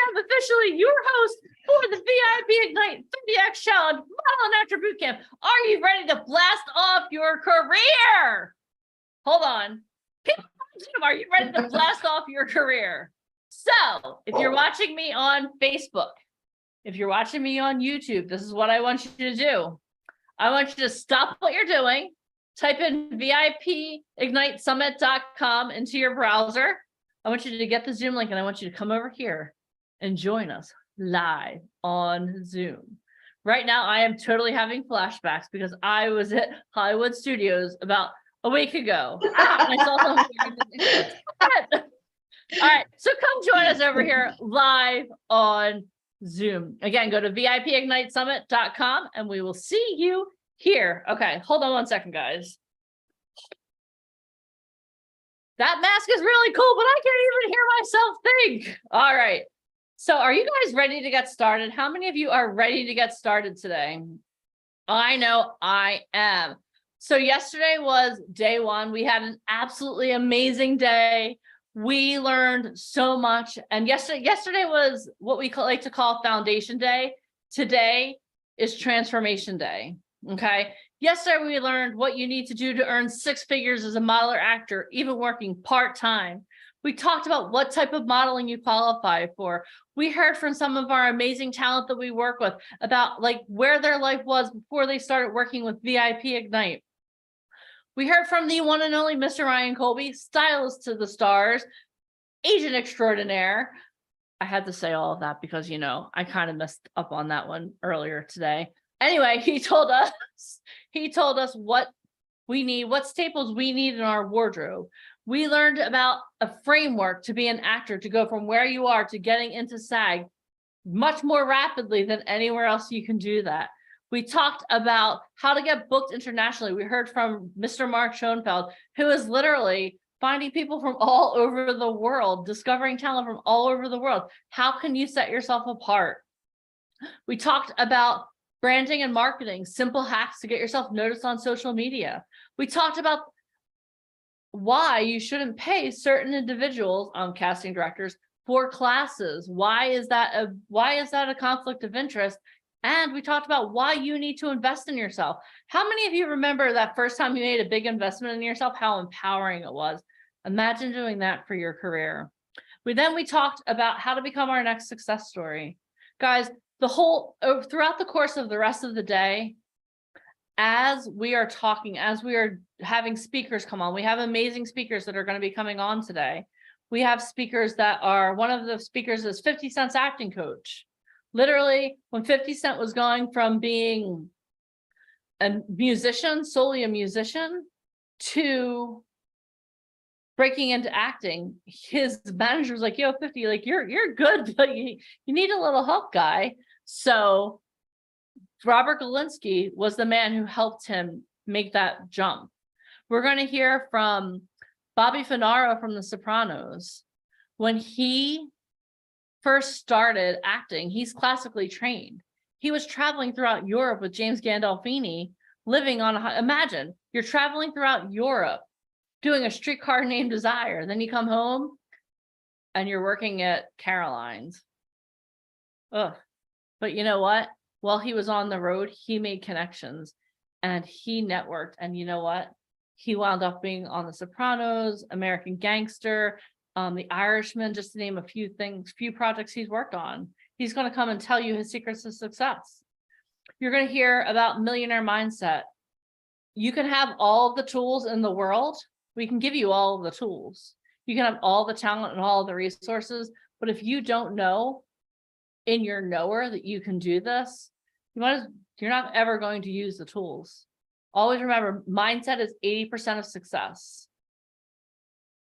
am officially your host for the VIP Ignite 30X Challenge Model and Actor Bootcamp. Are you ready to blast off your career? Hold on. People on Zoom, are you ready to blast off your career? So, if you're watching me on Facebook, if you're watching me on YouTube, this is what I want you to do. I want you to stop what you're doing, type in VIPignitesummit.com into your browser. I want you to get the Zoom link and I want you to come over here and join us live on Zoom. Right now, I am totally having flashbacks because I was at Hollywood Studios about a week ago. And I saw something. All right, so come join us over here live on Zoom. Again, go to VIPignitesummit.com and we will see you here. Okay, hold on one second, guys. That mask is really cool, but I can't even hear myself think. All right. So are you guys ready to get started? How many of you are ready to get started today? I know I am. So yesterday was day one. We had an absolutely amazing day. We learned so much. And yesterday was what we like to call Foundation Day. Today is Transformation Day. Okay. Yesterday, we learned what you need to do to earn 6 figures as a model or actor, even working part-time. We talked about what type of modeling you qualify for. We heard from some of our amazing talent that we work with about like where their life was before they started working with VIP Ignite. We heard from the one and only Mr. Ryan Colby, stylist to the stars, agent extraordinaire. I had to say all of that because, you know, I kind of messed up on that one earlier today. Anyway, he told us what we need, what staples we need in our wardrobe. We learned about a framework to be an actor, to go from where you are to getting into SAG much more rapidly than anywhere else you can do that. We talked about how to get booked internationally. We heard from Mr. Mark Schoenfeld, who is literally finding people from all over the world, discovering talent from all over the world. How can you set yourself apart? We talked about branding and marketing, simple hacks to get yourself noticed on social media. We talked about why you shouldn't pay certain individuals, casting directors, for classes. Why is that a conflict of interest? And we talked about why you need to invest in yourself. How many of you remember that first time you made a big investment in yourself, how empowering it was? Imagine doing that for your career. We talked about how to become our next success story. Guys, throughout the course of the rest of the day, as we are talking, as we are having speakers come on, we have amazing speakers that are going to be coming on today. We have speakers that are, one of the speakers is 50 Cent's acting coach. Literally, when 50 Cent was going from being a musician, solely a musician, to breaking into acting, his manager was like, yo, 50, like you're good, but you need a little help, guy. So Robert Galinsky was the man who helped him make that jump. We're going to hear from Bobby Finaro from The Sopranos. When he first started acting, he's classically trained. He was traveling throughout Europe with James Gandolfini, living on imagine, you're traveling throughout Europe, doing A Streetcar Named Desire. Then you come home and you're working at Caroline's. Ugh. But you know what? While he was on the road, he made connections and he networked. And you know what? He wound up being on The Sopranos, American Gangster, The Irishman, just to name a few projects he's worked on. He's going to come and tell you his secrets to success. You're going to hear about millionaire mindset. You can have all of the tools in the world. We can give you all of the tools. You can have all the talent and all the resources, but if you don't know in your knower that you can do this, you're not ever going to use the tools. Always remember, mindset is 80% of success.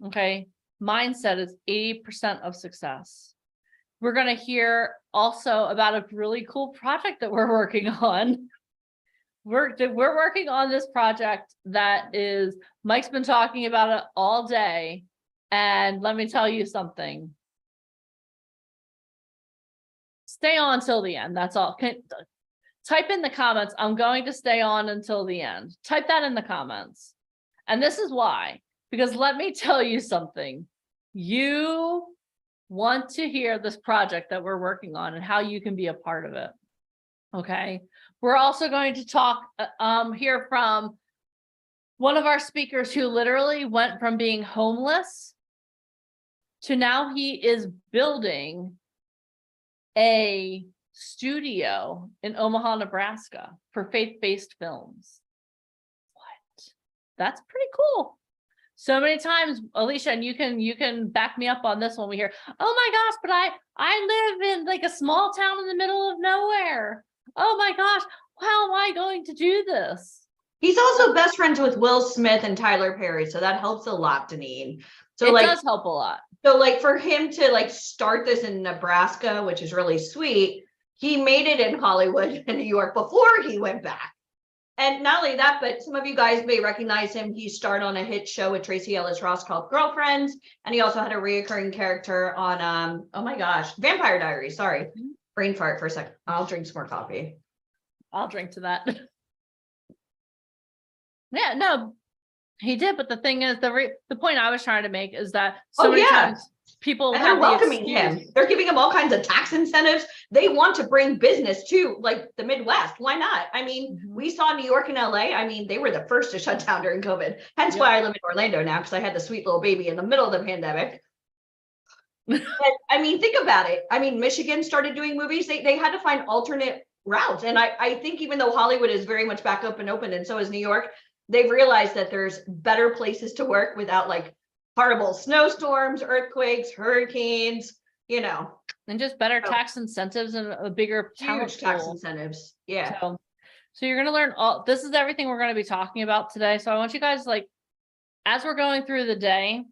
Okay, mindset is 80% of success. We're going to hear also about a really cool project that we're working on. We're working on this project that is, Mike's been talking about it all day. And let me tell you something. Stay on till the end. That's all. Type in the comments, I'm going to stay on until the end. Type that in the comments. And this is why, because let me tell you something. You want to hear this project that we're working on and how you can be a part of it. Okay. We're also going to talk, hear from one of our speakers who literally went from being homeless to now he is building a studio in Omaha, Nebraska for faith-based films. What? That's pretty cool. So many times, Alicia, and you can back me up on this one. We hear, oh my gosh, but I live in like a small town in the middle of nowhere. Oh my gosh, how am I going to do this? He's also best friends with Will Smith and Tyler Perry, so that helps a lot, Deneen. So it does help a lot. So like for him to like start this in Nebraska, which is really sweet, he made it in Hollywood and New York before he went back. And not only that, but some of you guys may recognize him. He starred on a hit show with Tracy Ellis Ross called Girlfriends. And he also had a reoccurring character on, oh my gosh, Vampire Diaries. Sorry, brain fart for a second. I'll drink some more coffee. I'll drink to that. Yeah, no, he did. But the thing is, the point I was trying to make is that so many times people and they're welcoming him. They're giving him all kinds of tax incentives. They want to bring business to like the Midwest. Why not? I mean, we saw New York and LA. I mean, they were the first to shut down during COVID. Hence why I live in Orlando now, because I had the sweet little baby in the middle of the pandemic. But, I mean, think about it. I mean, Michigan started doing movies. They had to find alternate routes. And I think even though Hollywood is very much back up and open, and so is New York, they've realized that there's better places to work without like horrible snowstorms, earthquakes, hurricanes, you know. And just better tax incentives and a bigger huge tax incentives. Yeah. So you're going to learn this is everything we're going to be talking about today. So I want you guys, like, as we're going through the day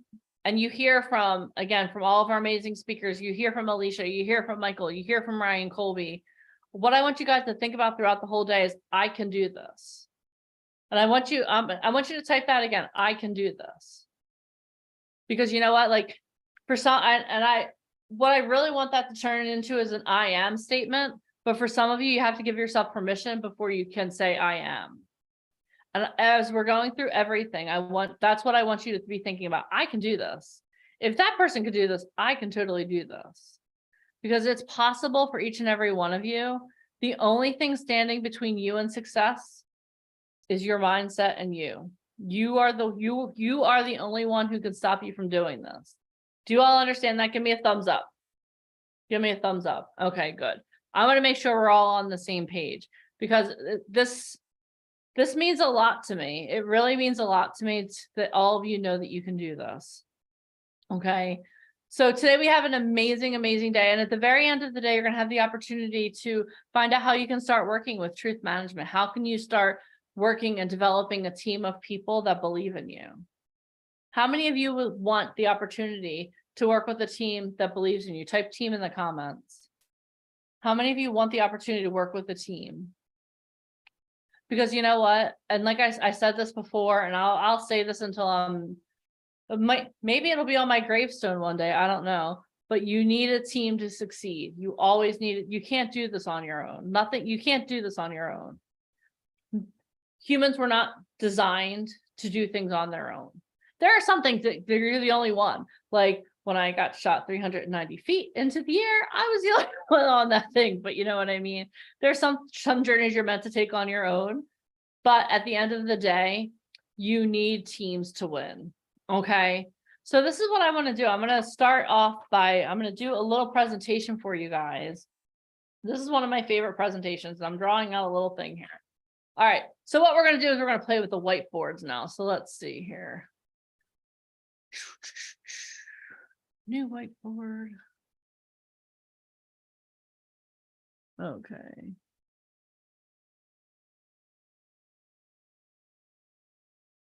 and you hear from, again, from all of our amazing speakers, you hear from Alicia, you hear from Michael, you hear from Ryan Colby. What I want you guys to think about throughout the whole day is I can do this. And I want you to type that again. I can do this. Because you know what, like for some, what I really want that to turn into is an I am statement. But for some of you, you have to give yourself permission before you can say I am. And as we're going through everything, that's what I want you to be thinking about. I can do this. If that person could do this, I can totally do this. Because it's possible for each and every one of you. The only thing standing between you and success is your mindset and you. You are the only one who can stop you from doing this. Do you all understand that? Give me a thumbs up. Give me a thumbs up. Okay, good. I want to make sure we're all on the same page because this means a lot to me. It really means a lot to me that all of you know that you can do this. Okay. So today we have an amazing, amazing day. And at the very end of the day, you're going to have the opportunity to find out how you can start working with Truth Management. How can you start working and developing a team of people that believe in you? How many of you would want the opportunity to work with a team that believes in you? Type team in the comments. How many of you want the opportunity to work with a team? Because you know what? And like I said this before, and I'll say this until maybe it'll be on my gravestone one day. I don't know. But you need a team to succeed. You always need it. You can't do this on your own. You can't do this on your own. Humans were not designed to do things on their own. There are some things that you're the only one. Like when I got shot 390 feet into the air, I was the only one on that thing. But you know what I mean? There's some journeys you're meant to take on your own. But at the end of the day, you need teams to win. Okay. So this is what I want to do. I'm going to start off I'm going to do a little presentation for you guys. This is one of my favorite presentations. I'm drawing out a little thing here. All right, so what we're going to do is we're going to play with the whiteboards now. So let's see here. New whiteboard. Okay.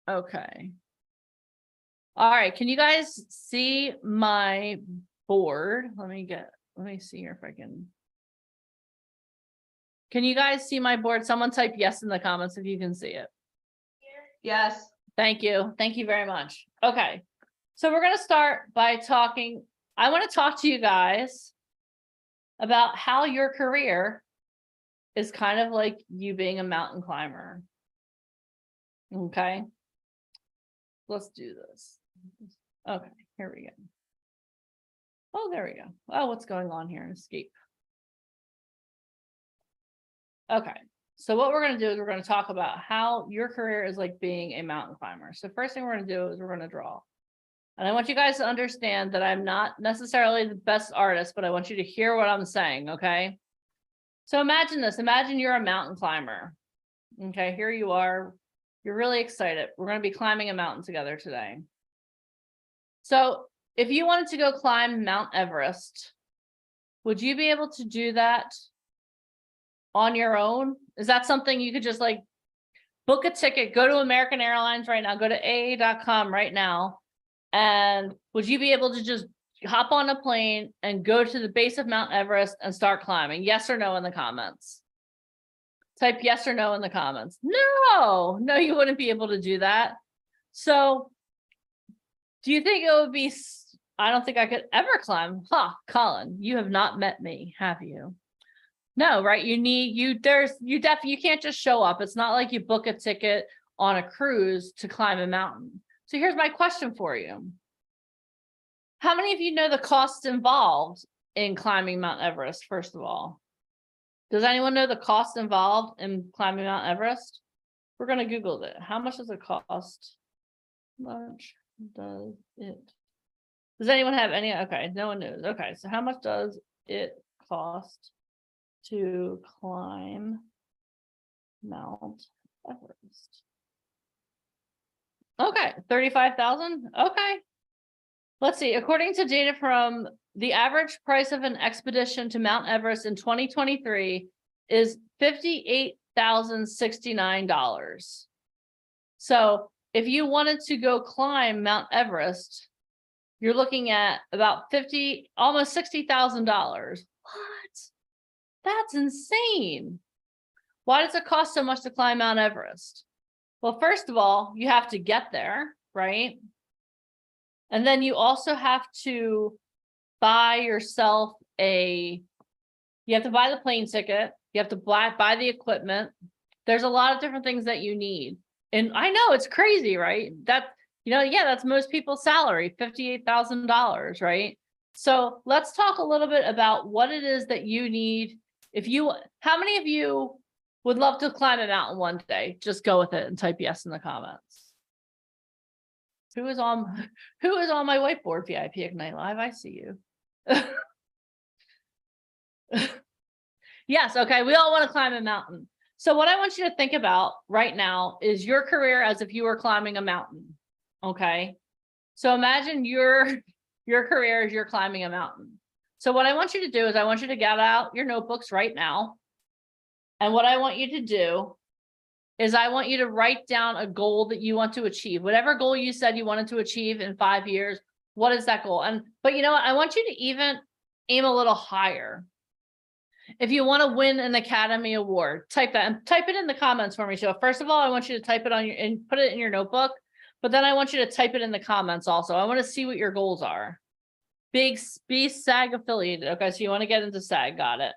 Okay. All right, can you guys see my board? Let me see here if I can. Can you guys see my board? Someone type yes in the comments if you can see it. Yes. Thank you. Thank you very much. Okay. So we're going to start by talking. I want to talk to you guys about how your career is kind of like you being a mountain climber. Okay. Let's do this. Okay, here we go. Oh, there we go. Oh, what's going on here? Escape. Okay. So what we're going to do is we're going to talk about how your career is like being a mountain climber. So first thing we're going to do is we're going to draw. And I want you guys to understand that I'm not necessarily the best artist, but I want you to hear what I'm saying, okay? So imagine this. Imagine you're a mountain climber. Okay, here you are. You're really excited. We're going to be climbing a mountain together today. So if you wanted to go climb Mount Everest, would you be able to do that on your own? Is that something you could just like book a ticket, go to American Airlines right now, go to AA.com right now, and would you be able to just hop on a plane and go to the base of Mount Everest and start climbing? Yes or no in the comments. Type yes or no in the comments. No, you wouldn't be able to do that. So do you think it would be, I don't think I could ever climb. Colin, you have not met me, have you? No, right? You can't just show up. It's not like you book a ticket on a cruise to climb a mountain. So here's my question for you. How many of you know the costs involved in climbing Mount Everest, first of all? Does anyone know the cost involved in climbing Mount Everest? We're going to Google it. How much does it cost? How much does it? Does anyone have any? Okay, no one knows. Okay, so how much does it cost to climb Mount Everest? Okay, 35,000. Okay. Let's see. According to data from the average price of an expedition to Mount Everest in 2023 is $58,069. So if you wanted to go climb Mount Everest, you're looking at about almost $60,000. What? That's insane. Why does it cost so much to climb Mount Everest? Well, first of all, you have to get there, right? And then you also have to buy yourself you have to buy the plane ticket. You have to buy the equipment. There's a lot of different things that you need. And I know it's crazy, right? That's most people's salary, $58,000, right? So let's talk a little bit about what it is that you need. How many of you would love to climb a mountain one day? Just go with it and type yes in the comments. Who is on my whiteboard? VIP Ignite Live, I see you. Yes, okay, we all want to climb a mountain. So what I want you to think about right now is your career as if you were climbing a mountain, okay? So imagine your career as you're climbing a mountain. So what I want you to do is I want you to get out your notebooks right now. And what I want you to do is I want you to write down a goal that you want to achieve. Whatever goal you said you wanted to achieve in 5 years, what is that goal? But you know what? I want you to even aim a little higher. If you want to win an Academy Award, type that and type it in the comments for me. So first of all, I want you to type it and put it in your notebook, but then I want you to type it in the comments also. I want to see what your goals are. Be SAG affiliated. Okay, so you want to get into SAG. Got it.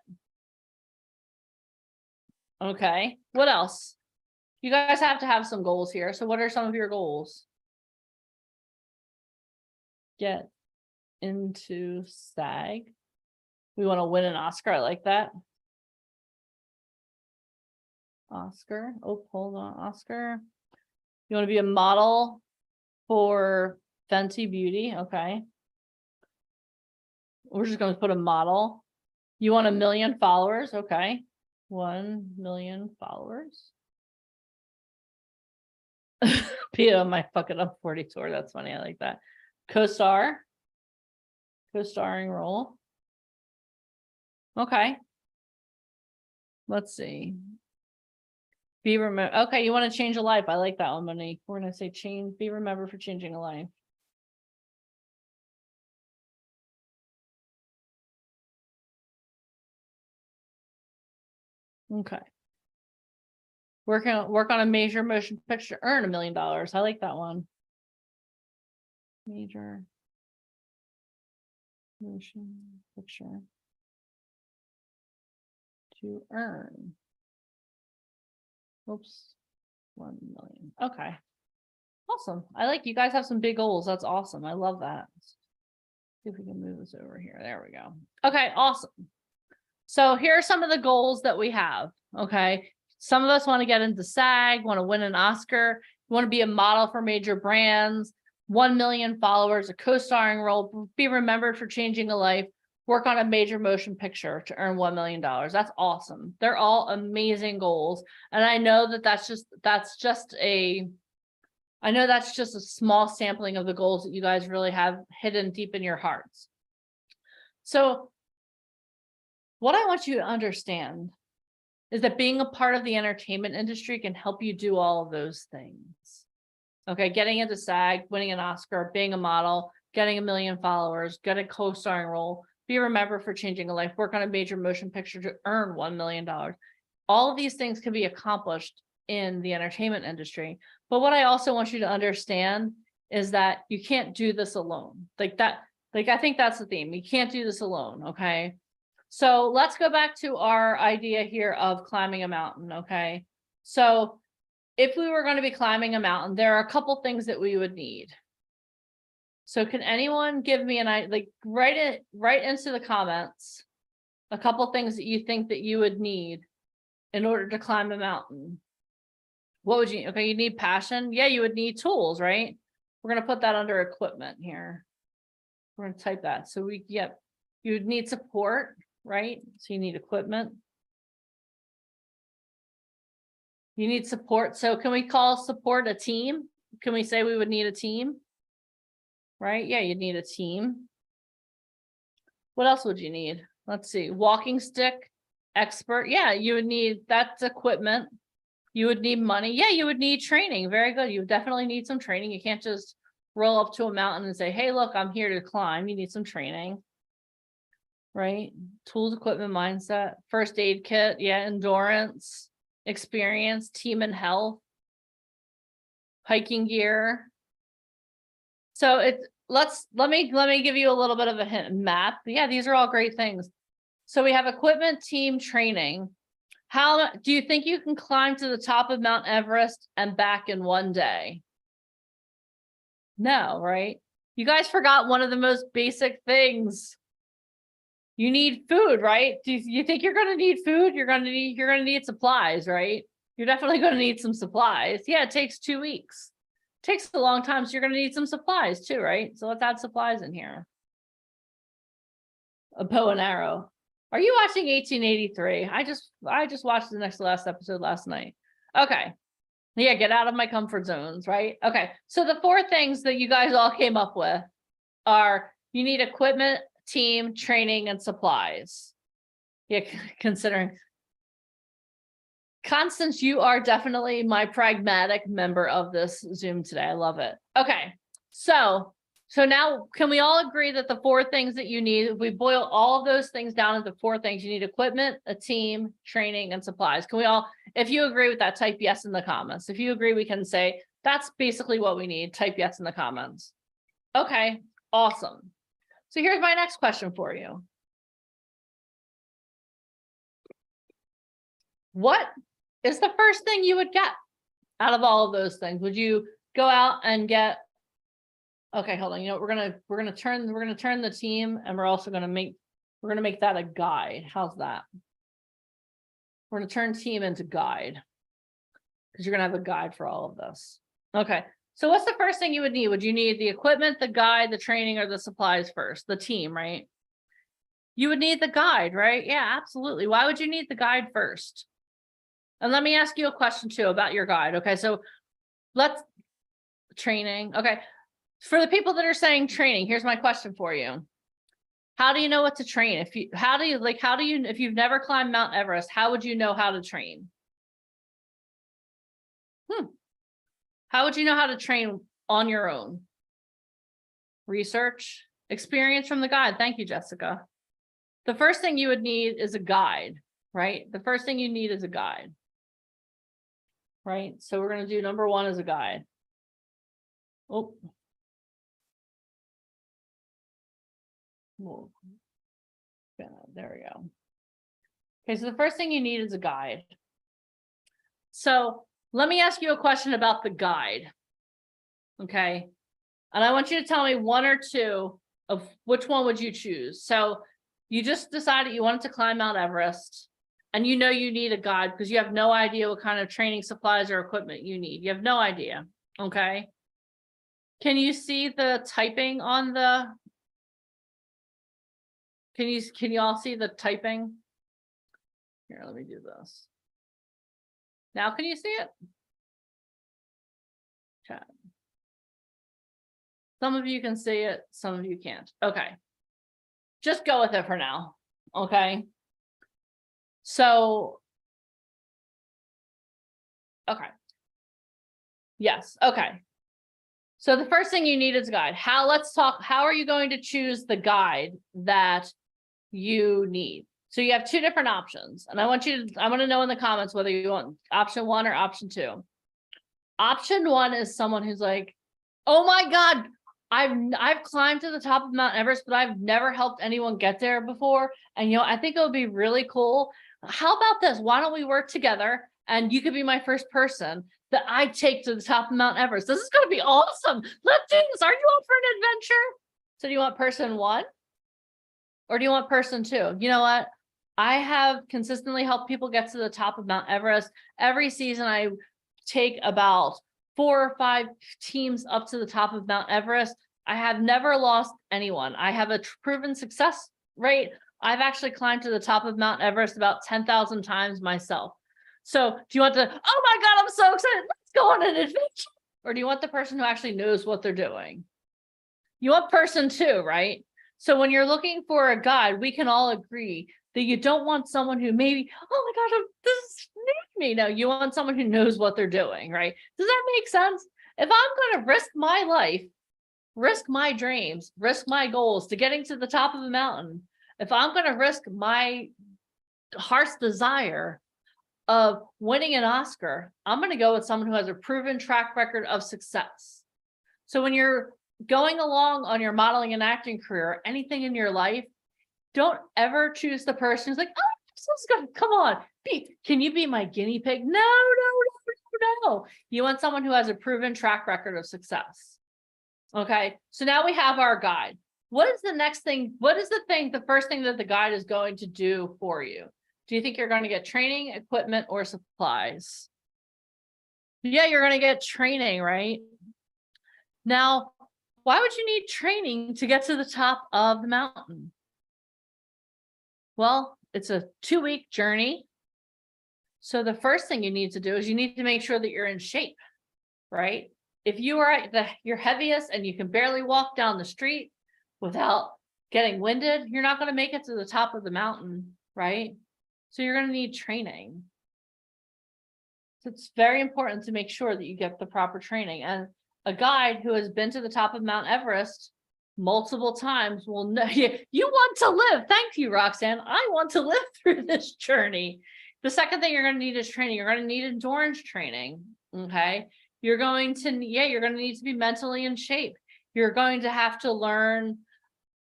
Okay, what else? You guys have to have some goals here. So what are some of your goals? Get into SAG. We want to win an Oscar. I like that. Oscar. Oh, hold on. Oscar. You want to be a model for Fenty Beauty. Okay. We're just going to put a model. You want 1 million followers. Okay. 1 million followers. Pia on my fucking up 40 tour. That's funny. I like that. Co-starring role. Okay. Let's see. Be remembered. Okay, you want to change a life. I like that one, Monique. We're gonna say be remembered for changing a life. Okay. Work on a major motion picture, earn $1 million. I like that one. Major motion picture to earn. Oops. 1 million. Okay. Awesome. I like you guys have some big goals. That's awesome. I love that. See if we can move this over here. There we go. Okay, awesome. So here are some of the goals that we have. Okay. Some of us want to get into SAG, want to win an Oscar, want to be a model for major brands, 1 million followers, a co-starring role, be remembered for changing a life, work on a major motion picture to earn $1 million. That's awesome. They're all amazing goals. And I know that that's just a small sampling of the goals that you guys really have hidden deep in your hearts. So what I want you to understand is that being a part of the entertainment industry can help you do all of those things. Okay, getting into SAG, winning an Oscar, being a model, getting 1 million followers, get a co-starring role, be remembered for changing a life, work on a major motion picture to earn $1 million. All of these things can be accomplished in the entertainment industry. But what I also want you to understand is that you can't do this alone. I think that's the theme. You can't do this alone, okay? So let's go back to our idea here of climbing a mountain, okay? So if we were going to be climbing a mountain, there are a couple things that we would need. So can anyone give me write into the comments a couple things that you think that you would need in order to climb a mountain? What would you, okay, you need passion. Yeah, you would need tools, right? We're going to put that under equipment here. We're going to type that. So you'd need support, right? So you need equipment. You need support. So can we call support a team? Can we say we would need a team? Right? Yeah, you'd need a team. What else would you need? Let's see. Walking stick, expert. Yeah, you would need, that's equipment. You would need money. Yeah, you would need training. Very good. You would definitely need some training. You can't just roll up to a mountain and say, hey, look, I'm here to climb. You need some training. Right? Tools, equipment, mindset, first aid kit. Yeah, endurance, experience, team and health, hiking gear. So let me give you a little bit of a hint map. Yeah, these are all great things. So we have equipment, team, training. How do you think you can climb to the top of Mount Everest and back in one day? No, right? You guys forgot one of the most basic things. You need food, right? Do you think you're going to need food? You're going to need supplies, right? You're definitely going to need some supplies. Yeah, it takes 2 weeks. It takes a long time, so you're going to need some supplies too, right? So let's add supplies in here. A bow and arrow. Are you watching 1883? I just watched the next to last episode last night. Okay. Yeah, get out of my comfort zones, right? Okay. So the 4 things that you guys all came up with are you need equipment, team, training, and supplies. Yeah, considering Constance, you are definitely my pragmatic member of this Zoom today. I love it. Okay. So now can we all agree that the 4 things that you need, if we boil all of those things down into 4 things, you need equipment, a team, training, and supplies. Can we all, if you agree with that, type yes in the comments. If you agree, we can say that's basically what we need. Type yes in the comments. Okay, awesome. So here's my next question for you. What is the first thing you would get out of all of those things? Would you go out and get, okay, hold on. You know, we're gonna turn the team, and we're also gonna make that a guide. How's that? We're gonna turn team into guide because you're gonna have a guide for all of this. Okay. So what's the first thing you would need? Would you need the equipment, the guide, the training, or the supplies first? The team, right? You would need the guide, right? Yeah, absolutely. Why would you need the guide first? And let me ask you a question too about your guide. Okay, so training. Okay, for the people that are saying training, here's my question for you. How do you know what to train? If you've never climbed Mount Everest, how would you know how to train? How would you know how to train on your own? Research, experience from the guide. Thank you, Jessica. The first thing you would need is a guide, right? The first thing you need is a guide, right? So we're going to do number 1 as a guide. Oh. Yeah, there we go. Okay, so the first thing you need is a guide. So let me ask you a question about the guide. Okay. And I want you to tell me 1 or 2 of which one would you choose? So you just decided you wanted to climb Mount Everest, and you know you need a guide because you have no idea what kind of training supplies or equipment you need. You have no idea. Okay. Can you see the typing on the, can you all see the typing? Here, let me do this. Now, can you see it? Chat. Some of you can see it, some of you can't. Okay. Just go with it for now. Okay. So, okay. Yes. Okay. So the first thing you need is a guide. Let's talk, how are you going to choose the guide that you need? So you have two different options, and I want to know in the comments whether you want option 1 or option 2. Option 1 is someone who's like, oh my God, I've climbed to the top of Mount Everest, but I've never helped anyone get there before. And, I think it would be really cool. How about this? Why don't we work together and you could be my first person that I take to the top of Mount Everest? This is going to be awesome. Let's do this. Are you up for an adventure? So do you want person 1 or do you want person 2? You know what? I have consistently helped people get to the top of Mount Everest. Every season I take about 4 or 5 teams up to the top of Mount Everest. I have never lost anyone. I have a proven success rate. I've actually climbed to the top of Mount Everest about 10,000 times myself. So do you want oh my God, I'm so excited. Let's go on an adventure. Or do you want the person who actually knows what they're doing? You want person 2, right? So when you're looking for a guide, we can all agree that you don't want someone who maybe, oh my gosh, this is new to me. No, you want someone who knows what they're doing, right? Does that make sense? If I'm going to risk my life, risk my dreams, risk my goals to getting to the top of the mountain, if I'm going to risk my heart's desire of winning an Oscar, I'm going to go with someone who has a proven track record of success. So when you're going along on your modeling and acting career, anything in your life, don't ever choose the person who's like, oh, this is good. Come on, can you be my guinea pig? No. You want someone who has a proven track record of success. Okay, so now we have our guide. What is the next thing? What is the first thing that the guide is going to do for you? Do you think you're going to get training, equipment, or supplies? Yeah, you're going to get training, right? Now, why would you need training to get to the top of the mountain? Well, it's a 2-week journey. So the first thing you need to do is you need to make sure that you're in shape, right? If you are at your heaviest and you can barely walk down the street without getting winded, you're not going to make it to the top of the mountain, right? So you're going to need training. So it's very important to make sure that you get the proper training. And a guide who has been to the top of Mount Everest multiple times will know you want to live. Thank you, Roxanne. I want to live through this journey. The second thing you're going to need is training. You're going to need endurance training. Okay. You're going to need to be mentally in shape. You're going to have to learn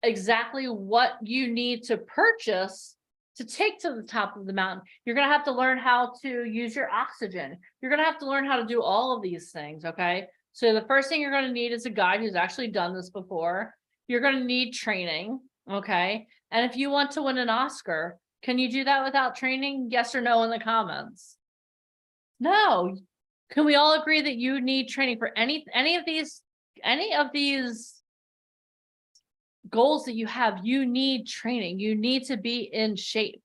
exactly what you need to purchase to take to the top of the mountain. You're going to have to learn how to use your oxygen. You're going to have to learn how to do all of these things. Okay. So the first thing you're going to need is a guide who's actually done this before. You're going to need training. Okay. And if you want to win an Oscar, can you do that without training? Yes or no in the comments. No. Can we all agree that you need training for any of these goals that you have? You need training. You need to be in shape.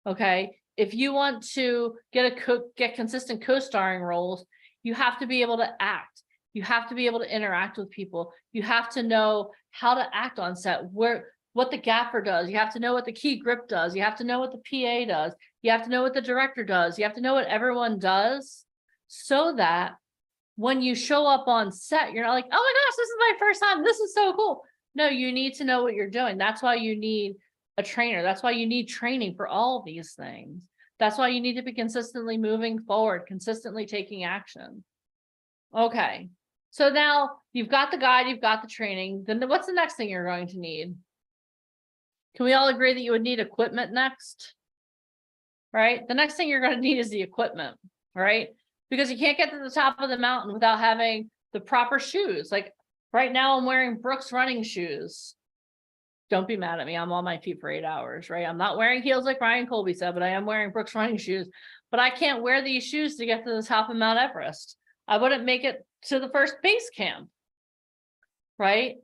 Okay. If you want to get consistent co-starring roles, you have to be able to act. You have to be able to interact with people. You have to know how to act on set, what the gaffer does. You have to know what the key grip does. You have to know what the PA does. You have to know what the director does. You have to know what everyone does, so that when you show up on set, you're not like, oh my gosh, this is my first time. This is so cool. No, you need to know what you're doing. That's why you need a trainer. That's why you need training for all of these things. That's why you need to be consistently moving forward, consistently taking action. Okay. So now you've got the guide, you've got the training. Then what's the next thing you're going to need? Can we all agree that you would need equipment next? Right? The next thing you're going to need is the equipment, right? Because you can't get to the top of the mountain without having the proper shoes. Like right now I'm wearing Brooks running shoes. Don't be mad at me. I'm on my feet for 8 hours, right? I'm not wearing heels like Ryan Colby said, but I am wearing Brooks running shoes. But I can't wear these shoes to get to the top of Mount Everest. I wouldn't make it to the first base camp, right?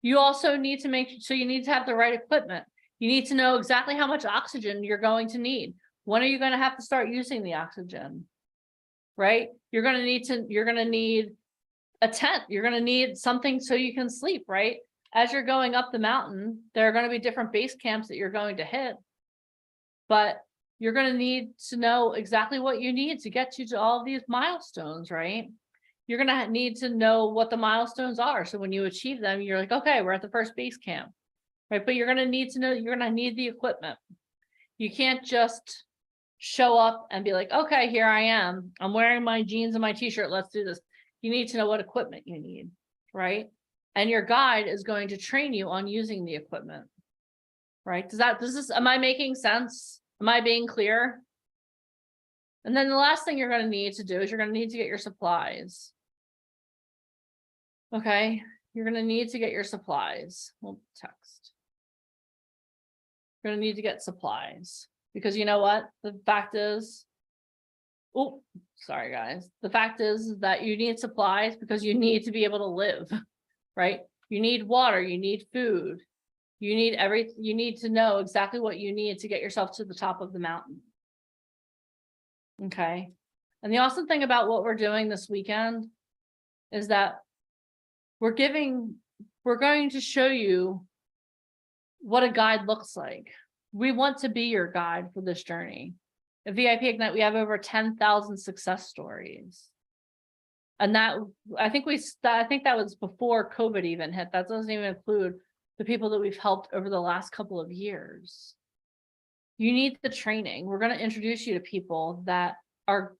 You also need to you need to have the right equipment. You need to know exactly how much oxygen you're going to need. When are you going to have to start using the oxygen, right? You're going to need a tent. You're going to need something so you can sleep, right? As you're going up the mountain, there are going to be different base camps that you're going to hit, but you're going to need to know exactly what you need to get you to all of these milestones, right? You're going to need to know what the milestones are. So when you achieve them, you're like, okay, we're at the first base camp, right? But you're going to need to know, you're going to need the equipment. You can't just show up and be like, okay, here I am. I'm wearing my jeans and my t-shirt. Let's do this. You need to know what equipment you need, right? And your guide is going to train you on using the equipment, right? Am I making sense? Am I being clear? And then the last thing you're going to need to do is you're going to need to get your supplies. Okay, you're going to need to get your supplies. We'll text. You're going to need to get supplies because you know what? The fact is, oh, sorry guys. The fact is that you need supplies because you need to be able to live, right? You need water, you need food, you need to know exactly what you need to get yourself to the top of the mountain. Okay. And the awesome thing about what we're doing this weekend is that we're going to show you what a guide looks like. We want to be your guide for this journey. At VIP Ignite, we have over 10,000 success stories. And that, I think that was before COVID even hit. That doesn't even include the people that we've helped over the last couple of years. You need the training. We're going to introduce you to people that are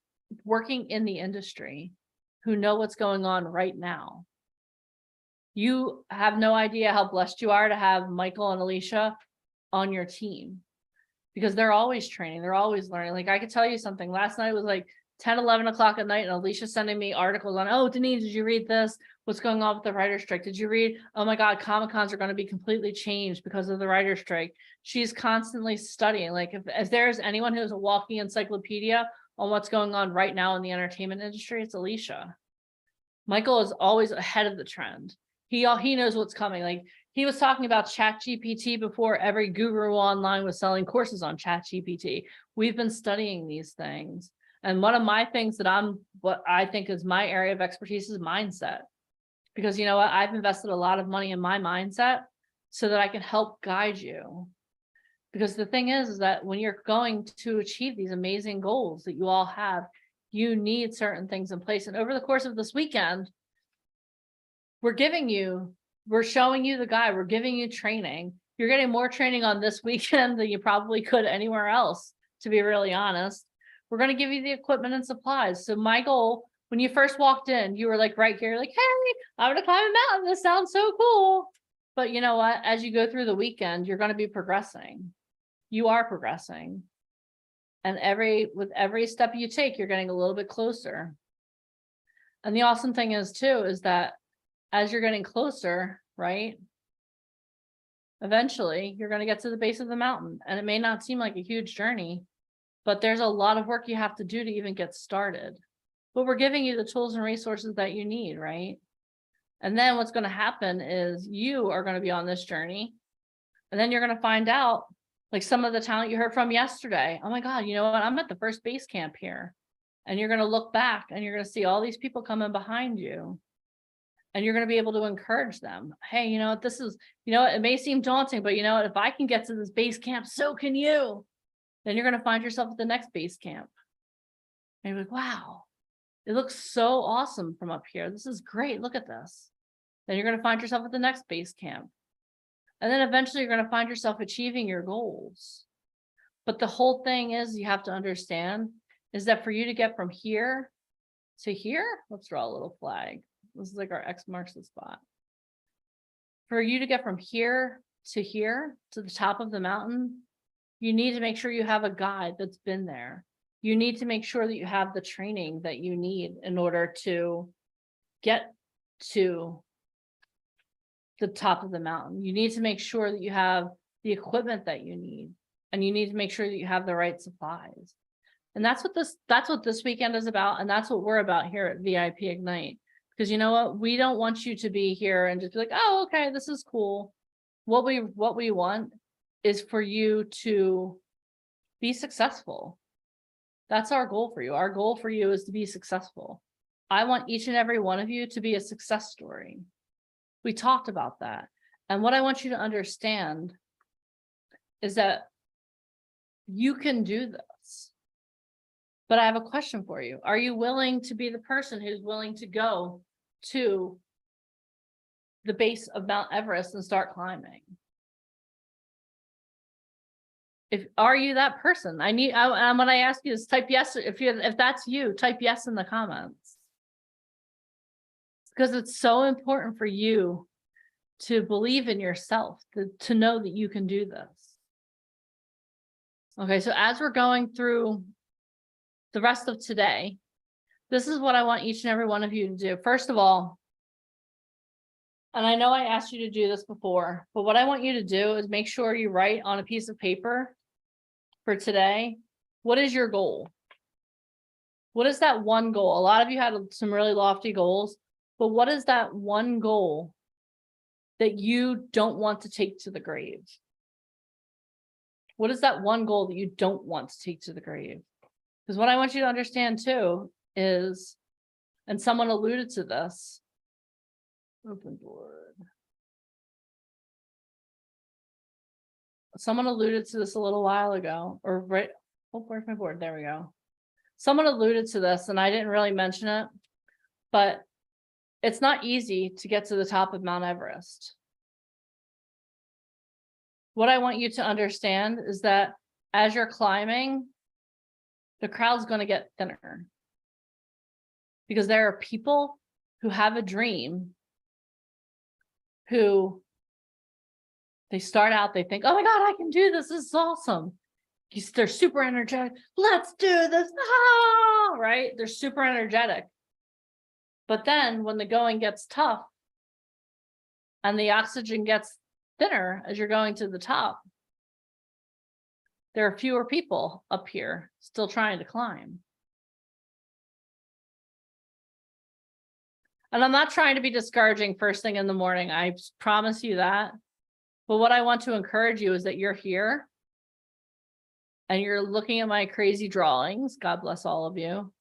working in the industry who know what's going on right now. You have no idea how blessed you are to have Michael and Alicia on your team because they're always training. They're always learning. Like I could tell you something. Last night was like 10, 11 o'clock at night and Alicia sending me articles on, oh, Denise, did you read this? What's going on with the writer's strike? Did you read? Oh my God, Comic-Cons are going to be completely changed because of the writer's strike. She's constantly studying. Like if there's anyone who's a walking encyclopedia on what's going on right now in the entertainment industry, it's Alicia. Michael is always ahead of the trend. He knows what's coming. Like he was talking about ChatGPT before every guru online was selling courses on ChatGPT. We've been studying these things. And one of my things what I think is my area of expertise is mindset. Because you know what? I've invested a lot of money in my mindset so that I can help guide you. Because the thing is that when you're going to achieve these amazing goals that you all have, you need certain things in place. And over the course of this weekend, we're showing you the guide, we're giving you training. You're getting more training on this weekend than you probably could anywhere else, to be really honest. We're going to give you the equipment and supplies. So my goal, when you first walked in, you were like right here, like, hey, I'm going to climb a mountain. This sounds so cool. But you know what? As you go through the weekend, you're going to be progressing. You are progressing. And with every step you take, you're getting a little bit closer. And the awesome thing is too, is that as you're getting closer, right? Eventually, you're going to get to the base of the mountain. And it may not seem like a huge journey, but there's a lot of work you have to do to even get started. But we're giving you the tools and resources that you need, right? And then what's going to happen is you are going to be on this journey. And then you're going to find out, like some of the talent you heard from yesterday. Oh my God, you know what? I'm at the first base camp here. And you're going to look back and you're going to see all these people coming behind you. And you're going to be able to encourage them. Hey, you know what? It may seem daunting, but you know what? If I can get to this base camp, so can you. Then you're going to find yourself at the next base camp. And you're like, wow, it looks so awesome from up here. This is great. Look at this. Then you're going to find yourself at the next base camp. And then eventually you're going to find yourself achieving your goals. But the whole thing is you have to understand is that for you to get from here to here, let's draw a little flag. This is like our X marks the spot. For you to get from here to the top of the mountain, you need to make sure you have a guide that's been there. You need to make sure that you have the training that you need in order to get to the top of the mountain. You need to make sure that you have the equipment that you need, and you need to make sure that you have the right supplies. And that's what this weekend is about. And that's what we're about here at VIP Ignite. Because you know what? We don't want you to be here and just be like, oh, okay, this is cool. What we want is for you to be successful. That's our goal for you. Our goal for you is to be successful. I want each and every one of you to be a success story. We talked about that. And what I want you to understand is that you can do this. But I have a question for you. Are you willing to be the person who's willing to go to the base of Mount Everest and start climbing? Are you that person? And when I ask you is type yes. If that's you, type yes in the comments. Because it's so important for you to believe in yourself, to know that you can do this. Okay, so as we're going through the rest of today, this is what I want each and every one of you to do. First of all, and I know I asked you to do this before, but what I want you to do is make sure you write on a piece of paper for today, what is your goal? What is that one goal? A lot of you had some really lofty goals, but what is that one goal that you don't want to take to the grave? What is that one goal that you don't want to take to the grave? Because what I want you to understand too is, and someone alluded to this, open board. Someone alluded to this a little while ago, or right, oh, where's my board? There we go. Someone alluded to this and I didn't really mention it, but it's not easy to get to the top of Mount Everest. What I want you to understand is that as you're climbing, the crowd's going to get thinner. Because there are people who have a dream, who they start out, they think, oh my God, I can do this. This is awesome. They're super energetic. Let's do this. Ah, right? They're super energetic. But then when the going gets tough and the oxygen gets thinner as you're going to the top, there are fewer people up here still trying to climb. And I'm not trying to be discouraging first thing in the morning. I promise you that. But what I want to encourage you is that you're here and you're looking at my crazy drawings. God bless all of you.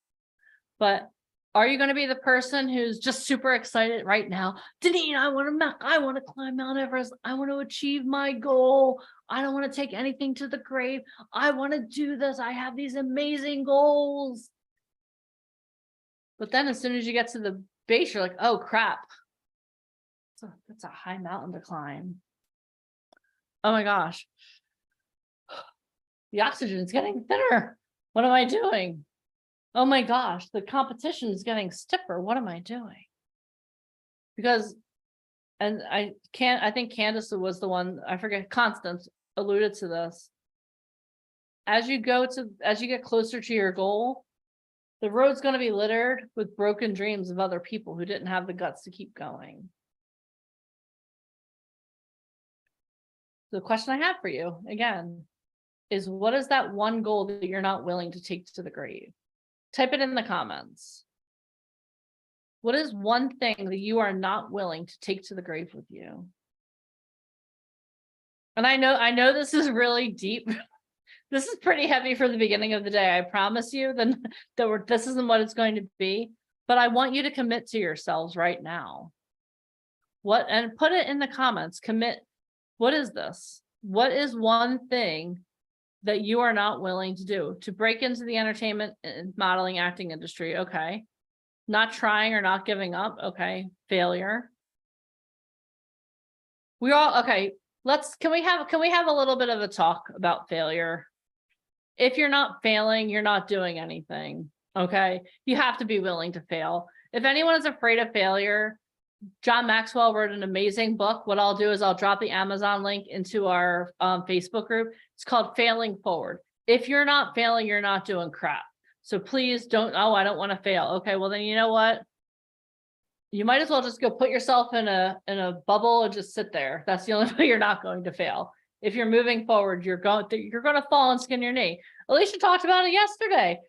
But are you going to be the person who's just super excited right now? Deneen, I want to climb Mount Everest. I want to achieve my goal. I don't want to take anything to the grave. I want to do this. I have these amazing goals. But then as soon as you get to the base, you're like, oh crap. That's a high mountain to climb. Oh my gosh. The oxygen is getting thinner. What am I doing? Oh my gosh, the competition is getting stiffer. What am I doing? Because, and I think Candace was the one, I forget, Constance alluded to this. As you get closer to your goal, the road's going to be littered with broken dreams of other people who didn't have the guts to keep going. The question I have for you, again, is what is that one goal that you're not willing to take to the grave? Type it in the comments. What is one thing that you are not willing to take to the grave with you? And I know this is really deep. This is pretty heavy for the beginning of the day. I promise you that this isn't what it's going to be, but I want you to commit to yourselves right now. And put it in the comments, commit. What is this? What is one thing that you are not willing to do to break into the entertainment and modeling acting industry? Okay. Not trying or not giving up. Okay. Failure. We all, okay. Can we have a little bit of a talk about failure? If you're not failing, you're not doing anything. Okay. You have to be willing to fail. If anyone is afraid of failure, John Maxwell wrote an amazing book. What I'll do is I'll drop the Amazon link into our Facebook group. It's called Failing Forward. If you're not failing, you're not doing crap. So please don't, oh, I don't want to fail. Okay, well then you know what? you might as well just go put yourself in a bubble and just sit there. That's the only way you're not going to fail. If you're moving forward, you're going to fall and skin your knee. Alicia talked about it yesterday.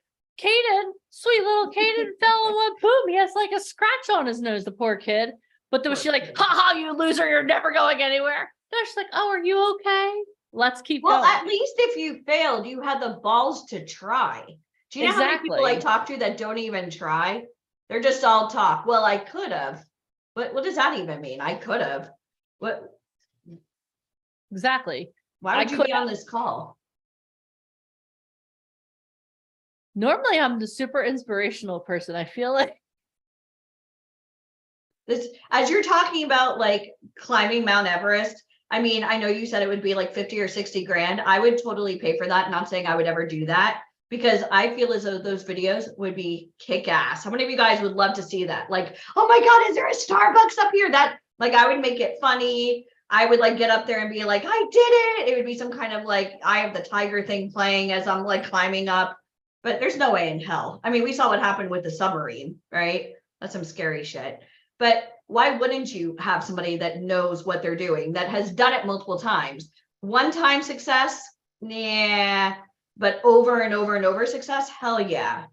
Caden, sweet little Caden fell and went boom. He has like a scratch on his nose, the poor kid. But then was she like, ha ha, you loser, you're never going anywhere. No, she's like, oh, are you okay? Let's keep going. At least if you failed, you had the balls to try. Do you know how many people I talk to that don't even try? They're just all talk. Well, I could have. What does that even mean? I could have. What? Exactly. Why would you be on this call? Normally, I'm the super inspirational person. I feel like this, as you're talking about like climbing Mount Everest. I mean, I know you said it would be like 50 or 60 grand. I would totally pay for that. Not saying I would ever do that, because I feel as though those videos would be kick ass. How many of you guys would love to see that? Like, oh my God, is there a Starbucks up here? That, like, I would make it funny. I would like get up there and be like, I did it. It would be some kind of like Eye of the Tiger thing playing as I'm like climbing up, but there's no way in hell. I mean, we saw what happened with the submarine, right? That's some scary shit. But why wouldn't you have somebody that knows what they're doing, that has done it multiple times? One-time success, nah, but over and over and over success, hell yeah.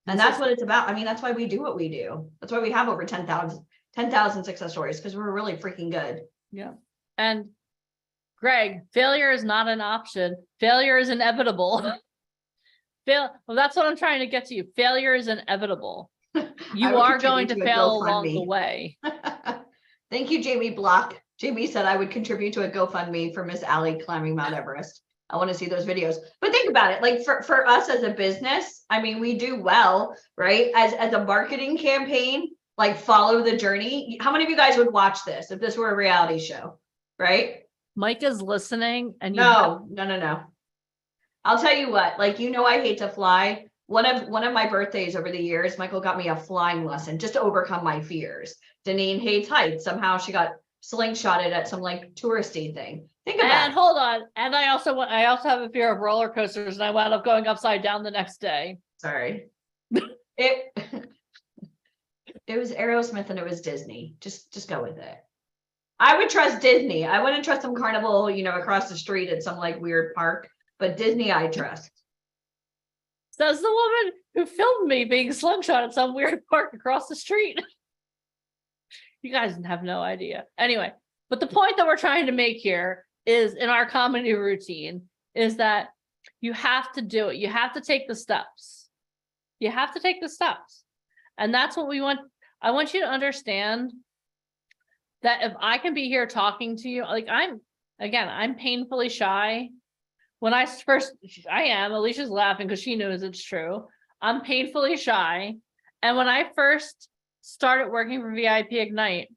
And that's what it's about. I mean, that's why we do what we do. That's why we have over 10,000 success stories, because we're really freaking good. Yeah. And Greg, failure is not an option. Failure is inevitable. Well, that's what I'm trying to get to you. Failure is inevitable. You are going to fail along the way. Thank you, Jamie Block. Jamie said I would contribute to a GoFundMe for Miss Allie climbing Mount Everest. I want to see those videos. But think about it, like for us as a business, I mean, we do well, right? As a marketing campaign, like follow the journey. How many of you guys would watch this if this were a reality show, right? Mike is listening and no. I'll tell you what, like, you know, I hate to fly. One of my birthdays over the years, Michael got me a flying lesson just to overcome my fears. Deneen hates heights. Somehow she got slingshotted at some like touristy thing. Think about and hold on. And I also have a fear of roller coasters, and I wound up going upside down the next day. Sorry. It was Aerosmith and it was Disney. Just go with it. I would trust Disney. I wouldn't trust some carnival, you know, across the street at some like weird park, but Disney I trust. Says the woman who filmed me being slingshot at some weird park across the street. You guys have no idea. Anyway, but the point that we're trying to make here is, in our comedy routine, is that you have to do it. You have to take the steps. You have to take the steps. And that's what we want. I want you to understand that if I can be here talking to you, like I'm painfully shy. When I am, Alicia's laughing because she knows it's true. I'm painfully shy. And when I first started working for VIP Ignite,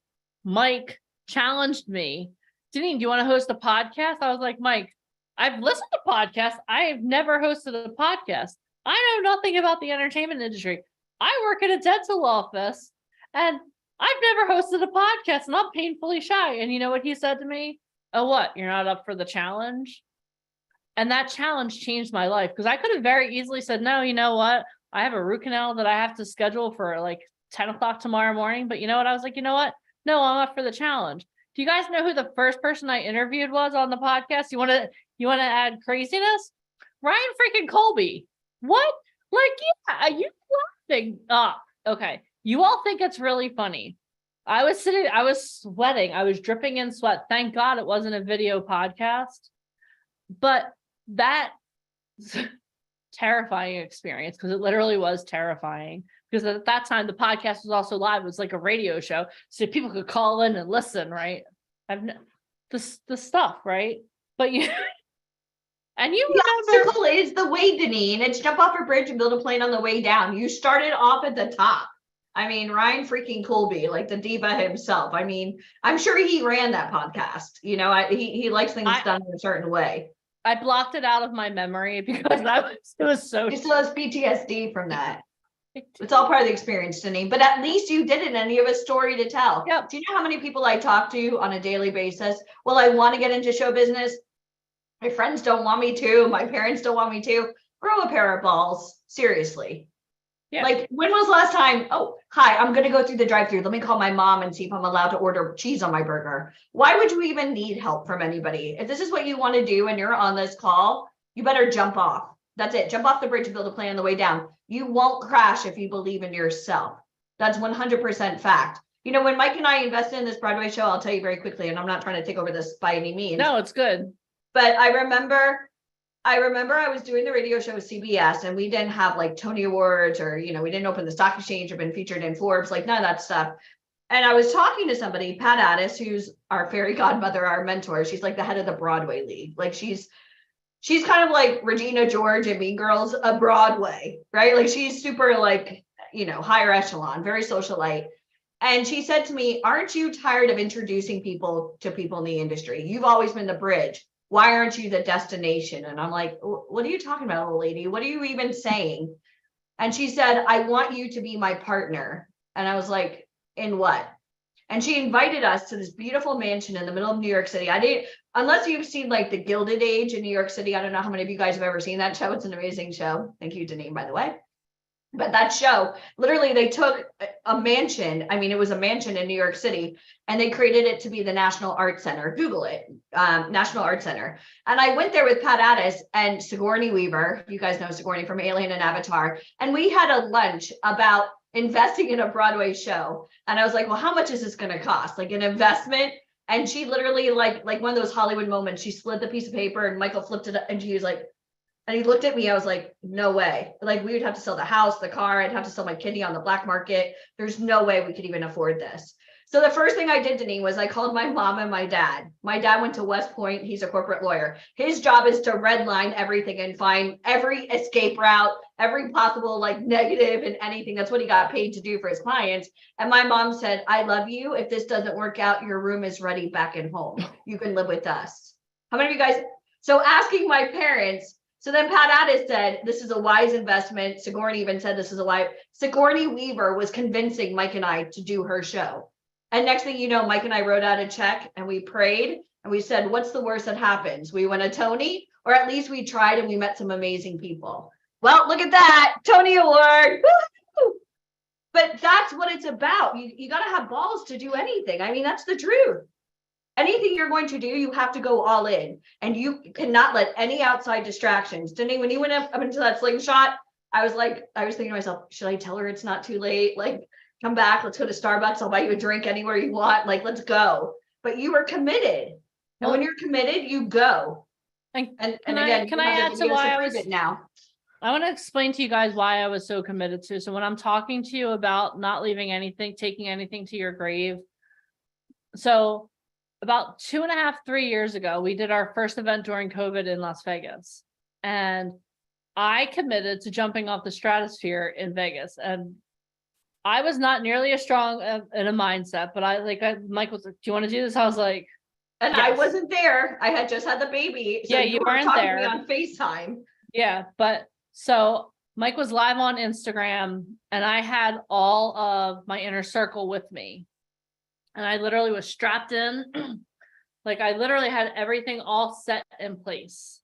Mike challenged me. Deneen, do you want to host a podcast? I was like, Mike, I've listened to podcasts. I've never hosted a podcast. I know nothing about the entertainment industry. I work at a dental office and I've never hosted a podcast and I'm painfully shy. And you know what he said to me? Oh, what? You're not up for the challenge? And that challenge changed my life, because I could have very easily said, no, you know what? I have a root canal that I have to schedule for like 10 o'clock tomorrow morning. But you know what? I was like, you know what? No, I'm up for the challenge. Do you guys know who the first person I interviewed was on the podcast? You want to add craziness? Ryan freaking Colby. What? Like, yeah, you laughing. Okay. You all think it's really funny. I was sweating. I was dripping in sweat. Thank God it wasn't a video podcast. But that terrifying experience, because it literally was terrifying, because at that time the podcast was also live. It was like a radio show, so people could call in and listen, right? The stuff, right? But you and you the obstacle is the way, Deneen. It's jump off a bridge and build a plane on the way down. You started off at the top. I mean, Ryan freaking Colby, like the diva himself. I mean, I'm sure he ran that podcast. You know, he likes things done in a certain way. I blocked it out of my memory because it was so. He still has PTSD from that. It's all part of the experience, Deneen. But at least you did it, and you have a story to tell. Yep. Do you know how many people I talk to on a daily basis? Well, I want to get into show business. My friends don't want me to. My parents don't want me to. Grow a pair of balls. Seriously. Yeah. Like, when was the last time? Oh, hi, I'm going to go through the drive-through. Let me call my mom and see if I'm allowed to order cheese on my burger. Why would you even need help from anybody? If this is what you want to do and you're on this call, you better jump off. That's it. Jump off the bridge and build a plan on the way down. You won't crash if you believe in yourself. That's 100% fact. You know, when Mike and I invested in this Broadway show, I'll tell you very quickly, and I'm not trying to take over this by any means. No, it's good. But I remember I was doing the radio show with CBS, and we didn't have like Tony Awards, or, you know, we didn't open the stock exchange or been featured in Forbes, like none of that stuff. And I was talking to somebody, Pat Addis, who's our fairy godmother, our mentor. She's like the head of the Broadway League. Like she's kind of like Regina George and Mean Girls of Broadway, right? Like she's super like, you know, higher echelon, very socialite. And she said to me, aren't you tired of introducing people to people in the industry? You've always been the bridge. Why aren't you the destination? And I'm like, what are you talking about, old lady? What are you even saying? And she said, I want you to be my partner. And I was like, in what? And she invited us to this beautiful mansion in the middle of New York City. I didn't, unless you've seen like The Gilded Age in New York City. I don't know how many of you guys have ever seen that show. It's an amazing show. Thank you, Deneen, by the way. But that show, literally, they took a mansion. I mean, it was a mansion in New York City, and they created it to be the National Art Center. Google it, National Art Center. And I went there with Pat Addis and Sigourney Weaver. You guys know Sigourney from Alien and Avatar. And we had a lunch about investing in a Broadway show. And I was like, well, how much is this going to cost? Like an investment? And she literally, like one of those Hollywood moments, she slid the piece of paper and Michael flipped it up, and she was like, and he looked at me. I was like, no way. Like, we would have to sell the house, the car. I'd have to sell my kidney on the black market. There's no way we could even afford this. So the first thing I did, Deneen, was I called my mom and my dad. My dad went to West Point. He's a corporate lawyer. His job is to redline everything and find every escape route, every possible like negative and anything. That's what he got paid to do for his clients. And my mom said, I love you. If this doesn't work out, your room is ready back at home. You can live with us. How many of you guys? So asking my parents. So then Pat Addis said, this is a wise investment. Sigourney even said this is a wise. Sigourney Weaver was convincing Mike and I to do her show. And next thing you know, Mike and I wrote out a check and we prayed and we said, what's the worst that happens? We win a Tony, or at least we tried and we met some amazing people. Well, look at that, Tony Award. Woo! But that's what it's about. You got to have balls to do anything. I mean, that's the truth. Anything you're going to do, you have to go all in, and you cannot let any outside distractions. Deneen, when you went up into that slingshot, I was thinking to myself, should I tell her it's not too late? Like, come back, let's go to Starbucks. I'll buy you a drink anywhere you want. Like, let's go. But you were committed. And when you're committed, you go. And again, can I add to why I was it now? I want to explain to you guys why I was so committed to. So when I'm talking to you about not leaving anything, taking anything to your grave. So about 2.5, 3 years ago, we did our first event during COVID in Las Vegas. And I committed to jumping off the stratosphere in Vegas. And I was not nearly as strong in a mindset, but Mike was like, do you want to do this? I was like, and yes. I wasn't there. I had just had the baby. So yeah, you weren't talking there. To me on FaceTime. Yeah, but so Mike was live on Instagram, and I had all of my inner circle with me. And I literally was strapped in. Like, I literally had everything all set in place.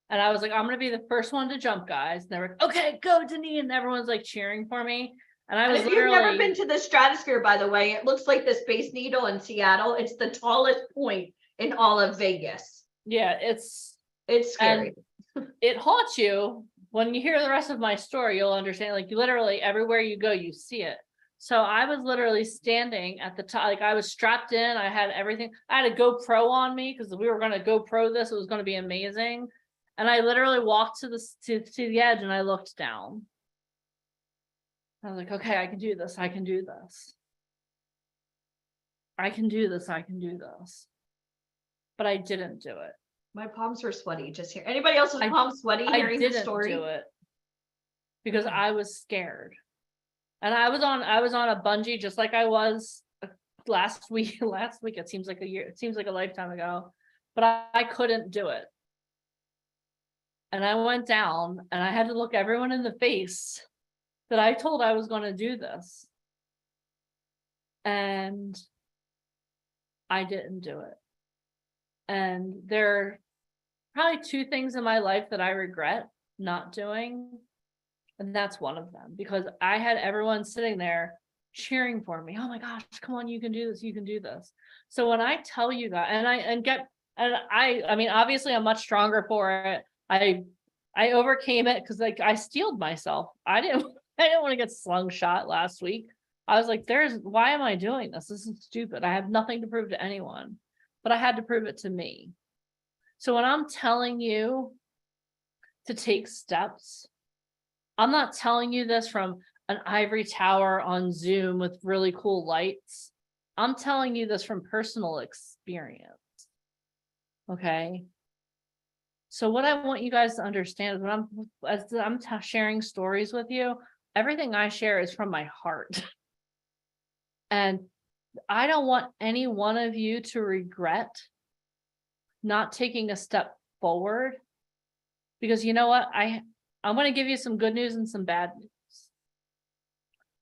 And I was like, I'm going to be the first one to jump, guys. And they were like, okay, go, Deneen. And everyone's like cheering for me. And I was if you've never been to the stratosphere, by the way, it looks like the Space Needle in Seattle. It's the tallest point in all of Vegas. Yeah, it's scary. It haunts you. When you hear the rest of my story, you'll understand, like, literally everywhere you go, you see it. So I was literally standing at the top, like I was strapped in. I had everything. I had a GoPro on me because we were going to GoPro this. It was going to be amazing. And I literally walked to the edge and I looked down. I was like, okay, I can do this. I can do this. I can do this. I can do this. But I didn't do it. My palms were sweaty just here. Anybody else's palms sweaty hearing the story? I didn't do it because I was scared. And I was on a bungee just like I was last week. It seems like a year. It seems like a lifetime ago, but I couldn't do it. And I went down and I had to look everyone in the face that I told I was going to do this. And I didn't do it. And there are probably 2 things in my life that I regret not doing. And that's one of them, because I had everyone sitting there cheering for me. Oh my gosh, come on, you can do this, you can do this. So when I tell you that, I mean, obviously I'm much stronger for it. I overcame it because like I steeled myself. I didn't want to get slingshot last week. I was like, why am I doing this? This is stupid. I have nothing to prove to anyone, but I had to prove it to me. So when I'm telling you to take steps, I'm not telling you this from an ivory tower on Zoom with really cool lights. I'm telling you this from personal experience. Okay. So what I want you guys to understand is as I'm sharing stories with you, everything I share is from my heart. And I don't want any one of you to regret not taking a step forward, because you know what? I'm going to give you some good news and some bad news.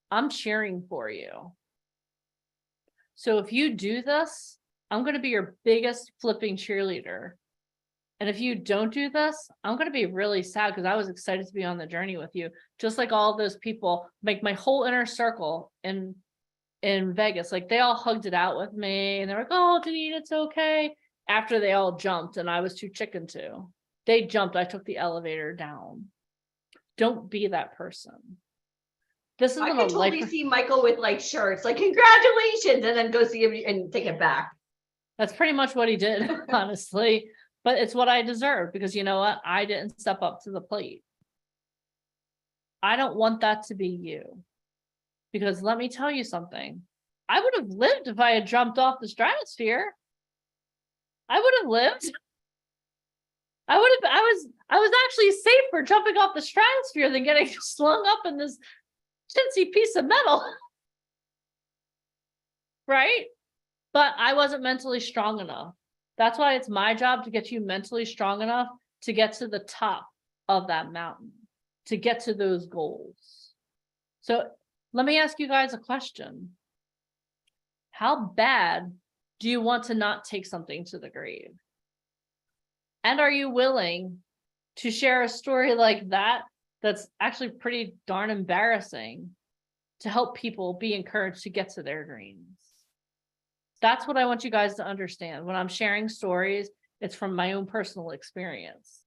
I'm cheering for you. So if you do this, I'm going to be your biggest flipping cheerleader. And if you don't do this, I'm going to be really sad, because I was excited to be on the journey with you. Just like all those people, like my whole inner circle in Vegas, like they all hugged it out with me and they're like, oh, Janine, it's okay. After they all jumped and I was too chicken to. They jumped, I took the elevator down. Don't be that person. This isn't I can totally see Michael with like shirts, like congratulations, and then go see him and take it back. That's pretty much what he did, honestly. But it's what I deserve, because you know what? I didn't step up to the plate. I don't want that to be you. Because let me tell you something. I would have lived if I had jumped off the stratosphere. I would have lived. I was actually safer jumping off the stratosphere than getting slung up in this chintzy piece of metal. Right? But I wasn't mentally strong enough. That's why it's my job to get you mentally strong enough to get to the top of that mountain, to get to those goals. So let me ask you guys a question. How bad do you want to not take something to the grave? And are you willing to share a story like that, that's actually pretty darn embarrassing, to help people be encouraged to get to their dreams? That's what I want you guys to understand. When I'm sharing stories, it's from my own personal experience.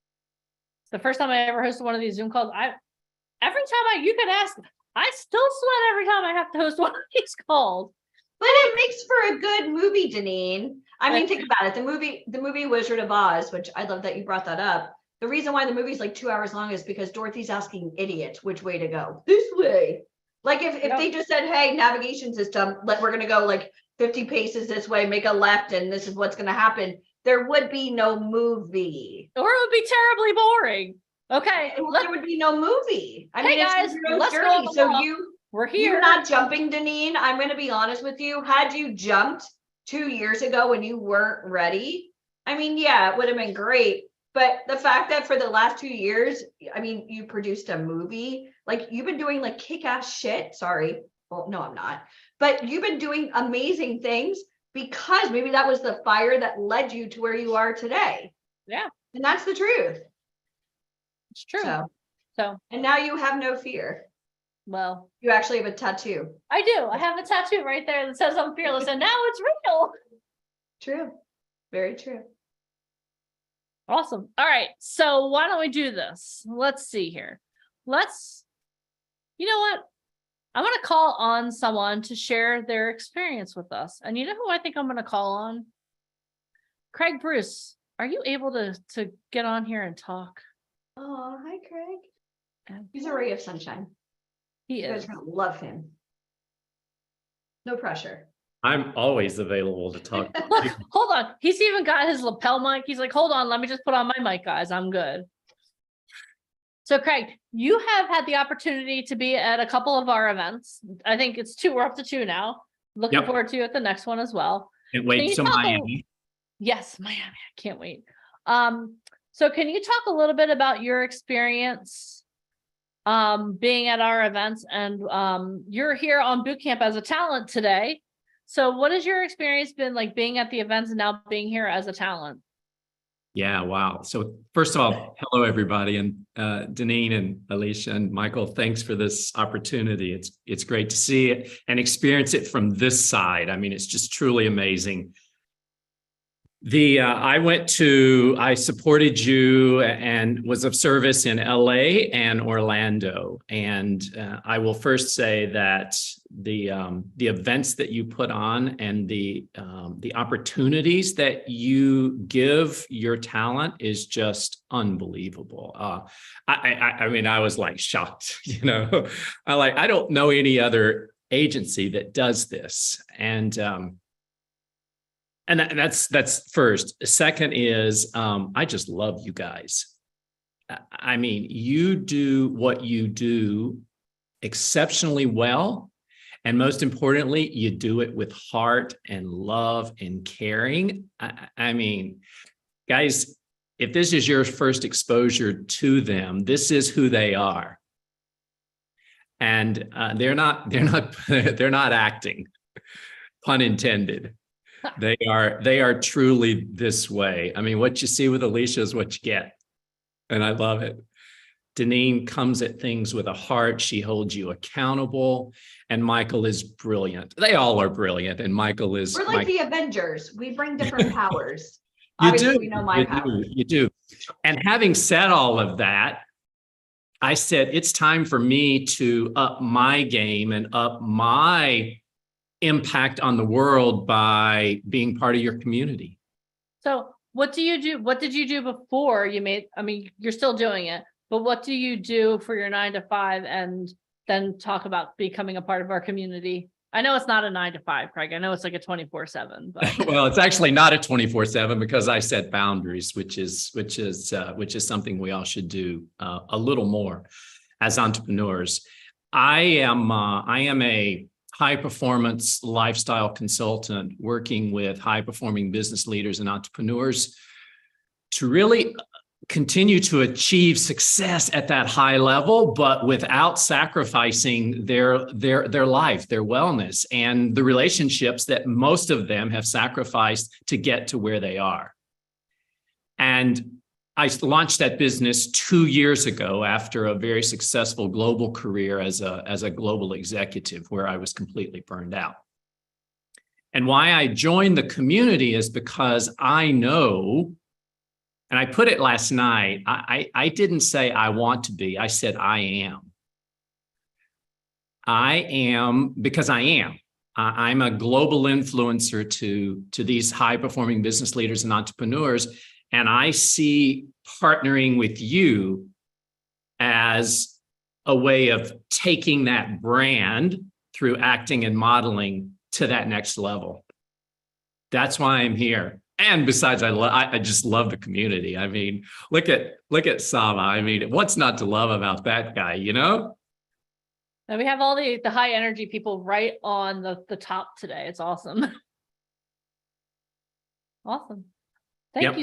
The first time I ever hosted one of these Zoom calls, you can ask, I still sweat every time I have to host one of these calls. But it makes for a good movie, Janine. I mean, think about it. The movie Wizard of Oz, which I love that you brought that up. The reason why the movie's like 2 hours long is because Dorothy's asking idiots which way to go. This way. Like if they just said, hey, navigation system, we're going to go like 50 paces this way, make a left, and this is what's going to happen, there would be no movie. Or it would be terribly boring. Okay. There would be no movie. I mean, guys, it's your journey. So we're here. You're not jumping, Janine. I'm going to be honest with you. Had you jumped 2 years ago when you weren't ready, I mean, yeah, it would have been great. But the fact that for the last 2 years, I mean, you produced a movie, like you've been doing like kick-ass shit. Sorry. Well, no, I'm not. But you've been doing amazing things because maybe that was the fire that led you to where you are today. Yeah. And that's the truth. It's true. So, and now you have no fear. Well, you actually have a tattoo. I do. I have a tattoo right there that says I'm fearless, and now it's real. True. Very true. Awesome. All right. So why don't we do this? Let's see here. You know what? I'm going to call on someone to share their experience with us. And you know who I think I'm going to call on? Craig Bruce. Are you able to get on here and talk? Oh, hi, Craig. He's a ray of sunshine. He is. You guys are going to love him. No pressure. I'm always available to talk. Look, hold on. He's even got his lapel mic. He's like, hold on, let me just put on my mic, guys. I'm good. So Craig, you have had the opportunity to be at a couple of our events. I think it's 2, we're up to 2 now. Looking forward to you at the next one as well. Can't wait. So Miami. Yes, Miami. I can't wait. So can you talk a little bit about your experience being at our events? And you're here on boot camp as a talent today. So what has your experience been like being at the events and now being here as a talent? Yeah, wow. So first of all, hello everybody, and Deneen and Alicia and Michael, thanks for this opportunity. It's great to see it and experience it from this side. I mean, it's just truly amazing. I supported you and was of service in LA and Orlando. And I will first say that the events that you put on and the opportunities that you give your talent is just unbelievable. I mean, I was like shocked, you know, I don't know any other agency that does this. And that's first. Second is, I just love you guys. I mean, you do what you do exceptionally well. And most importantly, you do it with heart and love and caring. I mean, guys, if this is your first exposure to them, this is who they are. And they're not acting, pun intended. They are truly this way. I mean, what you see with Alicia is what you get. And I love it. Deneen comes at things with a heart. She holds you accountable. And Michael is brilliant. They all are brilliant. And Michael is. We're like the Avengers. We bring different powers. You Obviously, do. we know my power. You do. And having said all of that, I said, it's time for me to up my game and up my impact on the world by being part of your community. So what do you do? What did you do before you made, I mean, you're still doing it, but what do you do for your 9 to 5 and then talk about becoming a part of our community? I know it's not a 9 to 5, Craig. I know it's like a 24/7, but well, it's actually not a 24/7 because I set boundaries, which is something we all should do a little more as entrepreneurs. I am a high performance lifestyle consultant working with high performing business leaders and entrepreneurs to really continue to achieve success at that high level, but without sacrificing their life, their wellness, and the relationships that most of them have sacrificed to get to where they are. And I launched that business 2 years ago after a very successful global career as a global executive where I was completely burned out. And why I joined the community is because I know, and I put it last night, I didn't say I want to be, I said I am. I am because I am. I'm a global influencer to these high performing business leaders and entrepreneurs. And I see partnering with you as a way of taking that brand through acting and modeling to that next level. That's why I'm here. And besides, I just love the community. I mean, look at Sama. I mean, what's not to love about that guy, you know? and we have all the high energy people right on the top today. It's awesome. Awesome. Thank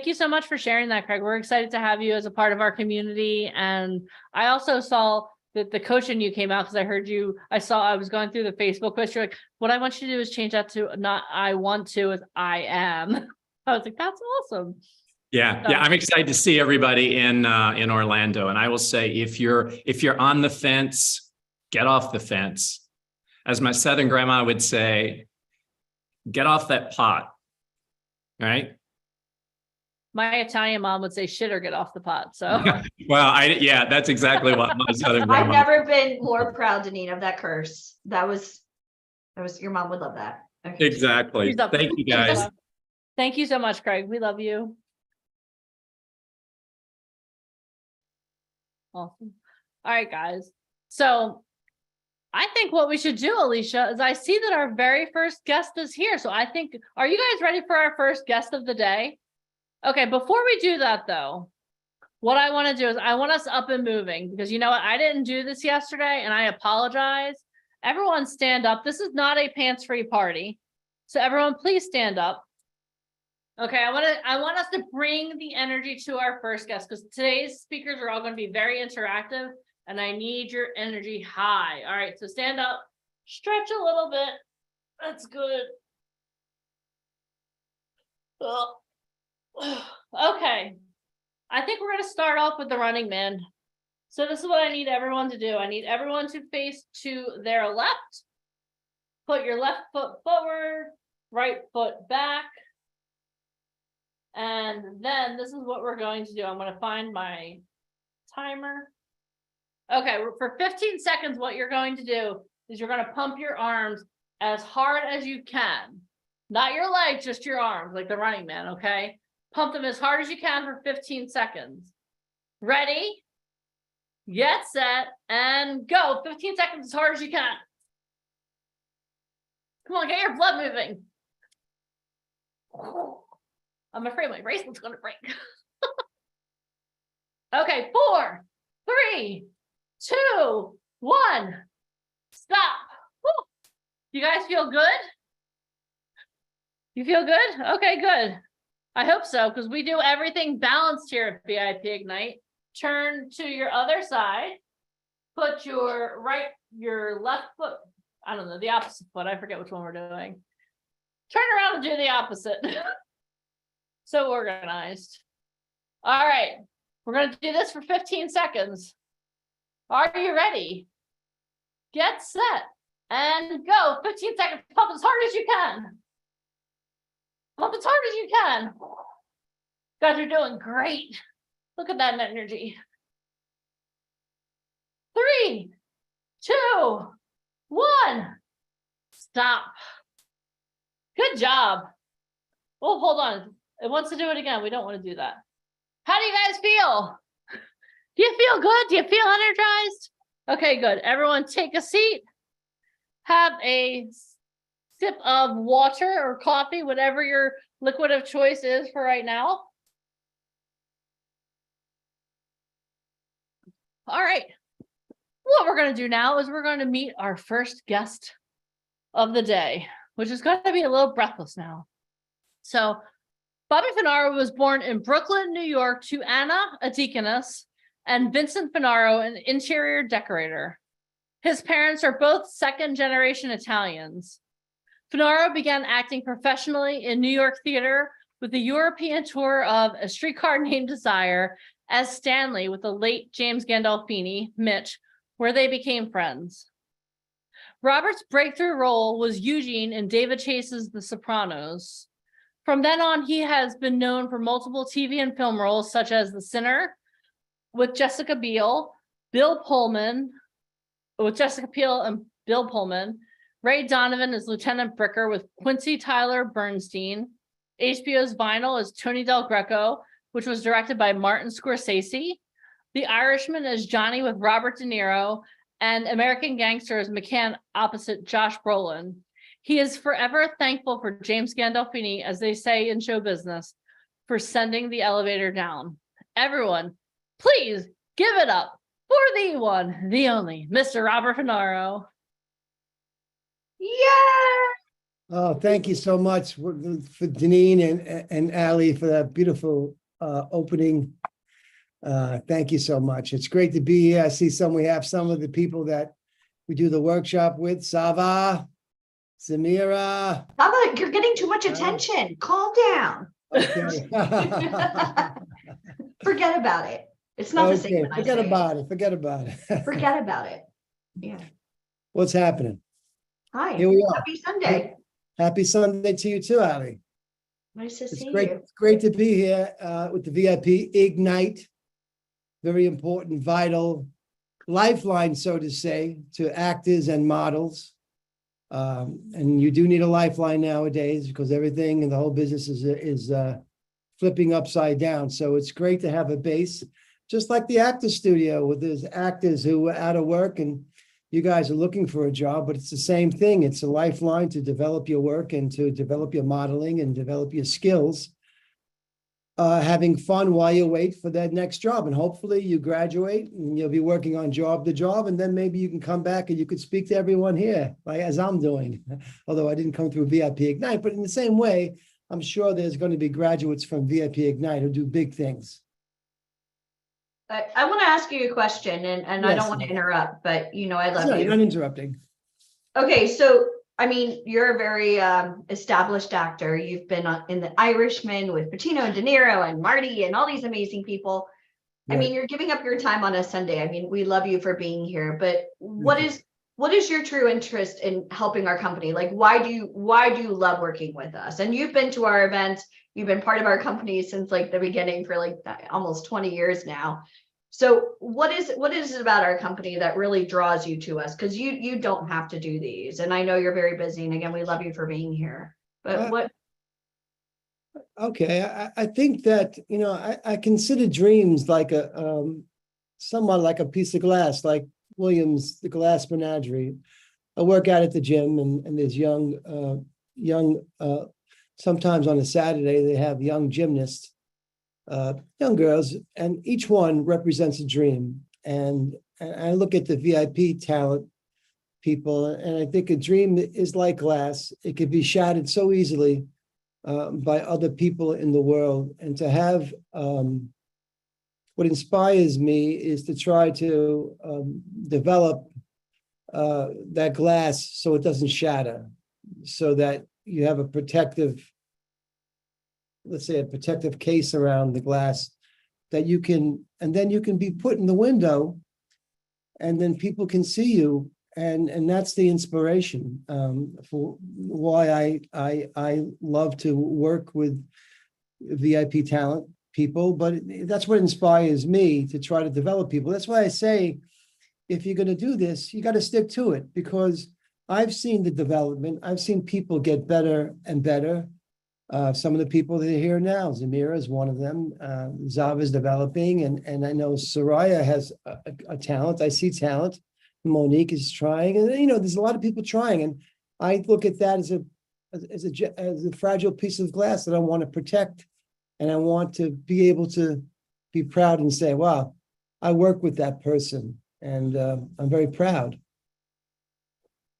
you so much for sharing that, Craig. We're excited to have you as a part of our community. And I also saw that the coaching you came out because I was going through the Facebook post. You're like, what I want you to do is change that to not I want to, is I am. I was like, that's awesome. Yeah, I'm excited to see everybody in Orlando. And I will say, if you're on the fence, get off the fence. As my Southern grandma would say, get off that pot. Right? My Italian mom would say shit or get off the pot. So well, that's exactly what my Southern grandma. I've never been more proud, Deneen, of that curse. That was your mom would love that. Okay. Exactly. Thank you guys. Thank you so much, Craig. We love you. Awesome. All right, guys. So I think what we should do, Alicia, is I see that our very first guest is here. So I think, are you guys ready for our first guest of the day? Okay, before we do that though, what I want to do is I want us up and moving because you know what? I didn't do this yesterday and I apologize. Everyone stand up. This is not a pants-free party. So everyone please stand up. Okay, I want us to bring the energy to our first guest because today's speakers are all going to be very interactive and I need your energy high. All right, so stand up, stretch a little bit. That's good. Okay. I think we're gonna start off with the running man. So this is what I need everyone to do. I need everyone to face to their left. Put your left foot forward, right foot back. And then this is what we're going to do. I'm gonna find my timer. Okay, for 15 seconds, what you're going to do is you're gonna pump your arms as hard as you can. Not your legs, just your arms, like the running man, okay? Pump them as hard as you can for 15 seconds. Ready? Get set and go. 15 seconds as hard as you can. Come on, get your blood moving. I'm afraid my bracelet's gonna break. Okay, 4, 3, 2, 1. Stop. Woo. You guys feel good? You feel good? Okay, good. I hope so, because we do everything balanced here at VIP Ignite. Turn to your other side. Put your left foot, I don't know, the opposite foot. I forget which one we're doing. Turn around and do the opposite. So organized. All right, we're going to do this for 15 seconds. Are you ready? Get set and go. 15 seconds. Pump as hard as you can. Pump as hard as you can. Guys are doing great. Look at that energy. 3, 2, 1. Stop. Good job. Oh, hold on. It wants to do it again. We don't want to do that. How do you guys feel? Do you feel good? Do you feel energized? Okay, good. Everyone take a seat. Have a sip of water or coffee, whatever your liquid of choice is for right now. All right. What we're going to do now is we're going to meet our first guest of the day, which is going to be a little breathless now. So Bobby Finaro was born in Brooklyn, New York to Anna, a deaconess, and Vincent Finaro, an interior decorator. His parents are both second-generation Italians. Finaro began acting professionally in New York theater with the European tour of A Streetcar Named Desire as Stanley with the late James Gandolfini, Mitch, where they became friends. Robert's breakthrough role was Eugene in David Chase's The Sopranos. From then on, he has been known for multiple TV and film roles such as The Sinner with Jessica Biel, with Jessica Biel and Bill Pullman, Ray Donovan as Lieutenant Bricker with Quincy Tyler Bernstein, HBO's Vinyl as Tony Del Greco, which was directed by Martin Scorsese, The Irishman as Johnny with Robert De Niro, and American Gangster as McCann opposite Josh Brolin. He is forever thankful for James Gandolfini, as they say in show business, for sending the elevator down. Everyone, please give it up for the one, the only, Mr. Robert Finaro. Yeah. Oh, thank you so much for Deneen and Ali for that beautiful opening. Thank you so much. It's great to be here. I see we have some of the people that we do the workshop with. Sava, Samira. Sava, you're getting too much attention. Calm down. Okay. Forget about it. It's not the same. Forget about it. Forget about it. Forget about it. Yeah. What's happening? Hi. Here we are. Happy Sunday. Happy Sunday to you too, Ali. Nice to see Great. you. It's great to be here with the VIP Ignite. Very important, vital lifeline, so to say, to actors and models. And you do need a lifeline nowadays because everything in the whole business is flipping upside down. So it's great to have a base, just like the actor studio with those actors who are out of work and you guys are looking for a job, but it's the same thing. It's a lifeline to develop your work and to develop your modeling and develop your skills. Having fun while you wait for that next job. And hopefully you graduate and you'll be working on job to job. And then maybe you can come back and you could speak to everyone here, like as I'm doing. Although I didn't come through VIP Ignite, but in the same way, I'm sure there's going to be graduates from VIP Ignite who do big things. I want to ask you a question, and I Yes. don't want to interrupt, but you know I love Sorry, you. uninterrupting. Okay, so I mean, you're a very established actor. You've been in The Irishman with Pacino and De Niro and Marty and all these amazing people. I mean, you're giving up your time on a Sunday. I mean, we love you for being here, but what is your true interest in helping our company? Like, why do you love working with us? And you've been to our events, you've been part of our company since like the beginning for like almost 20 years now. So what is it about our company that really draws you to us? Because you don't have to do these. And I know you're very busy. And again, we love you for being here. But what? Okay, I think that, you know, I consider dreams like somewhat like a piece of glass, like Williams, the Glass Menagerie. I work out at the gym, and there's young, sometimes on a Saturday, they have young gymnasts, young girls, and each one represents a dream. And I look at the VIP talent people, and I think a dream is like glass. It could be shattered so easily by other people in the world. And to have what inspires me is to try to develop that glass so it doesn't shatter, so that you have a protective, let's say a protective case around the glass that you can, and then you can be put in the window and then people can see you. And that's the inspiration for why I love to work with VIP talent people, but that's what inspires me to try to develop people. That's why I say, if you're going to do this, you got to stick to it, because I've seen the development. I've seen people get better and better. Some of the people that are here now, Zamira is one of them. Zav is developing, and I know Soraya has a talent. I see talent. Monique is trying, and you know, there's a lot of people trying, and I look at that as a fragile piece of glass that I want to protect, and I want to be able to be proud and say, "Wow, I work with that person," and I'm very proud.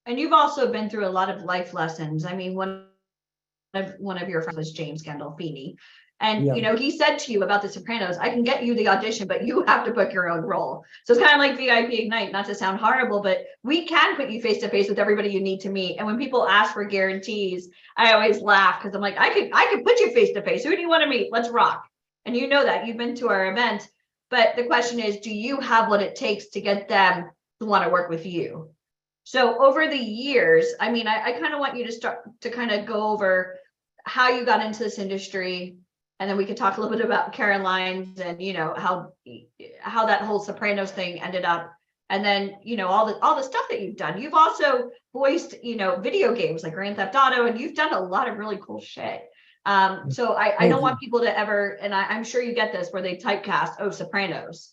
And you've also been through a lot of life lessons. I mean, one of your friends was James Gandolfini. And, you know, he said to you about The Sopranos, I can get you the audition, but you have to book your own role. So it's kind of like VIP Ignite, not to sound horrible, but we can put you face to face with everybody you need to meet. And when people ask for guarantees, I always laugh because I'm like, I could put you face to face. Who do you want to meet? Let's rock. And you know that you've been to our event. But the question is, do you have what it takes to get them to want to work with you? So over the years, I mean, I kind of want you to start to kind of go over how you got into this industry. And then we could talk a little bit about Caroline's and, you know, how that whole Sopranos thing ended up. And then, you know, all the stuff that you've done. You've also voiced, you know, video games like Grand Theft Auto, and you've done a lot of really cool shit. So I don't want people to ever, and I'm sure you get this, where they typecast, oh, Sopranos.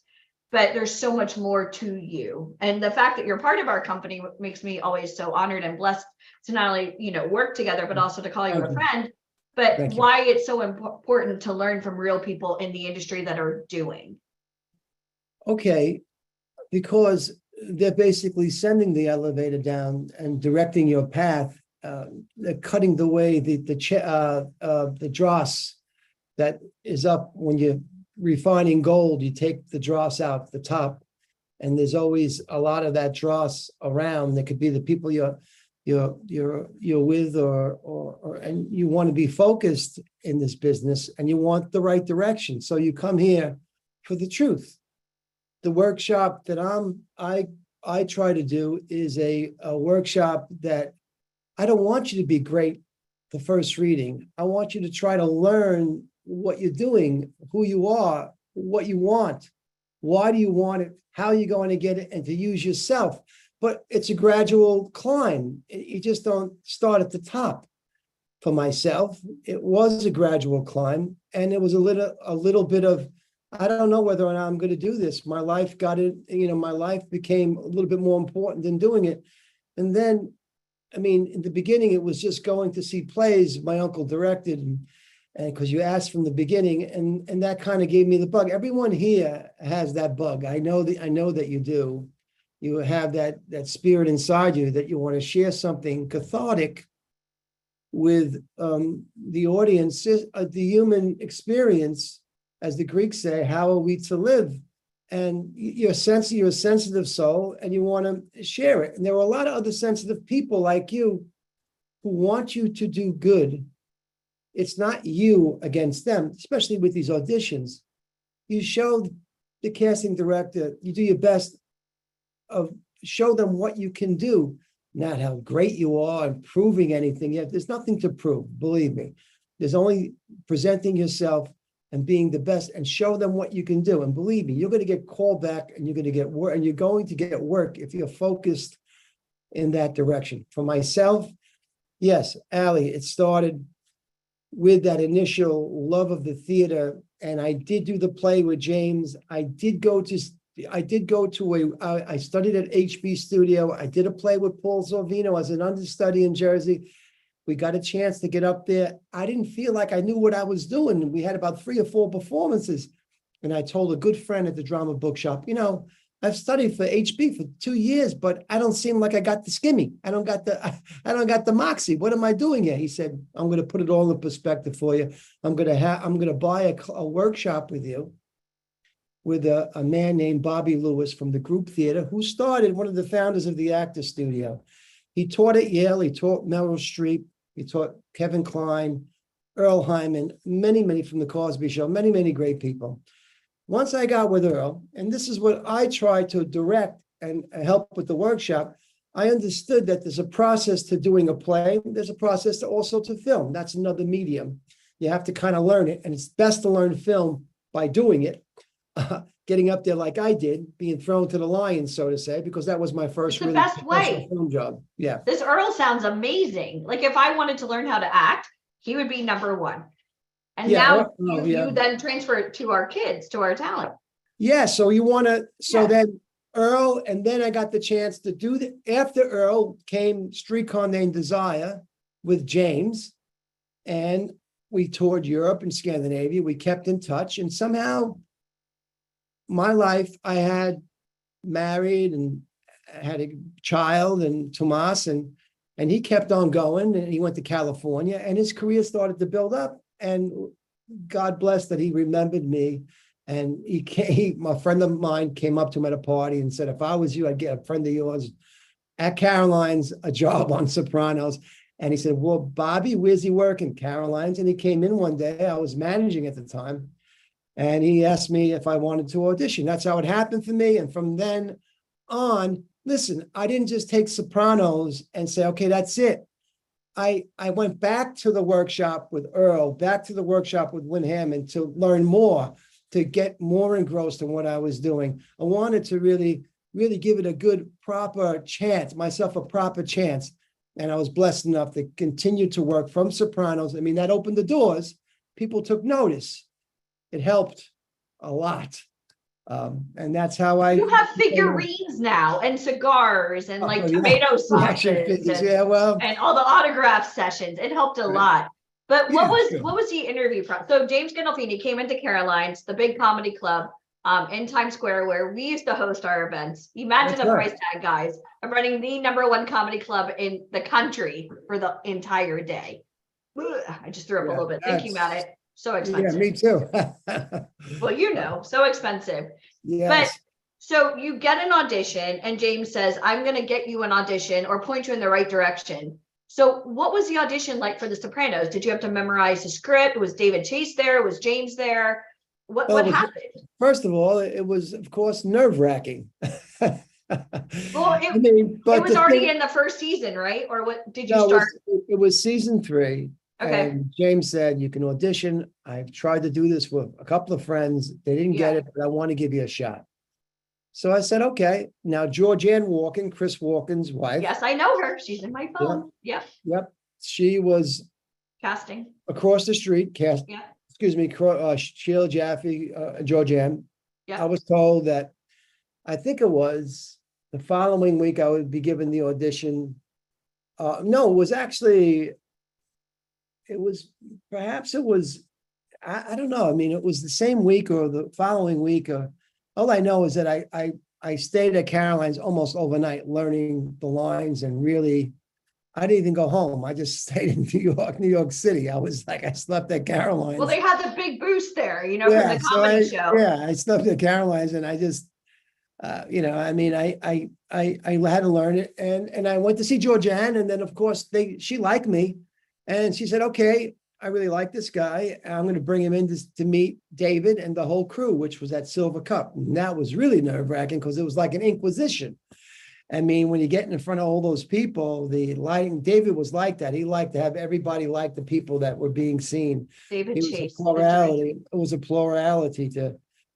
But there's so much more to you. And the fact that you're part of our company makes me always so honored and blessed to not only, you know, work together, but also to call you a friend. But why it's so important to learn from real people in the industry that are doing. Okay, because they're basically sending the elevator down and directing your path. They're cutting the way the dross that is up when you're refining gold. You take the dross out the top, and there's always a lot of that dross around. There could be the people you're with, or and you want to be focused in this business, and you want the right direction. So you come here for the truth. The workshop that I try to do is a workshop that I don't want you to be great the first reading. I want you to try to learn what you're doing, who you are, what you want, why do you want it, how you're going to get it, and to use yourself. But it's a gradual climb. You just don't start at the top. For myself, it was a gradual climb, and it was a little bit of, I don't know whether or not I'm going to do this. My life got it, you know, my life became a little bit more important than doing it. And then, I mean, in the beginning, it was just going to see plays my uncle directed, and because you asked from the beginning, and that kind of gave me the bug. Everyone here has that bug. I know that you do. You have that spirit inside you that you want to share something cathartic with the audience, the human experience, as the Greeks say. How are we to live? And you're a sensitive soul, and you want to share it. And there are a lot of other sensitive people like you who want you to do good. It's not you against them, especially with these auditions. You show the casting director, you do your best of show them what you can do, not how great you are and proving anything yet. There's nothing to prove, believe me. There's only presenting yourself and being the best and show them what you can do. And believe me, you're going to get called back and you're going to get work, and you're going to get work if you're focused in that direction. For myself, yes, Allie, it started with that initial love of the theater. And I did do the play with James. I studied at HB Studio. I did a play with Paul Sorvino as an understudy in Jersey. We got a chance to get up there. I didn't feel like I knew what I was doing. We had about 3 or 4 performances. And I told a good friend at the drama bookshop, I've studied for HB for 2 years, but I don't seem like I got the skimmy. I don't got the moxie. What am I doing here? He said, I'm going to put it all in perspective for you. I'm going to buy a workshop with you with a man named Bobby Lewis from the Group Theater, who started one of the founders of the Actor Studio. He taught at Yale. He taught Meryl Streep. He taught Kevin Kline, Earl Hyman, many from the Cosby Show, many great people. Once I got with Earl, and this is what I try to direct and help with the workshop, I understood that there's a process to doing a play. There's a process to also to film. That's another medium. You have to kind of learn it, and it's best to learn film by doing it. Getting up there like I did, being thrown to the lions, so to say, because that was my first It's the best way. film job. Yeah. This Earl sounds amazing. Like if I wanted to learn how to act, he would be number one. And Yeah, now you then transfer it to our kids, to our talent. Yeah. So you want to, Yeah. then Earl, and then I got the chance to do after Earl came Streetcar Named Desire with James, and we toured Europe and Scandinavia. We kept in touch, and somehow my life, I had married and had a child and Tomas, and he kept on going, and he went to California, and his career started to build up, and God bless that he remembered me. And a friend of mine came up to him at a party and said, if I was you, I'd get a friend of yours at Caroline's a job on Sopranos. And he said, well, Bobby, where's he working? Caroline's. And he came in one day, I was managing at the time, and he asked me if I wanted to audition. That's how it happened for me. And from then on, listen, I didn't just take Sopranos and say, okay, that's it. I went back to the workshop with Earl, back to the workshop with Win Hammond to learn more, to get more engrossed in what I was doing. I wanted to really give it a good, proper chance, myself a proper chance. And I was blessed enough to continue to work from Sopranos. I mean, that opened the doors. People took notice. It helped a lot. And that's how You have figurines now and cigars and like tomato sauces and all the autograph sessions. It helped a lot. But what was the interview from? So James Gandolfini came into Caroline's, the big comedy club in Times Square, where we used to host our events. Imagine the price tag, guys. I'm running the #1 comedy club in the country for the entire day. I just threw up a little bit thinking about it. So expensive. Yeah, me too. Well, so expensive. Yes. But so you get an audition and James says, I'm going to get you an audition or point you in the right direction. So what was the audition like for The Sopranos? Did you have to memorize the script? Was David Chase there? Was James there? What happened? First of all, it was, of course, nerve-wracking. Well, it was already in the first season, right? Or what did you start? It was season 3. Okay. And James said, you can audition. I've tried to do this with a couple of friends. They didn't get it, but I want to give you a shot. So I said, okay. Now, Georgianne Walken, Chris Walken's wife. Yes, I know her. She's in my phone. Yep. She was casting across the street. Yeah. Excuse me, Sheila Jaffe, Georgianne. Yeah. I was told that, I think it was the following week I would be given the audition. No, it was actually, I don't know. I mean, it was the same week or the following week. All I know is that I stayed at Caroline's almost overnight learning the lines, and really, I didn't even go home. I just stayed in New York City. I slept at Caroline's. Well, they had the big boost there, from the comedy show. Yeah, I slept at Caroline's, and I mean, I had to learn it, and I went to see Georgianne, and then of course she liked me, and she said, okay, I really like this guy. I'm going to bring him in to meet David and the whole crew, which was at Silver Cup. And that was really nerve-wracking because it was like an inquisition. I mean, when you get in front of all those people, the lighting, David was like that. He liked to have everybody like the people that were being seen. David It was Chase. a plurality. It was a plurality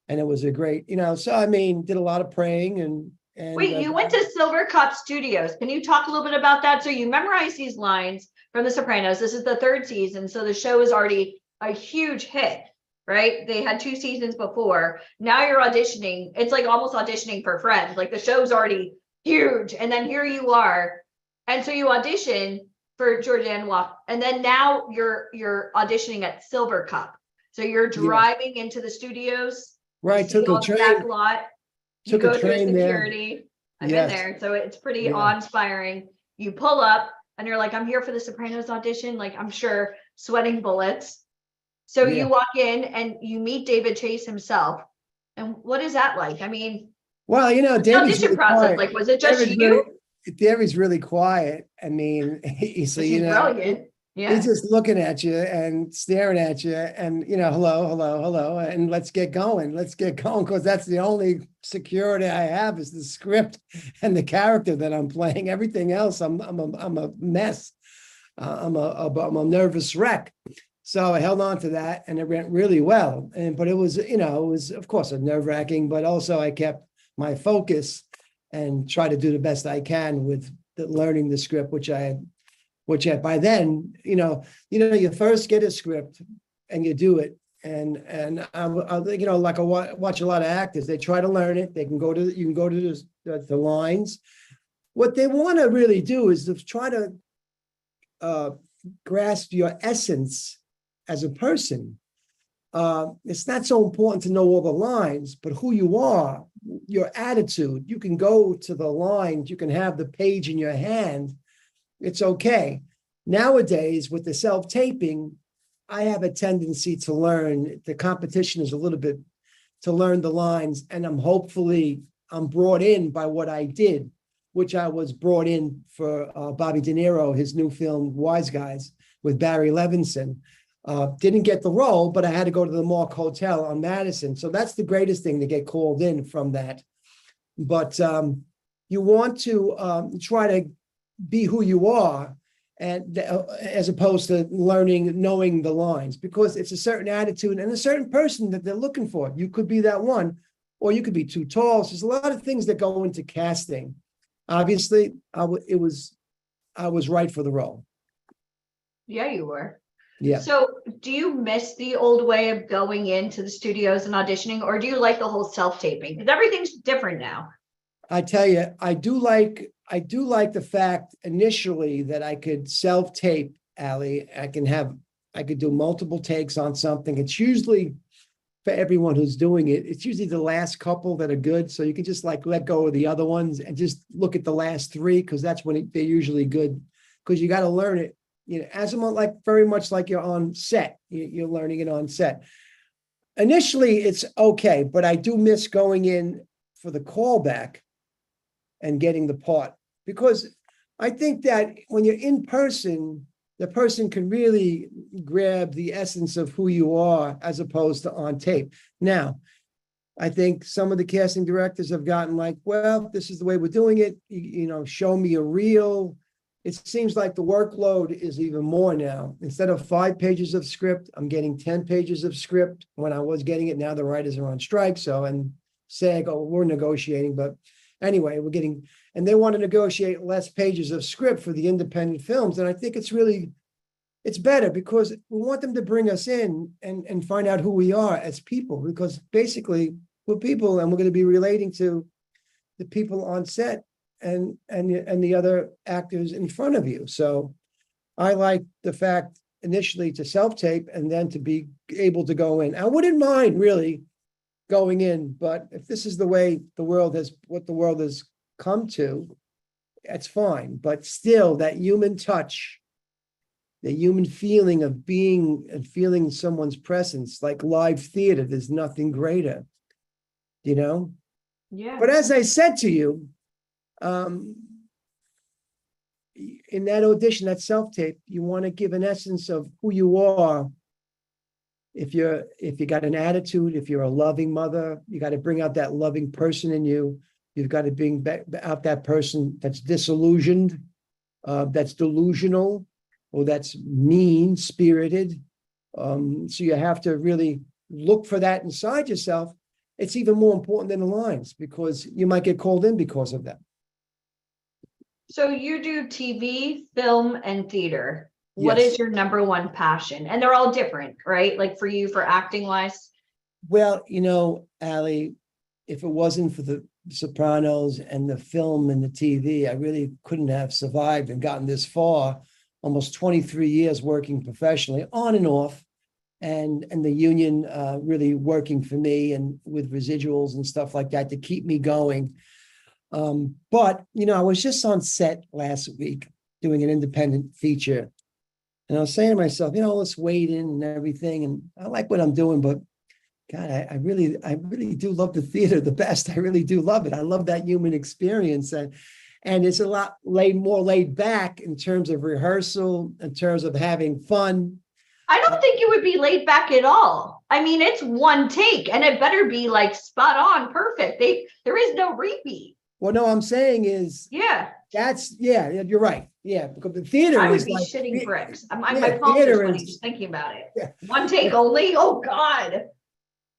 and it was a great, so I mean, did a lot of praying and Wait, you went to Silver Cup Studios. Can you talk a little bit about that? So you memorize these lines from The Sopranos. This is the third season, so the show is already a huge hit, right? They had 2 seasons before. Now you're auditioning. It's like almost auditioning for Friends. Like the show's already huge, and then here you are, and so you audition for Georgianne Walk, and then now you're auditioning at Silver Cup. So you're driving into the studios. Right, took a train. Back lot. You go through security. I've Yes. been there, so it's pretty Yeah. awe-inspiring. You pull up and you're like, I'm here for the Sopranos audition, like I'm sure sweating bullets. So Yeah. you walk in and you meet David Chase himself. And what is that like? I mean, Well, the David's audition really process, quiet. like, was it just David's you? David's really quiet. I mean, he's Brilliant. Yeah. he's just looking at you and staring at you and, hello, and let's get going. Let's get going because that's the only security I have is the script and the character that I'm playing. Everything else, I'm a mess. I'm a nervous wreck. So I held on to that and it went really well. But it was, of course a nerve-wracking, but also I kept my focus and try to do the best I can with learning the script, which by then, you first get a script and you do it. And I like I watch a lot of actors, they try to learn it. You can go to the lines. What they want to really do is to try to grasp your essence as a person. It's not so important to know all the lines, but who you are, your attitude. You can go to the lines, you can have the page in your hand. It's okay. Nowadays, with the self-taping, I have a tendency to learn. The competition is a little bit to learn the lines, and I'm brought in by what I did, which I was brought in for Bobby De Niro, his new film, Wise Guys, with Barry Levinson. Didn't get the role, but I had to go to the Mark Hotel on Madison. So that's the greatest thing to get called in from that. But you want to try to be who you are, and as opposed to knowing the lines, because it's a certain attitude and a certain person that they're looking for. You could be that one, or you could be too tall. So there's a lot of things that go into casting. Obviously, I was right for the role. Yeah, you were. Yeah. So do you miss the old way of going into the studios and auditioning, or do you like the whole self-taping? Because everything's different now. I tell you, I do like the fact initially that I could self-tape, Allie. I could do multiple takes on something. It's usually, for everyone who's doing it, it's usually the last couple that are good. So you can just like let go of the other ones and just look at the last 3, because that's when they're usually good, because you got to learn it. Very much like you're on set. You're learning it on set. Initially, it's okay, but I do miss going in for the callback and getting the part, because I think that when you're in person, the person can really grab the essence of who you are as opposed to on tape. Now, I think some of the casting directors have gotten like, well, this is the way we're doing it. Show me a reel. It seems like the workload is even more now. Instead of 5 pages of script, I'm getting 10 pages of script. When I was getting it, now the writers are on strike. and SAG, we're negotiating, but anyway, and they want to negotiate less pages of script for the independent films. And I think it's better, because we want them to bring us in and find out who we are as people, because basically we're people and we're going to be relating to the people on set and the other actors in front of you. So I like the fact initially to self-tape and then to be able to go in. I wouldn't mind really going in, but if this is the way the world has come to, it's fine. But still, that human touch, the human feeling of being and feeling someone's presence, like live theater, there's nothing greater, Yeah. But as I said to you, um, in that audition, that self-tape, you want to give an essence of who you are. If you got an attitude, if you're a loving mother, you got to bring out that loving person in you. You've got to bring out that person that's disillusioned, that's delusional, or that's mean-spirited. So you have to really look for that inside yourself. It's even more important than the lines because you might get called in because of that. So you do TV, film, and theater. What is Yes. your number one passion? And they're all different, right? Like for you, for acting wise. Well, Allie, if it wasn't for the Sopranos and the film and the TV, I really couldn't have survived and gotten this far. Almost 23 years working professionally, on and off, and the union really working for me and with residuals and stuff like that to keep me going. But I was just on set last week doing an independent feature, and I was saying to myself, let's wait in and everything, and I like what I'm doing, but God, I really do love the theater the best. I really do love it. I love that human experience, and it's a lot more laid back in terms of rehearsal, in terms of having fun. I don't think you would be laid back at all. I mean, it's one take and it better be like spot on, perfect. There is no repeat. Well, no, I'm saying is, Yeah. you're right. Yeah, because the theater I would is be like, shitting bricks. My yeah, palms theater are sweaty is- just thinking about it. Yeah. One take only? Oh God.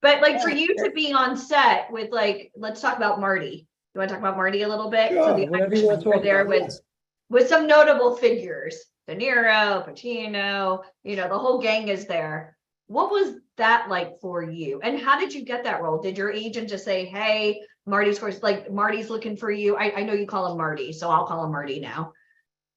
But like for you to be on set with like, let's talk about Marty. You want to talk about Marty a little bit? Sure, So the whatever you want to Irishman, talk we're there about, yes. with some notable figures. De Niro, Pacino, the whole gang is there. What was that like for you? And how did you get that role? Did your agent just say, hey, Marty's looking for you? I know you call him Marty, so I'll call him Marty now.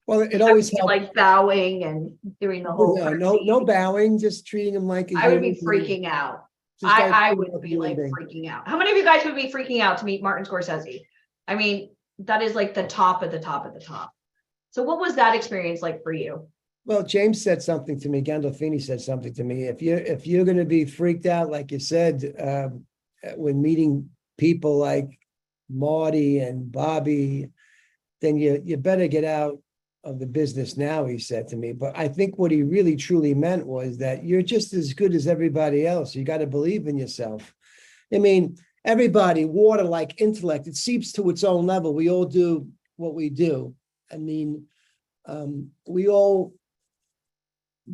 Well, it always helps. Like bowing and doing the whole. No bowing, just treating him like I would be freaking out. I would be like freaking out. How many of you guys would be freaking out to meet Martin Scorsese? I mean, that is like the top of the top of the top. So what was that experience like for you? Well, James said something to me. Gandolfini said something to me. If you're going to be freaked out, like you said, when meeting people like Marty and Bobby, then you better get out of the business now, he said to me. But I think what he really truly meant was that you're just as good as everybody else. You got to believe in yourself. I mean, everybody, water like intellect, it seeps to its own level. We all do what we do. I mean, we all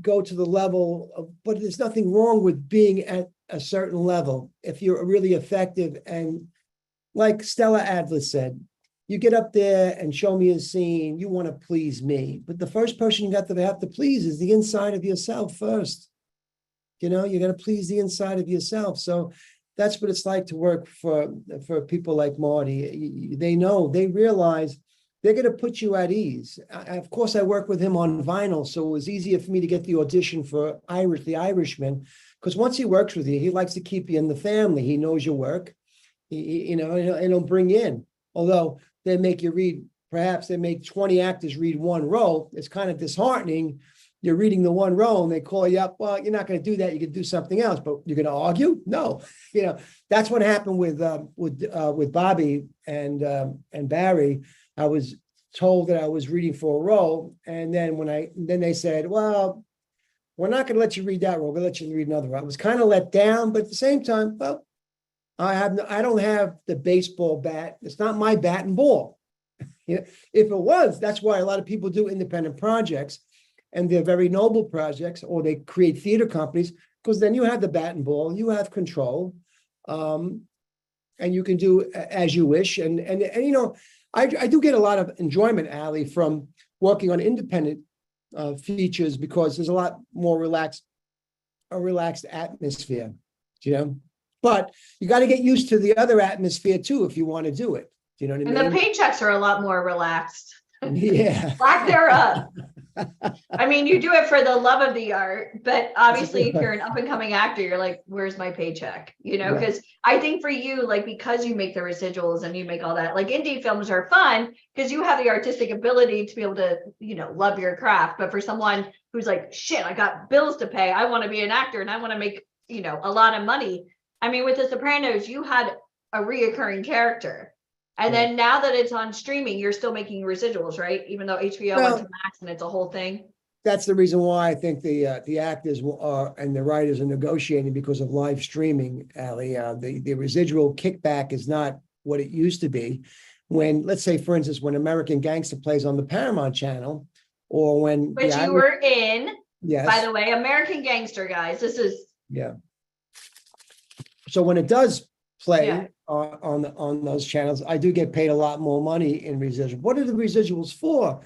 go to the level of, but there's nothing wrong with being at a certain level if you're really effective. And like Stella Adler said, you get up there and show me a scene, you want to please me. But the first person you got to have to please is the inside of yourself first. You got to please the inside of yourself. So that's what it's like to work for people like Marty. They know, they realize they're going to put you at ease. Of course, I work with him on vinyl, so it was easier for me to get the audition for The Irishman, because once he works with you, he likes to keep you in the family. He knows your work, and he'll bring you in. Although they make you read, perhaps they make 20 actors read one role. It's kind of disheartening. You're reading the one role and they call you up. Well, you're not going to do that. You can do something else, but you're going to argue? No. That's what happened with Bobby and Barry. I was told that I was reading for a role. And then then they said, well, we're not going to let you read that role. We'll let you read another role. I was kind of let down, but at the same time, well, I don't have the baseball bat. It's not my bat and ball. If it was, that's why a lot of people do independent projects, and they're very noble projects, or they create theater companies, because then you have the bat and ball, you have control, and you can do as you wish. And I do get a lot of enjoyment, Allie, from working on independent features, because there's a lot more relaxed atmosphere, But you got to get used to the other atmosphere too if you want to do it. Do you know what I mean? And the paychecks are a lot more relaxed. Yeah. Lack thereof. I mean, you do it for the love of the art, but obviously if you're an up and coming actor, you're like, where's my paycheck? Because I think for you, like, because you make the residuals and you make all that, like indie films are fun because you have the artistic ability to be able to, love your craft. But for someone who's like, shit, I got bills to pay, I want to be an actor and I want to make, a lot of money. I mean, with The Sopranos, you had a reoccurring character. And then now that it's on streaming, you're still making residuals, right? Even though HBO went to Max and it's a whole thing. That's the reason why I think the actors are and the writers are negotiating because of live streaming, Ali. The residual kickback is not what it used to be. When, let's say, for instance, when American Gangster plays on the Paramount Channel, or when Which you were in, yes, by the way, American Gangster, guys. This is yeah. So when it does play Yeah. on those channels, I do get paid a lot more money in residuals. What are the residuals for?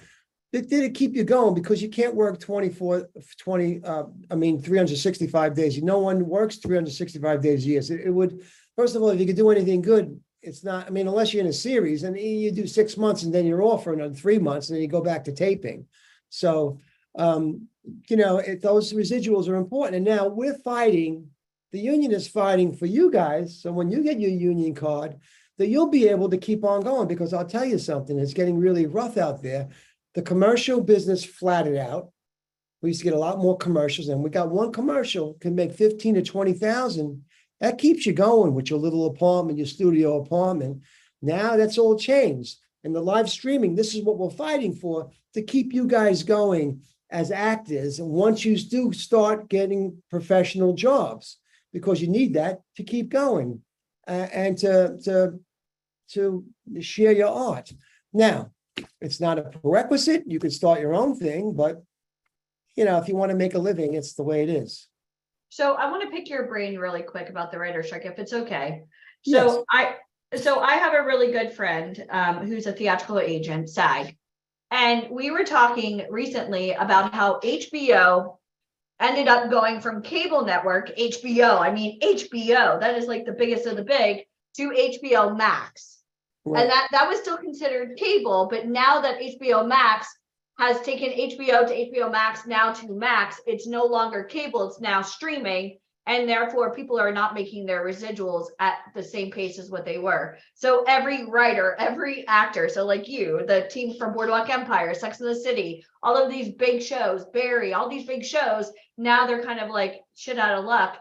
Did it keep you going? Because you can't work 365 days. No one works 365 days a year. So it would, first of all, if you could do anything good, it's not, I mean, unless you're in a series and you do 6 months and then you're off for another 3 months and then you go back to taping. So, those residuals are important. And now we're fighting, the union is fighting for you guys. So when you get your union card, that you'll be able to keep on going, because I'll tell you something, it's getting really rough out there. The commercial business flatted out. We used to get a lot more commercials, and we got one commercial can make 15 to 20,000. That keeps you going with your little apartment, your studio apartment. Now that's all changed. And the live streaming, this is what we're fighting for, to keep you guys going as actors. And once you do start getting professional jobs, because you need that to keep going and to share your art. Now, it's not a prerequisite. You can start your own thing, but if you want to make a living, it's the way it is. So I want to pick your brain really quick about the writer's strike, if it's okay. Yes. So I have a really good friend who's a theatrical agent, SAG, and we were talking recently about how HBO ended up going from cable network, HBO, that is like the biggest of the big, to HBO Max. Right. And that was still considered cable, but now that HBO Max has taken HBO to HBO Max, now to Max, it's no longer cable, it's now streaming. And therefore, people are not making their residuals at the same pace as what they were. So every writer, every actor, so like you, the team from Boardwalk Empire, Sex and the City, all of these big shows, Barry, all these big shows, now they're kind of like shit out of luck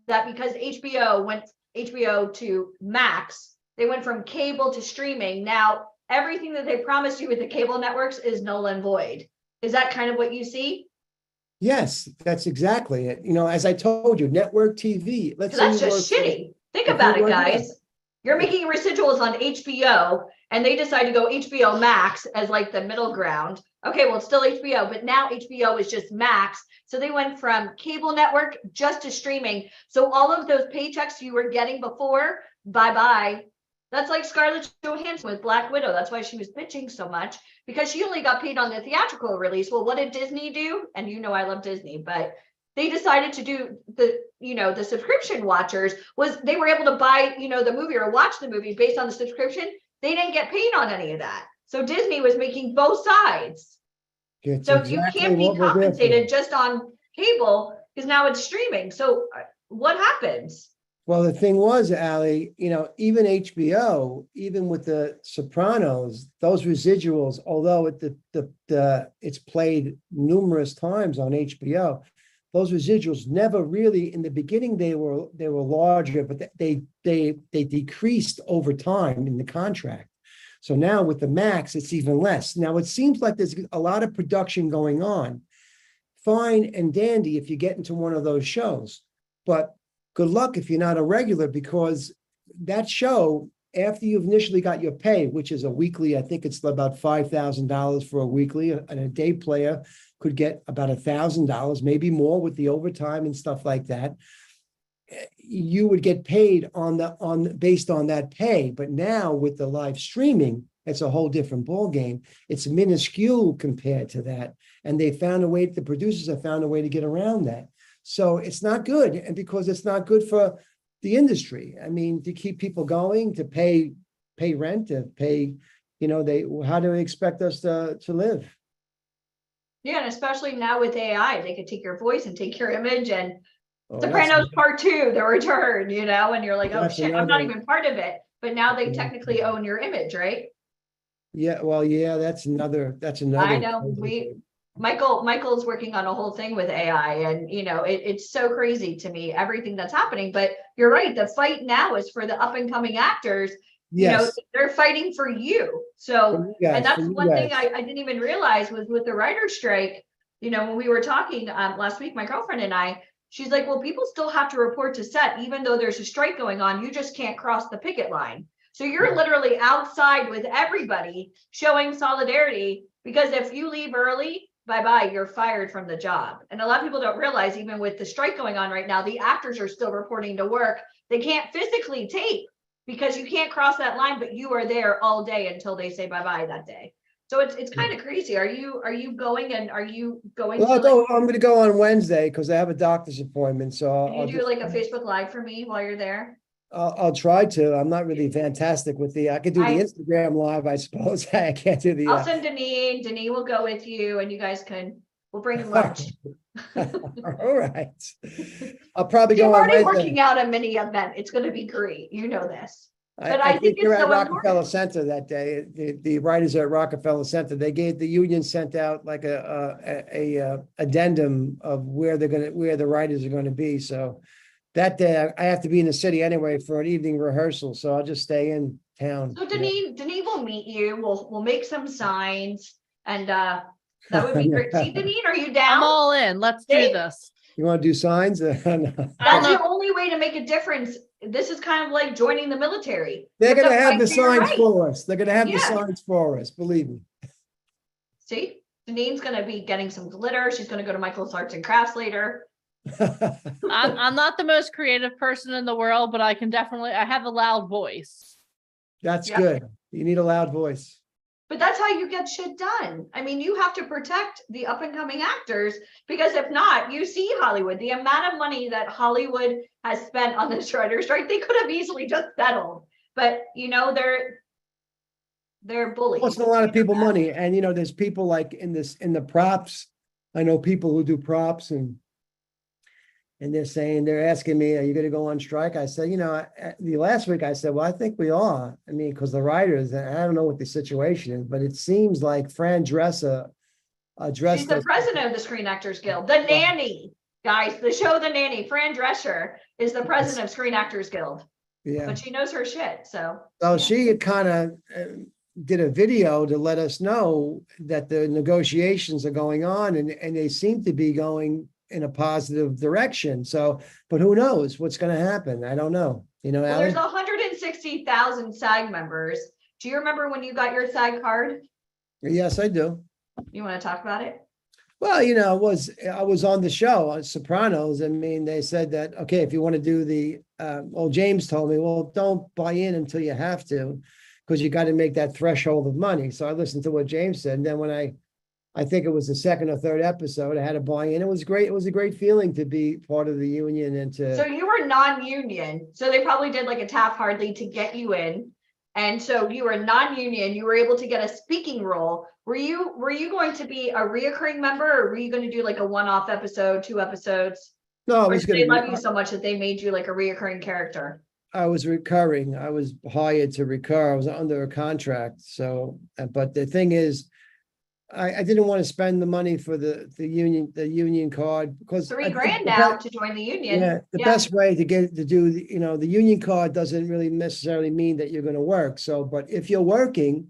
that because HBO went HBO to Max, they went from cable to streaming. Now, everything that they promised you with the cable networks is null and void. Is that kind of what you see? Yes, that's exactly it. As I told you, network TV. That's just shitty. Think about it, guys. You're making residuals on HBO and they decide to go HBO Max as like the middle ground. Okay, well, it's still HBO, but now HBO is just Max. So they went from cable network just to streaming. So all of those paychecks you were getting before, bye-bye. That's like Scarlett Johansson with Black Widow. That's why she was bitching so much, because she only got paid on the theatrical release. Well, what did Disney do? And I love Disney, but they decided to do the subscription watchers was they were able to buy, the movie or watch the movie based on the subscription. They didn't get paid on any of that. So Disney was making both sides. It's so exactly you can't be what we're there compensated for. just on cable because now it's streaming. So what happens? Well, the thing was, Ali, even HBO, even with the Sopranos, those residuals, although it's played numerous times on HBO, those residuals never really, in the beginning, they were larger, but they decreased over time in the contract. So now with the Max, it's even less. Now it seems like there's a lot of production going on. Fine and dandy if you get into one of those shows, but good luck if you're not a regular, because that show, after you've initially got your pay, which is a weekly, I think it's about $5,000 for a weekly, and a day player could get about $1,000, maybe more with the overtime and stuff like that. You would get paid based on that pay. But now with the live streaming, it's a whole different ballgame. It's minuscule compared to that. And the producers have found a way to get around that. So it's not good. And because it's not good for the industry, to keep people going, to pay rent, to pay, how do they expect us to live? Yeah, and especially now with AI, they could take your voice and take your image and Oh, Sopranos Part 2, The Return, and you're like, oh That's shit, I'm not another- even part of it. But now they Yeah. technically own your image, right? Yeah, well, yeah, that's another. I know. Michael's working on a whole thing with AI, and it's so crazy to me, everything that's happening. But you're right, the fight now is for the up and coming actors. Yes. They're fighting for you. For So, you guys, and that's for you one thing guys. I didn't even realize was with the writer's strike, when we were talking last week, my girlfriend and I, she's like, well, people still have to report to set, even though there's a strike going on, you just can't cross the picket line. So you're literally outside with everybody showing solidarity, because if you leave early, bye-bye, you're fired from the job. And a lot of people don't realize, even with the strike going on right now, the actors are still reporting to work. They can't physically tape because you can't cross that line, but you are there all day until they say bye-bye that day. So it's kind of crazy. Are you going, and are you going Well, to I'm going to go on Wednesday because I have a doctor's appointment. So can you do like a Facebook Live for me while you're there? I'll try to. I'm not really fantastic with I could do the Instagram live, I suppose. I can't do the. I'll send Deneen. Deneen will go with you, and you guys we'll bring lunch. All right. I'll probably You're go on already Wednesday. working out a mini event. It's going to be great. You know this. But I think it's they're so at Rockefeller important. Center that day. The writers are at Rockefeller Center. The union sent out like a addendum of where the writers are going to be. So that day I have to be in the city anyway for an evening rehearsal. So I'll just stay in town. So Deneen will meet you. We'll make some signs, and that would be great. See, Deneen, are you down? I'm all in. Let's do this. You want to do signs? No. That's the only way to make a difference. This is kind of like joining the military. They're going to have the fight for your signs right. for us. They're going to have the Yeah. signs for us. Believe me. See, Deneen's going to be getting some glitter. She's going to go to Michael's Arts and Crafts later. I'm not the most creative person in the world, but I have a loud voice. That's Yeah. good. You need a loud voice. But that's how you get shit done. I mean, you have to protect the up and coming actors, because if not, you see Hollywood, the amount of money that Hollywood has spent on this writer's strike, they could have easily just settled. But they're bullies. Costing a lot of people money. And there's people like in the props. I know people who do props and they're asking me, are you going to go on strike? I said, the last week I said, well, I think we are. I mean, because the writers, and I don't know what the situation is, but it seems like Fran Dresser She's the president of the Screen Actors Guild. The Nanny, guys, the show The Nanny. Fran Drescher is the president of Screen Actors Guild. Yeah. But she knows her shit. So she kind of did a video to let us know that the negotiations are going on, and they seem to be going in a positive direction. So, but who knows what's going to happen? I don't know. well, Allie? there's 160,000 SAG members. Do you remember when you got your SAG card? Yes, I do. You want to talk about it? Well, I was on the show on Sopranos. I mean, they said that, okay, if you want to do James told me, well, don't buy in until you have to, because you got to make that threshold of money. So I listened to what James said. And then when I think it was the second or third episode, I had to buy in. It was great. It was a great feeling to be part of the union and to. So you were non-union. So they probably did like a Taft-Hartley to get you in. And so you were non-union. You were able to get a speaking role. Were you going to be a reoccurring member, or were you going to do like a one-off episode, 2 episodes? No, Or did they love you so much that they made you like a reoccurring character? I was recurring. I was hired to recur. I was under a contract. So, but the thing is, I didn't want to spend the money for the union card, because $3,000 now to join the union. Yeah, the best way to do the union card doesn't really necessarily mean that you're going to work. So, but if you're working,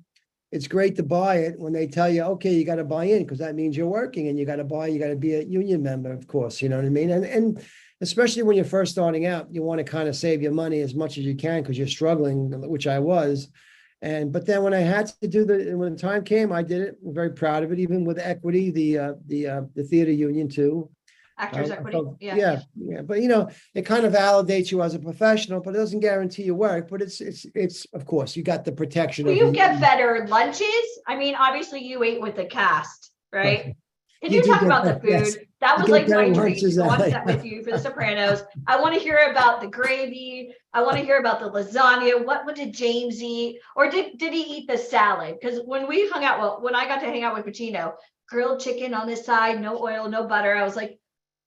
it's great to buy it when they tell you, okay, you got to buy in, because that means you're working, and you got to be a union member, of course, you know what I mean? And especially when you're first starting out, you want to kind of save your money as much as you can, because you're struggling, which I was. But then when I had to when the time came, I did it. I'm very proud of it, even with Equity, the theater union too. Actors Equity. Yeah. But it kind of validates you as a professional, but it doesn't guarantee your work. But it's of course, you got the protection. Will you get better lunches? I mean, obviously you ate with the cast, right? Can you talk about the food? Yes. That was like my dream lunches, to go on Ellie. set with you for The Sopranos. I want to hear about the gravy. I want to hear about the lasagna. What did James eat? Or did he eat the salad? Because when we hung out, well, when I got to hang out with Pacino, grilled chicken on this side, no oil, no butter. I was like,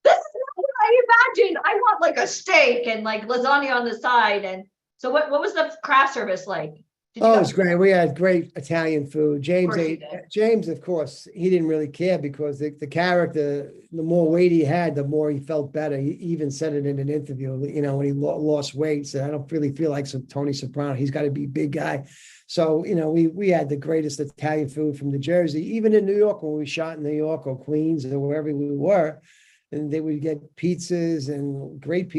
this is not what I imagined. I want like a steak and like lasagna on the side. And so what was the craft service like? Did you Oh, go? it's great. We had great Italian food. James course you ate, did. James, of course, he didn't really care because the character, the more weight he had, the more he felt better. He even said it in an interview, you know, when he lost weight, he said, I don't really feel like some Tony Soprano. He's got to be a big guy. So, you know, we had the greatest Italian food from New Jersey, even in New York, when we shot in New York or Queens or wherever we were. And they would get pizzas and great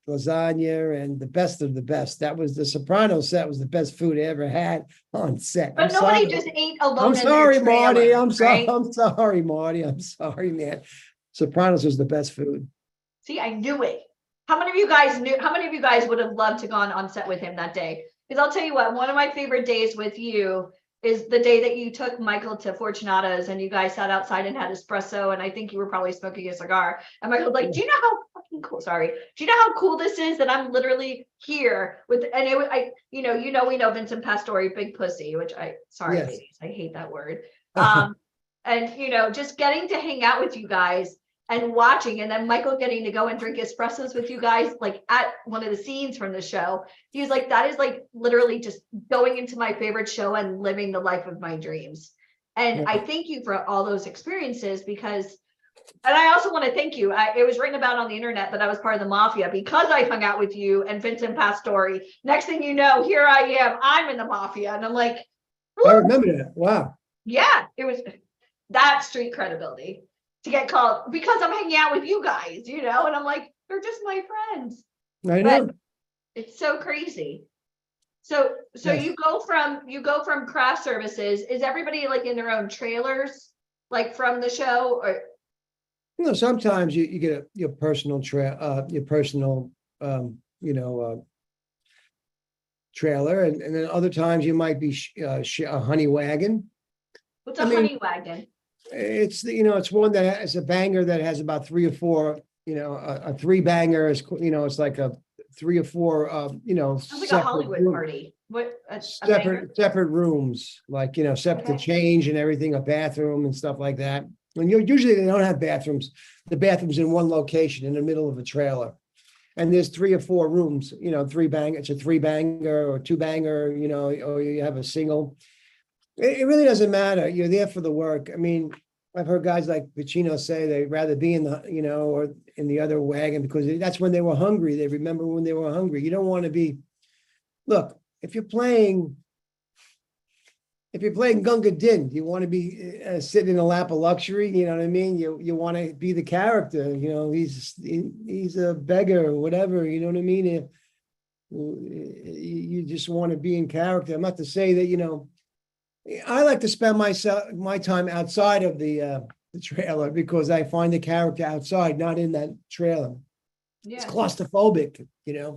lasagna and the best of the best. That was the Soprano set was the best food I ever had on set. But nobody just ate alone. I'm in their sorry, Marty. trailer, I'm sorry. right? I'm sorry, Marty. I'm sorry, man. Sopranos was the best food. See, I knew it. How many of you guys knew? How many of you guys would have loved to gone on set with him that day? Because I'll tell you what, one of my favorite days with you is the day that you took Michael to Fortunata's and you guys sat outside and had espresso. And I think you were probably smoking a cigar. And Michael's like, do you know how fucking cool? Sorry. Do you know how cool this is that I'm literally here with, and it was, we know Vincent Pastore, big pussy, which sorry, Yes. ladies, I hate that word. And, just getting to hang out with you guys and watching, and then Michael getting to go and drink espressos with you guys, like at one of the scenes from the show. He was like, that is like literally just going into my favorite show and living the life of my dreams. And Yeah. I thank you for all those experiences because, and I also want to thank you. It was written about on the internet that I was part of the mafia because I hung out with you and Vincent Pastore. Next thing you know, here I am, I'm in the mafia. And I'm like, I woo! remember that. Wow. Yeah, it was that street credibility to get called because I'm hanging out with you guys, and I'm like, they're just my friends. I know. But it's so crazy. So Yes. you go from craft services. Is everybody like in their own trailers, like from the show, or Sometimes you get your personal trailer, and then other times you might be a honey wagon. what's a I mean- honey wagon? It's it's one that has a banger that has about 3 or 4, a 3 banger is, it's like a 3 or 4, Sounds like a separate Hollywood room- party. What a banger? separate rooms, like, separate to Okay. change and everything, a bathroom and stuff like that. And usually they don't have bathrooms. The bathroom's in one location in the middle of a trailer. And there's 3 or 4 rooms, 3 banger, it's a 3 banger or 2 banger, or you have a single. It really doesn't matter. You're there for the work. I mean, I've heard guys like Pacino say they'd rather be in the, or in the other wagon because that's when they were hungry. They remember when they were hungry. You don't want to be, look, if you're playing Gunga Din, you want to be sitting in a lap of luxury. You know what I mean? You want to be the character. He's a beggar or whatever. You know what I mean? You just want to be in character. I'm not to say that I like to spend my time outside of the trailer because I find the character outside, not in that trailer. It's Yeah. claustrophobic.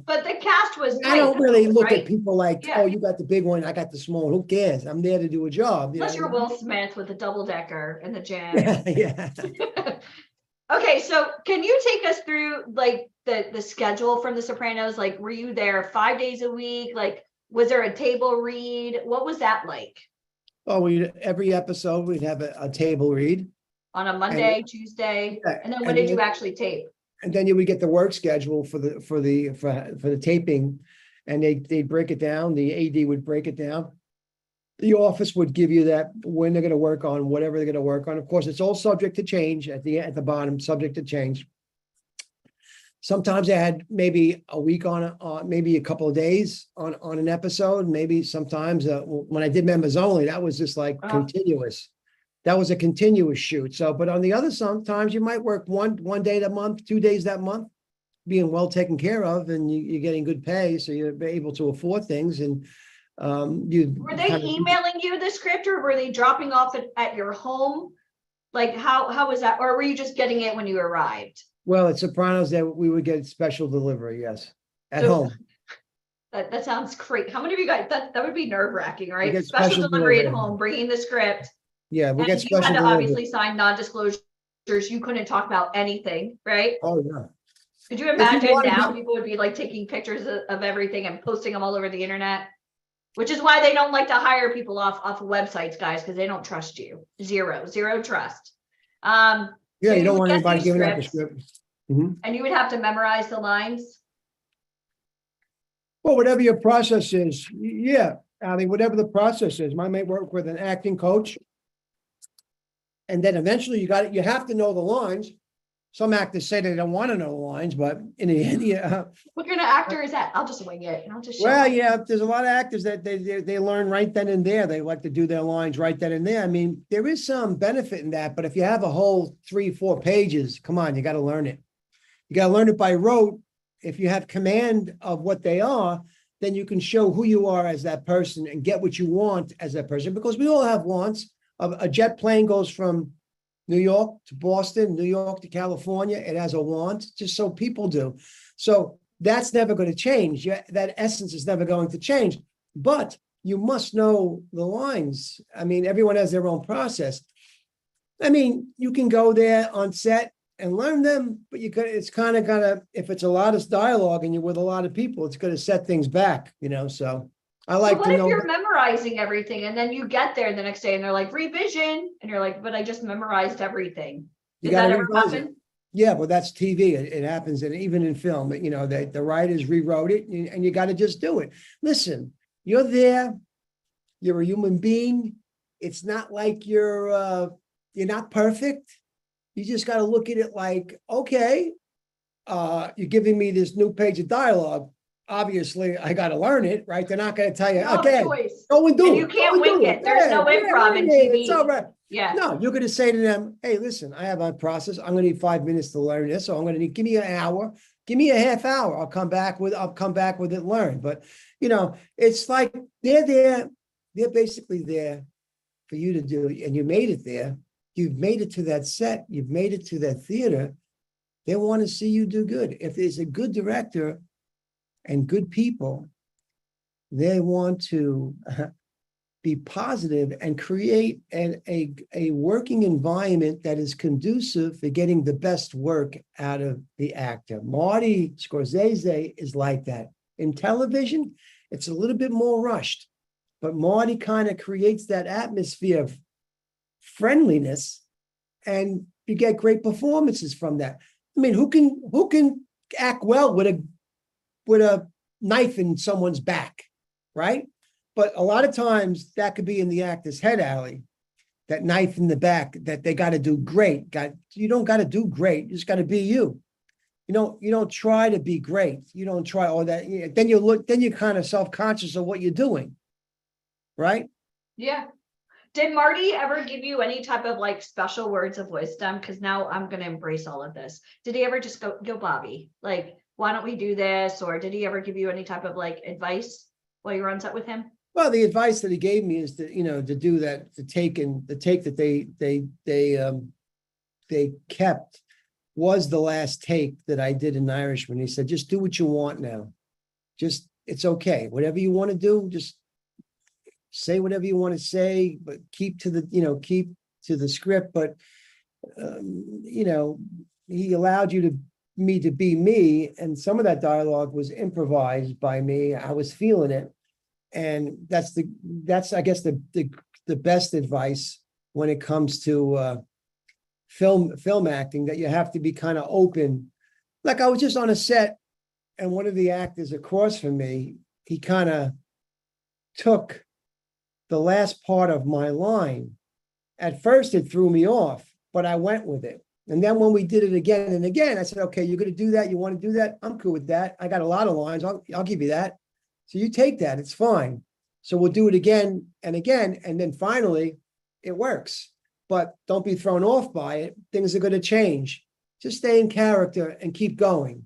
But the cast was I don't great, really look right? at people like, Yeah. oh, you got the big one, I got the small one. Who cares? I'm there to do a job. Unless you're Will Smith with a double decker in the gym. Yeah. Okay, so can you take us through like the schedule from The Sopranos? Like, were you there 5 days a week? Like, was there a table read? What was that like Oh, every episode we'd have a table read, on a Monday, Tuesday? Yeah, And then when and did you then- actually tape? and then you would get the work schedule for the taping, and they break it down. The AD would break it down. The office would give you that when they're going to work on whatever they're going to work on. Of course, it's all subject to change at the bottom, subject to change. Sometimes I had maybe a week maybe a couple of days on an episode. Maybe sometimes when I did members only, that was just like Wow. continuous. That was a continuous shoot. So, but on the other, sometimes you might work one day that month, 2 days that month, being well taken care of, and you're getting good pay, so you're able to afford things. And Were they emailing you the script or were they dropping off at your home? Like, how was that? Or were you just getting it when you arrived? Well, at Sopranos, that we would get special delivery, yes, at So- home. That sounds great. How many of you guys, that would be nerve wracking, right? get Special special delivery at delivery. home, bringing the script. Yeah, we And get you had special to delivery. obviously sign non-disclosures. You couldn't talk about anything, right? Oh, yeah. Could you you imagine wanted now to- people would be like taking pictures of everything and posting them all over the internet? Which is why they don't like to hire people off of websites, guys, because they don't trust you. Zero trust. Yeah, So you you don't would want get anybody these giving out the scripts. script. Mhm. And you would have to memorize the lines. Well, whatever your process is, yeah, I mean, whatever the process is, I may work with an acting coach. And then eventually you have to know the lines. Some actors say they don't want to know the lines, but in the end, yeah. What kind of actor is that? I'll just wing it and I'll just show Well, up. yeah, there's a lot of actors that they learn right then and there. They like to do their lines right then and there. I mean, there is some benefit in that, but if you have a whole 3-4 pages, come on, you got to learn it. You got to learn it by rote. If you have command of what they are, then you can show who you are as that person and get what you want as that person, because we all have wants. A jet plane goes from New York to Boston, New York to California. It has a want, just so people do. So that's never going to change. That essence is never going to change. But you must know the lines. I mean, everyone has their own process. I mean, you can go there on set and learn them, but it's kind of gonna, if it's a lot of dialogue and you're with a lot of people, it's going to set things back, so I So like what to if know. you're memorizing everything and then you get there the next day and they're like revision and you're like, but I just memorized everything. You Did that gotta ever revise it. happen? Yeah, well, that's TV. It happens, and even in film, the writers rewrote it, and you got to just do it. Listen, you're there. You're a human being. It's not like you're not perfect. You just got to look at it like, okay, you're giving me this new page of dialogue. Obviously, I got to learn it, right? They're not going to tell you, You have okay, a choice. go and do And it. you Go can't and do wing it. There's no improv in wing it. TV. It's all right. Yeah. No, you're going to say to them, hey, listen, I have my process. I'm going to need 5 minutes to learn this. So I'm going to need, give me an hour, give me a half hour. I'll come back with it learned. But, it's like they're basically there for you to do. And you made it there. You've made it to that set. You've made it to that theater. They want to see you do good. If there's a good director and good people, they want to be positive and create a working environment that is conducive for getting the best work out of the actor. Marty Scorsese is like that. In television, it's a little bit more rushed, but Marty kind of creates that atmosphere of friendliness, and you get great performances from that. I mean, who can act well with a knife in someone's back, right? But a lot of times that could be in the actor's head, Allie, that knife in the back, that they got to do great. You don't got to do great. You just got to be you. You don't try to be great. You don't try all that. Then you're kind of self-conscious of what you're doing, right? Yeah. Did Marty ever give you any type of like special words of wisdom? Because now I'm going to embrace all of this. Did he ever just go, Bobby, like, why don't we do this? Or did he ever give you any type of like advice while you were on set with him? Well, the advice that he gave me is to do that, the take that they kept was the last take that I did in Irishman. He said, just do what you want now. It's okay. Whatever you want to do, just say whatever you want to say, but keep to the script. But, he allowed me to be me. And some of that dialogue was improvised by me. I was feeling it. And that's I guess the best advice when it comes to film acting, that you have to be kind of open. Like I was just on a set, and one of the actors across from me, he kind of took the last part of my line. At first it threw me off, but I went with it. And then when we did it again and again, I said, okay, you're going to do that. You want to do that? I'm cool with that. I got a lot of lines. I'll give you that. So you take that, it's fine. So we'll do it again and again. And then finally it works, but don't be thrown off by it. Things are going to change. Just stay in character and keep going.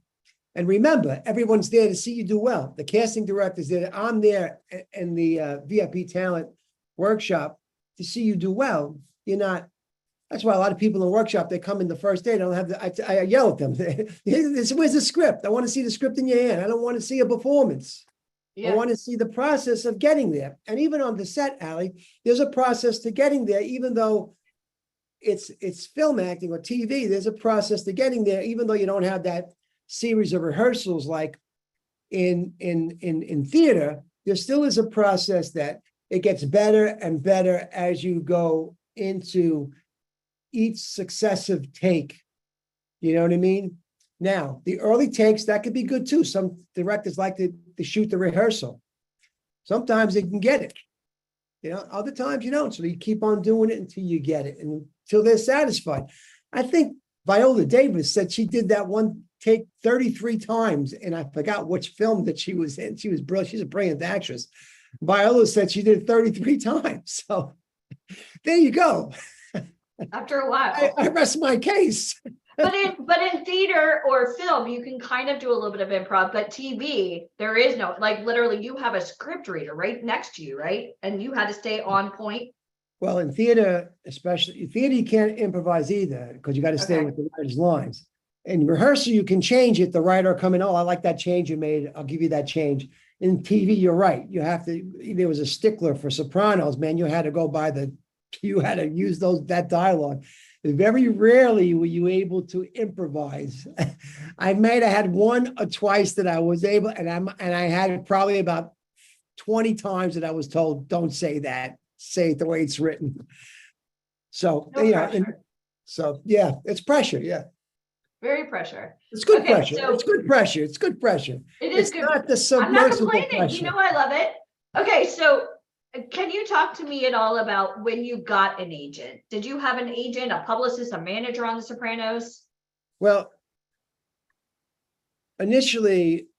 And remember, everyone's there to see you do well. The casting director's there. I'm there in the VIP talent workshop to see you do well. That's why a lot of people in the workshop, they come in the first day, they don't have I yell at them. Where's the script? I want to see the script in your hand. I don't want to see a performance. Yeah. I want to see the process of getting there. And even on the set, Allie, there's a process to getting there, even though it's film acting or TV, there's a process to getting there, even though you don't have that series of rehearsals like in theater. There still is a process that it gets better and better as you go into each successive take. You know what I mean? Now, the early takes, that could be good too. Some directors like to shoot the rehearsal. Sometimes they can get it. Other times you don't. So you keep on doing it until you get it and until they're satisfied. I think Viola Davis said she did that one take 33 times, and I forgot which film that she was in. She was brilliant. She's a brilliant actress. Viola said she did it 33 times. So there you go. After a while. I rest my case. But in theater or film, you can kind of do a little bit of improv, but TV, there is no, like literally you have a script reader right next to you, right? And you had to stay on point. Well, in theater, especially theater, you can't improvise either because you got to stay Okay. with the writer's lines. In rehearsal, you can change it. The writer coming, oh, I like that change you made. I'll give you that change. In TV, you're right. You have to, there was a stickler for Sopranos, man. You had to go by you had to use that dialogue. Very rarely were you able to improvise. I might have had one or twice that I was able, and I had probably about 20 times that I was told, don't say that, say it the way it's written. So, No pressure. Yeah, it's pressure. Yeah. Very pressure. It's good Okay, pressure. so- It's good pressure. It's good pressure. It is It's good. not the I'm not submersible complaining. pressure. You know, I love it. Okay, so can you talk to me at all about when you got an agent? Did you have an agent, a publicist, a manager on The Sopranos? Well, initially,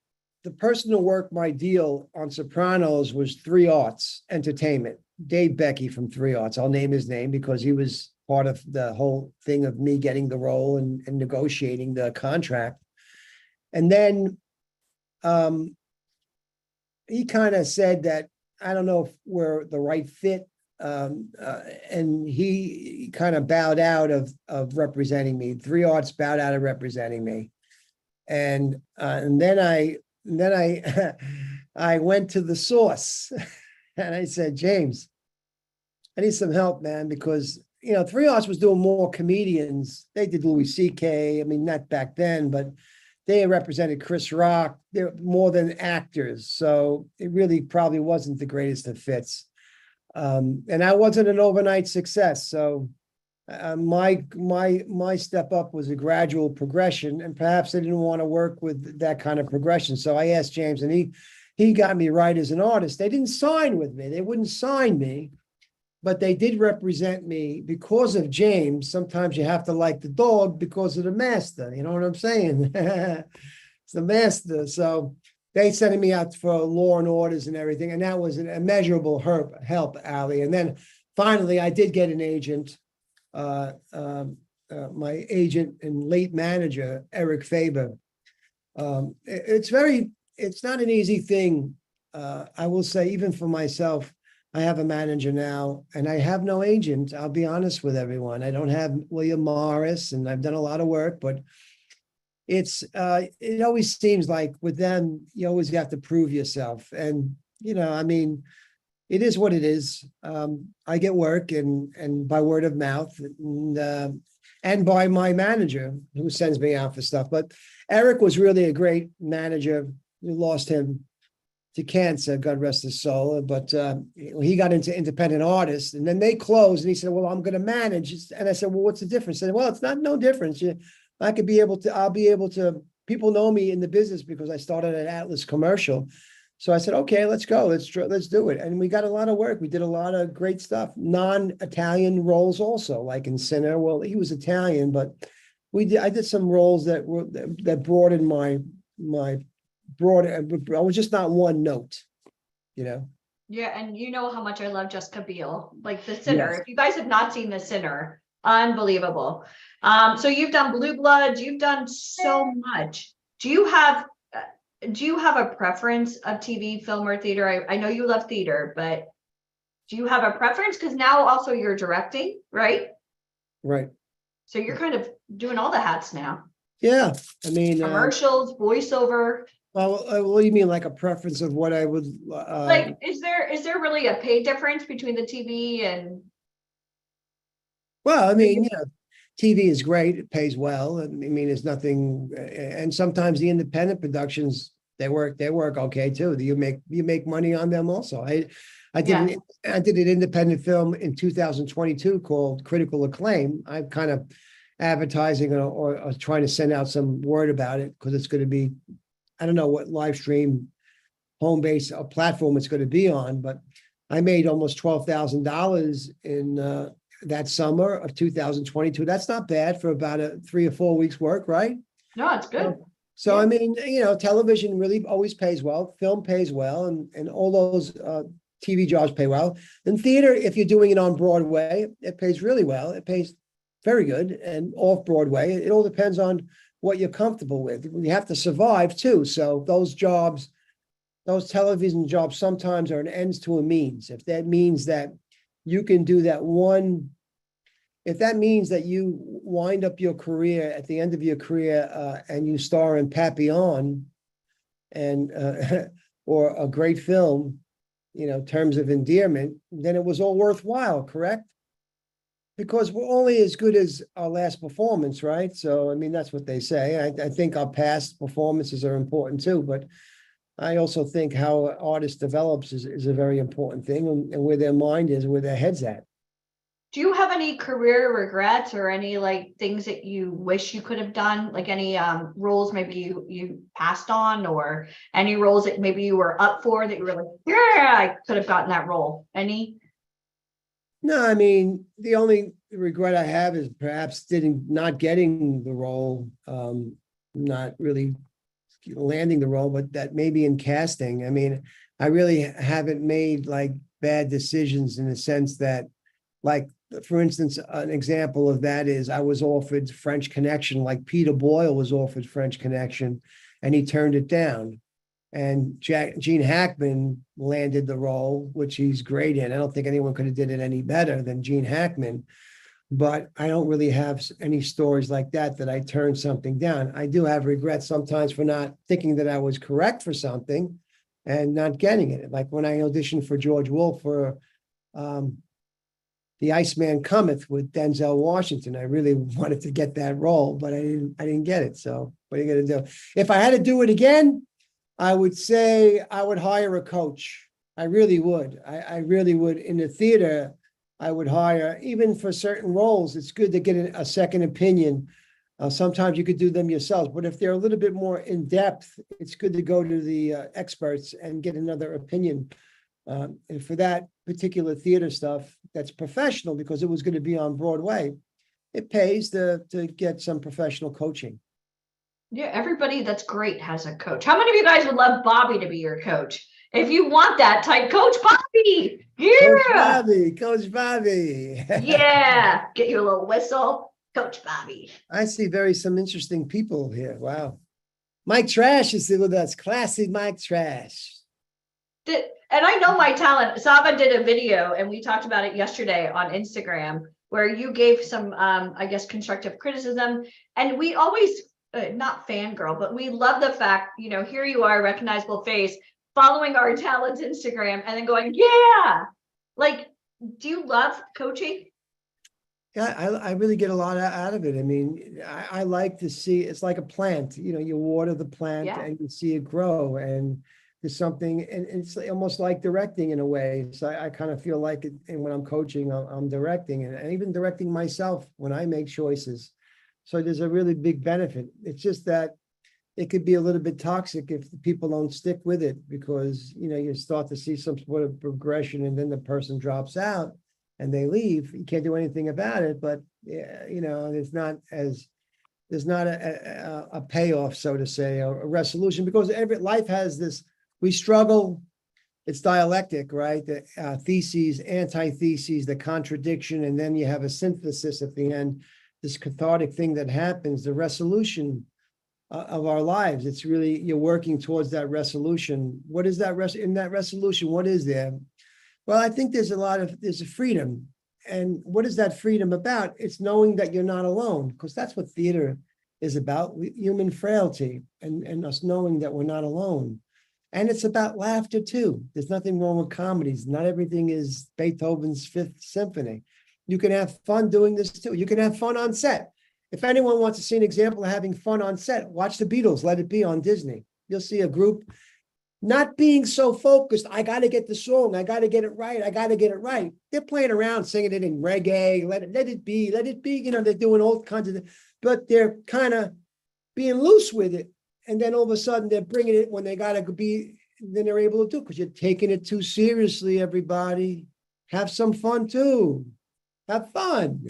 the person who worked my deal on Sopranos was 3 Arts Entertainment, Dave Becky from 3 Arts. I'll name his name because he was part of the whole thing of me getting the role and negotiating the contract. And then he kind of said that, I don't know if we're the right fit. And he kind of bowed out of representing me. 3 Arts bowed out of representing me. And then I I went to the source and I said, James, I need some help, man, because 3 Arts was doing more comedians. They did Louis C.K. I mean, not back then, but they represented Chris Rock. They're more than actors. So it really probably wasn't the greatest of fits. And I wasn't an overnight success. So my step up was a gradual progression, and perhaps I didn't want to work with that kind of progression. So I asked James, and he got me right as an artist. They didn't sign with me. They wouldn't sign me, but they did represent me because of James. Sometimes you have to like the dog because of the master. You know what I'm saying? It's the master. So they sent me out for Law and Orders and everything. And that was an immeasurable help, Ali. And then finally, I did get an agent. My agent and late manager, Eric Faber. It's not an easy thing. I will say, even for myself, I have a manager now and I have no agent. I'll be honest with everyone. I don't have William Morris, and I've done a lot of work, but it always seems like with them, you always have to prove yourself. And, I mean, it is what it is. I get work and by word of mouth and by my manager who sends me out for stuff. But Eric was really a great manager. We lost him to cancer, God rest his soul. But he got into independent artists, and then they closed. And he said, "Well, I'm going to manage." And I said, "Well, what's the difference?" He said, "Well, it's no difference. I'll be able to. People know me in the business because I started at Atlas Commercial." So I said, "Okay, let's go. Let's do it." And we got a lot of work. We did a lot of great stuff. Non-Italian roles also, like in Sinner. Well, he was Italian, but I did some roles that broadened my I was just not one note, Yeah, and you know how much I love Jessica Biel, like The Sinner. Yes. If you guys have not seen The Sinner, unbelievable. So you've done Blue Bloods, you've done so much. Do you have a preference of TV, film, or theater? I know you love theater, but do you have a preference? Because now also you're directing, right? Right. So you're kind of doing all the hats now. Yeah. I mean, Commercials, voiceover. well, what do you mean, like a preference of what I would Like, is there really a pay difference between the TV and? Well, I mean, TV is great. It pays well. I mean, there's nothing, and sometimes the independent productions, they work okay too. You make money on them also. I did an independent film in 2022 called Critical Acclaim. I kind of advertising or trying to send out some word about it because it's going to be, I don't know what live stream home base or platform it's going to be on, but I made almost $12,000 in that summer of 2022. That's not bad for about a 3 or 4 weeks work, right? No, it's good. So, Yeah. I mean, television really always pays well, film pays well, and all those TV jobs pay well. In theater, if you're doing it on Broadway, it pays really well. It pays very good. And off Broadway, it all depends on what you're comfortable with. You have to survive too. So those jobs, those television jobs sometimes are an ends to a means. If that means that you can do that one, if that means that you wind up your career at the end of your career and you star in Papillon and or a great film, terms of endearment, then it was all worthwhile, correct? Because we're only as good as our last performance, right? So, I mean, that's what they say. I think our past performances are important too, but I also think how an artist develops is a very important thing, and where their mind is, where their head's at. Do you have any career regrets or any like things that you wish you could have done? Like any roles maybe you passed on, or any roles that maybe you were up for that you were like, yeah, I could have gotten that role? Any? No, I mean, the only regret I have is perhaps not getting the role, not really landing the role, but that maybe in casting. I mean, I really haven't made like bad decisions in the sense that, like, for instance, an example of that is I was offered French Connection, like Peter Boyle was offered French Connection, and he turned it down. And Gene Hackman landed the role, which he's great in. I don't think anyone could have did it any better than Gene Hackman. But I don't really have any stories like that I turned something down. I do have regrets sometimes for not thinking that I was correct for something and not getting it. Like when I auditioned for George Wolfe for The Iceman Cometh with Denzel Washington. I really wanted to get that role, but I didn't get it. So what are you going to do? If I had to do it again, I would say I would hire a coach. I really would. I really would. In the theater, I would hire, even for certain roles, it's good to get a second opinion. Sometimes you could do them yourselves, but if they're a little bit more in depth, it's good to go to the experts and get another opinion. And for that particular theater stuff, that's professional because it was going to be on Broadway. It pays to get some professional coaching. Yeah, everybody that's great has a coach. How many of you guys would love Bobby to be your coach? If you want that type, Coach Bobby. Yeah. Coach Bobby. Yeah. Get you a little whistle. Coach Bobby. I see some interesting people here. Wow. Mike Trash is with us. Classy Mike Trash. And I know my talent. Sava did a video and we talked about it yesterday on Instagram where you gave some, I guess, constructive criticism. And we always, not fangirl, but we love the fact, here you are, recognizable face, following our talent's Instagram and then going, yeah. Like, do you love coaching? Yeah, I really get a lot out of it. I mean, I like to see, it's like a plant, you water the plant and you see it grow, and there's something, and it's almost like directing in a way. So I kind of feel like it, and when I'm coaching, I'm directing, and even directing myself when I make choices. So there's a really big benefit. It's just that it could be a little bit toxic if the people don't stick with it, because, you start to see some sort of progression and then the person drops out and they leave. You can't do anything about it, but there's not a payoff, so to say, or a resolution, because every life has this, we struggle. It's dialectic, right? The theses, antitheses, the contradiction, and then you have a synthesis at the end, this cathartic thing that happens, the resolution of our lives. It's really, you're working towards that resolution. What is that in that resolution? What is there? Well, I think there's a freedom. And what is that freedom about? It's knowing that you're not alone, because that's what theater is about, human frailty and us knowing that we're not alone. And it's about laughter too. There's nothing wrong with comedies. Not everything is Beethoven's Fifth Symphony. You can have fun doing this too. You can have fun on set. If anyone wants to see an example of having fun on set, watch The Beatles, Let It Be on Disney. You'll see a group not being so focused. I got to get the song. I got to get it right. I got to get it right. They're playing around, singing it in reggae. Let it be. Let it be. You know, they're doing all kinds of, but they're kind of being loose with it. And then all of a sudden they're bringing it when they got to be, then they're able to do it because you're taking it too seriously, everybody. Have some fun too. Have fun.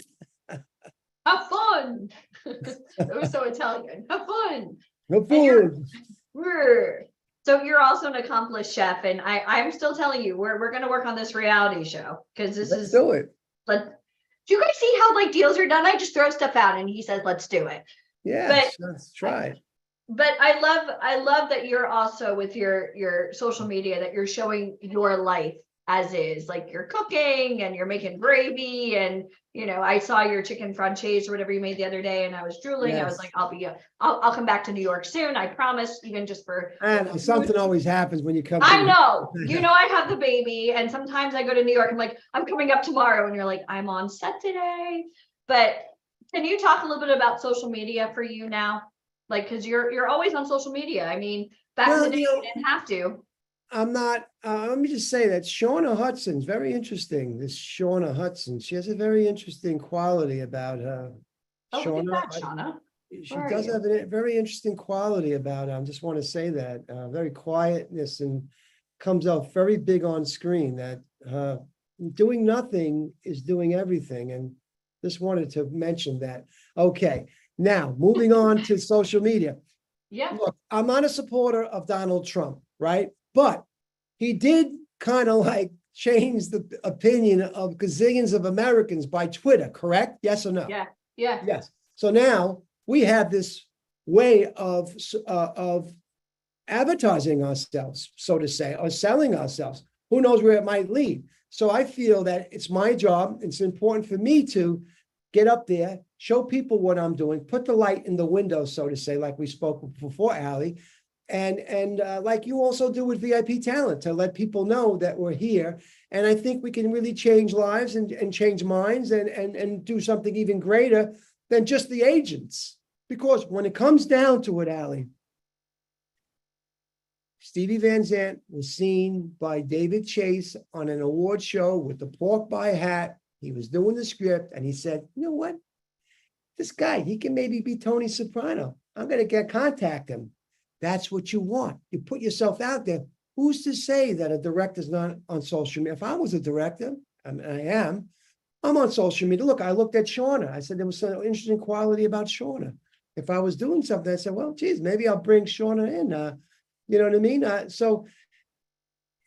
Have fun. That was so Italian. Have fun. Have And you're- fun. So you're also an accomplished chef, and I'm still telling you, we're gonna work on this reality show because this Let's is do it. like, do you guys see how like deals are done? I just throw stuff out and he says, let's do it. Yeah, let's try it. But I love that you're also with your social media, that you're showing your life as is, like you're cooking and you're making gravy, and I saw your chicken franchise or whatever you made the other day, and I was drooling. I was Yes. like, I'll come back to New York soon, I promise, even just for And something always happens when you come. I know, I have the baby, and sometimes I go to New York, I'm like, I'm coming up tomorrow, and you're like, I'm on set today. But can you talk a little bit about social media for you now? Like, because you're always on social media. I mean, back in the day, you didn't have to. I'm not, let me just say that Shauna Hudson's very interesting. This Shauna Hudson, she has a very interesting quality about her. Oh, look at that, Shauna. She Where are does you? have a very interesting quality about her. I just want to say that, very quietness, and comes out very big on screen, that doing nothing is doing everything. And just wanted to mention that. Okay, now moving on to social media. Yeah. Look, I'm not a supporter of Donald Trump, right? But he did kind of like change the opinion of gazillions of Americans by Twitter, correct? Yes or no? Yeah. Yes. So now we have this way of advertising ourselves, so to say, or selling ourselves. Who knows where it might lead? So I feel that it's my job. It's important for me to get up there, show people what I'm doing, put the light in the window, so to say, like we spoke before, Ali, and like you also do with VIP Talent, to let people know that we're here. And I think we can really change lives and change minds and do something even greater than just the agents. Because when it comes down to it, Ali, Stevie Van Zandt was seen by David Chase on an award show with the pork pie hat. He was doing the script and he said, you know what? This guy, he can maybe be Tony Soprano. I'm going to contact him. That's what you want. You put yourself out there. Who's to say that a director's not on social media? If I was a director, and I am, I'm on social media. Look, I looked at Shauna. I said there was some interesting quality about Shauna. If I was doing something, I said, well, geez, maybe I'll bring Shauna in. You know what I mean? So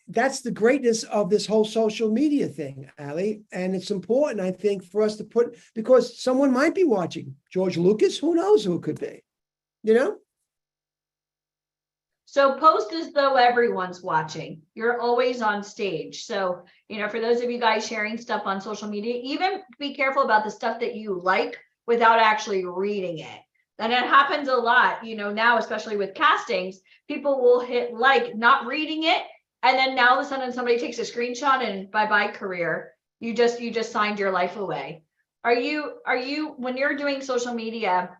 that's the greatness of this whole social media thing, Ali. And it's important, I think, for us to put, because someone might be watching. George Lucas, who knows who it could be, you know? So post as though everyone's watching. You're always on stage. So, for those of you guys sharing stuff on social media, even be careful about the stuff that you like without actually reading it. And it happens a lot, now, especially with castings, people will hit like, not reading it. And then now all of a sudden somebody takes a screenshot and bye-bye career. You just signed your life away. Are you, when you're doing social media,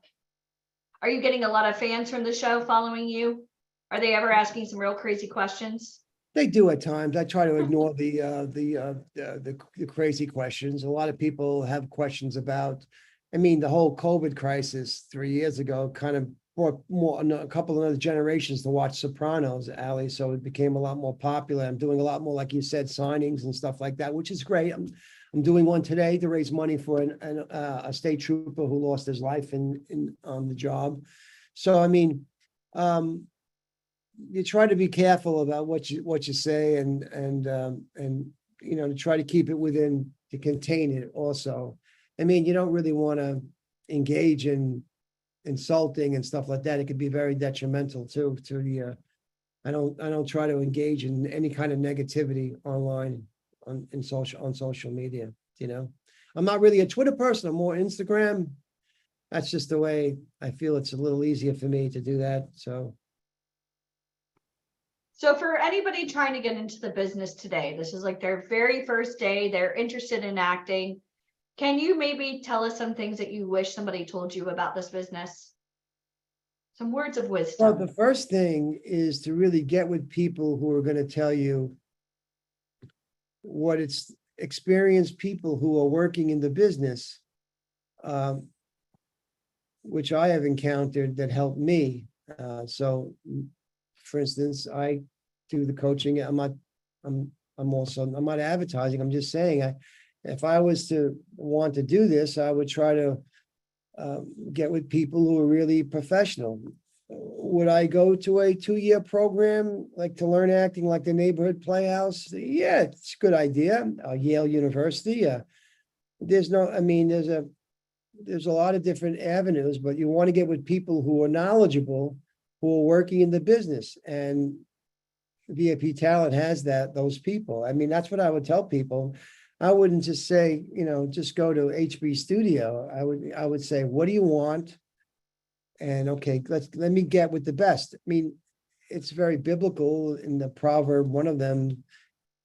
are you getting a lot of fans from the show following you? Are they ever asking some real crazy questions? They do at times. I try to ignore the crazy questions. A lot of people have questions about, the whole COVID crisis 3 years ago kind of brought a couple of other generations to watch Sopranos, Ali. So it became a lot more popular. I'm doing a lot more, like you said, signings and stuff like that, which is great. I'm doing one today to raise money for a state trooper who lost his life on the job. So you try to be careful about what you say and to try to keep it within, to contain it also. You don't really want to engage in insulting and stuff like that. It could be very detrimental to the I don't try to engage in any kind of negativity online on social media. I'm not really a Twitter person. I'm more Instagram. That's just the way I feel. It's a little easier for me to do that. So for anybody trying to get into the business today, this is like their very first day, they're interested in acting. Can you maybe tell us some things that you wish somebody told you about this business? Some words of Well, wisdom. the first thing is to really get with people who are going to tell you what it's experienced people who are working in the business, which I have encountered that helped me. So, for instance, I do the coaching. I'm not advertising. I'm just saying, if I was to want to do this, I would try to get with people who are really professional. Would I go to a 2-year program like to learn acting like the Neighborhood Playhouse? Yeah, it's a good idea. Yale University. There's a lot of different avenues, but you want to get with people who are knowledgeable, who are working in the business, and VIP Talent has those people. I mean, that's what I would tell people. I wouldn't just say, just go to HB Studio. I would say, what do you want? And okay, let me get with the best. I mean, it's very biblical in the proverb. One of them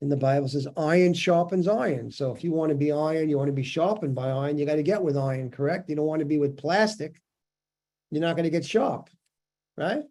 in the Bible says, iron sharpens iron. So if you want to be iron, you want to be sharpened by iron, you got to get with iron, correct? You don't want to be with plastic. You're not going to get sharp, right?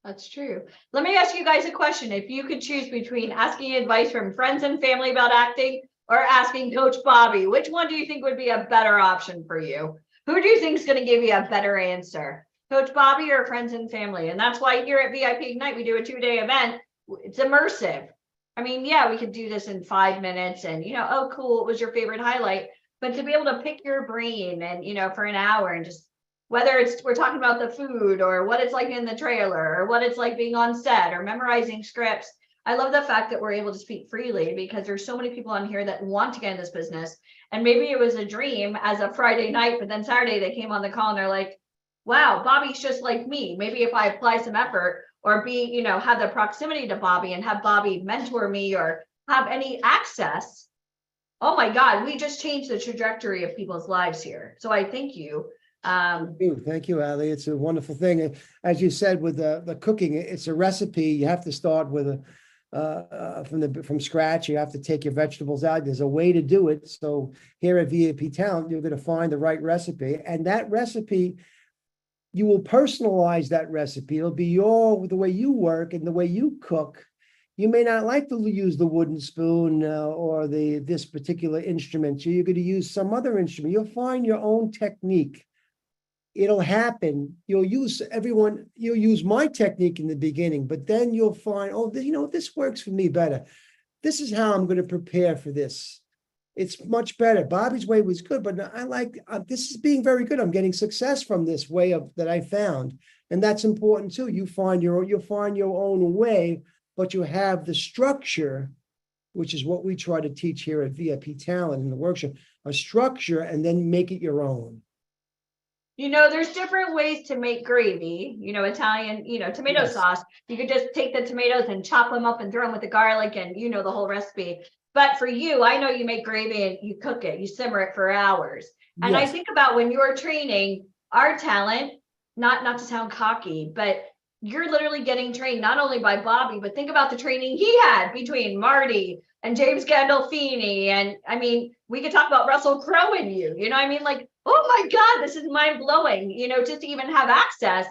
That's true. Let me ask you guys a question. If you could choose between asking advice from friends and family about acting or asking Coach Bobby, which one do you think would be a better option for you? Who do you think is going to give you a better answer? Coach Bobby or friends and family? And that's why here at VIP Ignite, we do a 2-day event. It's immersive. I mean, yeah, we could do this in 5 minutes and, oh, cool. What was your favorite highlight? But to be able to pick your brain and, for an hour and just, whether we're talking about the food or what it's like in the trailer or what it's like being on set or memorizing scripts. I love the fact that we're able to speak freely because there's so many people on here that want to get in this business. And maybe it was a dream as a Friday night, but then Saturday they came on the call and they're like, wow, Bobby's just like me. Maybe if I apply some effort or have the proximity to Bobby and have Bobby mentor me or have any access. Oh my God, we just changed the trajectory of people's lives here. So I thank you. Thank you, Ali. It's a wonderful thing. As you said, with the cooking, it's a recipe. You have to start with from scratch. You have to take your vegetables out. There's a way to do it. So here at VIP Talent, you're going to find the right recipe, and that recipe, you will personalize that recipe. It'll be the way you work and the way you cook. You may not like to use the wooden spoon or this particular instrument. So you're going to use some other instrument. You'll find your own technique. It'll happen. You'll use my technique in the beginning, but then you'll find, this works for me better. This is how I'm going to prepare for this. It's much better. Bobby's way was good, but I like, this is being very good. I'm getting success from this way that I found. And that's important too. You'll find your own way, but you have the structure, which is what we try to teach here at VIP Talent in the workshop, a structure, and then make it your own. There's different ways to make gravy, Italian, tomato sauce. You could just take the tomatoes and chop them up and throw them with the garlic and, the whole recipe. But for you, I know you make gravy and you cook it, you simmer it for hours. And I think about when you're training our talent, not to sound cocky, but you're literally getting trained not only by Bobby, but think about the training he had between Marty and James Gandolfini. And I mean, we could talk about Russell Crowe in you, like, oh my God, this is mind blowing, just to even have access.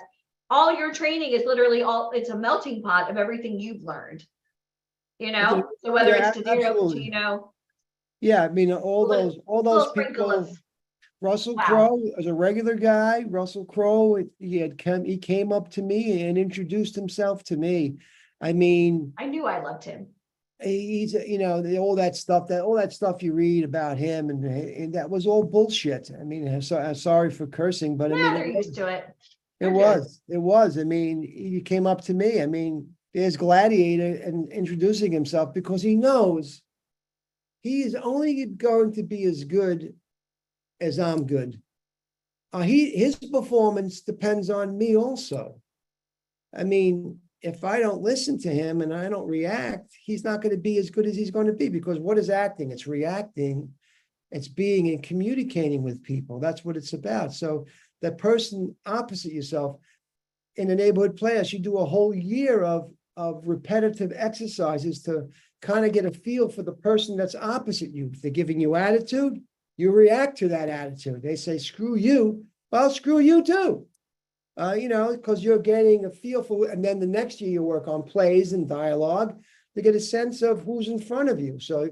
All your training is literally it's a melting pot of everything you've learned, so whether it's De Niro, Yeah. I mean, all those people, Russell Crowe as a regular guy, Russell Crowe, he came up to me and introduced himself to me. I mean, I knew I loved him. He's, all that stuff you read about him, and that was all bullshit. I mean, I'm sorry for cursing, but they're used to it. It was. I mean, he came up to me. I mean, there's Gladiator and introducing himself because he knows he is only going to be as good as I'm good. His performance depends on me also. I mean, if I don't listen to him and I don't react, he's not going to be as good as he's going to be, because what is acting? It's reacting. It's being and communicating with people. That's what it's about. So the person opposite yourself in the Neighborhood Playhouse, you do a whole year of repetitive exercises to kind of get a feel for the person that's opposite you. If they're giving you attitude, you react to that attitude. They say, screw you. Well, screw you too. because you're getting a feel for, and then the next year you work on plays and dialogue to get a sense of who's in front of you. So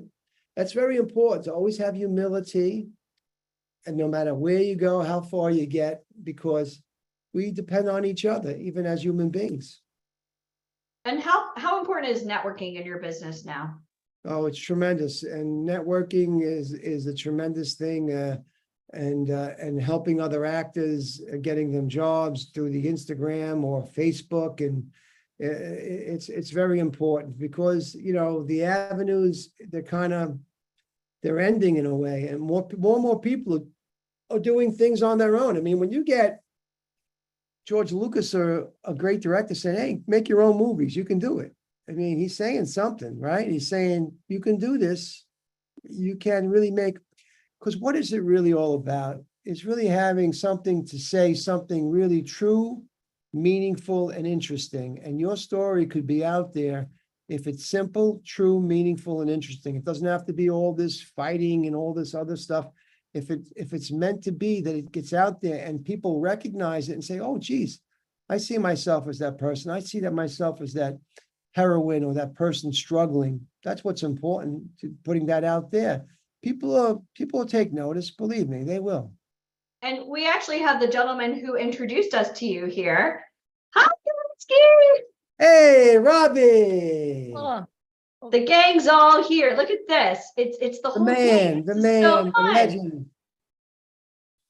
that's very important to always have humility. And no matter where you go, how far you get, because we depend on each other, even as human beings. And how important is networking in your business now? Oh, it's tremendous. And networking is a tremendous thing. And helping other actors, getting them jobs through the Instagram or Facebook. And it's very important because, the avenues, they're ending in a way, and more and more people are doing things on their own. I mean, when you get George Lucas or a great director saying, hey, make your own movies, you can do it. I mean, he's saying something, right? He's saying, you can do this. You can really make, because what is it really all about? It's really having something to say, something really true, meaningful, and interesting. And your story could be out there if it's simple, true, meaningful, and interesting. It doesn't have to be all this fighting and all this other stuff. If it's meant to be that it gets out there and people recognize it and say, oh, geez, I see myself as that person. I see that myself as that heroine or that person struggling. That's what's important, to putting that out there. People will take notice. Believe me, they will. And we actually have the gentleman who introduced us to you here. Hi, Galinsky. Hey, Robbie. Oh, The gang's all here. Look at this. It's the The whole man, gang. the This is so man, the fun. legend.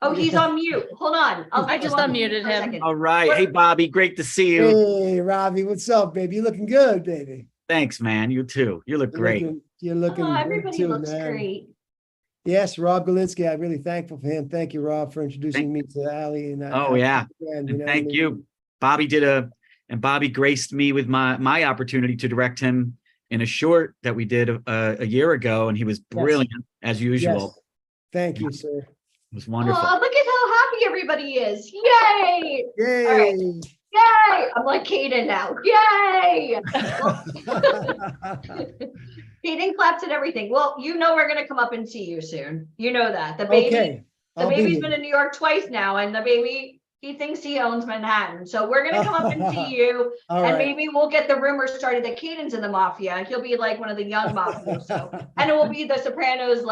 Oh, he's on mute. Hold on. I just unmuted for a him. second. All right. Hey, Bobby, great to see you. Hey, Robbie, what's up, baby? You looking good, baby. Thanks, man. You too. You look great. You're looking Oh, good everybody too, looks man. great. Yes, Rob Galinsky. I'm really thankful for him. Thank you, Rob, for introducing me to Ali. And Oh, yeah. and And thank you. Bobby Bobby graced me with my opportunity to direct him in a short that we did a year ago, and he was brilliant as usual. Yes. Thank you, sir. It was wonderful. Oh, look at how happy everybody is. Yay! Yay! Yay! I'm like Kaden now. Yay! Kaden claps and everything. Well, we're gonna come up and see you soon. You know that. The baby, Okay. the I'll be baby's here. been in New York twice now, and the baby, he thinks he owns Manhattan. So we're gonna come up and see you. All And right. maybe we'll get the rumor started that Kaden's in the mafia. He'll be like one of the young mafioso. And it will be the Sopranos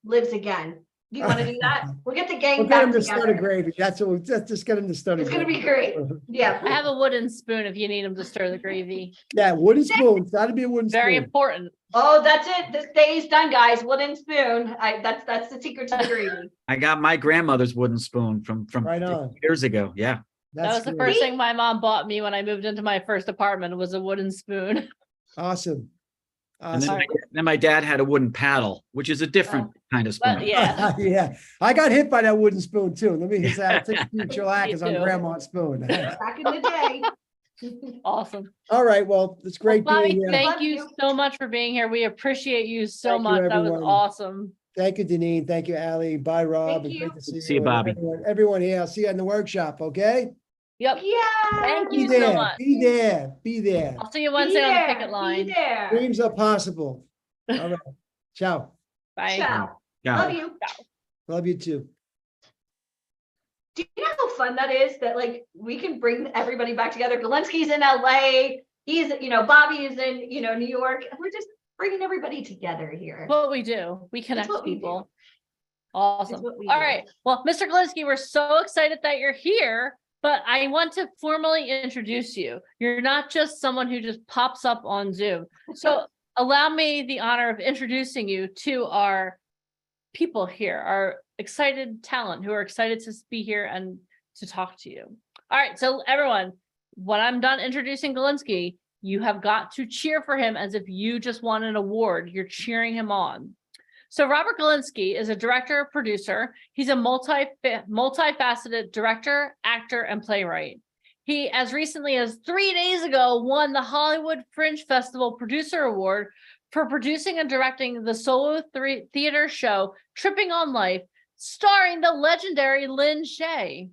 lives again. Do you want to do that? We'll get the gang We'll get back him to start a together. gravy. That's what. Let's just get him to start a It's gonna gravy. be great. Yeah. I have a wooden spoon if you need him to stir the gravy. Yeah, wooden spoon. It's got to be a wooden Very spoon. important. Oh, that's it. This day is done, guys. Wooden spoon. That's the secret to the gravy. I got my grandmother's wooden spoon from Right on. years ago. Yeah. That That's was the good. first thing my mom bought me when I moved into my first apartment, was a wooden spoon. Awesome. And then, Awesome. then my dad had a wooden paddle, which is a different kind of spoon. But yeah, Yeah, I got hit by that wooden spoon too. Let me just take a few chillaxes Me on too. grandma's spoon. Back in the day. awesome. All right, well, it's great Well, Bobby, being here. thank Love you you. so much for being here. We appreciate you so Thank you, much. That was everyone. awesome. Thank you, Deneen. Thank you, Ali. Bye, Rob. Thank and you. Great to see you. See you, and Bobby. Everyone here. I'll see you in the workshop, okay? Yep. Yeah. Thank Be you so there. much. Be there. Be there. I'll see you Be Wednesday on the there. picket Be line. there. Dreams are possible. All right. Ciao. Bye. Ciao. Yeah. Love you. Love you too. Do you know how fun that is? That we can bring everybody back together. Galinsky's in LA. He's, Bobby is in, New York. We're just bringing everybody together here. What we do, we connect what we do. people. Awesome. what we All do. right. Well, Mr. Galinsky, we're so excited that you're here, but I want to formally introduce you. You're not just someone who just pops up on Zoom. So allow me the honor of introducing you to our people here, our excited talent who are excited to be here and to talk to you. All right. So everyone, when I'm done introducing Galinsky, you have got to cheer for him as if you just won an award. You're cheering him on. So Robert Galinsky is a director, producer. He's a multifaceted director, actor, and playwright. He, as recently as 3 days ago, won the Hollywood Fringe Festival Producer Award for producing and directing the solo theater show Tripping on Life, starring the legendary Lin Shaye.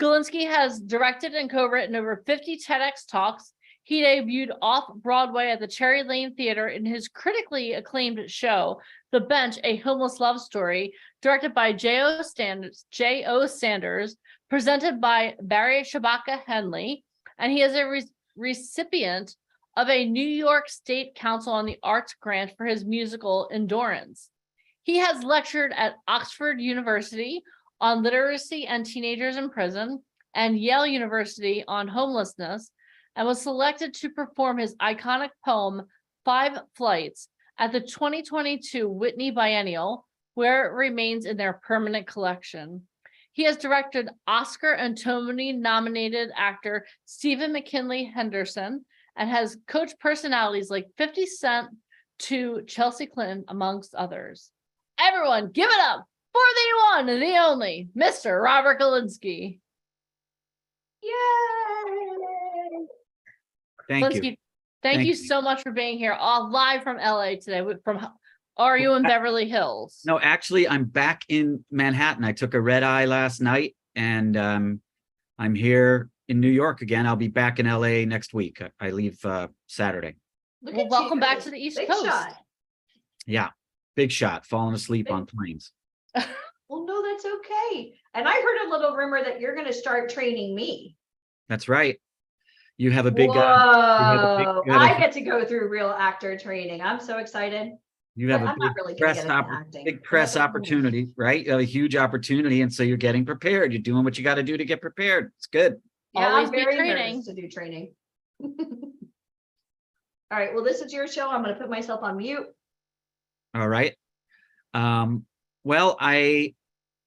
Galinsky has directed and co-written over 50 TEDx talks. He debuted off-Broadway at the Cherry Lane Theater in his critically acclaimed show, The Bench, A Homeless Love Story, directed by J.O. Sanders, presented by Barry Shabaka Henley, and he is a recipient of a New York State Council on the Arts grant for his musical Endurance. He has lectured at Oxford University on literacy and teenagers in prison and Yale University on homelessness, and was selected to perform his iconic poem, Five Flights, at the 2022 Whitney Biennial, where it remains in their permanent collection. He has directed Oscar and Tony-nominated actor Stephen McKinley Henderson and has coached personalities like 50 Cent to Chelsea Clinton, amongst others. Everyone, give it up for the one and the only, Mr. Robert Galinsky. Yay! Thank you. Thank Thank you you. so much for being here, all live from LA today. From are you in Beverly Hills? No, actually, I'm back in Manhattan. I took a red eye last night, and I'm here in New York again. I'll be back in LA next week. I leave Saturday. Look Well, at welcome you. back to the East Big Coast. shot. Yeah, big shot. Falling asleep on planes. Well, no, that's okay. And I heard a little rumor that you're going to start training me. That's right. You have a big. Whoa! you have a- I get to go through real actor training. I'm so excited. You have But a I'm not big really gonna press get into acting. big press opportunity, right? You have a huge opportunity, and so you're getting prepared. You're doing what you got to do to get prepared. It's good. Yeah, Always I'm be very training. nervous to do training. All right, well, this is your show. I'm going to put myself on mute. All right. Well, I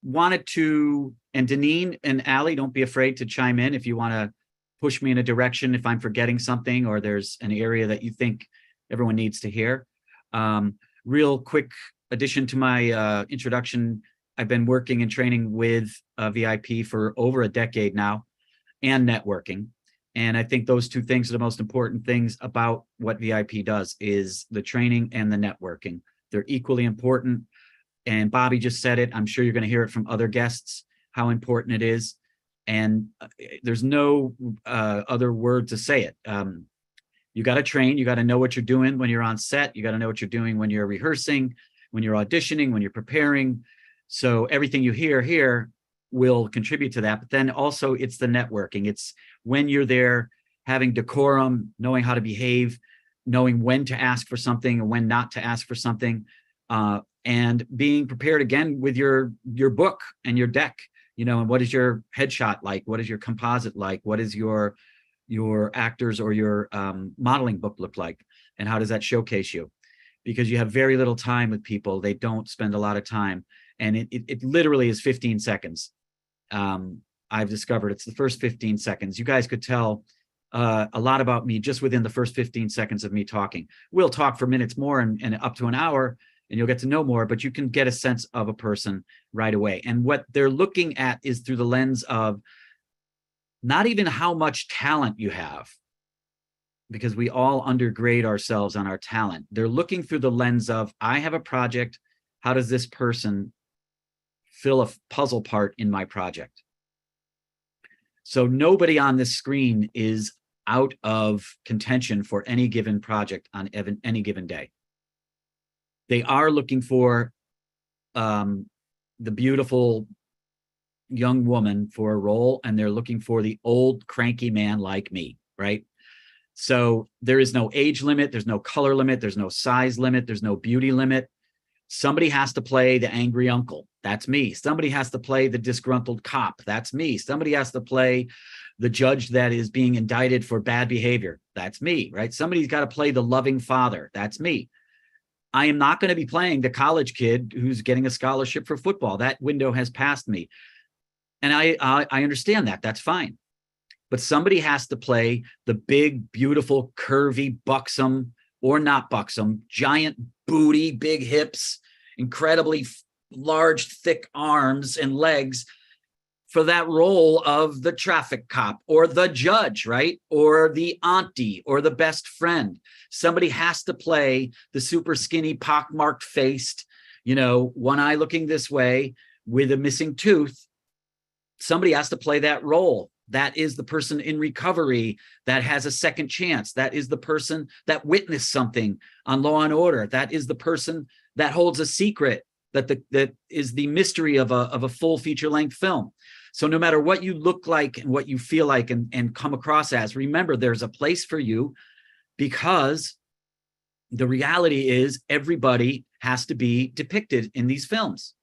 wanted to, and Deneen and Allie, don't be afraid to chime in if you want to push me in a direction if I'm forgetting something or there's an area that you think everyone needs to hear. Real quick addition to my introduction, I've been working and training with VIP for over a decade now and networking. And I think those two things are the most important things about what VIP does is the training and the networking. They're equally important. And Bobby just said it. I'm sure you're going to hear it from other guests, how important it is. And there's no other word to say it. You got to train. You got to know what you're doing when you're on set. You got to know what you're doing when you're rehearsing, when you're auditioning, when you're preparing. So everything you hear here will contribute to that. But then also it's the networking. It's when you're there, having decorum, knowing how to behave, knowing when to ask for something and when not to ask for something, and being prepared again with your book and your deck. You know, and what is your headshot like? What is your composite like? What is your actors or your modeling book look like? And how does that showcase you? Because you have very little time with people. They don't spend a lot of time. And it literally is 15 seconds. I've discovered it's the first 15 seconds. You guys could tell a lot about me just within the first 15 seconds of me talking. We'll talk for minutes more and up to an hour, and you'll get to know more, but you can get a sense of a person right away. And what they're looking at is through the lens of not even how much talent you have, because we all undergrade ourselves on our talent. They're looking through the lens of, I have a project. How does this person fill a puzzle part in my project? So nobody on this screen is out of contention for any given project on any given day. They are looking for the beautiful young woman for a role, and they're looking for the old cranky man like me, right? So there is no age limit, there's no color limit, there's no size limit, there's no beauty limit. Somebody has to play the angry uncle. That's me. Somebody has to play the disgruntled cop. That's me. Somebody has to play the judge that is being indicted for bad behavior. That's me, right? Somebody's got to play the loving father. That's me. I am not going to be playing the college kid who's getting a scholarship for football. That window has passed me. And I understand that. That's fine. But somebody has to play the big, beautiful, curvy, buxom, or not buxom, giant booty, big hips, incredibly large, thick arms and legs for that role of the traffic cop or the judge, right? Or the auntie or the best friend. Somebody has to play the super skinny, pockmarked faced, one eye looking this way with a missing tooth. Somebody has to play that role. That is the person in recovery that has a second chance. That is the person that witnessed something on Law and Order. That is the person that holds a secret that is the mystery of a full feature-length film. So no matter what you look like and what you feel like and come across as, remember there's a place for you, because the reality is everybody has to be depicted in these films.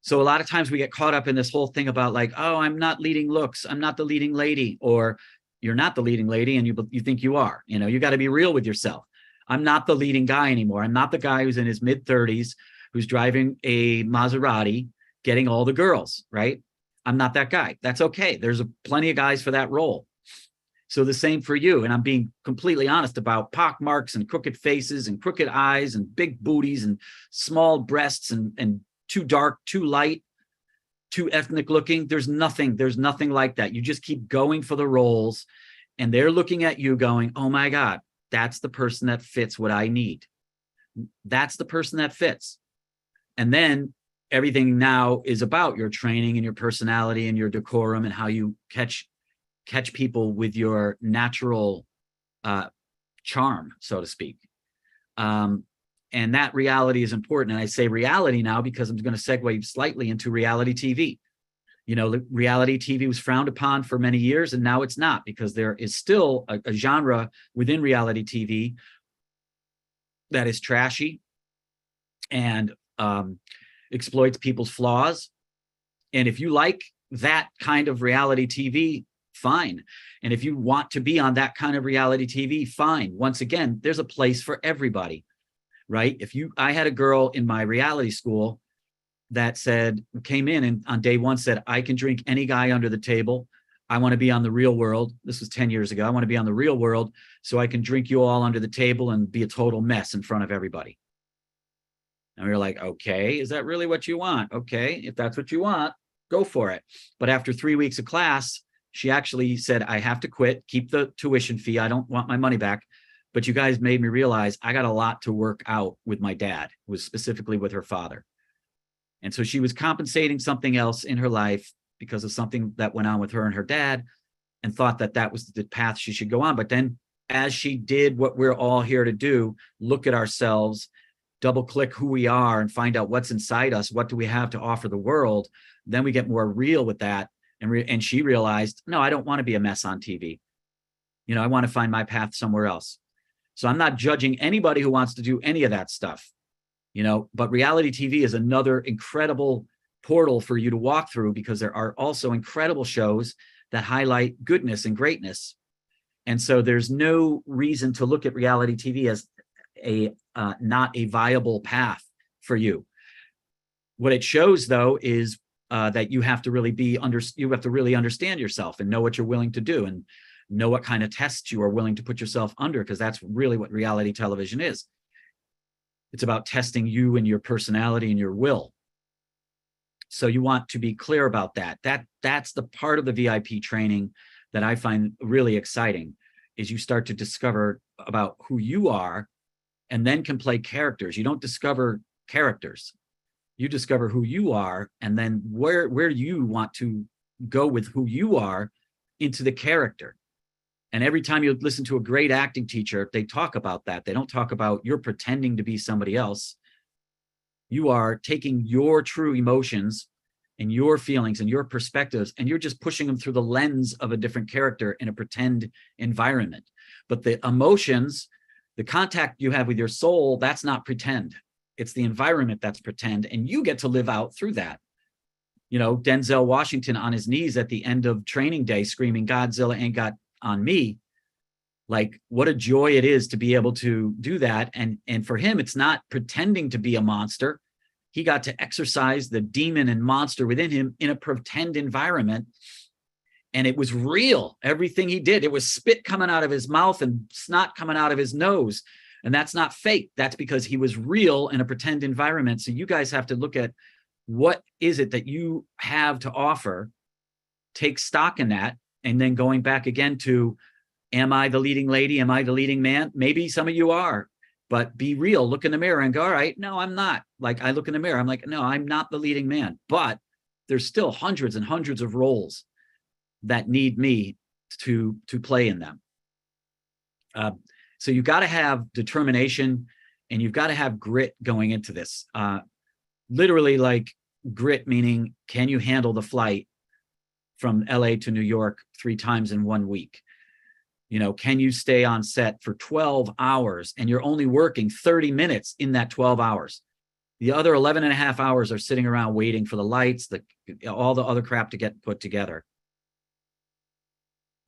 So a lot of times we get caught up in this whole thing about like, oh, I'm not leading looks, I'm not the leading lady, or you're not the leading lady and you think you are. You know, you got to be real with yourself. I'm not the leading guy anymore. I'm not the guy who's in his mid-30s, who's driving a Maserati, getting all the girls, right? I'm not that guy. That's okay. There's plenty of guys for that role. So the same for you. And I'm being completely honest about pock marks and crooked faces and crooked eyes and big booties and small breasts and too dark, too light, too ethnic looking. There's nothing like that. You just keep going for the roles, and they're looking at you going, oh my God, that's the person that fits what I need. That's the person that fits. And then everything now is about your training and your personality and your decorum and how you catch people with your natural charm, so to speak. And that reality is important. And I say reality now because I'm going to segue slightly into reality TV. You know, reality TV was frowned upon for many years, and now it's not, because there is still a genre within reality TV that is trashy and exploits people's flaws. And if you like that kind of reality TV, fine. And if you want to be on that kind of reality TV, fine. Once again, there's a place for everybody, right? I had a girl in my reality school that came in and on day one said, I can drink any guy under the table. I want to be on The Real World. This was 10 years ago. I want to be on The Real World so I can drink you all under the table and be a total mess in front of everybody. And we were like, okay, is that really what you want? Okay, if that's what you want, go for it. But after 3 weeks of class, she actually said, I have to quit, keep the tuition fee. I don't want my money back. But you guys made me realize I got a lot to work out with my dad, was specifically with her father. And so she was compensating something else in her life because of something that went on with her and her dad, and thought that that was the path she should go on. But then as she did what we're all here to do, look at ourselves, double click who we are and find out what's inside us, what do we have to offer the world, then we get more real with that. And she realized, no, I don't want to be a mess on TV. You know, I want to find my path somewhere else. So I'm not judging anybody who wants to do any of that stuff, you know, but reality TV is another incredible portal for you to walk through, because there are also incredible shows that highlight goodness and greatness. And so there's no reason to look at reality TV as not a viable path for you. What it shows, though, is that you have to really understand yourself and know what you're willing to do and know what kind of tests you are willing to put yourself under, because that's really what reality television is. It's about testing you and your personality and your will. So you want to be clear about that. That's the part of the VIP training that I find really exciting, is you start to discover about who you are and then can play characters. You don't discover characters. You discover who you are, and then where you want to go with who you are into the character. And every time you listen to a great acting teacher, they talk about that. They don't talk about you're pretending to be somebody else. You are taking your true emotions and your feelings and your perspectives, and you're just pushing them through the lens of a different character in a pretend environment. But the emotions, the contact you have with your soul, that's not pretend. It's the environment that's pretend, and you get to live out through that. You know, Denzel Washington on his knees at the end of Training Day screaming, Godzilla ain't got on me. Like, what a joy it is to be able to do that. And for him, it's not pretending to be a monster. He got to exercise the demon and monster within him in a pretend environment. And it was real. Everything he did, it was spit coming out of his mouth and snot coming out of his nose. And that's not fake. That's because he was real in a pretend environment. So you guys have to look at, what is it that you have to offer, take stock in that, and then going back again to, am I the leading lady? Am I the leading man? Maybe some of you are, but be real. Look in the mirror and go, all right, no, I'm not. Like, I look in the mirror, I'm like, no, I'm not the leading man. But there's still hundreds and hundreds of roles that need me to play in them. So you've got to have determination, and you've got to have grit going into this. Literally, like, grit meaning, can you handle the flight from LA to New York 3 times in 1 week? You know, can you stay on set for 12 hours and you're only working 30 minutes in that 12 hours? The other 11 and a half hours are sitting around waiting for the lights, all the other crap to get put together.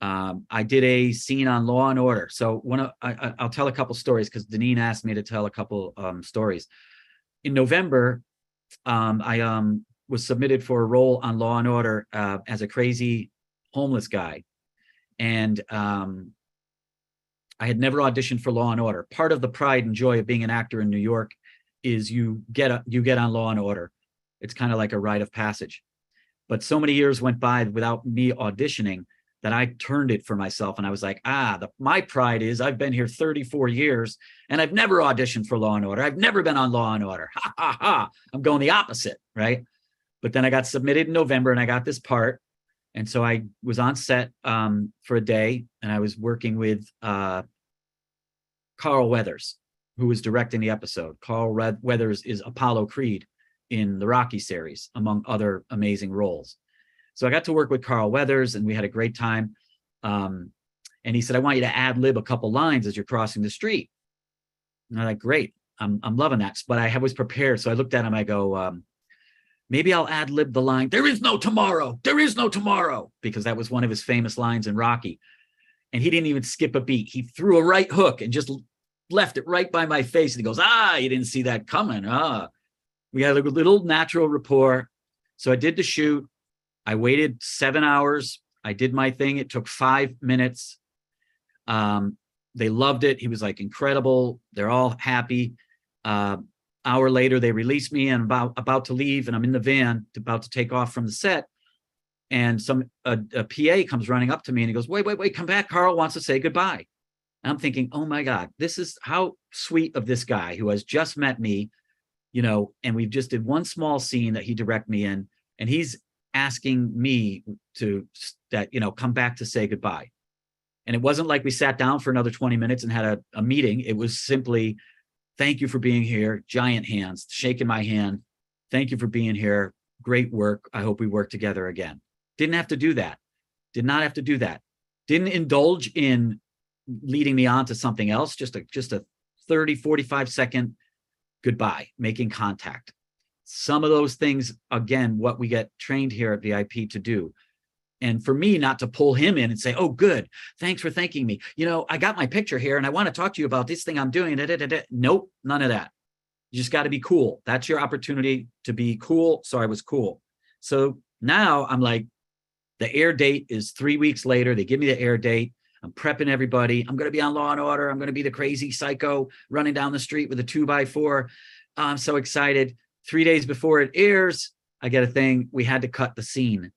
I did a scene on Law and Order. So I'll tell a couple stories because Deneen asked me to tell a couple stories. In November, I was submitted for a role on Law and Order as a crazy homeless guy. And I had never auditioned for Law and Order. Part of the pride and joy of being an actor in New York is you get on Law and Order. It's kind of like a rite of passage. But so many years went by without me auditioning that I turned it for myself. And I was like, my pride is I've been here 34 years and I've never auditioned for Law and Order. I've never been on Law and Order. Ha, ha, ha. I'm going the opposite, right? But then I got submitted in November and I got this part. And so I was on set for a day and I was working with Carl Weathers, who was directing the episode. Carl Weathers is Apollo Creed in the Rocky series, among other amazing roles. So I got to work with Carl Weathers and we had a great time. And he said, I want you to ad lib a couple lines as you're crossing the street. And I'm like, great, I'm loving that. But I was prepared. So I looked at him, I go, maybe I'll ad lib the line, there is no tomorrow, there is no tomorrow, because that was one of his famous lines in Rocky. And he didn't even skip a beat. He threw a right hook and just left it right by my face. And he goes, you didn't see that coming. We had a little natural rapport. So I did the shoot. I waited 7 hours. I did my thing. It took 5 minutes. They loved it. He was like, incredible. They're all happy. Hour later, they released me and about to leave. And I'm in the van about to take off from the set. And a PA comes running up to me and he goes, wait, come back. Carl wants to say goodbye. And I'm thinking, oh my God, this is how sweet of this guy who has just met me, you know, and we've just did one small scene that he directed me in. And he's asking me to come back to say goodbye. And it wasn't like we sat down for another 20 minutes and had a meeting. It was simply, thank you for being here. Giant hands, shaking my hand. Thank you for being here. Great work. I hope we work together again. Didn't have to do that. Did not have to do that. Didn't indulge in leading me on to something else. Just a 30, 45 second goodbye, making contact. Some of those things, again, what we get trained here at VIP to do. And for me, not to pull him in and say, oh, good, thanks for thanking me. You know, I got my picture here and I want to talk to you about this thing I'm doing. Nope, none of that. You just got to be cool. That's your opportunity to be cool. So I was cool. So now I'm like, the air date is 3 weeks later. They give me the air date. I'm prepping everybody. I'm going to be on Law and Order. I'm going to be the crazy psycho running down the street with a 2x4. I'm so excited. 3 days before it airs, I get a thing. We had to cut the scene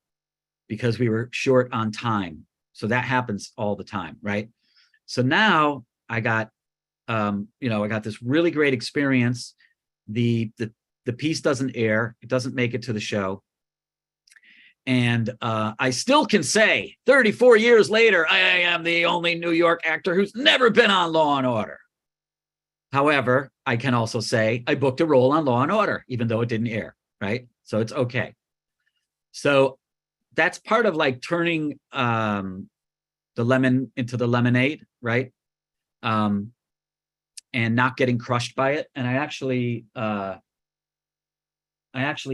because we were short on time. So that happens all the time, right? So now I got, I got this really great experience. The piece doesn't air. It doesn't make it to the show. And I still can say 34 years later, I am the only New York actor who's never been on Law and Order. However, I can also say I booked a role on Law and Order, even though it didn't air, right? So it's okay. So that's part of like turning the lemon into the lemonade, right? And not getting crushed by it. And I actually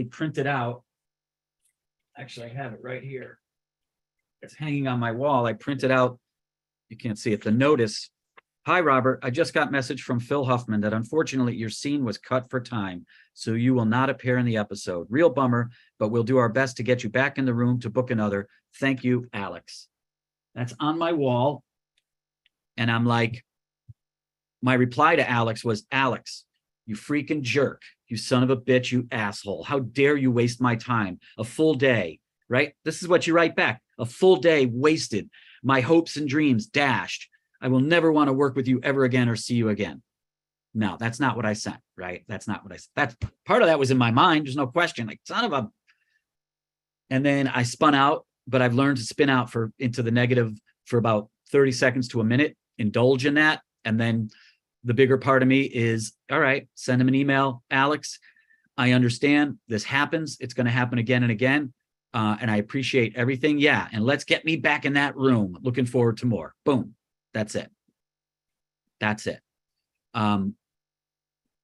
printed out, actually I have it right here. It's hanging on my wall. I printed out, you can't see it, the notice. Hi, Robert. I just got message from Phil Huffman that unfortunately your scene was cut for time, so you will not appear in the episode. Real bummer, but we'll do our best to get you back in the room to book another. Thank you, Alex. That's on my wall. And I'm like, my reply to Alex was, Alex, you freaking jerk. You son of a bitch, you asshole. How dare you waste my time? A full day, right? This is what you write back. A full day wasted. My hopes and dreams dashed. I will never want to work with you ever again or see you again. No, that's not what I sent, right? That's not what I said. That's part of that was in my mind. There's no question. Like, son of a. And then I spun out, but I've learned to spin out into the negative for about 30 seconds to a minute, indulge in that. And then the bigger part of me is, all right, send him an email. Alex, I understand this happens. It's going to happen again and again. And I appreciate everything. Yeah. And let's get me back in that room. Looking forward to more. Boom. That's it. That's it.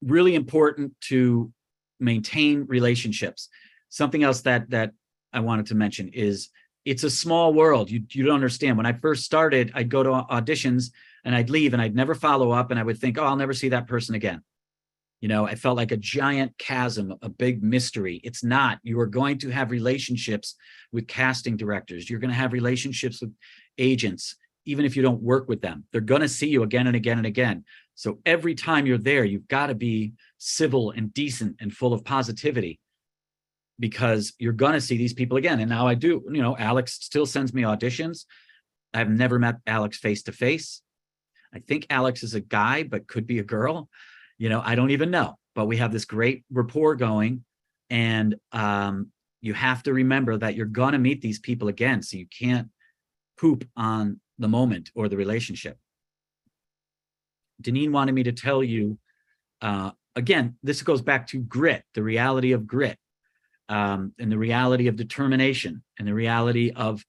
Really important to maintain relationships. Something else that I wanted to mention is it's a small world. You don't understand. When I first started, I'd go to auditions and I'd leave and I'd never follow up. And I would think, oh, I'll never see that person again. You know, I felt like a giant chasm, a big mystery. It's not. You are going to have relationships with casting directors. You're going to have relationships with agents, even if you don't work with them. They're going to see you again and again and again. So every time you're there, you've got to be civil and decent and full of positivity, because you're going to see these people again. And now I do. You know, Alex still sends me auditions. I've never met Alex face to face. I think Alex is a guy, but could be a girl. You know, I don't even know, but we have this great rapport going, and you have to remember that you're going to meet these people again. So you can't poop on the moment or the relationship. Deneen wanted me to tell you, again, this goes back to grit, the reality of grit, and the reality of determination, and the reality of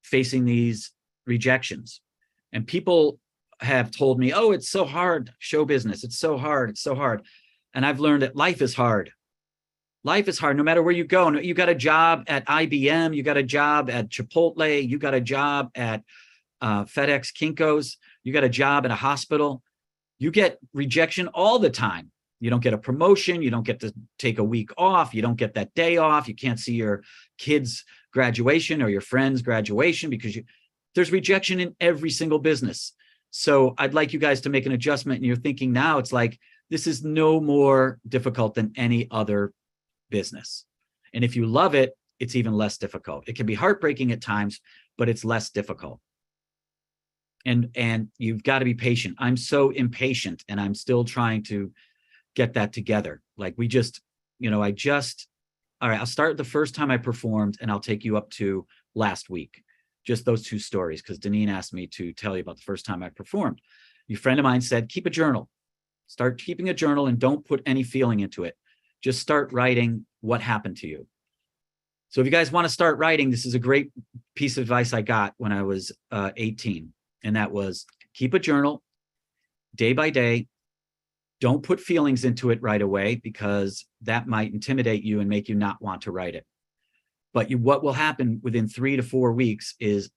facing these rejections. And people have told me, oh, it's so hard, show business. It's so hard. It's so hard. And I've learned that life is hard. Life is hard no matter where you go. You got a job at IBM, you got a job at Chipotle, you got a job at FedEx, Kinko's, you got a job at a hospital. You get rejection all the time. You don't get a promotion. You don't get to take a week off. You don't get that day off. You can't see your kids' graduation or your friend's graduation because there's rejection in every single business. So I'd like you guys to make an adjustment. And you're thinking now, it's like, this is no more difficult than any other business. And if you love it, it's even less difficult. It can be heartbreaking at times, but it's less difficult. And you've got to be patient. I'm so impatient, and I'm still trying to get that together. Like all right, I'll start the first time I performed, and I'll take you up to last week. Just those two stories, because Deneen asked me to tell you about the first time I performed. A friend of mine said, keep a journal. Start keeping a journal and don't put any feeling into it. Just start writing what happened to you. So if you guys want to start writing, this is a great piece of advice I got when I was 18. And that was, keep a journal day by day. Don't put feelings into it right away, because that might intimidate you and make you not want to write it. But what will happen within 3 to 4 weeks is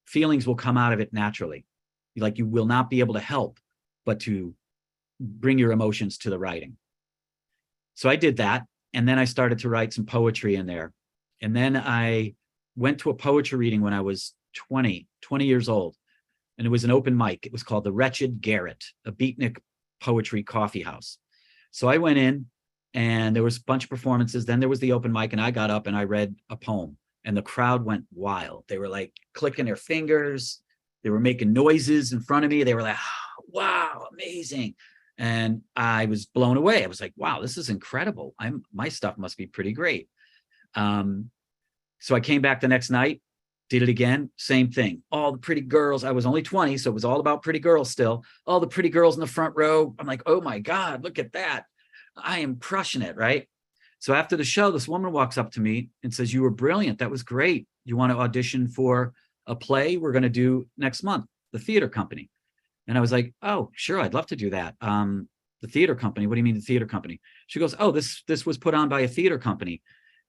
feelings will come out of it naturally. Like, you will not be able to help but to bring your emotions to the writing. So I did that. And then I started to write some poetry in there. And then I went to a poetry reading when I was 20 years old. And it was an open mic. It was called The Wretched Garret, a beatnik poetry coffee house. So I went in, and there was a bunch of performances. Then there was the open mic, and I got up and I read a poem, and the crowd went wild. They were like clicking their fingers. They were making noises in front of me. They were like, oh, wow, amazing. And I was blown away. I was like, wow, this is incredible. My stuff must be pretty great. So I came back the next night, did it again, same thing. All the pretty girls, I was only 20, so it was all about pretty girls still. All the pretty girls in the front row. I'm like, oh my God, look at that. I am crushing it, right? So after the show, this woman walks up to me and says, you were brilliant. That was great. You want to audition for a play we're going to do next month, The Theater Company? And I was like, oh, sure, I'd love to do that. The theater company, what do you mean the theater company? She goes, oh, this was put on by a theater company.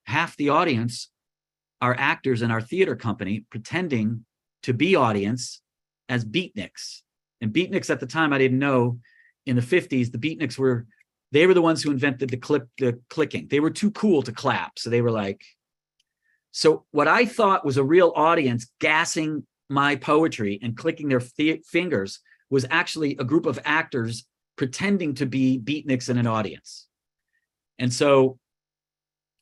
Half the audience are actors in our theater company pretending to be audience as beatniks. And beatniks at the time, I didn't know, in the 50s, the beatniks were the ones who invented the clicking. They were too cool to clap. So they were like, so what I thought was a real audience gassing my poetry and clicking their fingers was actually a group of actors pretending to be beatniks in an audience. And so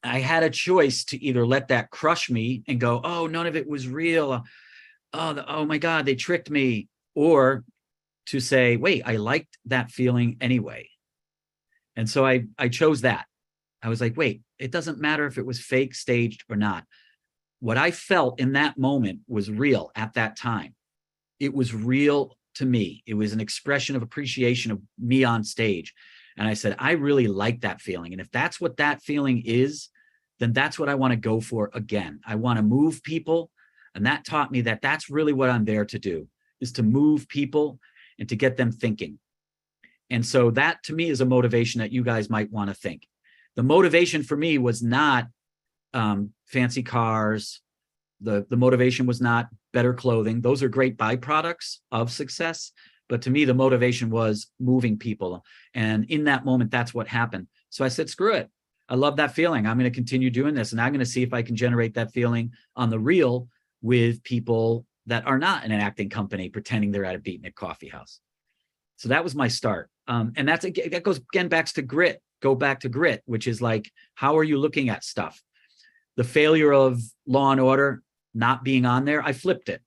I had a choice to either let that crush me and go, oh, none of it was real. Oh my God, they tricked me. Or to say, wait, I liked that feeling anyway. And so I chose that. I was like, wait, it doesn't matter if it was fake, staged or not. What I felt in that moment was real at that time. It was real to me. It was an expression of appreciation of me on stage. And I said, I really like that feeling. And if that's what that feeling is, then that's what I want to go for again. I want to move people. And that taught me that that's really what I'm there to do, is to move people and to get them thinking. And so that to me is a motivation that you guys might want to think. The motivation for me was not fancy cars. The motivation was not better clothing. Those are great byproducts of success. But to me, the motivation was moving people. And in that moment, that's what happened. So I said, screw it. I love that feeling. I'm going to continue doing this. And I'm going to see if I can generate that feeling on the real with people that are not in an acting company pretending they're at a beatnik coffee house. So that was my start. And that goes again back to grit. Go back to grit, which is like, how are you looking at stuff? The failure of Law and Order not being on there, I flipped it.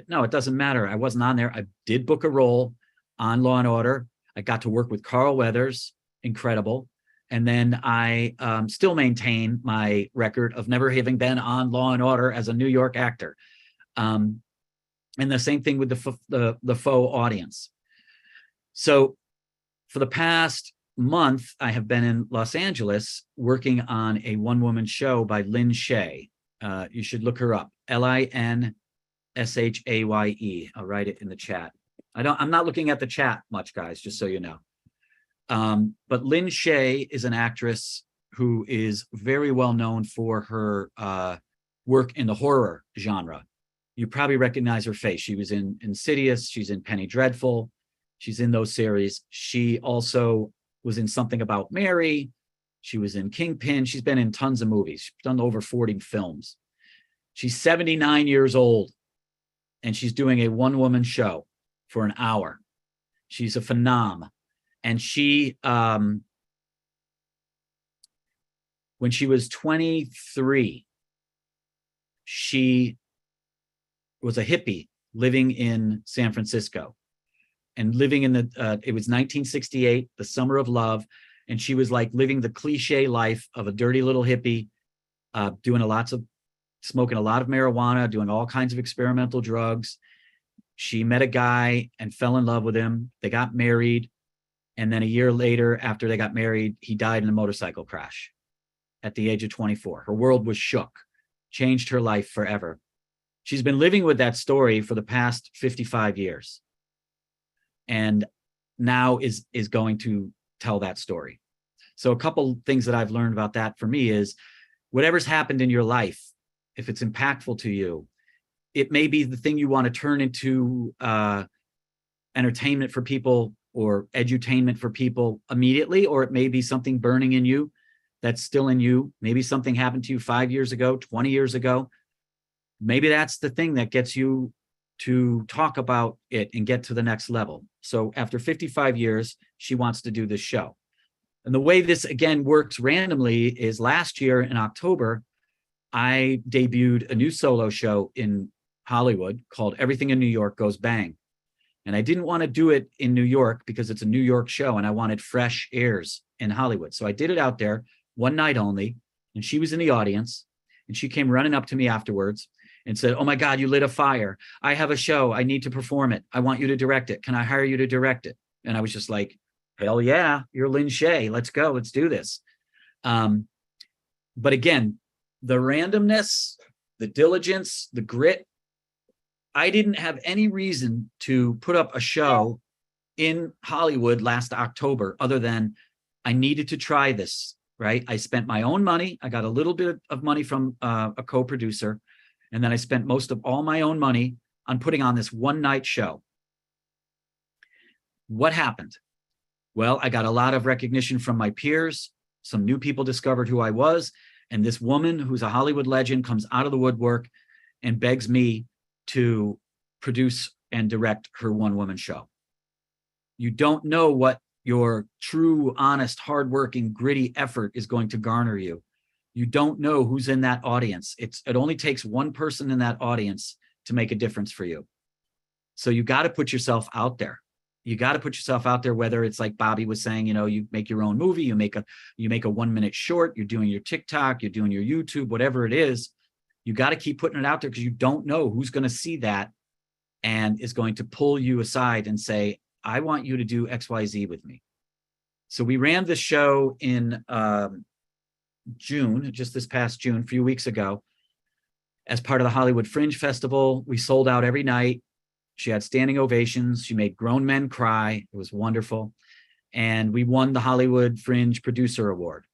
No, it doesn't matter. I wasn't on there. I did book a role on Law and Order. I got to work with Carl Weathers, incredible. And then I still maintain my record of never having been on Law and Order as a New York actor. And the same thing with the faux audience. So for the past month, I have been in Los Angeles working on a one-woman show by Lynn Shay. You should look her up, Linshaye. I'll write it in the chat. I'm not looking at the chat much, guys, just so you know. But Lynn Shay is an actress who is very well known for her work in the horror genre. You probably recognize her face. She was in Insidious. She's in Penny Dreadful. She's in those series. She also was in Something About Mary. She was in Kingpin. She's been in tons of movies. She's done over 40 films. She's 79 years old, and she's doing a one-woman show for an hour. She's a phenom. And she, when she was 23, she was a hippie living in San Francisco and living in it was 1968, the summer of love. And she was like living the cliche life of a dirty little hippie, smoking a lot of marijuana, doing all kinds of experimental drugs. She met a guy and fell in love with him. They got married. And then a year later, after they got married, he died in a motorcycle crash at the age of 24. Her world was shook, changed her life forever. She's been living with that story for the past 55 years. And now is going to tell that story. So a couple things that I've learned about that for me is whatever's happened in your life, if it's impactful to you, it may be the thing you want to turn into entertainment for people or edutainment for people immediately, or it may be something burning in you that's still in you. Maybe something happened to you 5 years ago, 20 years ago. Maybe that's the thing that gets you to talk about it and get to the next level. So after 55 years, she wants to do this show. And the way this, again, works randomly is last year in October, I debuted a new solo show in Hollywood called Everything in New York Goes Bang. And I didn't want to do it in New York because it's a New York show and I wanted fresh airs in Hollywood. So I did it out there one night only. And she was in the audience and she came running up to me afterwards and said, "Oh my God, you lit a fire. I have a show. I need to perform it. I want you to direct it. Can I hire you to direct it?" And I was just like, hell yeah, you're Lynn Shay. Let's go. Let's do this. But again, the randomness, the diligence, the grit, I didn't have any reason to put up a show in Hollywood last October other than I needed to try this, right? I spent my own money. I got a little bit of money from a co-producer, and then I spent most of all my own money on putting on this one-night show. What happened? Well, I got a lot of recognition from my peers. Some new people discovered who I was. And this woman who's a Hollywood legend comes out of the woodwork and begs me to produce and direct her one-woman show. You don't know what your true, honest, hardworking, gritty effort is going to garner you. You don't know who's in that audience. It only takes one person in that audience to make a difference for you. So you got to put yourself out there. You got to put yourself out there, whether it's like Bobby was saying, you know, you make your own movie, you make a 1-minute short, you're doing your TikTok, you're doing your YouTube, whatever it is. You got to keep putting it out there because you don't know who's going to see that and is going to pull you aside and say, I want you to do XYZ with me. So we ran the show in June, just this past June, a few weeks ago, as part of the Hollywood Fringe Festival. We sold out every night. She had standing ovations. She made grown men cry. It was wonderful. And we won the Hollywood Fringe Producer Award,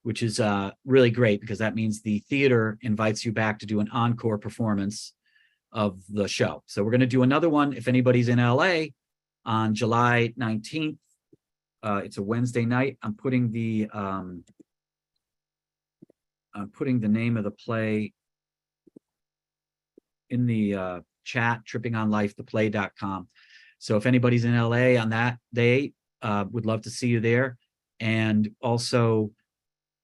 which is really great because that means the theater invites you back to do an encore performance of the show. So we're going to do another one if anybody's in LA on July 19th. It's a Wednesday night. I'm putting the name of the play in the chat, trippingonlifetheplay.com. So if anybody's in LA on that day, would love to see you there. And also,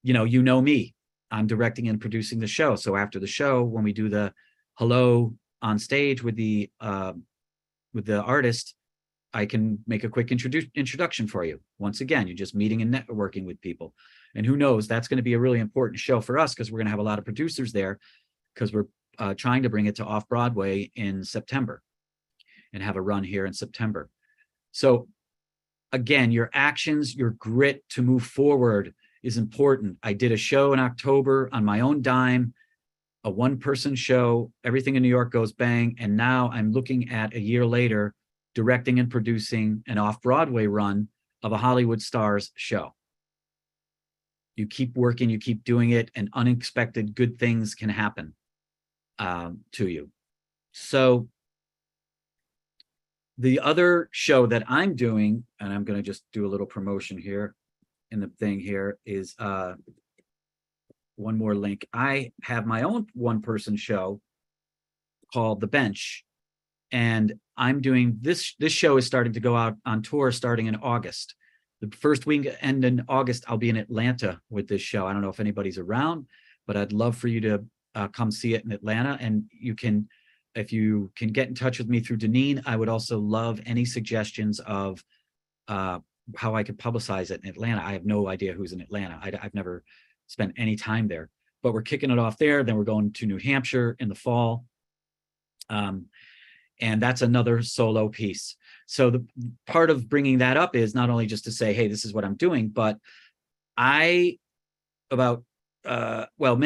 you know me, I'm directing and producing the show. So after the show, when we do the hello on stage with the artist, I can make a quick introduction for you. Once again, you're just meeting and networking with people. And who knows, that's going to be a really important show for us because we're going to have a lot of producers there because we're trying to bring it to Off-Broadway in September and have a run here in September. So again, your actions, your grit to move forward is important. I did a show in October on my own dime, a one-person show, everything in New York goes bang. And now I'm looking at a year later, directing and producing an Off-Broadway run of a Hollywood Stars show. You keep working, you keep doing it, and unexpected good things can happen to you. So the other show that I'm doing, and I'm going to just do a little promotion here in the thing here, is one more link. I have my own one-person show called The Bench, and I'm doing this. This show is starting to go out on tour starting in August. The first weekend in August, I'll be in Atlanta with this show. I don't know if anybody's around, but I'd love for you to come see it in Atlanta. And you can, if you can get in touch with me through Deneen, I would also love any suggestions of how I could publicize it in Atlanta. I have no idea who's in Atlanta. I've never spent any time there, but we're kicking it off there. Then we're going to New Hampshire in the fall. And that's another solo piece. So the part of bringing that up is not only just to say, hey, this is what I'm doing, but many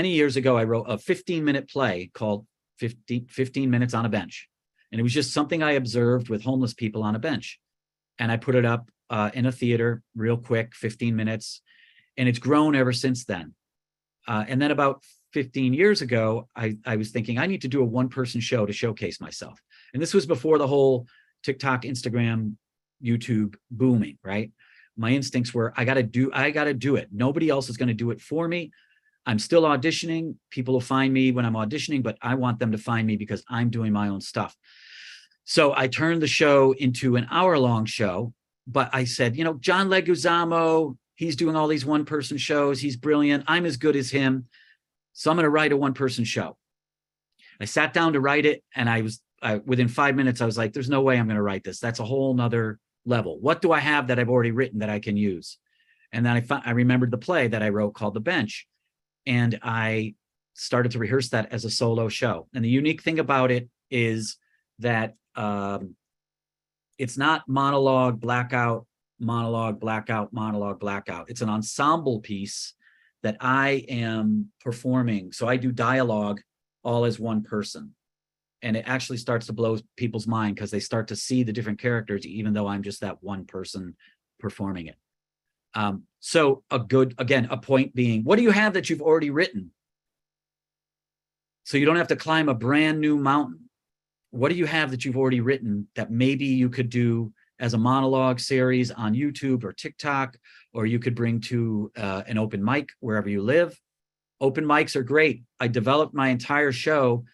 years ago, I wrote a 15-minute play called 15 Minutes on a Bench. And it was just something I observed with homeless people on a bench. And I put it up in a theater real quick, 15 minutes. And it's grown ever since then. And then about 15 years ago, I was thinking I need to do a one-person show to showcase myself. And this was before the whole TikTok, Instagram, YouTube booming, right? My instincts were, I got to do it. Nobody else is going to do it for me. I'm still auditioning. People will find me when I'm auditioning, but I want them to find me because I'm doing my own stuff. So I turned the show into an hour-long show, but I said, John Leguizamo, he's doing all these one-person shows. He's brilliant. I'm as good as him. So I'm going to write a one-person show. I sat down to write it, and within 5 minutes, I was like, there's no way I'm going to write this. That's a whole nother level. What do I have that I've already written that I can use? And then I remembered the play that I wrote called The Bench. And I started to rehearse that as a solo show. And the unique thing about it is that it's not monologue, blackout, monologue, blackout, monologue, blackout. It's an ensemble piece that I am performing. So I do dialogue all as one person. And it actually starts to blow people's mind because they start to see the different characters, even though I'm just that one person performing it. So a point being, what do you have that you've already written? So you don't have to climb a brand new mountain. What do you have that you've already written that maybe you could do as a monologue series on YouTube or TikTok, or you could bring to an open mic wherever you live? Open mics are great. I developed my entire show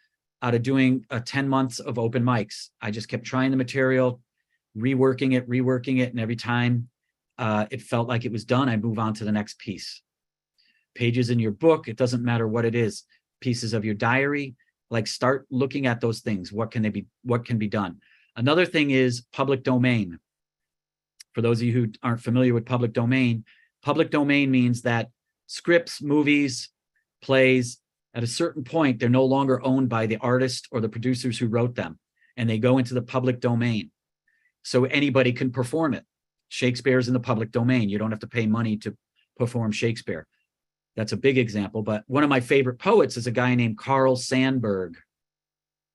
out of doing 10 months of open mics. I just kept trying the material, reworking it. And every time it felt like it was done, I move on to the next piece. Pages in your book, it doesn't matter what it is, pieces of your diary, like start looking at those things. What can be done? Another thing is public domain. For those of you who aren't familiar with public domain means that scripts, movies, plays, at a certain point, they're no longer owned by the artist or the producers who wrote them, and they go into the public domain. So anybody can perform it. Shakespeare's in the public domain. You don't have to pay money to perform Shakespeare. That's a big example. But one of my favorite poets is a guy named Carl Sandburg,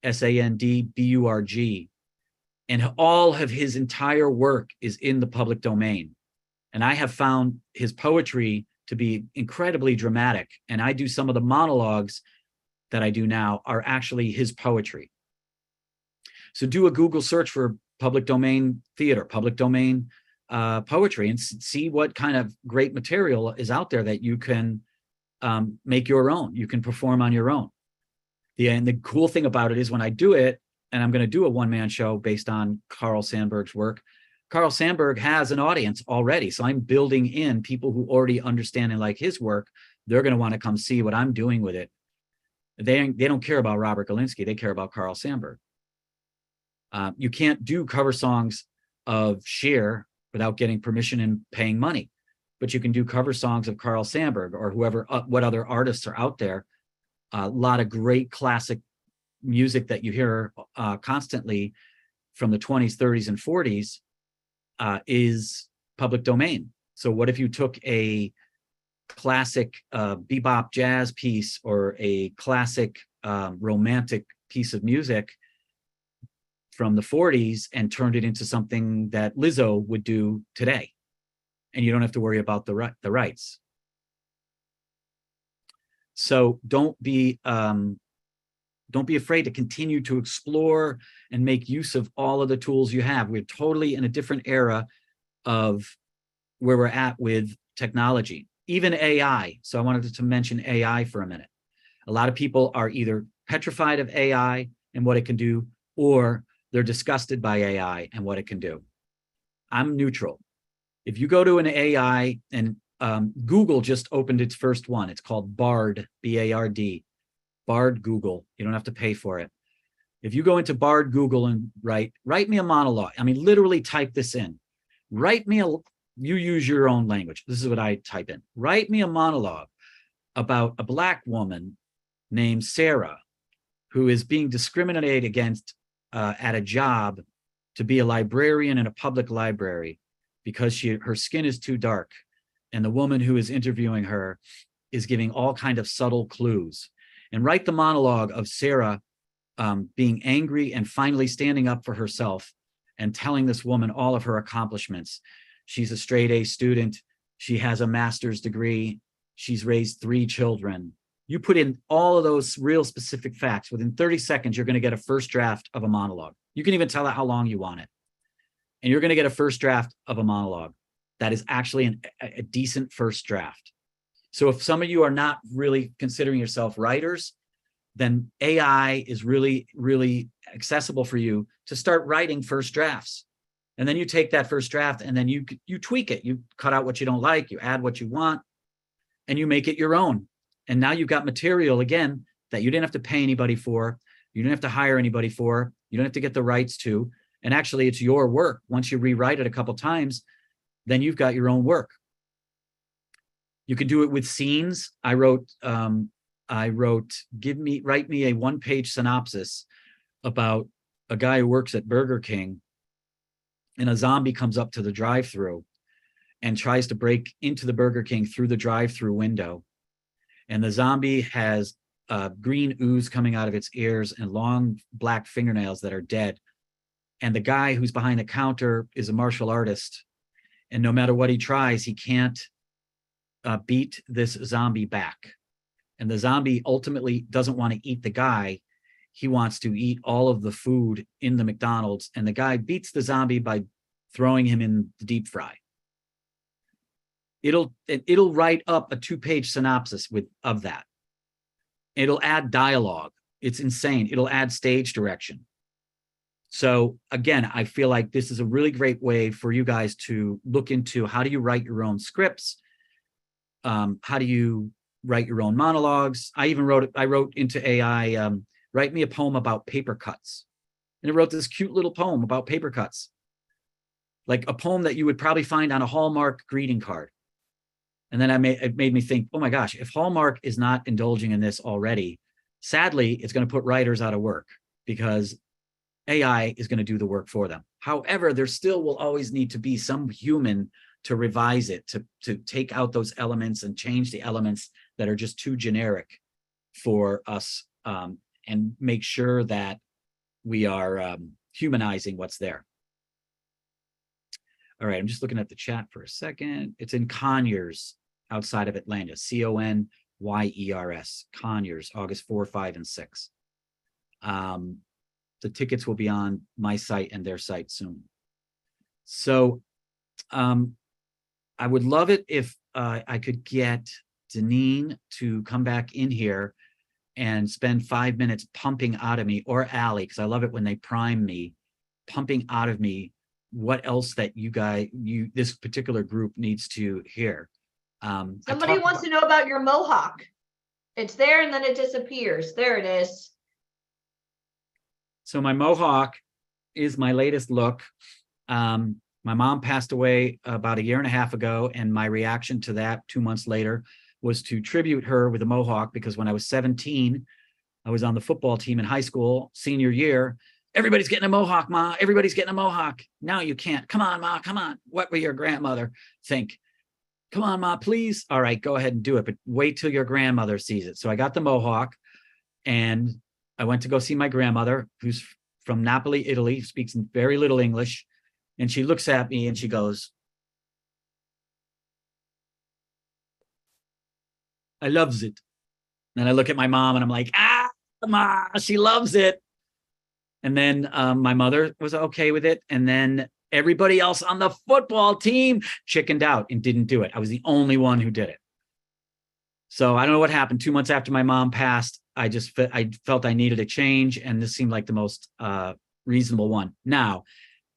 Sandburg. And all of his entire work is in the public domain. And I have found his poetry to be incredibly dramatic. And I do some of the monologues that I do now are actually his poetry. So do a Google search for public domain theater, public domain poetry, and see what kind of great material is out there that you can make your own. You can perform on your own. And the cool thing about it is when I do it, and I'm going to do a one-man show based on Carl Sandburg's work, Carl Sandburg has an audience already. So I'm building in people who already understand and like his work. They're going to want to come see what I'm doing with it. They don't care about Robert Galinsky. They care about Carl Sandburg. You can't do cover songs of Cher without getting permission and paying money, but you can do cover songs of Carl Sandburg or whoever, what other artists are out there. A lot of great classic music that you hear constantly from the 20s, 30s, and 40s is public domain. So what if you took a classic bebop jazz piece or a classic romantic piece of music from the 40s and turned it into something that Lizzo would do today, and you don't have to worry about the rights. So don't be afraid to continue to explore and make use of all of the tools you have. We're totally in a different era of where we're at with technology, even AI. So I wanted to mention AI for a minute. A lot of people are either petrified of AI and what it can do, or they're disgusted by AI and what it can do. I'm neutral. If you go to an AI, and Google just opened its first one. It's called Bard, B-A-R-D, Bard Google. You don't have to pay for it. If you go into Bard Google and write me a monologue, I mean, literally type this in. You use your own language. This is what I type in. Write me a monologue about a Black woman named Sarah who is being discriminated against at a job to be a librarian in a public library because her skin is too dark, and the woman who is interviewing her is giving all kind of subtle clues. And write the monologue of Sarah being angry and finally standing up for herself and telling this woman all of her accomplishments. She's a straight A student. She has a master's degree. She's raised 3 children. You put in all of those real specific facts. Within 30 seconds, you're going to get a first draft of a monologue. You can even tell it how long you want it. And you're going to get a first draft of a monologue that is actually a decent first draft. So if some of you are not really considering yourself writers, then AI is really, really accessible for you to start writing first drafts. And then you take that first draft and then you tweak it. You cut out what you don't like, you add what you want, and you make it your own. And now you've got material, again, that you didn't have to pay anybody for. You didn't have to hire anybody for. You don't have to get the rights to. And actually, it's your work. Once you rewrite it a couple times, then you've got your own work. You can do it with scenes. Write me a 1-page synopsis about a guy who works at Burger King, and a zombie comes up to the drive-thru and tries to break into the Burger King through the drive-thru window. And the zombie has green ooze coming out of its ears and long black fingernails that are dead. And the guy who's behind the counter is a martial artist. And no matter what he tries, he can't beat this zombie back. And the zombie ultimately doesn't want to eat the guy. He wants to eat all of the food in the McDonald's. And the guy beats the zombie by throwing him in the deep fry. It'll write up a 2-page synopsis of that. It'll add dialogue. It's insane. It'll add stage direction. So again, I feel like this is a really great way for you guys to look into how do you write your own scripts? How do you write your own monologues? I wrote into AI, write me a poem about paper cuts. And it wrote this cute little poem about paper cuts. Like a poem that you would probably find on a Hallmark greeting card. And then it made me think, oh my gosh, if Hallmark is not indulging in this already, sadly, it's going to put writers out of work because AI is going to do the work for them. However, there still will always need to be some human to revise it, to take out those elements and change the elements that are just too generic for us, and make sure that we are humanizing what's there. All right, I'm just looking at the chat for a second. It's in Conyers, outside of Atlanta, Conyers, Conyers, August 4, 5, and 6. The tickets will be on my site and their site soon. So I would love it if I could get Deneen to come back in here and spend 5 minutes pumping out of me, or Allie, because I love it when they prime me, pumping out of me what else that this particular group needs to hear. Somebody wants to know about your mohawk. It's there and then it disappears. There it is. So my mohawk is my latest look. My mom passed away about 1.5 years ago, and my reaction to that 2 months later was to tribute her with a mohawk, because when I was 17, I was on the football team in high school, senior year. Everybody's getting a mohawk, Ma. Everybody's getting a mohawk. Now you can't. Come on, Ma. Come on. What will your grandmother think? Come on, Ma, please. All right, go ahead and do it, but wait till your grandmother sees it. So I got the mohawk, and I went to go see my grandmother, who's from Napoli, Italy, speaks very little English. And she looks at me and she goes, I loves it. And I look at my mom and I'm like, Ma, she loves it. And then my mother was okay with it. And then everybody else on the football team chickened out and didn't do it. I was the only one who did it. So I don't know what happened. 2 months after my mom passed, I felt I needed a change, and this seemed like the most reasonable one. Now,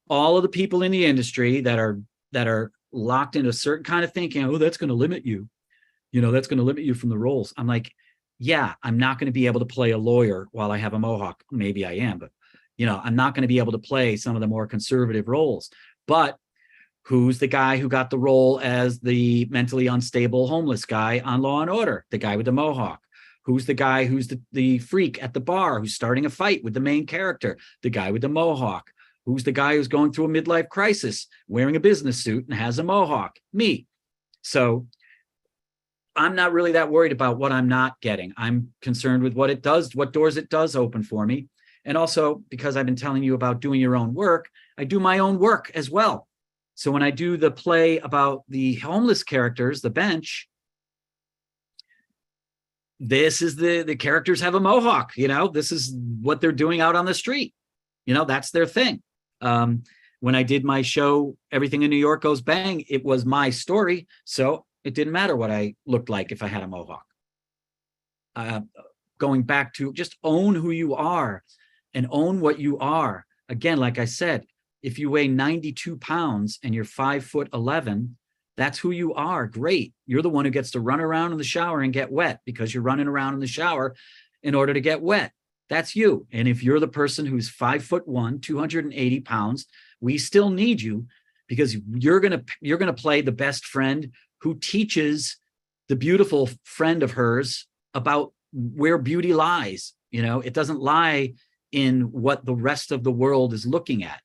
all of the people in the industry that are locked into a certain kind of thinking, oh, that's going to limit you. That's going to limit you from the roles. I'm like, yeah, I'm not going to be able to play a lawyer while I have a mohawk. Maybe I am, but I'm not going to be able to play some of the more conservative roles. But who's the guy who got the role as the mentally unstable homeless guy on Law and Order? The guy with the mohawk. Who's the guy who's the freak at the bar who's starting a fight with the main character? The guy with the mohawk. Who's the guy who's going through a midlife crisis, wearing a business suit and has a mohawk? Me. So I'm not really that worried about what I'm not getting. I'm concerned with what it does, what doors it does open for me. And also, because I've been telling you about doing your own work, I do my own work as well. So when I do the play about the homeless characters, the bench, this is the characters have a mohawk, this is what they're doing out on the street. That's their thing. When I did my show, Everything in New York Goes Bang, it was my story. So it didn't matter what I looked like if I had a mohawk. Going back to just own who you are and own what you are. Again, like I said, if you weigh 92 pounds and you're 5'11", that's who you are. Great. You're the one who gets to run around in the shower and get wet because you're running around in the shower in order to get wet. That's you. And if you're the person who's 5'1", 280 pounds, we still need you, because you're gonna play the best friend who teaches the beautiful friend of hers about where beauty lies. It doesn't lie in what the rest of the world is looking at.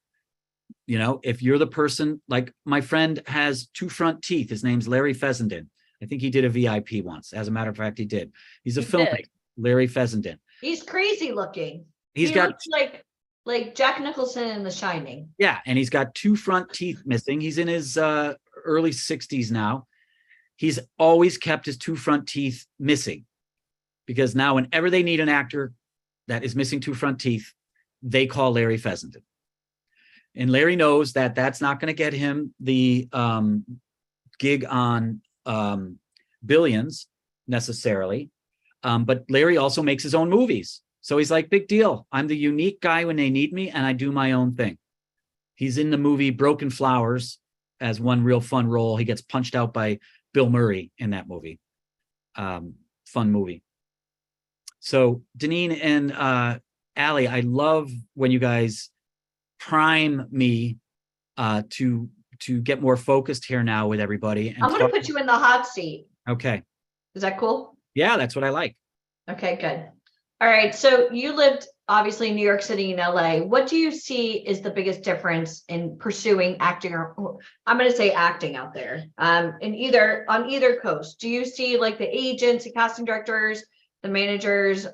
If you're the person, like my friend has 2 front teeth. His name's Larry Fessenden. I think he did a VIP once. As a matter of fact, he did. He's a filmmaker, Larry Fessenden. He's crazy looking. He looks like Jack Nicholson in The Shining. Yeah, and he's got 2 front teeth missing. He's in his early 60s now. He's always kept his 2 front teeth missing, because now whenever they need an actor that is missing 2 front teeth, they call Larry Fessenden. And Larry knows that that's not going to get him the gig on Billions necessarily. But Larry also makes his own movies. So he's like, big deal. I'm the unique guy when they need me, and I do my own thing. He's in the movie Broken Flowers as one real fun role. He gets punched out by Bill Murray in that movie. Fun movie. So Deneen and Allie, I love when you guys prime me to get more focused here now with everybody. And I'm going to put you in the hot seat. Okay. Is that cool? Yeah, that's what I like. Okay, good. All right. So you lived obviously New York City and LA. What do you see is the biggest difference in pursuing acting, or I'm going to say acting out there, on either coast? Do you see like the agents, the casting directors, the managers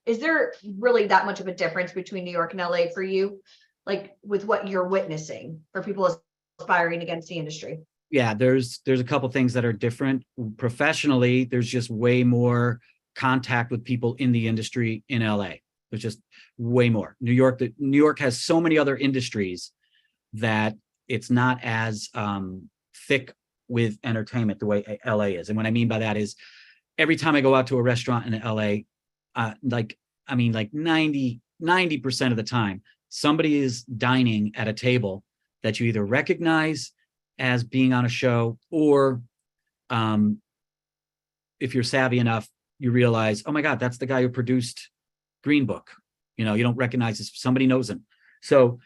is there really that much of a difference between New York and LA for you? Like with what you're witnessing for people aspiring against the industry? Yeah, there's a couple things that are different. Professionally, there's just way more contact with people in the industry in LA. There's just way more. New York has so many other industries that it's not as thick with entertainment the way LA is. And what I mean by that is every time I go out to a restaurant in LA, like 90% of the time, somebody is dining at a table that you either recognize as being on a show, or if you're savvy enough, you realize, oh my God, that's the guy who produced Green Book. You know, you don't recognize this, somebody knows him. So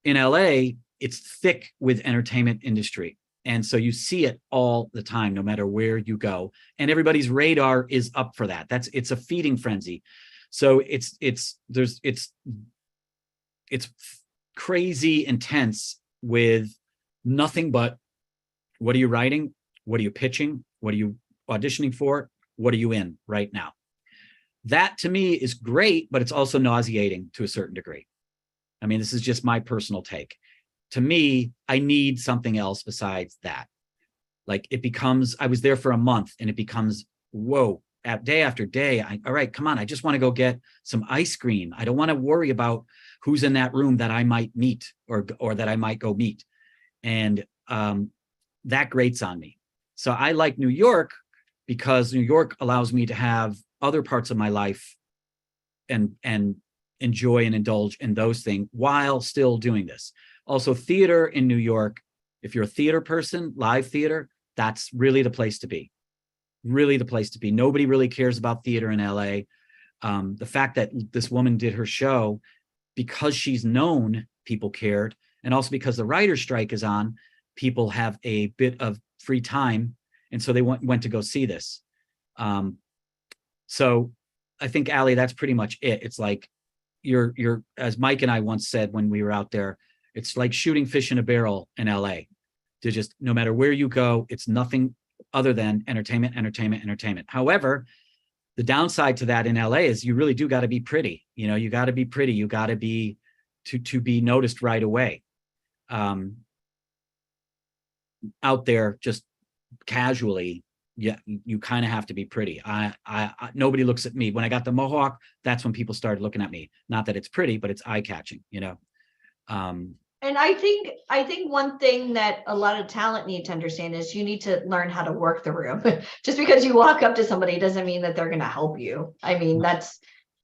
in LA, it's thick with entertainment industry. And so you see it all the time, no matter where you go. And everybody's radar is up for that. It's a feeding frenzy. So it's crazy intense with nothing but what are you writing? What are you pitching? What are you auditioning for? What are you in right now? That to me is great, but it's also nauseating to a certain degree. I mean, this is just my personal take. To me, I need something else besides that. Like it becomes, I was there for a month and it becomes, whoa, day after day. All right, come on. I just want to go get some ice cream. I don't want to worry about who's in that room that I might meet or that I might go meet. And that grates on me. So I like New York because New York allows me to have other parts of my life and enjoy and indulge in those things while still doing this. Also, theater in New York, if you're a theater person, live theater, that's really the place to be. Really the place to be. Nobody really cares about theater in LA. The fact that this woman did her show, because she's known, people cared. And also because the writer's strike is on, people have a bit of free time. And so they went to go see this. So I think, Ali, that's pretty much it. It's like you're, as Mike and I once said when we were out there, it's like shooting fish in a barrel in LA. To just, no matter where you go, it's nothing other than entertainment, entertainment, entertainment. However, the downside to that in LA is you really do got to be pretty. You know, you got to be pretty. You got to be to be noticed right away. Out there, just casually, yeah, you kind of have to be pretty. I nobody looks at me. When I got the mohawk, that's when people started looking at me. Not that it's pretty, but it's eye-catching, you know. And I think one thing that a lot of talent need to understand is you need to learn how to work the room. Just because you walk up to somebody doesn't mean that they're going to help you. I mean,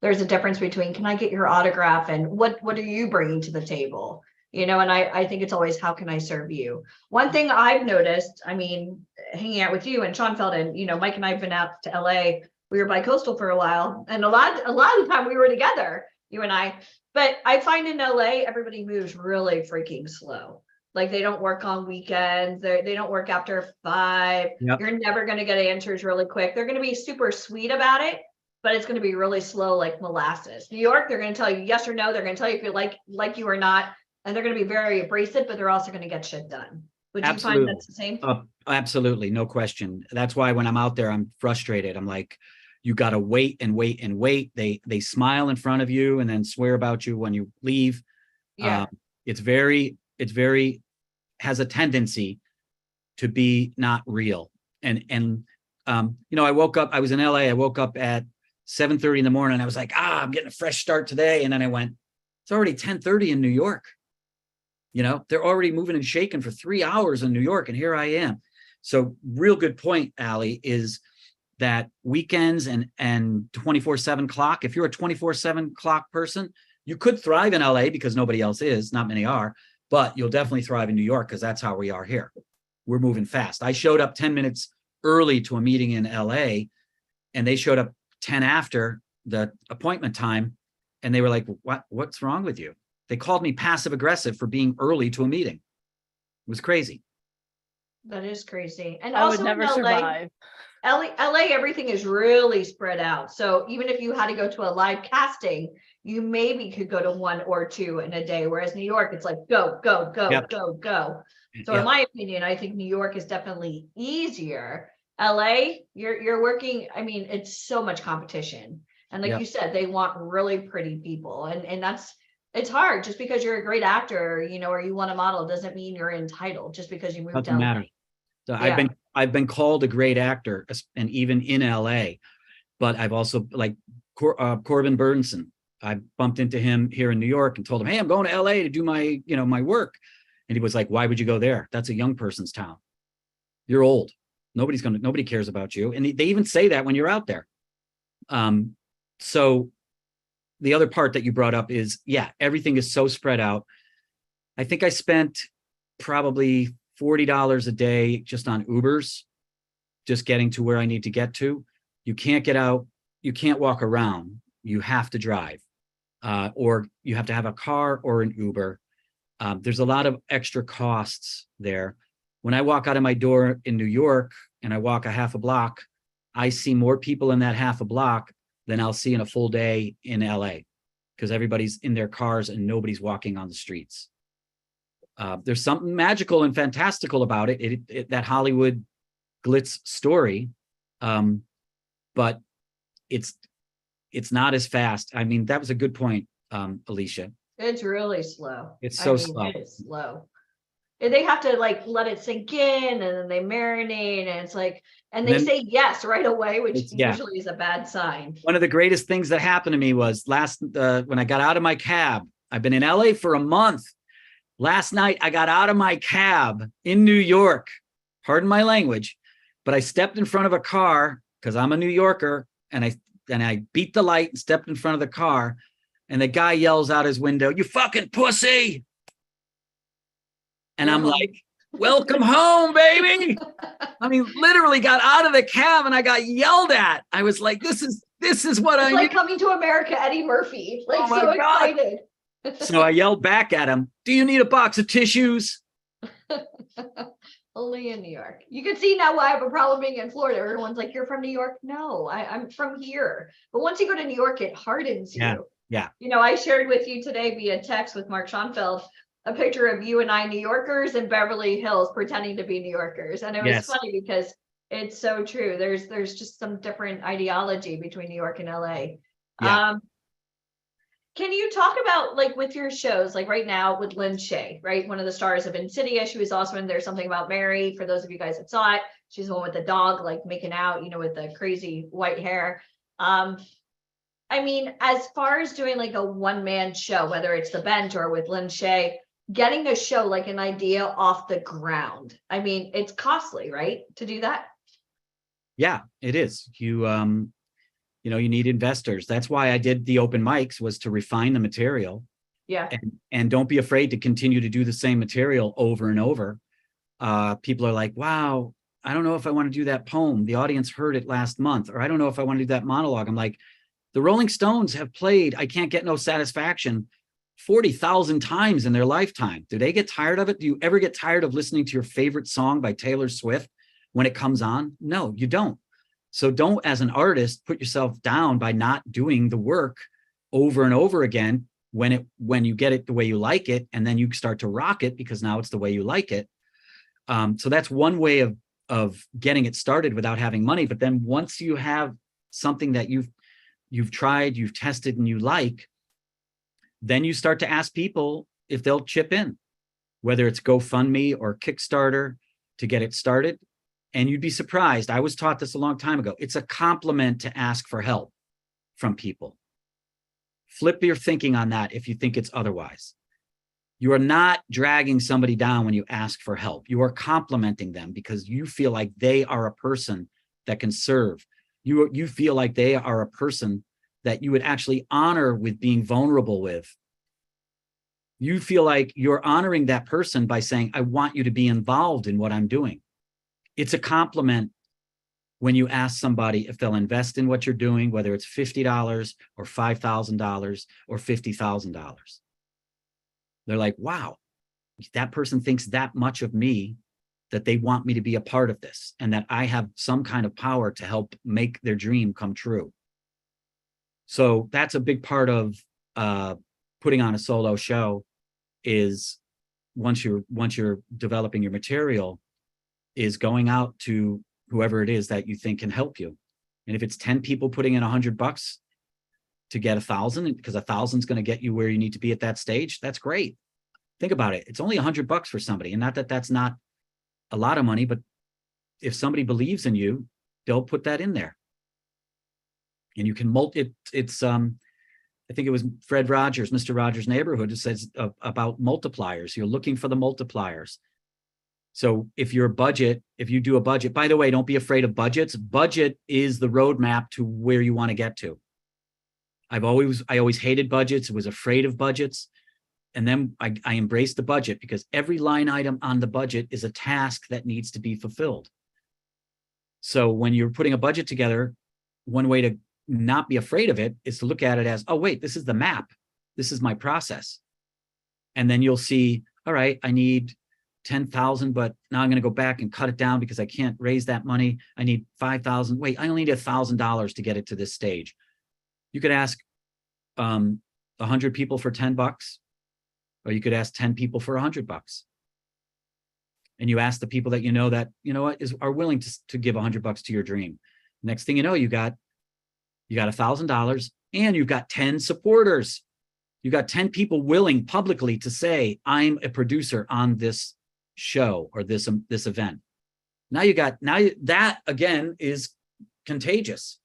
there's a difference between, can I get your autograph and what are you bringing to the table? You know, and I think it's always, how can I serve you? One thing I've noticed, I mean, hanging out with you and Schoenfeld, and, you know, Mike and I have been out to LA. We were bi-coastal for a while, and a lot of the time we were together, you and I. But I find in LA, everybody moves really freaking slow. Like they don't work on weekends. They don't work after 5. Yep. You're never going to get answers really quick. They're going to be super sweet about it, but it's going to be really slow, like molasses. New York, they're going to tell you yes or no. They're going to tell you if you like you or not. And they're going to be very abrasive, but they're also going to get shit done. Would you find that's the same? Absolutely. No question. That's why when I'm out there, I'm frustrated. I'm like, you got to wait and wait and wait. They smile in front of you and then swear about you when you leave. Yeah. It's very has a tendency to be not real. And you know, I was in LA. I woke up at 7:30 in the morning. I was like, I'm getting a fresh start today. And then I went, it's already 10:30 in New York. You know, they're already moving and shaking for 3 hours in New York. And here I am. So real good point, Ali, is that weekends and 24/7 clock, if you're a 24/7 clock person, you could thrive in LA because nobody else is, not many are, but you'll definitely thrive in New York because that's how we are here. We're moving fast. I showed up 10 minutes early to a meeting in LA and they showed up 10 after the appointment time. And they were like, what's wrong with you? They called me passive aggressive for being early to a meeting. It was crazy. That is crazy. And I would also never in LA, survive. LA, everything is really spread out. So even if you had to go to a live casting, you maybe could go to 1 or 2 in a day. Whereas New York, it's like go, go, go, Yep. go, go. So Yep. in my opinion, I think New York is definitely easier. LA, you're working, I mean, it's so much competition. And like Yep. you said, they want really pretty people. And it's hard just because you're a great actor, you know, or you want a model doesn't mean you're entitled just because you moved Doesn't to LA. matter. So Yeah. I've been called a great actor, and even in LA, but I've also like Corbin Burnson. I bumped into him here in New York and told him, "Hey, I'm going to LA to do my, my work." And he was like, "Why would you go there? That's a young person's town. You're old. Nobody cares about you." And they even say that when you're out there. So the other part that you brought up is, yeah, everything is so spread out. I think I spent probably $40 a day just on Ubers, just getting to where I need to get to. You can't get out. You can't walk around. You have to drive, or you have to have a car or an Uber. There's a lot of extra costs there. When I walk out of my door in New York and I walk a half a block, I see more people in that half a block than I'll see in a full day in LA, because everybody's in their cars and nobody's walking on the streets. There's something magical and fantastical about it, that Hollywood glitz story, but it's not as fast. I mean, that was a good point, Alicia. It's really slow. It's so I mean, slow. It is slow. And they have to like let it sink in, and then they marinate, and it's like, and they Then- say yes right away, which Yeah. usually is a bad sign. One of the greatest things that happened to me was when I got out of my cab. I've been in LA for a month. Last night, I got out of my cab in New York. Pardon my language, but I stepped in front of a car because I'm a New Yorker, and I beat the light and stepped in front of the car, and the guy yells out his window, "You fucking pussy!" And I'm like, "Welcome home, baby." I mean, literally got out of the cab and I got yelled at. I was like, this is what It's I like need. Coming to America, Eddie Murphy. Like Oh my so God. excited. So I yelled back at him, "Do you need a box of tissues?" Only in New York. You can see now why I have a problem being in Florida. Everyone's like, "You're from New York." No, I'm from here. But once you go to New York, it hardens Yeah, you. yeah. You know, I shared with you today via text with Mark Schoenfeld a picture of you and I, New Yorkers in Beverly Hills, pretending to be New Yorkers. And it was Yes. funny because it's so true. There's just some different ideology between New York and LA. Yeah. Can you talk about, like, with your shows, like right now with Lynn Shay, right? One of the stars of Insidious. She was also in There's Something About Mary. For those of you guys that saw it, she's the one with the dog, like making out, you know, with the crazy white hair. I mean, as far as doing like a one-man show, whether it's The Bent or with Lynn Shay, getting a show, like an idea off the ground. I mean, it's costly, right? To do that. Yeah, it is. You need investors. That's why I did the open mics, was to refine the material. Yeah. And don't be afraid to continue to do the same material over and over. People are like, "Wow, I don't know if I want to do that poem. The audience heard it last month." Or, "I don't know if I want to do that monologue." I'm like, the Rolling Stones have played I Can't Get No Satisfaction 40,000 times in their lifetime. Do they get tired of it? Do you ever get tired of listening to your favorite song by Taylor Swift when it comes on? No, you don't. So don't, as an artist, put yourself down by not doing the work over and over again when you get it the way you like it, and then you start to rock it because now it's the way you like it. So that's one way of getting it started without having money. But then once you have something that you've tried, you've tested, and you like, then you start to ask people if they'll chip in, whether it's GoFundMe or Kickstarter to get it started. And you'd be surprised. I was taught this a long time ago. It's a compliment to ask for help from people. Flip your thinking on that if you think it's otherwise. You are not dragging somebody down when you ask for help. You are complimenting them because you feel like they are a person that can serve. You feel like they are a person that you would actually honor with being vulnerable with. You feel like you're honoring that person by saying, "I want you to be involved in what I'm doing." It's a compliment when you ask somebody if they'll invest in what you're doing, whether it's $50 or $5,000 or $50,000. They're like, "Wow, that person thinks that much of me. that they want me to be a part of this and that I have some kind of power to help make their dream come true. So that's a big part of putting on a solo show is once you're developing your material is going out to whoever it is that you think can help you. And if it's 10 people putting in $100 to get 1,000, because 1,000 is going to get you where you need to be at that stage, that's great. Think about it. It's only $100 for somebody. And not that that's not a lot of money, but if somebody believes in you, they'll put that in there. And you can I think it was Fred Rogers, Mr. Rogers' Neighborhood, who says about multipliers. You're looking for the multipliers. So if you do a budget, by the way, don't be afraid of budgets. Budget is the roadmap to where you want to get to. I always hated budgets, was afraid of budgets. And then I embraced the budget because every line item on the budget is a task that needs to be fulfilled. So when you're putting a budget together, one way to not be afraid of it is to look at it as, oh, wait, this is the map. This is my process. And then you'll see, all right, I need 10,000, but now I'm going to go back and cut it down because I can't raise that money. I need 5,000. Wait, I only need $1,000 to get it to this stage. You could ask 100 people for $10, or you could ask 10 people for $100. And you ask the people that that, are willing to give $100 to your dream. Next thing you know, you got $1,000 and you've got 10 supporters. You got 10 people willing publicly to say, I'm a producer on this show or this event. That again is contagious,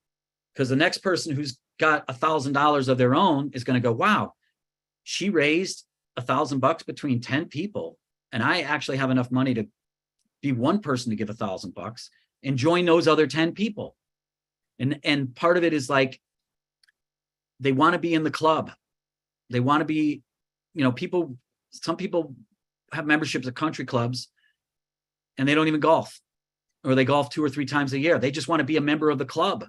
because the next person who's got $1,000 of their own is going to go, wow, she raised $1,000 between 10 people. And I actually have enough money to be one person to give $1,000 and join those other 10 people. And part of it is like, they want to be in the club. They want to be, some people have memberships at country clubs and they don't even golf, or they golf 2 or 3 times a year. They just want to be a member of the club.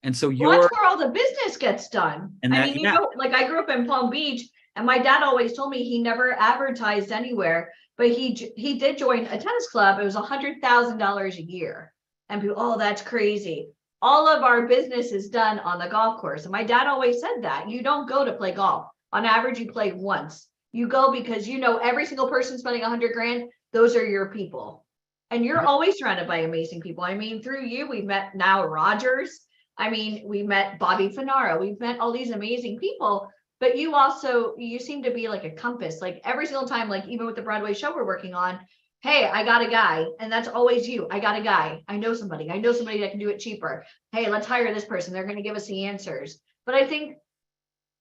And so that's where all the business gets done. And I grew up in Palm Beach, and my dad always told me he never advertised anywhere, but he did join a tennis club. It was $100,000 a year. And people, oh, that's crazy. All of our business is done on the golf course. And my dad always said that you don't go to play golf. On average, you play once. You go because every single person spending $100,000, those are your people. And you're always surrounded by amazing people. I mean, through you, we've met now Rogers. I mean, we met Bobby Finaro. We've met all these amazing people, but you seem to be like a compass. Like every single time, like even with the Broadway show we're working on, hey, I got a guy. And that's always you. I got a guy. I know somebody that can do it cheaper. Hey, let's hire this person. They're going to give us the answers. But I think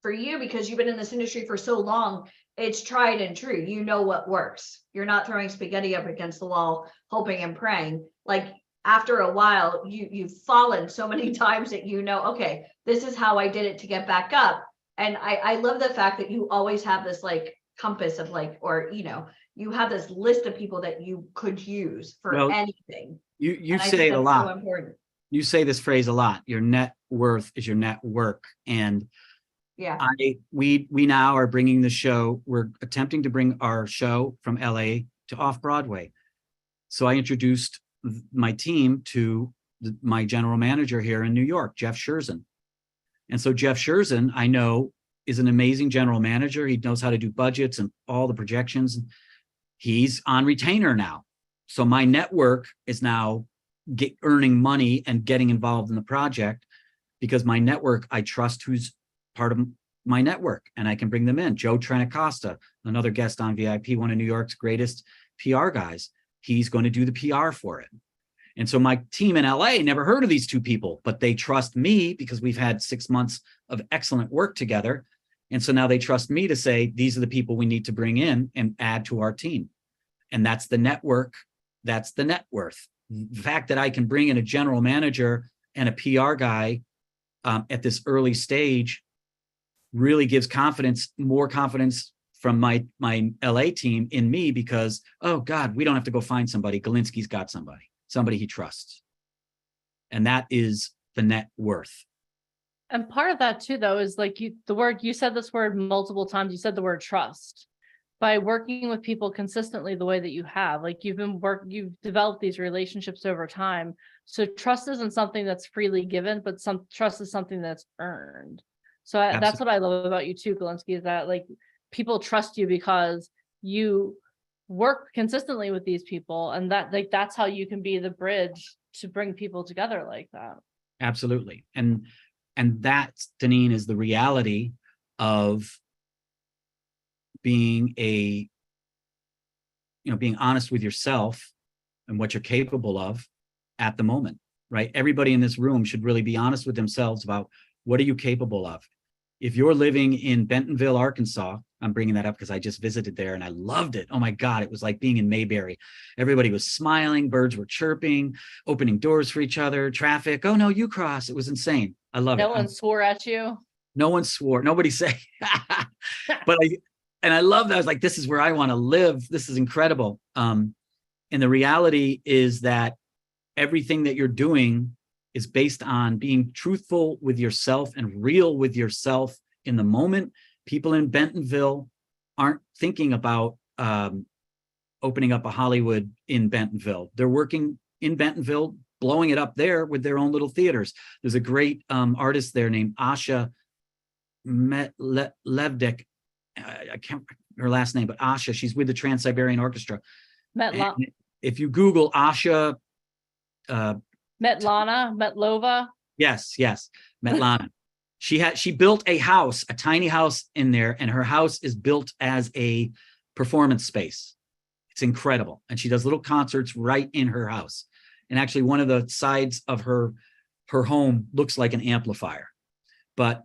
for you, because you've been in this industry for so long, it's tried and true. You know what works. You're not throwing spaghetti up against the wall, hoping and praying. Like after a while, you've fallen so many times that okay, this is how I did it to get back up. And I love the fact that you always have this like compass of like, or you have this list of people that you could use for anything. You say it a lot. So important. You say this phrase a lot. Your net worth is your network. And yeah, we now are bringing the show. We're attempting to bring our show from LA to off Broadway. So I introduced my team to my general manager here in New York, Jeff Scherzen. And so Jeff Scherzen, I know, is an amazing general manager. He knows how to do budgets and all the projections. He's on retainer now. So my network is now earning money and getting involved in the project, because my network, I trust who's part of my network, and I can bring them in. Joe Trenicosta, another guest on VIP, one of New York's greatest PR guys. He's going to do the PR for it. And so my team in LA never heard of these two people, but they trust me because we've had 6 months of excellent work together. And so now they trust me to say, these are the people we need to bring in and add to our team. And that's the network. That's the net worth. The fact that I can bring in a general manager and a PR guy at this early stage really gives more confidence from my LA team in me, because, oh God, we don't have to go find somebody. Galinsky's got somebody he trusts. And that is the net worth. And part of that too, though, is like you said this word multiple times. You said the word trust. by working with people consistently the way that you have. Like you've developed these relationships over time. So trust isn't something that's freely given, but some trust is something that's earned. So that's what I love about you too, Galinsky, is that like people trust you because you work consistently with these people, and that like that's how you can be the bridge to bring people together like that. Absolutely. And that, Deneen, is the reality of being being honest with yourself and what you're capable of at the moment, right? Everybody in this room should really be honest with themselves about what are you capable of. If you're living in Bentonville, Arkansas, I'm bringing that up because I just visited there and I loved it. Oh my God, it was like being in Mayberry. Everybody was smiling, birds were chirping, opening doors for each other, traffic. Oh no, you cross. It was insane. I love it. No one swore at you. No one swore. Nobody said. But I love that. I was like, this is where I want to live. This is incredible. And the reality is that everything that you're doing is based on being truthful with yourself and real with yourself in the moment. People in Bentonville aren't thinking about opening up a Hollywood in Bentonville. They're working in Bentonville, blowing it up there with their own little theaters. There's a great artist there named Asha Levdik. I can't her last name, but Asha. She's with the Trans-Siberian Orchestra. If you Google Asha, Metlova. Yes, Metlana. She built a house, a tiny house in there, and her house is built as a performance space. It's incredible. And she does little concerts right in her house. And actually one of the sides of her home looks like an amplifier. But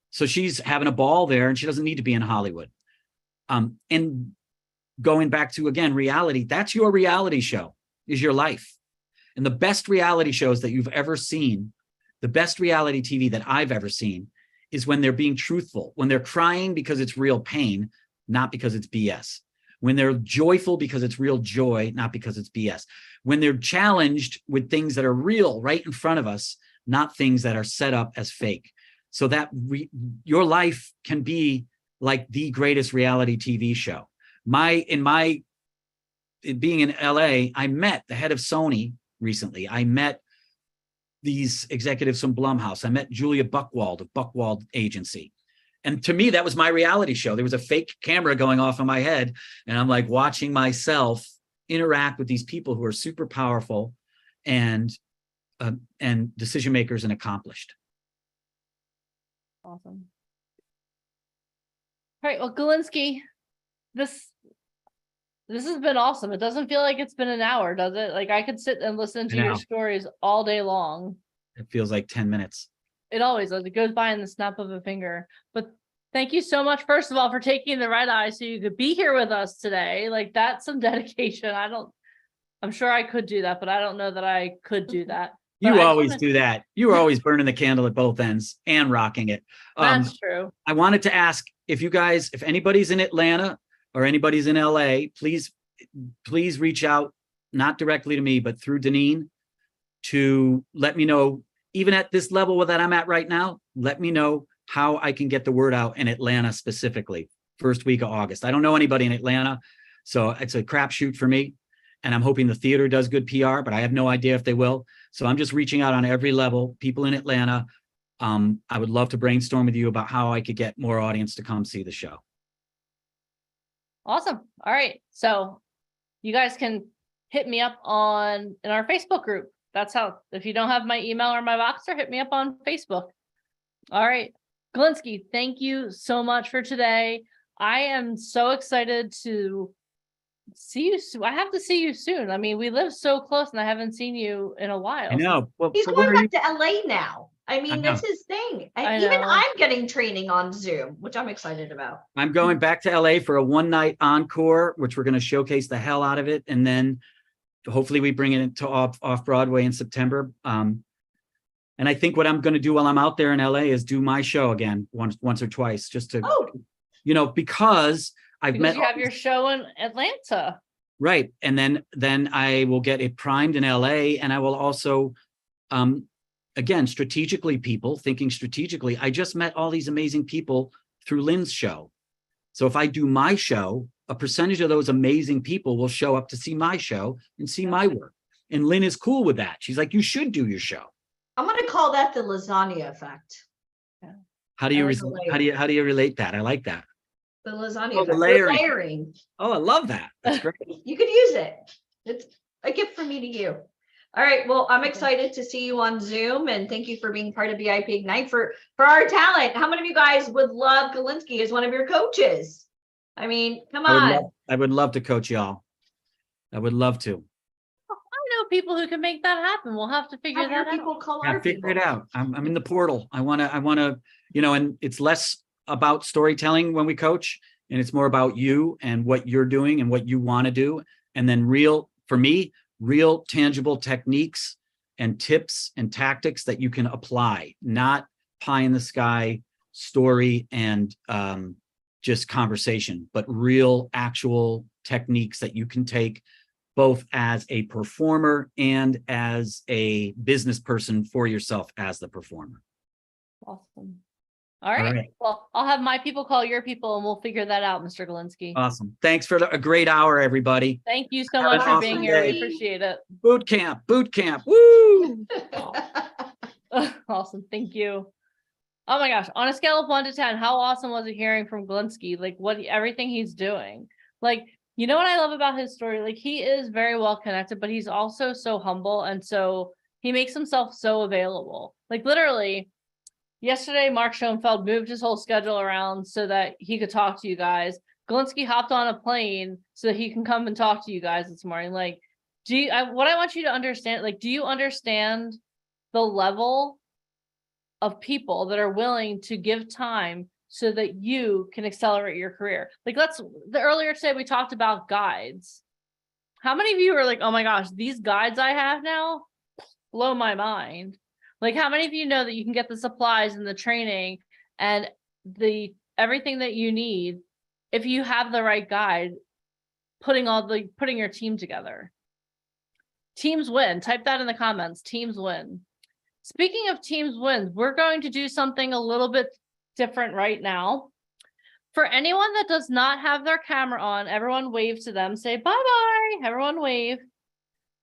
so she's having a ball there and she doesn't need to be in Hollywood. And going back to, again, reality, that's your reality show, is your life. And the best reality shows that you've ever seen, the best reality TV that I've ever seen, is when they're being truthful, when they're crying because it's real pain, not because it's BS. When they're joyful because it's real joy, not because it's BS. When they're challenged with things that are real right in front of us, not things that are set up as fake. So that your life can be like the greatest reality TV show. Being in LA, I met the head of Sony recently. I met these executives from Blumhouse. I met Julia Buchwald of Buchwald Agency. And to me, that was my reality show. There was a fake camera going off in my head. And I'm like watching myself interact with these people who are super powerful and decision makers and accomplished. Awesome. All right. Well, Galinsky, this has been awesome. It doesn't feel like it's been an hour, does it? Like I could sit and listen to your stories all day long. It feels like 10 minutes. It always does. It goes by in the snap of a finger. But thank you so much, first of all, for taking the red eye so you could be here with us today. Like that's some dedication. I'm sure I could do that, but I don't know that I could do that. You always do that. You were always burning the candle at both ends and rocking it. That's true. I wanted to ask if anybody's in Atlanta or anybody's in LA, please reach out, not directly to me, but through Deneen, to let me know, even at this level that I'm at right now, let me know how I can get the word out in Atlanta specifically, first week of August. I don't know anybody in Atlanta, so it's a crapshoot for me. And I'm hoping the theater does good PR, but I have no idea if they will. So I'm just reaching out on every level. People in Atlanta, I would love to brainstorm with you about how I could get more audience to come see the show. Awesome. All right. So you guys can hit me up in our Facebook group. That's how, if you don't have my email or my Voxer, hit me up on Facebook. All right. Galinsky, thank you so much for today. I am so excited to see you. I have to see you soon. I mean, we live so close and I haven't seen you in a while. I know. Well, he's going back to LA now. I mean, that's his thing. And even know. I'm getting training on Zoom, which I'm excited about. I'm going back to LA for a one-night encore, which we're going to showcase the hell out of it. And then hopefully we bring it to off Broadway in September. And I think what I'm going to do while I'm out there in LA is do my show again once or twice, just to, because you have your show in Atlanta. Right. And then I will get it primed in LA, and I will also, again, thinking strategically, I just met all these amazing people through Lynn's show. So if I do my show, a percentage of those amazing people will show up to see my show and see my work. And Lynn is cool with that. She's like, you should do your show. I'm gonna call that the lasagna effect. How do you, I like the layer. how do you relate that? I like that. The lasagna Oh, the effect. We're layering. layering. Oh, I love that. That's great. You could use it. It's a gift from me to you. All right. Well, I'm excited to see you on Zoom, and thank you for being part of VIP Ignite for our talent. How many of you guys would love Galinsky as one of your coaches? I mean, come on. I would love to coach y'all. I would love to. I know people who can make that happen. We'll have to figure Have your that out. people call Yeah, our figure it people. out. I'm in the portal. I wanna, and it's less about storytelling when we coach, and it's more about you and what you're doing and what you want to do. And then for me, real tangible techniques and tips and tactics that you can apply, not pie in the sky story and just conversation, but real actual techniques that you can take both as a performer and as a business person for yourself as the performer. Awesome. All right. right. Well, I'll have my people call your people and we'll figure that out, Mr. Galinsky. Awesome. Thanks for a great hour, everybody. Thank you so Have an much for awesome being here. We day. appreciate it. Boot camp. Woo! Awesome. Thank you. Oh my gosh. On a scale of 1 to 10, how awesome was it hearing from Galinsky? Like everything he's doing. Like, you know what I love about his story? Like, he is very well connected, but he's also so humble. And so he makes himself so available. Like, literally, yesterday, Mark Schoenfeld moved his whole schedule around so that he could talk to you guys. Galinsky hopped on a plane so that he can come and talk to you guys this morning. Like, what I want you to understand, like, do you understand the level of people that are willing to give time so that you can accelerate your career? Like, earlier today, we talked about guides. How many of you are like, oh my gosh, these guides I have now blow my mind? Like, how many of you know that you can get the supplies and the training and everything that you need if you have the right guide, putting your team together? Teams win. Type that in the comments. Teams win. Speaking of teams wins, we're going to do something a little bit different right now. For anyone that does not have their camera on, everyone wave to them. Say bye-bye. Everyone wave.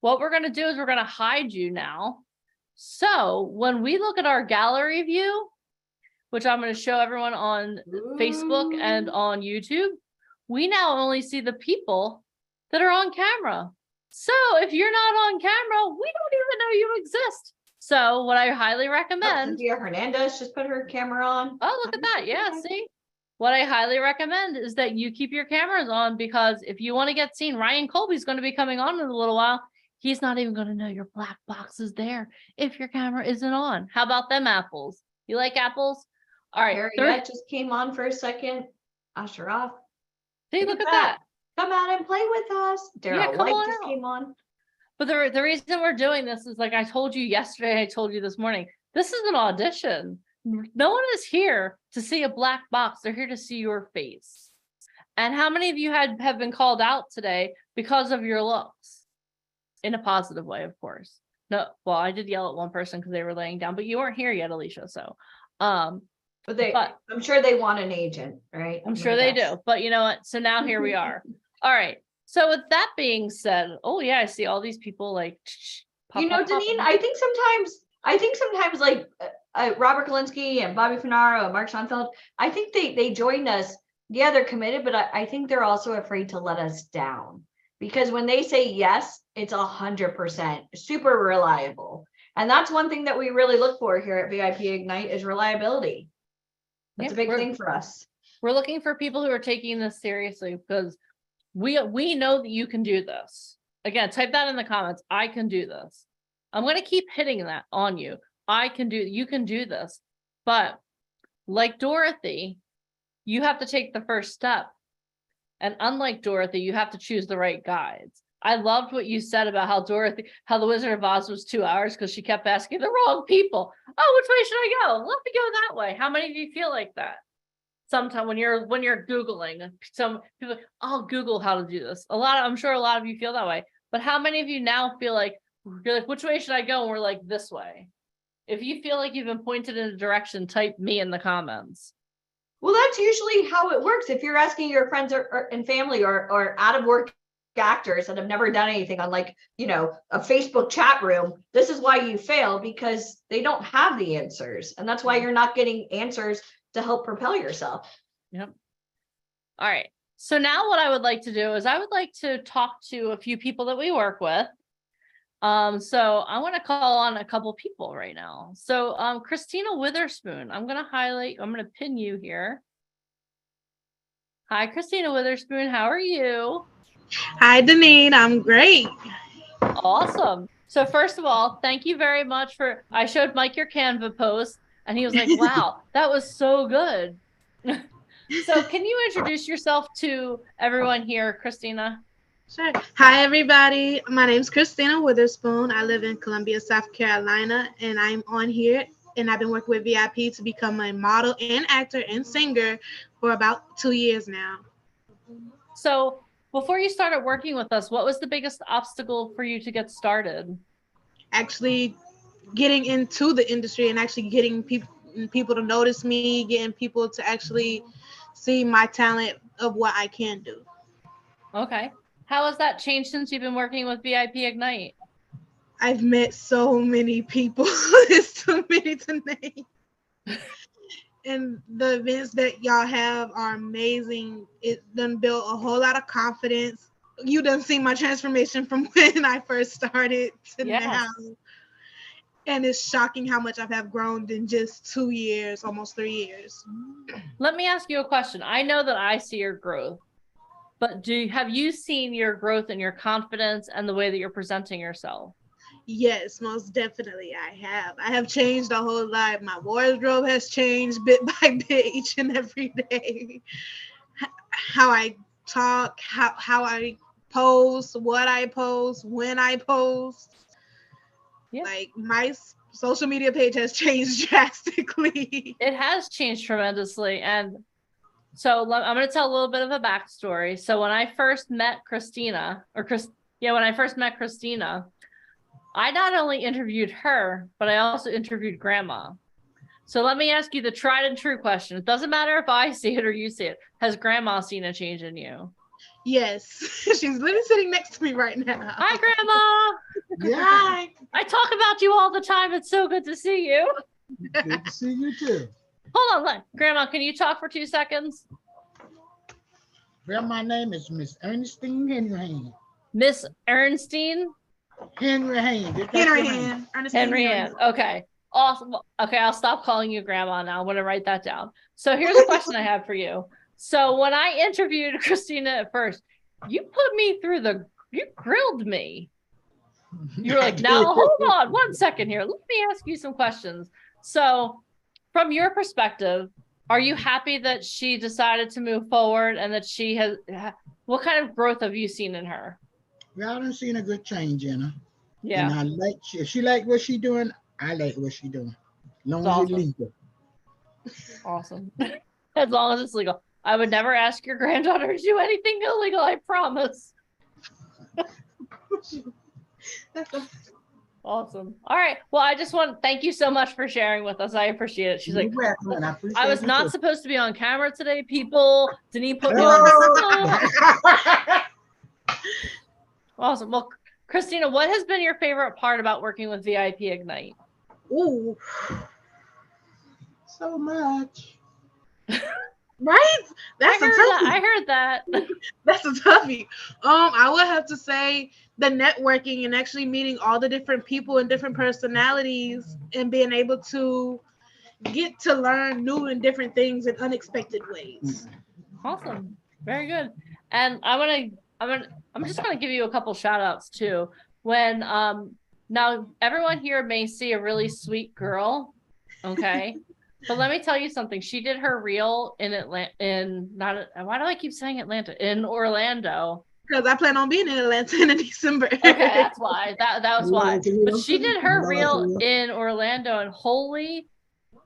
What we're going to do is we're going to hide you now. So when we look at our gallery view, which I'm going to show everyone on Facebook and on YouTube, we now only see the people that are on camera. So if you're not on camera, we don't even know you exist. So what I highly recommend. Cynthia Hernandez just put her camera on. Oh, look at that. Yeah, see? What I highly recommend is that you keep your cameras on, because if you want to get seen, Ryan Colby's going to be coming on in a little while. He's not even going to know your black box is there if your camera isn't on. How about them apples? You like apples? All right. Harriet just came on for a second. Usher off. See, look at that. Come out and play with us. Daryl come White on just out. came on. But the reason we're doing this is, like I told you yesterday, I told you this morning, this is an audition. No one is here to see a black box. They're here to see your face. And how many of you have been called out today because of your looks? In a positive way, of course. No, well, I did yell at one person because they were laying down, but you weren't here yet, Alicia. So, But I'm sure they want an agent, right? I'm sure they do. But you know what? So now here we are. All right. So with that being said, oh yeah, I see all these people like. You know, Deneen, I think sometimes like Robert Galinsky and Bobby Finaro and Mark Schoenfeld, I think they joined us. Yeah, they're committed, but I think they're also afraid to let us down, because when they say yes, it's 100% super reliable. And that's one thing that we really look for here at VIP Ignite is reliability. That's a big thing for us. We're looking for people who are taking this seriously, because we know that you can do this. Again, type that in the comments. I can do this. I'm going to keep hitting that on you. You can do this. But like Dorothy, you have to take the first step. And unlike Dorothy, you have to choose the right guides. I loved what you said about how the Wizard of Oz was 2 hours because she kept asking the wrong people. Oh, which way should I go? Let me go that way. How many of you feel like that? Sometimes when you're Googling, some people, I'll Google how to do this. I'm sure a lot of you feel that way. But how many of you now feel like, you're like, which way should I go? And we're like, this way. If you feel like you've been pointed in a direction, type me in the comments. Well, that's usually how it works. If you're asking your friends and family or out of work actors that have never done anything on like, a Facebook chat room, this is why you fail, because they don't have the answers. And that's why you're not getting answers to help propel yourself. Yep. All right. So now what I would like to do is I would like to talk to a few people that we work with. So I want to call on a couple people right now. So Christina Witherspoon, I'm going to pin you here. Hi, Christina Witherspoon. How are you? Hi, Deneen. I'm great. Awesome. So first of all, thank you very much I showed Mike your Canva post and he was like, wow, that was so good. So can you introduce yourself to everyone here, Christina? Sure. Hi, everybody. My name's Christina Witherspoon. I live in Columbia, South Carolina, and I'm on here. And I've been working with VIP to become a model and actor and singer for about 2 years now. So before you started working with us, what was the biggest obstacle for you to get started? Actually getting into the industry and actually getting people to notice me, getting people to actually see my talent of what I can do. Okay. How has that changed since you've been working with VIP Ignite? I've met so many people. There's too many to name. And the events that y'all have are amazing. It done built a whole lot of confidence. You done seen my transformation from when I first started to now. And it's shocking how much I have grown in just 2 years, almost 3 years. Let me ask you a question. I know that I see your growth, but have you seen your growth in your confidence and the way that you're presenting yourself? Yes, most definitely I have. I have changed a whole lot. My wardrobe has changed bit by bit each and every day. How I talk, how I post, what I post, when I post. Yeah. Like my social media page has changed drastically. It has changed tremendously. And so I'm going to tell a little bit of a backstory. So when I first met Christina, I not only interviewed her, but I also interviewed Grandma. So let me ask you the tried and true question. It doesn't matter if I see it or you see it. Has Grandma seen a change in you? Yes. She's literally sitting next to me right now. Hi, Grandma. Hi. I talk about you all the time. It's so good to see you. Good to see you too. Hold on. Grandma, can you talk for 2 seconds? Well, my name is Miss Ernestine Henry Hand. Miss Ernestine? Henry Hand. Henry Hand. Okay. Awesome. Okay, I'll stop calling you Grandma now. I'm going to write that down. So here's a question I have for you. So when I interviewed Christina at first, you grilled me. You were like, now hold on 1 second here. Let me ask you some questions. So from your perspective, are you happy that she decided to move forward and that what kind of growth have you seen in her? Well, I done seen a good change in her. Yeah. And if she like what she doing, I like what she doing. As long as it's legal. Awesome. As long as it's legal. I would never ask your granddaughter to do anything illegal, I promise. Awesome. All right. Well, I just want to thank you so much for sharing with us. I appreciate it. She's like, I was not supposed to be on camera today, people. Denise put me on. Awesome. Well, Christina, what has been your favorite part about working with VIP Ignite? Ooh, so much. Right? I heard that. That's a toughie. I would have to say the networking and actually meeting all the different people and different personalities and being able to get to learn new and different things in unexpected ways. Awesome. Very good. And I'm just going to give you a couple shout outs too. When now everyone here may see a really sweet girl, okay? But let me tell you something. She did her reel in Atlanta. Why do I keep saying Atlanta? In Orlando. Because I plan on being in Atlanta in December. Okay, that's why. That was why. But she did her reel in Orlando, and holy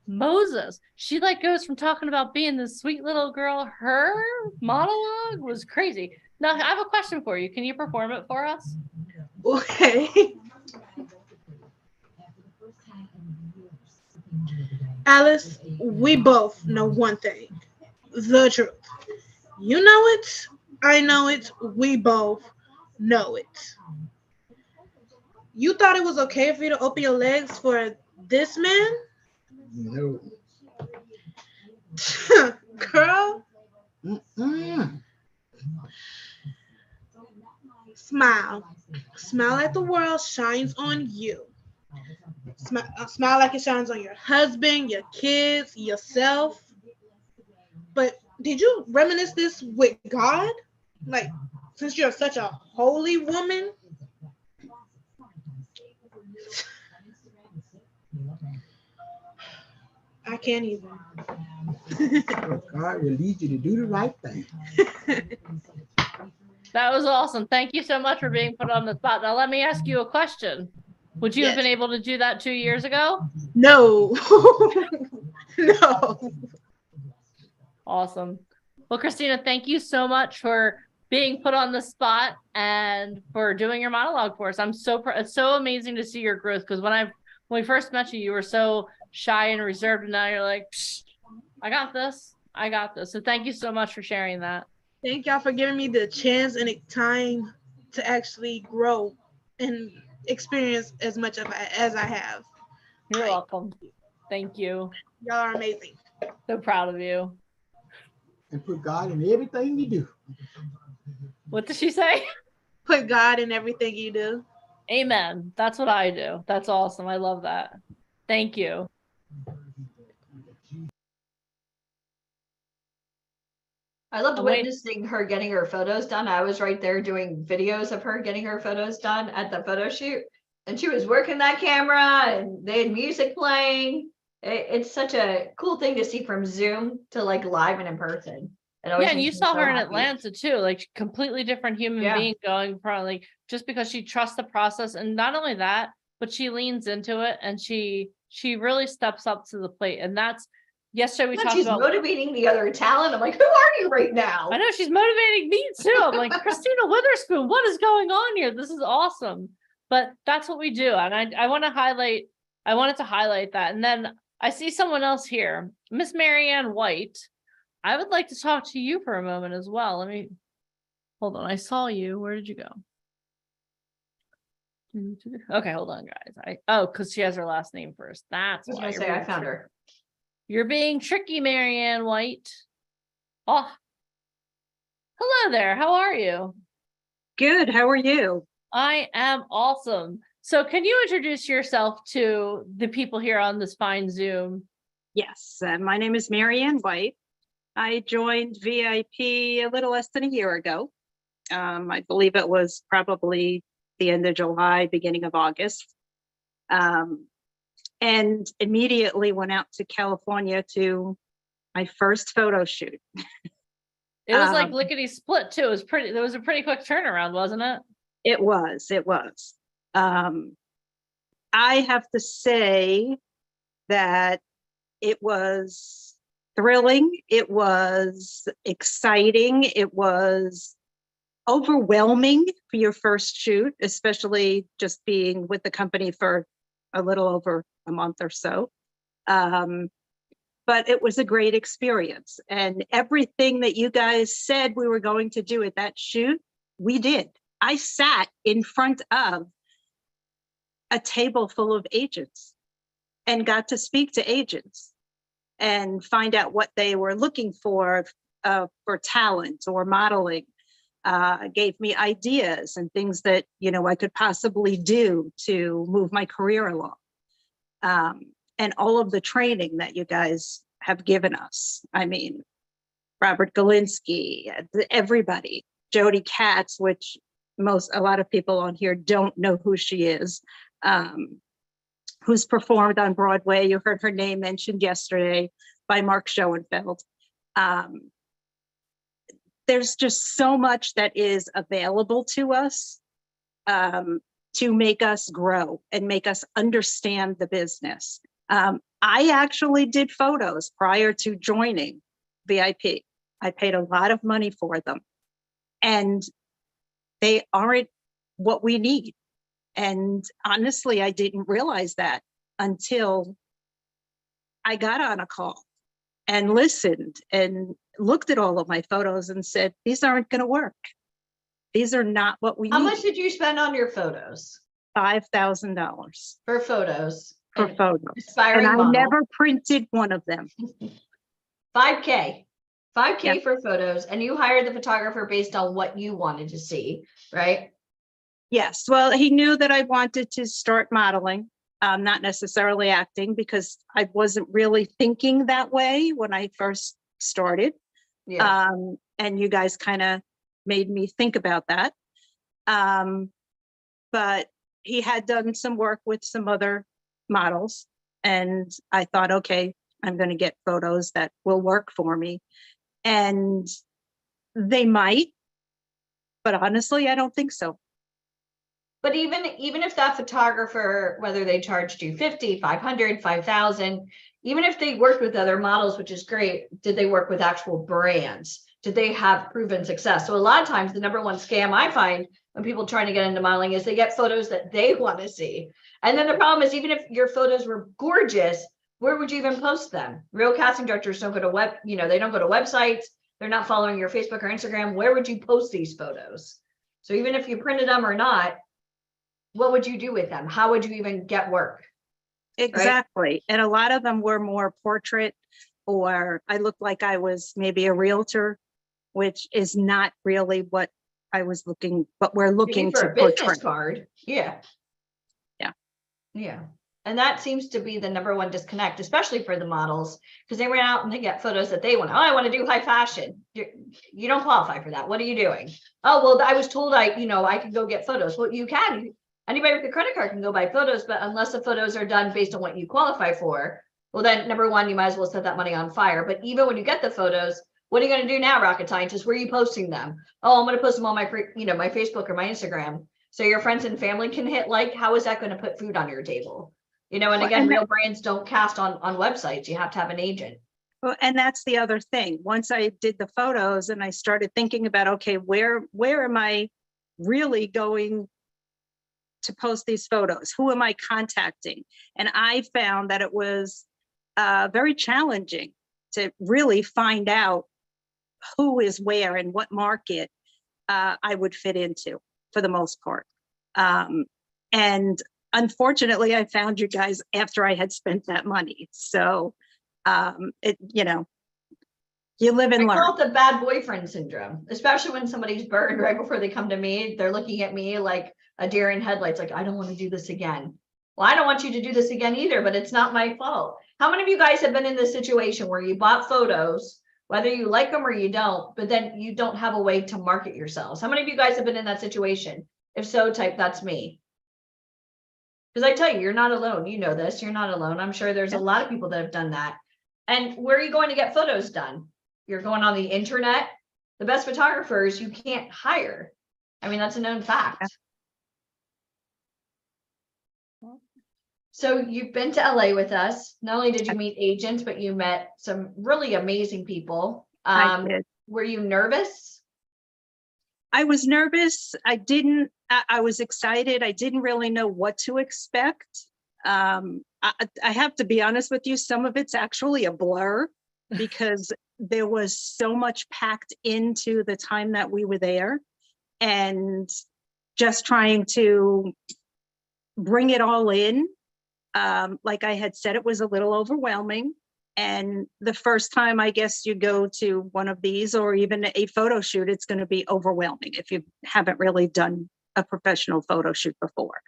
Moses, she goes from talking about being this sweet little girl. Her monologue was crazy. Now I have a question for you. Can you perform it for us? Okay. Alice, we both know one thing. the truth. You know it. I know it. We both know it. You thought it was okay for you to open your legs for this man? No. Girl, Mm-mm. smile. Smile like the world shines on you. Smile like it shines on your husband, your kids, yourself. But did you reminisce this with God? Like, since you're such a holy woman? I can't even. God will lead you to do the right thing. That was awesome. Thank you so much for being put on the spot. Now let me ask you a question. Would you have Yes. been able to do that 2 years ago? No. No. Awesome. Well, Christina, thank you so much for being put on the spot and for doing your monologue for us. I'm so it's so amazing to see your growth, because when we first met you, you were so shy and reserved, and now you're like, psh, I got this. I got this. So thank you so much for sharing that. Thank y'all for giving me the chance and time to actually grow and experience as much as I have. You're welcome. Thank you. Y'all are amazing. So proud of you. And put God in everything you do. What did she say? Put God in everything you do. Amen. That's what I do. That's awesome. I love that. Thank you. I loved I'm waiting. witnessing her getting her photos done. I was right there doing videos of her getting her photos done at the photo shoot. And she was working that camera and they had music playing. It's such a cool thing to see from Zoom to like live and in person. It always Yeah, and you makes me saw so her in happy. Atlanta too, like completely different human Yeah. being going from like, just because she trusts the process, and not only that, but she leans into it and she really steps up to the plate. And that's yesterday we And talked she's about. motivating the other talent. I'm like, who are you right now? I know she's motivating me too. I'm like, Christina Witherspoon, what is going on here? This is awesome. But that's what we do. And I wanted to highlight that. And then I see someone else here, Miss Marianne White. I would like to talk to you for a moment as well. Let me, hold on. I saw you. Where did you go? Okay, hold on, guys. Because she has her last name first. That's I was why gonna you're say I being found tricky. her. You're being tricky, Marianne White. Oh, hello there. How are you? Good. How are you? I am awesome. So can you introduce yourself to the people here on this fine Zoom? Yes, my name is Marianne White. I joined VIP a little less than a year ago. I believe it was probably the end of July, beginning of August. And immediately went out to California to my first photo shoot. It was like lickety split too. There was a pretty quick turnaround, wasn't it? It was. I have to say that it was thrilling. It was exciting. It was overwhelming for your first shoot, especially just being with the company for a little over a month or so. But it was a great experience. And everything that you guys said we were going to do at that shoot, we did. I sat in front of a table full of agents and got to speak to agents and find out what they were looking for talent or modeling. Gave me ideas and things that, I could possibly do to move my career along. And all of the training that you guys have given us. I mean, Robert Galinsky, everybody, Jody Katz, which a lot of people on here don't know who she is, who's performed on Broadway. You heard her name mentioned yesterday by Mark Schoenfeld. There's just so much that is available to us to make us grow and make us understand the business. I actually did photos prior to joining VIP. I paid a lot of money for them, and they aren't what we need. And honestly, I didn't realize that until I got on a call and listened and looked at all of my photos and said, these aren't going to work. These are not what we How much need. did you spend on your photos? $5,000 For photos? for And photos. And Aspiring I model, never printed one of them. 5K. 5K Yeah. for photos, and you hired the photographer based on what you wanted to see, right? Yes, well, he knew that I wanted to start modeling, not necessarily acting, because I wasn't really thinking that way when I first started. Yeah. And you guys kind of made me think about that. But he had done some work with some other models, and I thought, okay, I'm going to get photos that will work for me. And they might, but honestly, I don't think so. But even if that photographer, whether they charged you 50, 500, 5,000, even if they worked with other models, which is great, did they work with actual brands? Did they have proven success? So a lot of times the number one scam I find when people trying to get into modeling is they get photos that they want to see. And then the problem is, even if your photos were gorgeous, where would you even post them? Real casting directors don't go to they don't go to websites. They're not following your Facebook or Instagram. Where would you post these photos? So even if you printed them or not, what would you do with them? How would you even get work? Exactly. And a lot of them were more portrait, or I looked like I was maybe a realtor, which is not really what I was looking, but we're looking Maybe for to a business portray. card. Yeah. Yeah. Yeah. And that seems to be the number one disconnect, especially for the models, because they went out and they get photos that they want. Oh, I want to do high fashion. You don't qualify for that. What are you doing? Oh, well, I was told I could go get photos. Well, you can. Anybody with a credit card can go buy photos, but unless the photos are done based on what you qualify for, well, then number one, you might as well set that money on fire. But even when you get the photos, what are you going to do now, rocket scientist? Where are you posting them? Oh, I'm going to post them on my Facebook or my Instagram. So your friends and family can hit like. How is that going to put food on your table? And Well, again, and real brands don't cast on websites. You have to have an agent. Well, and that's the other thing. Once I did the photos and I started thinking about, okay, where am I really going to post these photos? Who am I contacting? And I found that it was very challenging to really find out who is where and what market I would fit into for the most part. And unfortunately, I found you guys after I had spent that money. So you live and I learn. call it the bad boyfriend syndrome, especially when somebody's burned right before they come to me. They're looking at me like a deer in headlights, like, I don't want to do this again. Well, I don't want you to do this again either, but it's not my fault. How many of you guys have been in this situation where you bought photos, whether you like them or you don't, but then you don't have a way to market yourselves? How many of you guys have been in that situation? If so, type that's me. Because I tell you, you're not alone. You know this, you're not alone. I'm sure there's a lot of people that have done that. And where are you going to get photos done? You're going on the internet. The best photographers you can't hire. I mean, that's a known fact. So you've been to LA with us. Not only did you meet agents, but you met some really amazing people. I did. Were you nervous? I was nervous. I was excited. I didn't really know what to expect. I have to be honest with you, some of it's actually a blur because there was so much packed into the time that we were there, and just trying to bring it all in. Like I had said, it was a little overwhelming. And the first time, I guess, you go to one of these or even a photo shoot, it's going to be overwhelming if you haven't really done a professional photo shoot before.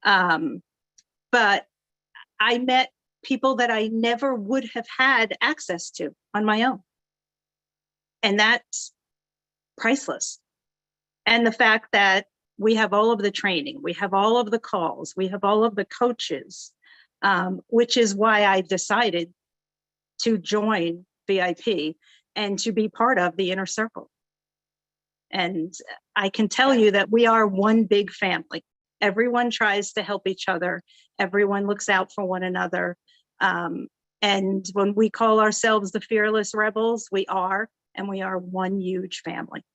But I met people that I never would have had access to on my own. And that's priceless. And the fact that we have all of the training, we have all of the calls, we have all of the coaches, which is why I decided to join VIP and to be part of the inner circle. And I can tell you that we are one big family. Everyone tries to help each other. Everyone looks out for one another. And when we call ourselves the Fearless Rebels, we are, and we are one huge family.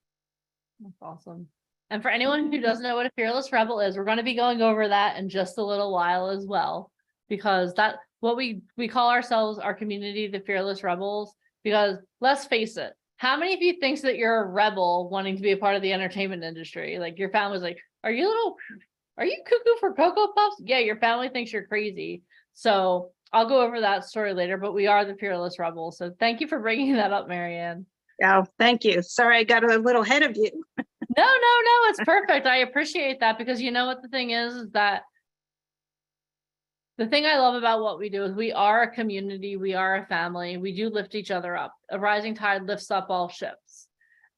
That's awesome. And for anyone who doesn't know what a Fearless Rebel is, we're going to be going over that in just a little while as well, because that what we call ourselves, our community, the Fearless Rebels, because let's face it, how many of you thinks that you're a rebel wanting to be a part of the entertainment industry? Like your family's like, are you cuckoo for Cocoa Puffs? Yeah, your family thinks you're crazy. So I'll go over that story later, but we are the Fearless Rebels. So thank you for bringing that up, Marianne. Oh, thank you. Sorry, I got a little ahead of you. No, it's perfect. I appreciate that because you know what the thing is that the thing I love about what we do is we are a community, we are a family, we do lift each other up. A rising tide lifts up all ships.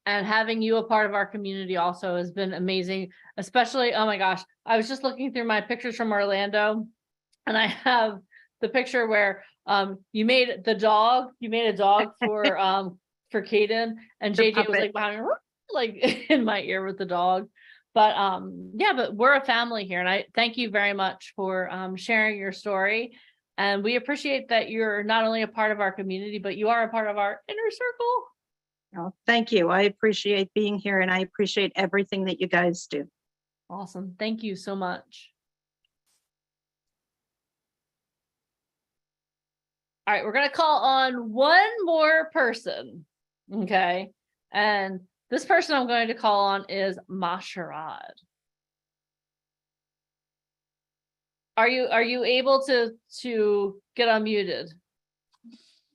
And having you a part of our community also has been amazing, especially, oh my gosh, I was just looking through my pictures from Orlando and I have the picture where you made a dog for Caden and The JJ was puppet. like behind me, like in my ear with the dog. But yeah, but we're a family here and I thank you very much for sharing your story. And we appreciate that you're not only a part of our community, but you are a part of our inner circle. Oh, thank you. I appreciate being here and I appreciate everything that you guys do. Awesome. Thank you so much. All right, we're going to call on one more person. Okay. And this person I'm going to call on is Masharad. Are you able to get unmuted?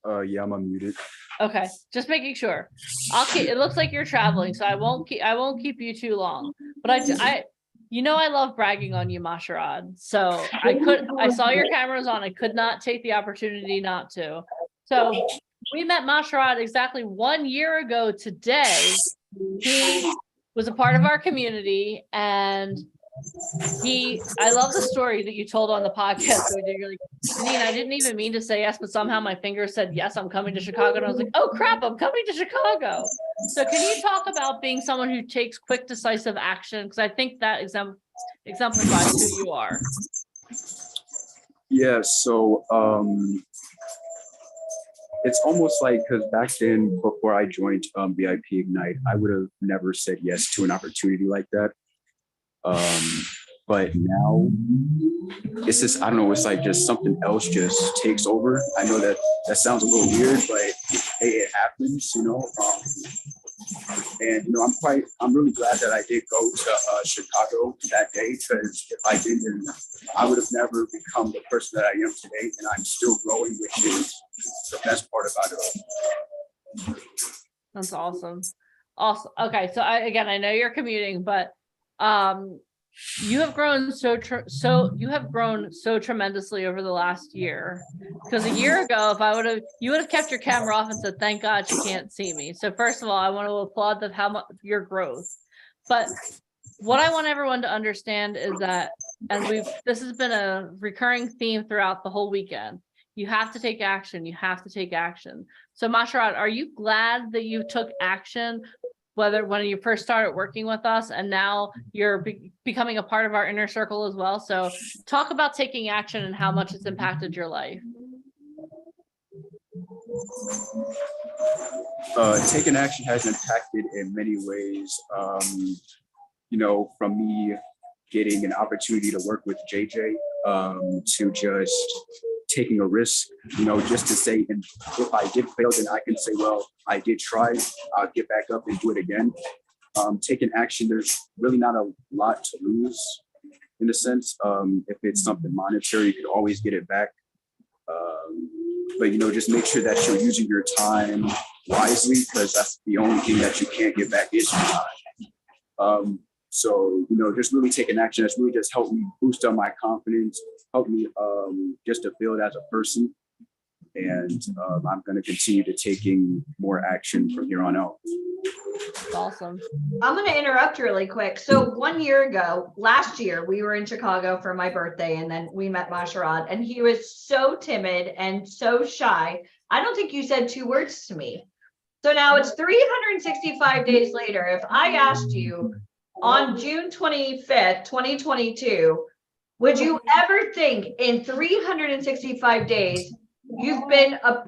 Yeah, I'm unmuted. Okay, just making sure. It looks like you're traveling, so I won't keep you too long. But I love bragging on you, Masharad. So I saw your cameras on. I could not take the opportunity not to. So we met Masharad exactly 1 year ago today. He was a part of our community and I love the story that you told on the podcast. So you're like, Janine, I didn't even mean to say yes, but somehow my finger said yes, I'm coming to Chicago. And I was like, oh crap, I'm coming to Chicago. So can you talk about being someone who takes quick, decisive action? Because I think that exemplifies who you are. Yeah, so it's almost like, because back then, before I joined VIP Ignite, I would have never said yes to an opportunity like that. But now it's just, I don't know, it's like just something else just takes over. I know that sounds a little weird, but hey, it happens, you know. And you know, I'm really glad that I did go to Chicago that day, because if I didn't, I would have never become the person that I am today, and I'm still growing, which is the best part about it all. That's awesome. Awesome. Okay, so I know you're commuting, but you have grown so tremendously over the last year. Because a year ago, you would have kept your camera off and said, "Thank God she can't see me." So first of all, I want to applaud how much your growth. But what I want everyone to understand is that, this has been a recurring theme throughout the whole weekend. You have to take action. You have to take action. So Masharad, are you glad that you took action? When you first started working with us and now you're becoming a part of our inner circle as well. So talk about taking action and how much it's impacted your life. Taking action has impacted in many ways. You know, from me getting an opportunity to work with JJ, to just taking a risk, you know, just to say, and if I did fail, then I can say, well, I did try, I'll get back up and do it again. Taking action, there's really not a lot to lose in a sense. If it's something monetary, you could always get it back. But, you know, just make sure that you're using your time wisely, because that's the only thing that you can't get back is your time. So, you know, just really taking action has really just helped me boost up my confidence, helped me just to build as a person. And I'm going to continue to taking more action from here on out. Awesome. I'm going to interrupt really quick. So 1 year ago, last year, we were in Chicago for my birthday, and then we met Masharad, and he was so timid and so shy. I don't think you said 2 words to me. So now it's 365 days later. If I asked you on June 25th, 2022, would you ever think in 365 days,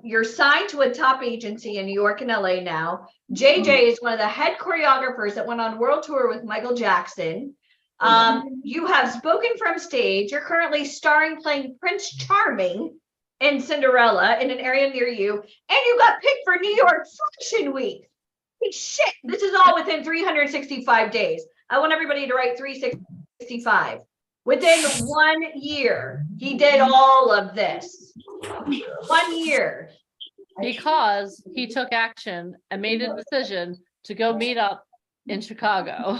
you're signed to a top agency in New York and LA now. JJ is one of the head choreographers that went on world tour with Michael Jackson. You have spoken from stage. You're currently starring playing Prince Charming in Cinderella in an area near you. And you got picked for New York Fashion Week. Holy shit, this is all within 365 days. I want everybody to write 365. Within 1 year, he did all of this. 1 year. Because he took action and made a decision to go meet up in Chicago.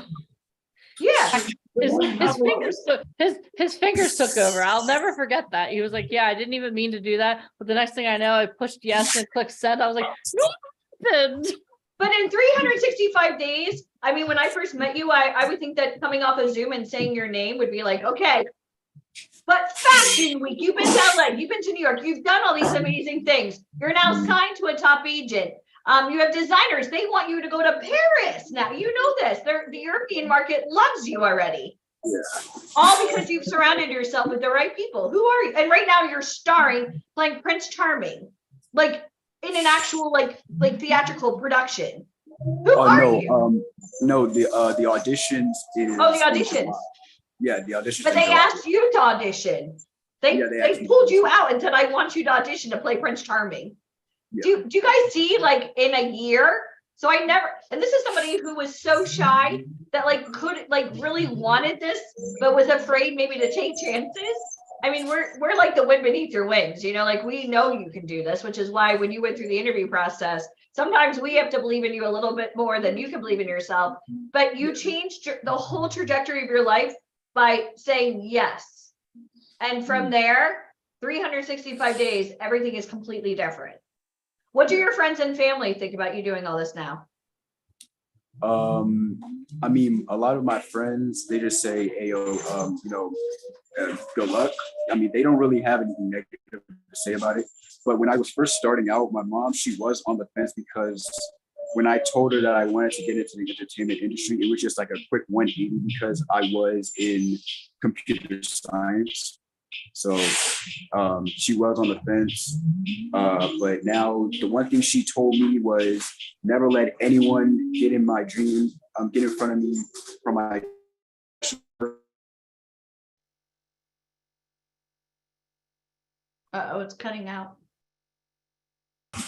Yeah. His fingers took over. I'll never forget that. He was like, yeah, I didn't even mean to do that. But the next thing I know, I pushed yes and clicked send. I was like, what happened? But in 365 days, I mean, when I first met you, I would think that coming off of Zoom and saying your name would be like, okay. But Fashion Week, you've been to LA, you've been to New York, you've done all these amazing things. You're now signed to a top agent. You have designers. They want you to go to Paris now. You know this. The European market loves you already. Yeah. All because you've surrounded yourself with the right people. Who are you? And right now you're starring playing Prince Charming, like in an actual like theatrical production. Who are you? No, the auditions is. Oh, the auditions. Yeah, the auditions. But they asked you to audition. They actually pulled you out and said, I want you to audition to play Prince Charming. Yeah. Do you guys see, like, in a year? So I never, and this is somebody who was so shy that really wanted this, but was afraid maybe to take chances. I mean, we're like the wind beneath your wings, like we know you can do this, which is why when you went through the interview process, sometimes we have to believe in you a little bit more than you can believe in yourself. But you changed the whole trajectory of your life by saying yes. And from there, 365 days, everything is completely different. What do your friends and family think about you doing all this now? I mean, a lot of my friends, they just say, hey, good luck. I mean, they don't really have anything negative to say about it. But when I was first starting out, my mom, she was on the fence because when I told her that I wanted to get into the entertainment industry, it was just like a quick 180 because I was in computer science. So she was on the fence. But now the one thing she told me was never let anyone get in my dream, get in front of me from my. Uh-oh, it's cutting out. We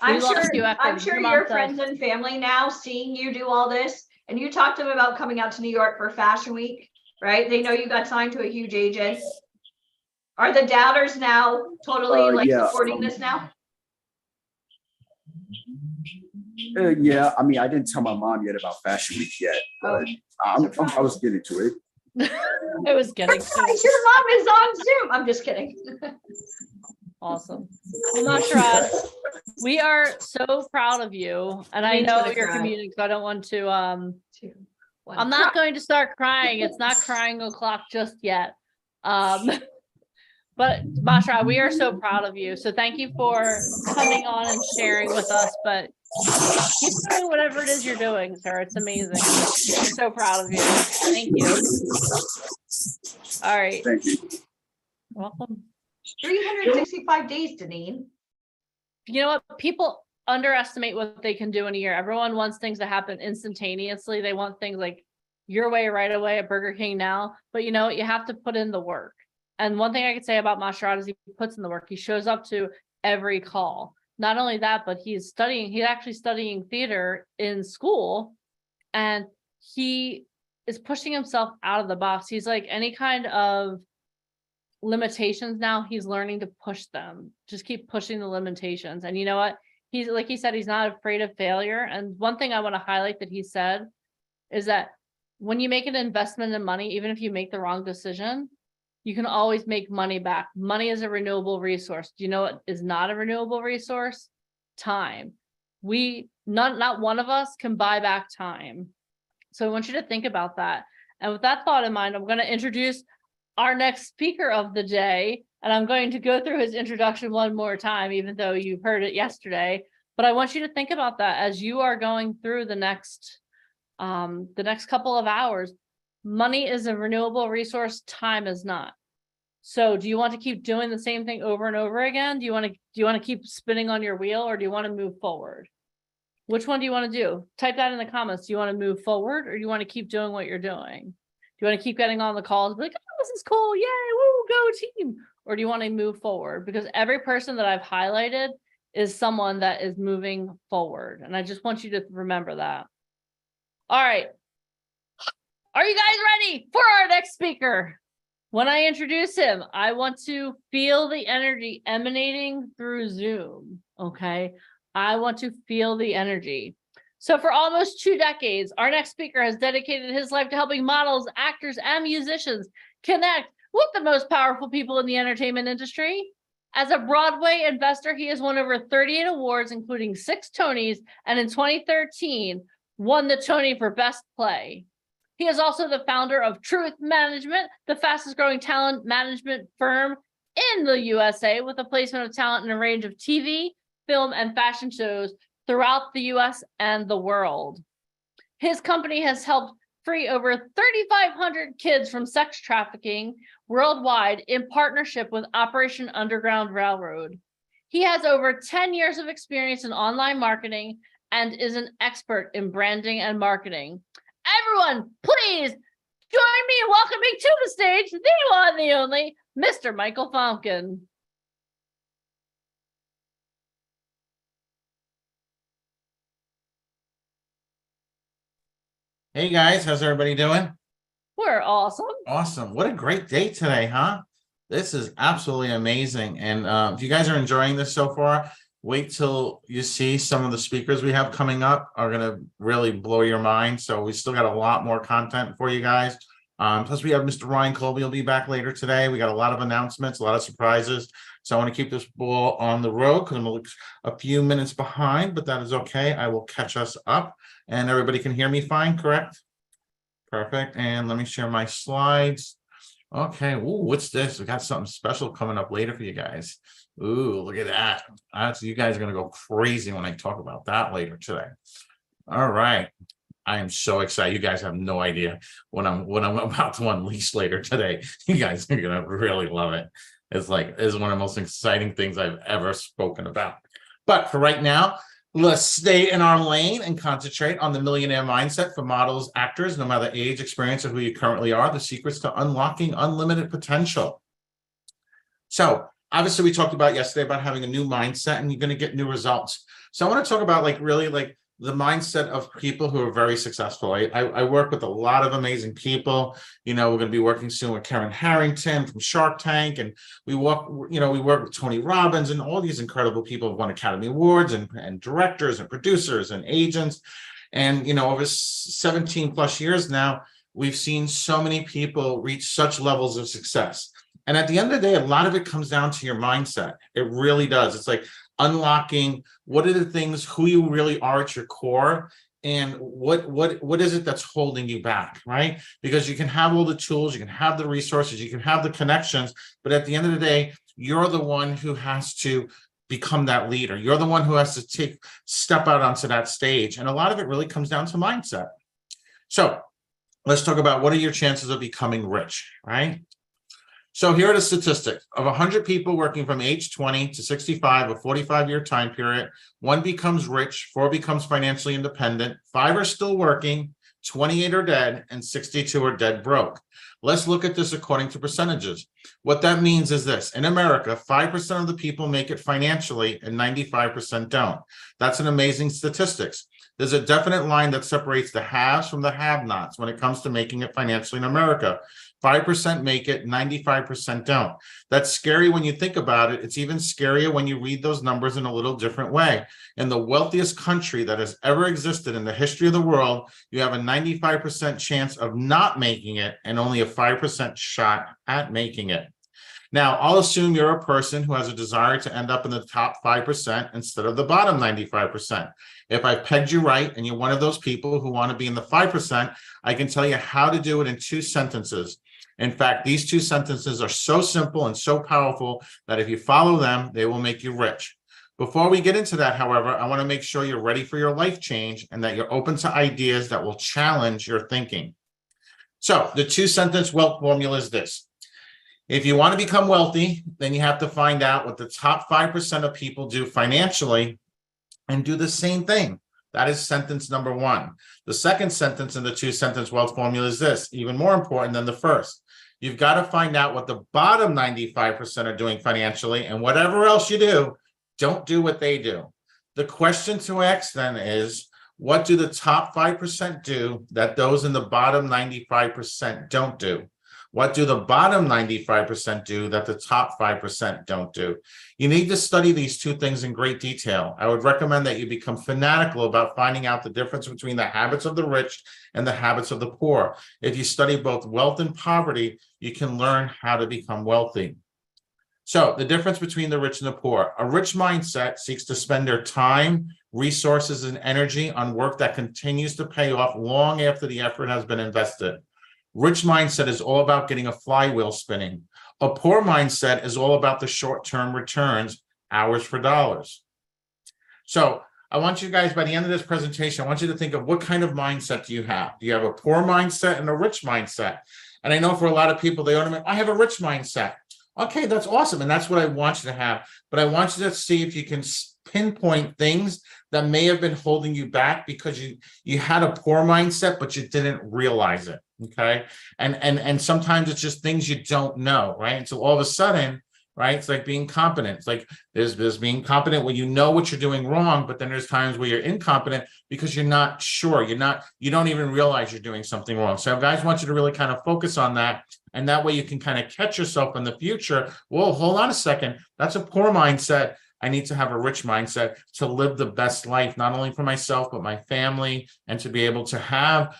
I'm lost you, sure Echo. your friends and family now seeing you do all this, and you talked to them about coming out to New York for Fashion Week, right? They know you got signed to a huge agent. Are the doubters now totally supporting this now? Yeah, I mean, I didn't tell my mom yet about Fashion Week yet, but I was getting to it. It was getting Surprise, your mom is on Zoom. I'm just kidding. awesome. Well, Mashrad, we are so proud of you. And I know you're commuting, so I don't want to I'm not going to start crying. It's not crying o'clock just yet. But Mashrad, we are so proud of you. So thank you for coming on and sharing with us. But keep doing whatever it is you're doing, sir. It's amazing. We're so proud of you. Thank you. All right. Thank you. Welcome. 365 days, Deneen. You know what? People underestimate what they can do in a year. Everyone wants things to happen instantaneously. They want things like your way right away at Burger King now. But you know what? You have to put in the work. And one thing I could say about Mashrad is he puts in the work. He shows up to every call. Not only that, but he's actually studying theater in school, and he is pushing himself out of the box. He's like any kind of limitations now, he's learning to push them. Just keep pushing the limitations. And you know what? He's like he said, he's not afraid of failure. And one thing I want to highlight that he said is that when you make an investment in money, even if you make the wrong decision, you can always make money back. Money is a renewable resource. Do you know what is not a renewable resource? Time. Not one of us can buy back time. So I want you to think about that. And with that thought in mind, I'm going to introduce our next speaker of the day. And I'm going to go through his introduction one more time, even though you've heard it yesterday. But I want you to think about that as you are going through the next couple of hours. Money is a renewable resource. Time is not. So do you want to keep doing the same thing over and over again? Do you want to keep spinning on your wheel, or do you want to move forward? Which one do you want to do? Type that in the comments. Do you want to move forward, or do you want to keep doing what you're doing? Do you want to keep getting on the calls, be like, oh, this is cool, yay, woo, go team? Or do you want to move forward? Because every person that I've highlighted is someone that is moving forward. And I just want you to remember that. All right. Are you guys ready for our next speaker? When I introduce him, I want to feel the energy emanating through Zoom, okay? I want to feel the energy. So for almost 2 decades, our next speaker has dedicated his life to helping models, actors, and musicians connect with the most powerful people in the entertainment industry. As a Broadway investor, he has won over 38 awards, including 6 Tonys, and in 2013, won the Tony for Best Play. He is also the founder of Truth Management, the fastest growing talent management firm in the USA, with a placement of talent in a range of TV, film, and fashion shows throughout the US and the world. His company has helped free over 3,500 kids from sex trafficking worldwide in partnership with Operation Underground Railroad. He has over 10 years of experience in online marketing and is an expert in branding and marketing. Everyone, please join me in welcoming to the stage the one, the only, Mr. Michael Famkin. Hey guys, how's everybody doing? We're awesome. Awesome. What a great day today, huh? This is absolutely amazing. And if you guys are enjoying this so far, wait till you see some of the speakers we have coming up are going to really blow your mind. So we still got a lot more content for you guys. Plus we have Mr. Ryan Colby will be back later today. We got a lot of announcements, a lot of surprises. So I want to keep this ball on the road because I'm a few minutes behind, but that is okay. I will catch us up and everybody can hear me fine, correct? Perfect. And let me share my slides. Okay. Ooh, what's this? We got something special coming up later for you guys. Ooh, look at that. You guys are going to go crazy when I talk about that later today. All right. I am so excited. You guys have no idea what I'm about to unleash later today. You guys are going to really love it. It's one of the most exciting things I've ever spoken about. But for right now, let's stay in our lane and concentrate on the millionaire mindset for models, actors, no matter age, experience, or who you currently are, the secrets to unlocking unlimited potential. So obviously we talked about yesterday about having a new mindset and you're going to get new results. So I want to talk about really the mindset of people who are very successful. I work with a lot of amazing people. You know, we're going to be working soon with Karen Harrington from Shark Tank, and we work with Tony Robbins and all these incredible people who won Academy Awards and directors and producers and agents. And, you know, over 17 plus years now, we've seen so many people reach such levels of success. And at the end of the day, a lot of it comes down to your mindset. It really does. It's like unlocking what are the things, who you really are at your core, and what is it that's holding you back, right? Because you can have all the tools, you can have the resources, you can have the connections, but at the end of the day, you're the one who has to become that leader. You're the one who has to step out onto that stage. And a lot of it really comes down to mindset. So let's talk about what are your chances of becoming rich, right? So here are the statistics. Of 100 people working from age 20 to 65, a 45-year time period, 1 becomes rich, 4 becomes financially independent, 5 are still working, 28 are dead, and 62 are dead broke. Let's look at this according to percentages. What that means is this. In America, 5% of the people make it financially and 95% don't. That's an amazing statistics. There's a definite line that separates the haves from the have-nots when it comes to making it financially in America. 5% make it, 95% don't. That's scary when you think about it. It's even scarier when you read those numbers in a little different way. In the wealthiest country that has ever existed in the history of the world, you have a 95% chance of not making it and only a 5% shot at making it. Now, I'll assume you're a person who has a desire to end up in the top 5% instead of the bottom 95%. If I've pegged you right and you're one of those people who want to be in the 5%, I can tell you how to do it in 2 sentences. In fact, these 2 sentences are so simple and so powerful that if you follow them, they will make you rich. Before we get into that, however, I want to make sure you're ready for your life change and that you're open to ideas that will challenge your thinking. So the 2-sentence wealth formula is this. If you want to become wealthy, then you have to find out what the top 5% of people do financially and do the same thing. That is sentence number 1. The second sentence in the 2-sentence wealth formula is this, even more important than the first. You've got to find out what the bottom 95% are doing financially, and whatever else you Don't do what they do. The question to ask then is, what do the top 5% do that those in the bottom 95% don't do? What do the bottom 95% do that the top 5% don't do? You need to study these two things in great detail. I would recommend that you become fanatical about finding out the difference between the habits of the rich and the habits of the poor. If you study both wealth and poverty, you can learn how to become wealthy. So the difference between the rich and the poor. A rich mindset seeks to spend their time, resources, and energy on work that continues to pay off long after the effort has been invested. Rich mindset is all about getting a flywheel spinning. A poor mindset is all about the short-term returns, hours for dollars. So I want you guys, by the end of this presentation, I want you to think of what kind of mindset do you have? Do you have a poor mindset and a rich mindset? And I know for a lot of people, they automatically, I have a rich mindset. Okay, that's awesome. And that's what I want you to have. But I want you to see if you can pinpoint things that may have been holding you back because you had a poor mindset, but you didn't realize it. Okay. And sometimes it's just things you don't know, right? And so all of a sudden, right, it's like being competent. It's like there's being competent when you know what you're doing wrong, but then there's times where you're incompetent because you're not sure. You don't even realize you're doing something wrong. So guys, I want you to really kind of focus on that. And that way you can kind of catch yourself in the future. Whoa, hold on a second. That's a poor mindset. I need to have a rich mindset to live the best life, not only for myself, but my family, and to be able to have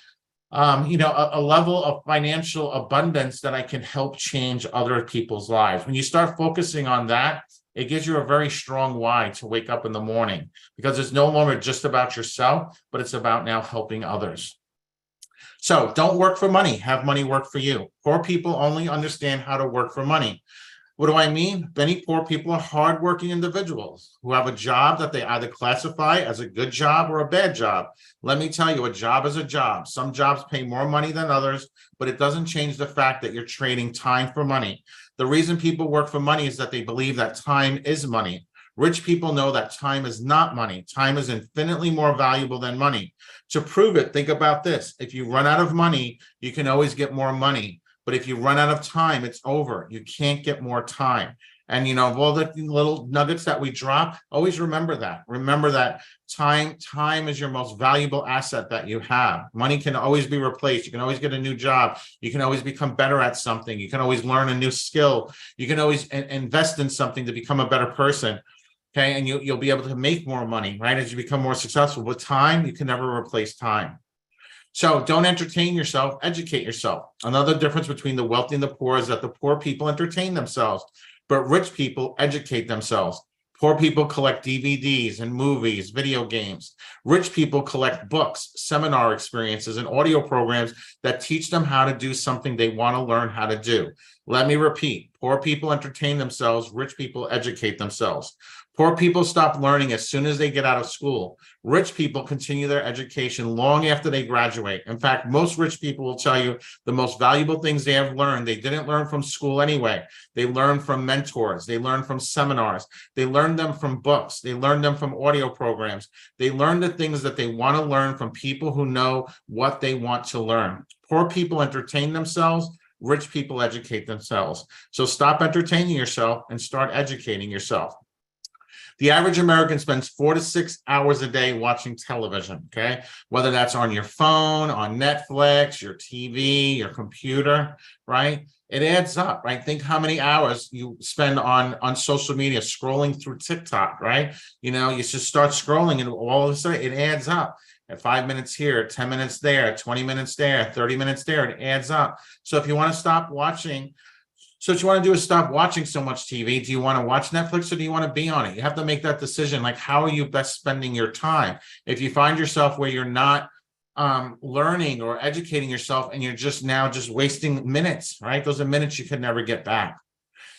a level of financial abundance that I can help change other people's lives. When you start focusing on that, it gives you a very strong why to wake up in the morning, because it's no longer just about yourself, but it's about now helping others. So don't work for money, have money work for you. Poor people only understand how to work for money. What do I mean? Many poor people are hardworking individuals who have a job that they either classify as a good job or a bad job. Let me tell you, a job is a job. Some jobs pay more money than others, but it doesn't change the fact that you're trading time for money. The reason people work for money is that they believe that time is money. Rich people know that time is not money. Time is infinitely more valuable than money. To prove it, think about this. If you run out of money, you can always get more money. But if you run out of time, it's over. You can't get more time. And, of all the little nuggets that we drop, always remember that. Remember that time is your most valuable asset that you have. Money can always be replaced. You can always get a new job. You can always become better at something. You can always learn a new skill. You can always invest in something to become a better person. Okay, and you'll be able to make more money, right? As you become more successful. With time, you can never replace time. So don't entertain yourself, educate yourself. Another difference between the wealthy and the poor is that the poor people entertain themselves, but rich people educate themselves. Poor people collect DVDs and movies, video games. Rich people collect books, seminar experiences, and audio programs that teach them how to do something they want to learn how to do. Let me repeat, poor people entertain themselves, rich people educate themselves. Poor people stop learning as soon as they get out of school. Rich people continue their education long after they graduate. In fact, most rich people will tell you the most valuable things they have learned, they didn't learn from school anyway. They learned from mentors. They learned from seminars. They learned them from books. They learned them from audio programs. They learned the things that they want to learn from people who know what they want to learn. Poor people entertain themselves. Rich people educate themselves. So stop entertaining yourself and start educating yourself. The average American spends 4 to 6 hours a day watching television, okay? Whether that's on your phone, on Netflix, your TV, your computer, right? It adds up, right? Think how many hours you spend on social media, scrolling through TikTok, right? You just start scrolling and all of a sudden it adds up. At 5 minutes here, 10 minutes there, 20 minutes there, 30 minutes there, it adds up. So if you want to stop watching, what you want to do is stop watching so much TV. Do you want to watch Netflix or do you want to be on it? You have to make that decision. Like, how are you best spending your time? If you find yourself where you're not learning or educating yourself and you're just wasting minutes, right? Those are minutes you could never get back.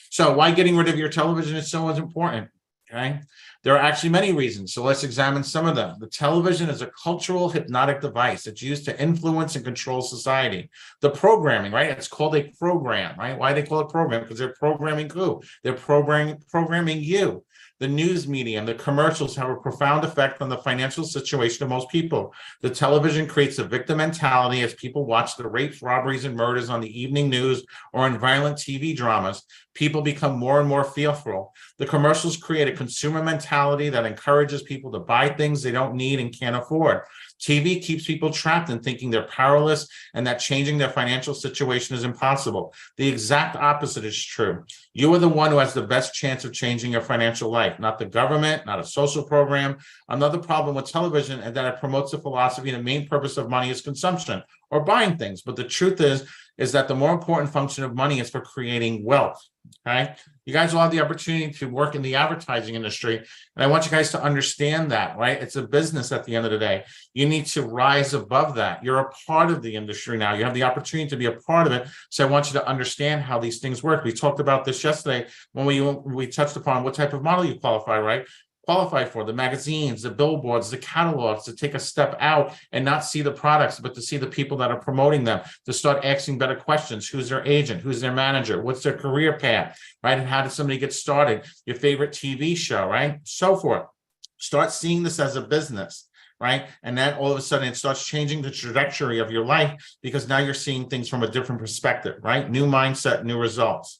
So why getting rid of your television is so important, okay? There are actually many reasons, so let's examine some of them. The television is a cultural hypnotic device. It's used to influence and control society. The programming, right? It's called a program, right? Why do they call it program? Because they're programming who? They're programming you. The news media and the commercials have a profound effect on the financial situation of most people. The television creates a victim mentality as people watch the rapes, robberies, and murders on the evening news or in violent TV dramas. People become more and more fearful. The commercials create a consumer mentality that encourages people to buy things they don't need and can't afford. TV keeps people trapped in thinking they're powerless and that changing their financial situation is impossible. The exact opposite is true. You are the one who has the best chance of changing your financial life, not the government, not a social program. Another problem with television is that it promotes the philosophy the main purpose of money is consumption or buying things. But the truth is that the more important function of money is for creating wealth. Okay. You guys will have the opportunity to work in the advertising industry. And I want you guys to understand that, right? It's a business at the end of the day. You need to rise above that. You're a part of the industry now. You have the opportunity to be a part of it. So I want you to understand how these things work. We talked about this yesterday when we touched upon what type of model you qualify for, the magazines, the billboards, the catalogs, to take a step out and not see the products, but to see the people that are promoting them, to start asking better questions. Who's their agent? Who's their manager? What's their career path, right? And how did somebody get started? Your favorite TV show, right? So forth. Start seeing this as a business, right? And then all of a sudden it starts changing the trajectory of your life because now you're seeing things from a different perspective, right? New mindset, new results.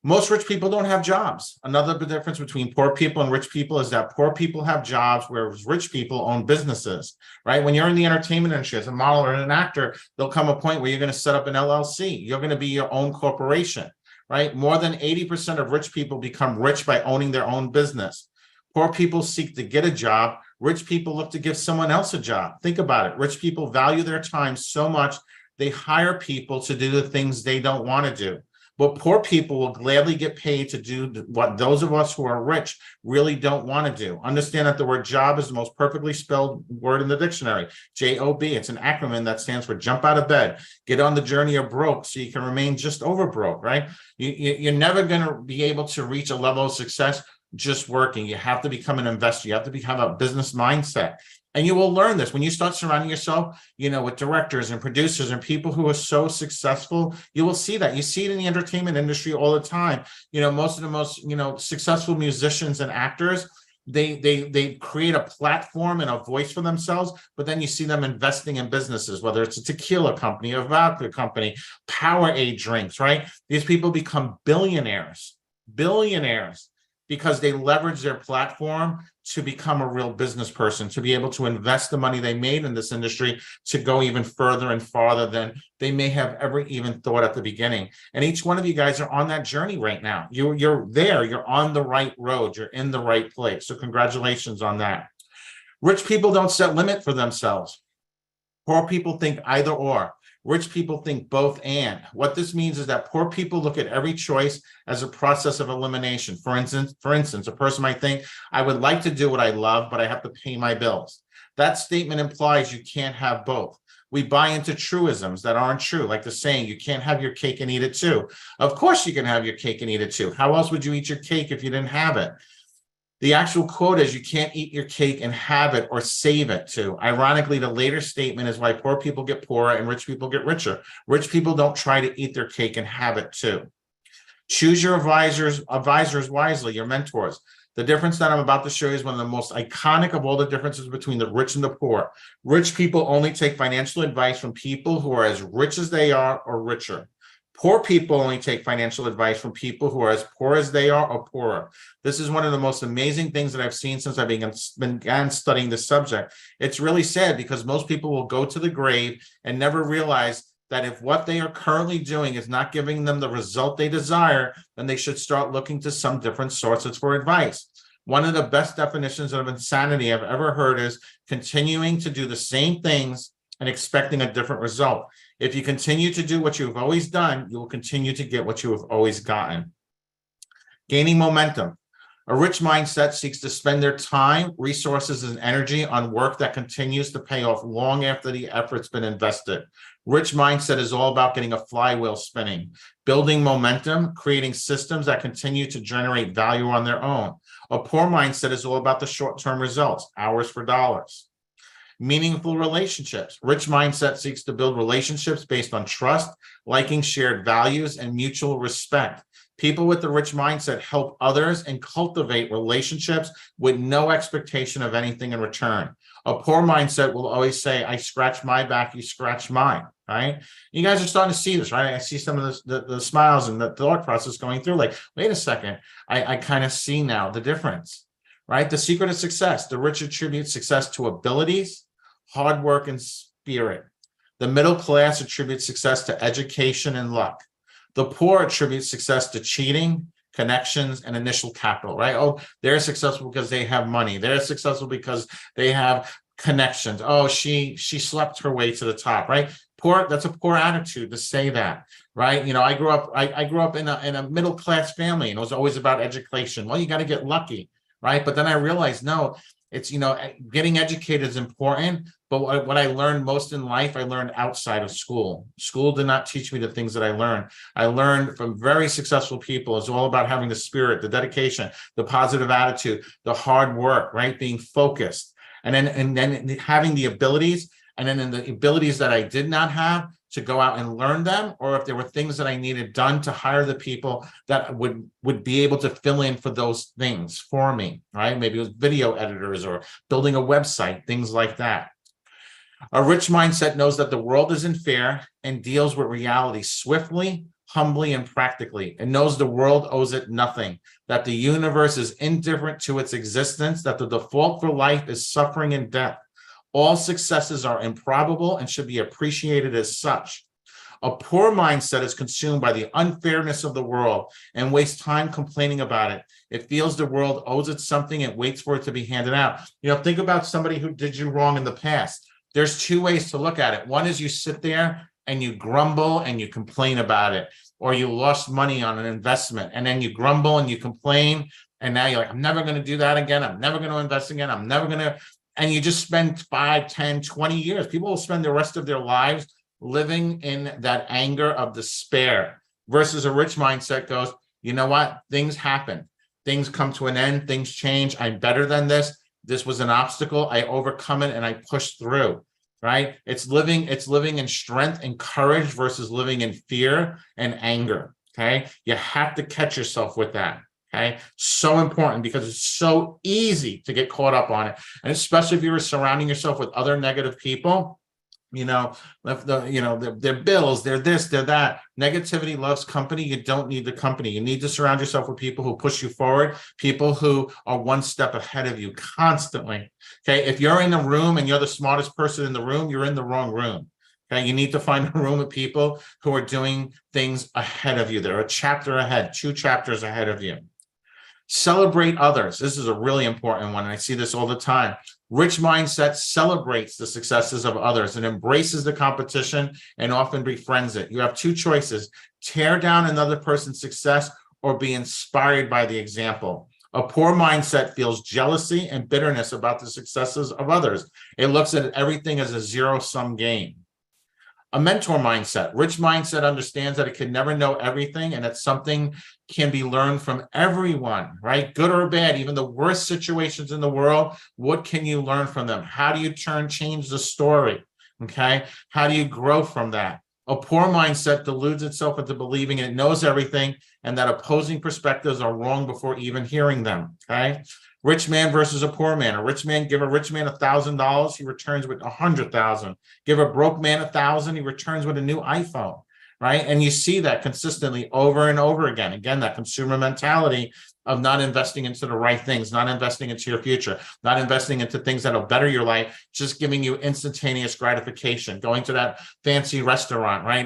Most rich people don't have jobs. Another big difference between poor people and rich people is that poor people have jobs, whereas rich people own businesses, right? When you're in the entertainment industry as a model or an actor, there'll come a point where you're going to set up an LLC. You're going to be your own corporation, right? More than 80% of rich people become rich by owning their own business. Poor people seek to get a job. Rich people look to give someone else a job. Think about it. Rich people value their time so much, they hire people to do the things they don't want to do. But poor people will gladly get paid to do what those of us who are rich really don't want to do. Understand that the word job is the most perfectly spelled word in the dictionary. J-O-B. It's an acronym that stands for jump out of bed, get on the journey of broke so you can remain just over broke, right? You're never going to be able to reach a level of success just working. You have to become an investor. You have to have a business mindset. And you will learn this when you start surrounding yourself, with directors and producers and people who are so successful. You will see that. You see it in the entertainment industry all the time. Most of the most, successful musicians and actors, they create a platform and a voice for themselves, but then you see them investing in businesses, whether it's a tequila company, a vodka company, Powerade drinks, right? These people become billionaires, because they leverage their platform to become a real business person, to be able to invest the money they made in this industry to go even further and farther than they may have ever even thought at the beginning. And each one of you guys are on that journey right now. You're there, you're on the right road, you're in the right place. So congratulations on that. Rich people don't set limit for themselves. Poor people think either or. Rich people think both and. What this means is that poor people look at every choice as a process of elimination. For instance, a person might think, I would like to do what I love, but I have to pay my bills. That statement implies you can't have both. We buy into truisms that aren't true, like the saying, you can't have your cake and eat it too. Of course you can have your cake and eat it too. How else would you eat your cake if you didn't have it? The actual quote is, you can't eat your cake and have it or save it too. Ironically, the later statement is why poor people get poorer and rich people get richer. Rich people don't try to eat their cake and have it too. Choose your advisors wisely, your mentors. The difference that I'm about to show you is one of the most iconic of all the differences between the rich and the poor. Rich people only take financial advice from people who are as rich as they are or richer. Poor people only take financial advice from people who are as poor as they are or poorer. This is one of the most amazing things that I've seen since I began studying this subject. It's really sad because most people will go to the grave and never realize that if what they are currently doing is not giving them the result they desire, then they should start looking to some different sources for advice. One of the best definitions of insanity I've ever heard is continuing to do the same things and expecting a different result. If you continue to do what you've always done, you will continue to get what you have always gotten. Gaining momentum. A rich mindset seeks to spend their time, resources, and energy on work that continues to pay off long after the effort's been invested. Rich mindset is all about getting a flywheel spinning, building momentum, creating systems that continue to generate value on their own. A poor mindset is all about the short-term results, hours for dollars. Meaningful relationships. Rich mindset seeks to build relationships based on trust, liking shared values, and mutual respect. People with the rich mindset help others and cultivate relationships with no expectation of anything in return. A poor mindset will always say, I scratch my back, you scratch mine, right? You guys are starting to see this, right? I see some of the smiles and the thought process going through, like, wait a second, I kind of see now the difference, right? The secret of success: the rich attribute success to abilities, hard work, and spirit. The middle class attributes success to education and luck. The poor attribute success to cheating, connections, and initial capital, right? Oh, they're successful because they have money. They're successful because they have connections. Oh, she slept her way to the top, right? Poor, that's a poor attitude to say that, right? You know, I grew up in a middle class family, and it was always about education. Well, you got to get lucky, right? But then I realized, no, it's, you know, getting educated is important, but what I learned most in life, I learned outside of school. School did not teach me the things that I learned. I learned from very successful people. It's all about having the spirit, the dedication, the positive attitude, the hard work, right? Being focused, and then having the abilities, and then in the abilities that I did not have, to go out and learn them, or if there were things that I needed done, to hire the people that would be able to fill in for those things for me, right? Maybe it was video editors or building a website, things like that. A rich mindset knows that the world isn't fair and deals with reality swiftly, humbly, and practically. It knows the world owes it nothing, that the universe is indifferent to its existence, that the default for life is suffering and death. All successes are improbable and should be appreciated as such. A poor mindset is consumed by the unfairness of the world and wastes time complaining about it. It feels the world owes it something and waits for it to be handed out. You know, think about somebody who did you wrong in the past. There's two ways to look at it. One is you sit there and you grumble and you complain about it, or you lost money on an investment and then you grumble and you complain, and now you're like, I'm never going to do that again. I'm never going to invest again. I'm never going to. And you just spend 5, 10, 20 years. People will spend the rest of their lives living in that anger of despair, versus a rich mindset goes, you know what? Things happen. Things come to an end. Things change. I'm better than this. This was an obstacle. I overcome it and I push through, right? It's living in strength and courage versus living in fear and anger, okay? You have to catch yourself with that. Okay, so important, because it's so easy to get caught up on it, and especially if you're surrounding yourself with other negative people. You know, their bills, they're this, they're that. Negativity loves company. You don't need the company. You need to surround yourself with people who push you forward, people who are one step ahead of you constantly. Okay, if you're in a room and you're the smartest person in the room, you're in the wrong room. Okay, you need to find a room of people who are doing things ahead of you. They're a chapter ahead, 2 chapters ahead of you. Celebrate others. This is a really important one. I see this all the time. Rich mindset celebrates the successes of others and embraces the competition and often befriends it. You have 2 choices: tear down another person's success or be inspired by the example. A poor mindset feels jealousy and bitterness about the successes of others. It looks at everything as a zero-sum game. A mentor mindset. Rich mindset understands that it can never know everything and that something can be learned from everyone, right? Good or bad, even the worst situations in the world, what can you learn from them? How do you change the story? Okay. How do you grow from that? A poor mindset deludes itself into believing it knows everything and that opposing perspectives are wrong before even hearing them. Okay. Rich man versus a poor man. A rich man, give a rich man $1,000, he returns with 100,000. Give a broke man 1,000, he returns with a new iPhone, right? And you see that consistently over and over again. Again, that consumer mentality of not investing into the right things, not investing into your future, not investing into things that'll better your life, just giving you instantaneous gratification, going to that fancy restaurant, right?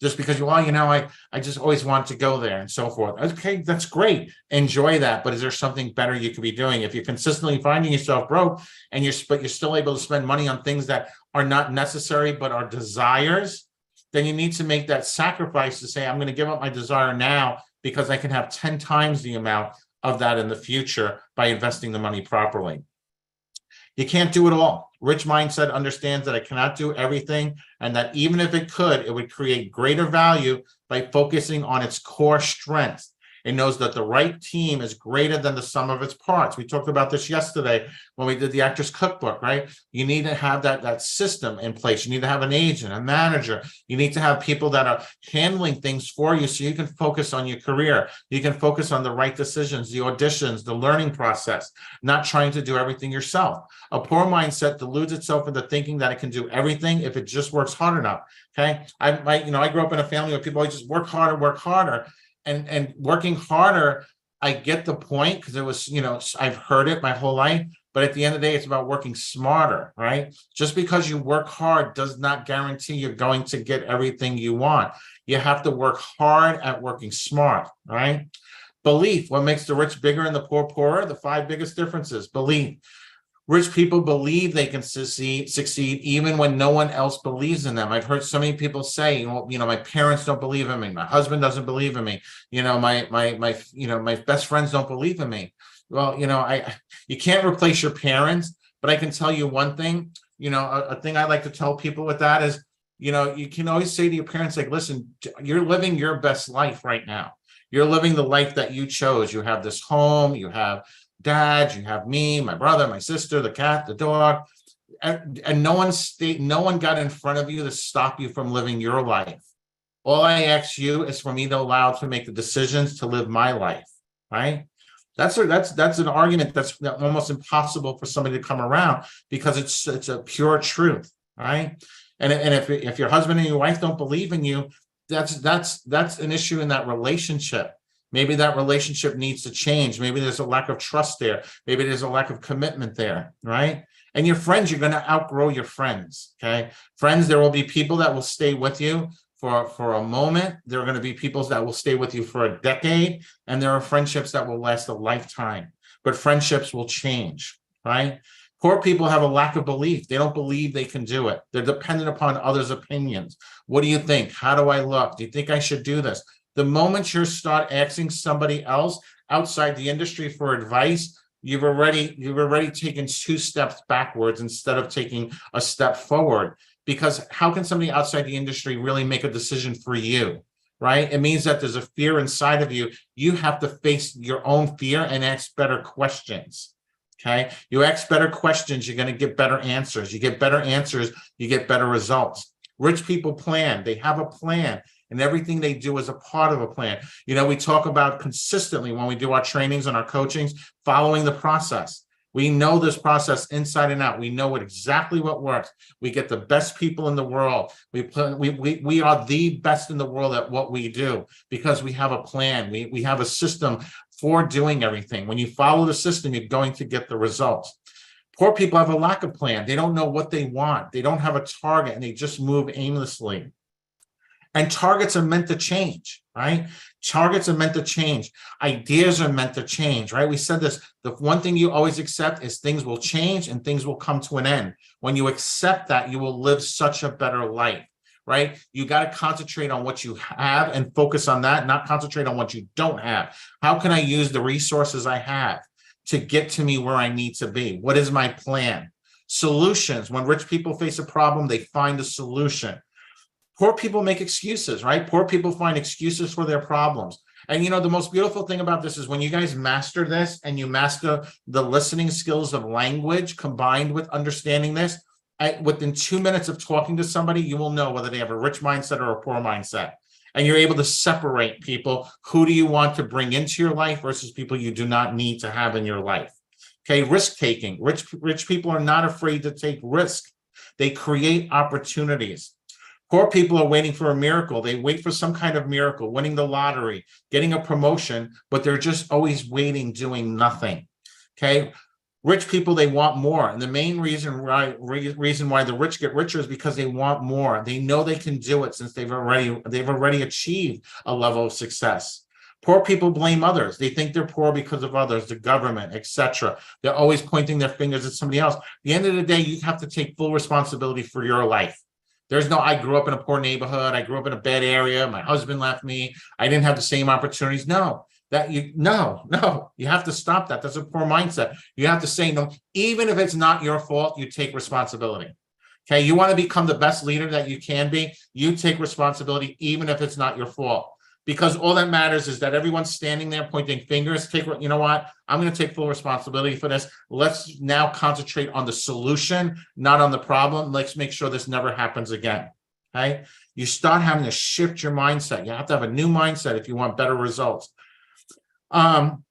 Just because I just always want to go there and so forth. Okay, that's great. Enjoy that. But is there something better you could be doing? If you're consistently finding yourself broke and you're still able to spend money on things that are not necessary, but are desires, then you need to make that sacrifice to say, I'm going to give up my desire now because I can have 10 times the amount of that in the future by investing the money properly. You can't do it all. Rich mindset understands that it cannot do everything, and that even if it could, it would create greater value by focusing on its core strengths. It knows that the right team is greater than the sum of its parts. We talked about this yesterday when we did the Actors Cookbook, right? You need to have that system in place. You need to have an agent, a manager. You need to have people that are handling things for you so you can focus on your career. You can focus on the right decisions, the auditions, the learning process, not trying to do everything yourself. A poor mindset deludes itself into thinking that it can do everything if it just works hard enough. Okay. I grew up in a family where people always just work harder. And working harder, I get the point because it was, I've heard it my whole life. But at the end of the day, it's about working smarter, right? Just because you work hard does not guarantee you're going to get everything you want. You have to work hard at working smart, right? Belief, what makes the rich bigger and the poor poorer? The 5 biggest differences. Belief. Rich people believe they can succeed even when no one else believes in them. I've heard so many people say, my parents don't believe in me. My husband doesn't believe in me. My best friends don't believe in me. Well, you can't replace your parents, but I can tell you one thing, a thing I like to tell people with that is, you can always say to your parents, like, listen, you're living your best life right now. You're living the life that you chose. You have this home, you have dad, you have me, my brother, my sister, the cat, the dog, and no one got in front of you to stop you from living your life. All I ask you is for me to allow to make the decisions to live my life, right? That's an argument that's almost impossible for somebody to come around because it's a pure truth, right? And if your husband and your wife don't believe in you, that's an issue in that relationship. Maybe that relationship needs to change. Maybe there's a lack of trust there. Maybe there's a lack of commitment there, right? And your friends, you're going to outgrow your friends, okay? Friends, there will be people that will stay with you for a moment. There are going to be people that will stay with you for a decade. And there are friendships that will last a lifetime. But friendships will change, right? Poor people have a lack of belief. They don't believe they can do it. They're dependent upon others' opinions. What do you think? How do I look? Do you think I should do this? The moment you start asking somebody else outside the industry for advice, you've already taken 2 steps backwards instead of taking a step forward. Because how can somebody outside the industry really make a decision for you, right? It means that there's a fear inside of you. You have to face your own fear and ask better questions, okay? You ask better questions, you're going to get better answers. You get better answers, you get better results. Rich people plan. They have a plan. And everything they do is a part of a plan. We talk about consistently when we do our trainings and our coachings, following the process. We know this process inside and out. We know exactly what works. We get the best people in the world. We are the best in the world at what we do because we have a plan. We have a system for doing everything. When you follow the system, you're going to get the results. Poor people have a lack of plan. They don't know what they want. They don't have a target and they just move aimlessly. And targets are meant to change, right? Targets are meant to change. Ideas are meant to change, right? We said this, the one thing you always accept is things will change and things will come to an end. When you accept that, you will live such a better life, right? You got to concentrate on what you have and focus on that, not concentrate on what you don't have. How can I use the resources I have to get to me where I need to be? What is my plan? Solutions. When rich people face a problem, they find a solution. Poor people make excuses, right? Poor people find excuses for their problems. And the most beautiful thing about this is when you guys master this and you master the listening skills of language combined with understanding this, within 2 minutes of talking to somebody, you will know whether they have a rich mindset or a poor mindset. And you're able to separate people. Who do you want to bring into your life versus people you do not need to have in your life? Okay, risk taking. Rich people are not afraid to take risk. They create opportunities. Poor people are waiting for a miracle. They wait for some kind of miracle, winning the lottery, getting a promotion, but they're just always waiting, doing nothing. Okay. Rich people, they want more. And the main reason why the rich get richer is because they want more. They know they can do it since they've already achieved a level of success. Poor people blame others. They think they're poor because of others, the government, etc. They're always pointing their fingers at somebody else. At the end of the day, you have to take full responsibility for your life. There's no, I grew up in a poor neighborhood. I grew up in a bad area. My husband left me. I didn't have the same opportunities. No, you have to stop that. That's a poor mindset. You have to say no, even if it's not your fault, you take responsibility. Okay. You want to become the best leader that you can be. You take responsibility, even if it's not your fault, Because all that matters is that everyone's standing there pointing fingers. You know what? I'm going to take full responsibility for this. Let's now concentrate on the solution, not on the problem. Let's make sure this never happens again. Okay. You start having to shift your mindset. You have to have a new mindset if you want better results. 86%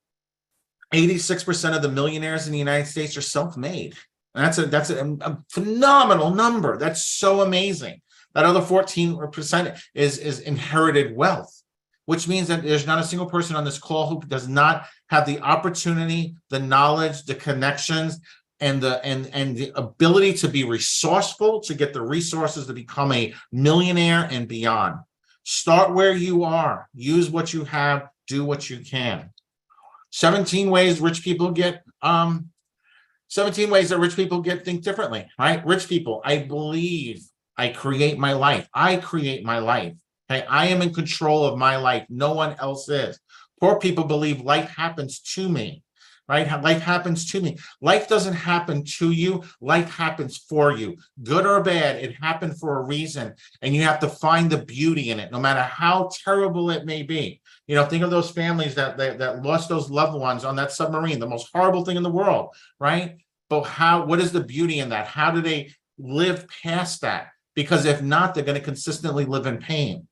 of the millionaires in the United States are self-made. That's a phenomenal number. That's so amazing. That other 14% is inherited wealth, which means that there's not a single person on this call who does not have the opportunity, the knowledge, the connections, and the ability to be resourceful, to get the resources to become a millionaire and beyond. Start where you are. Use what you have. Do what you can. 17 ways rich people get 17 ways that rich people think differently, right? Rich people, I believe I create my life. I create my life. Okay, I am in control of my life. No one else is. Poor people believe life happens to me, right? Life happens to me. Life doesn't happen to you. Life happens for you. Good or bad, it happened for a reason. And you have to find the beauty in it, no matter how terrible it may be. You know, think of those families that lost those loved ones on that submarine, the most horrible thing in the world, right? But what is the beauty in that? How do they live past that? Because if not, they're going to consistently live in pain.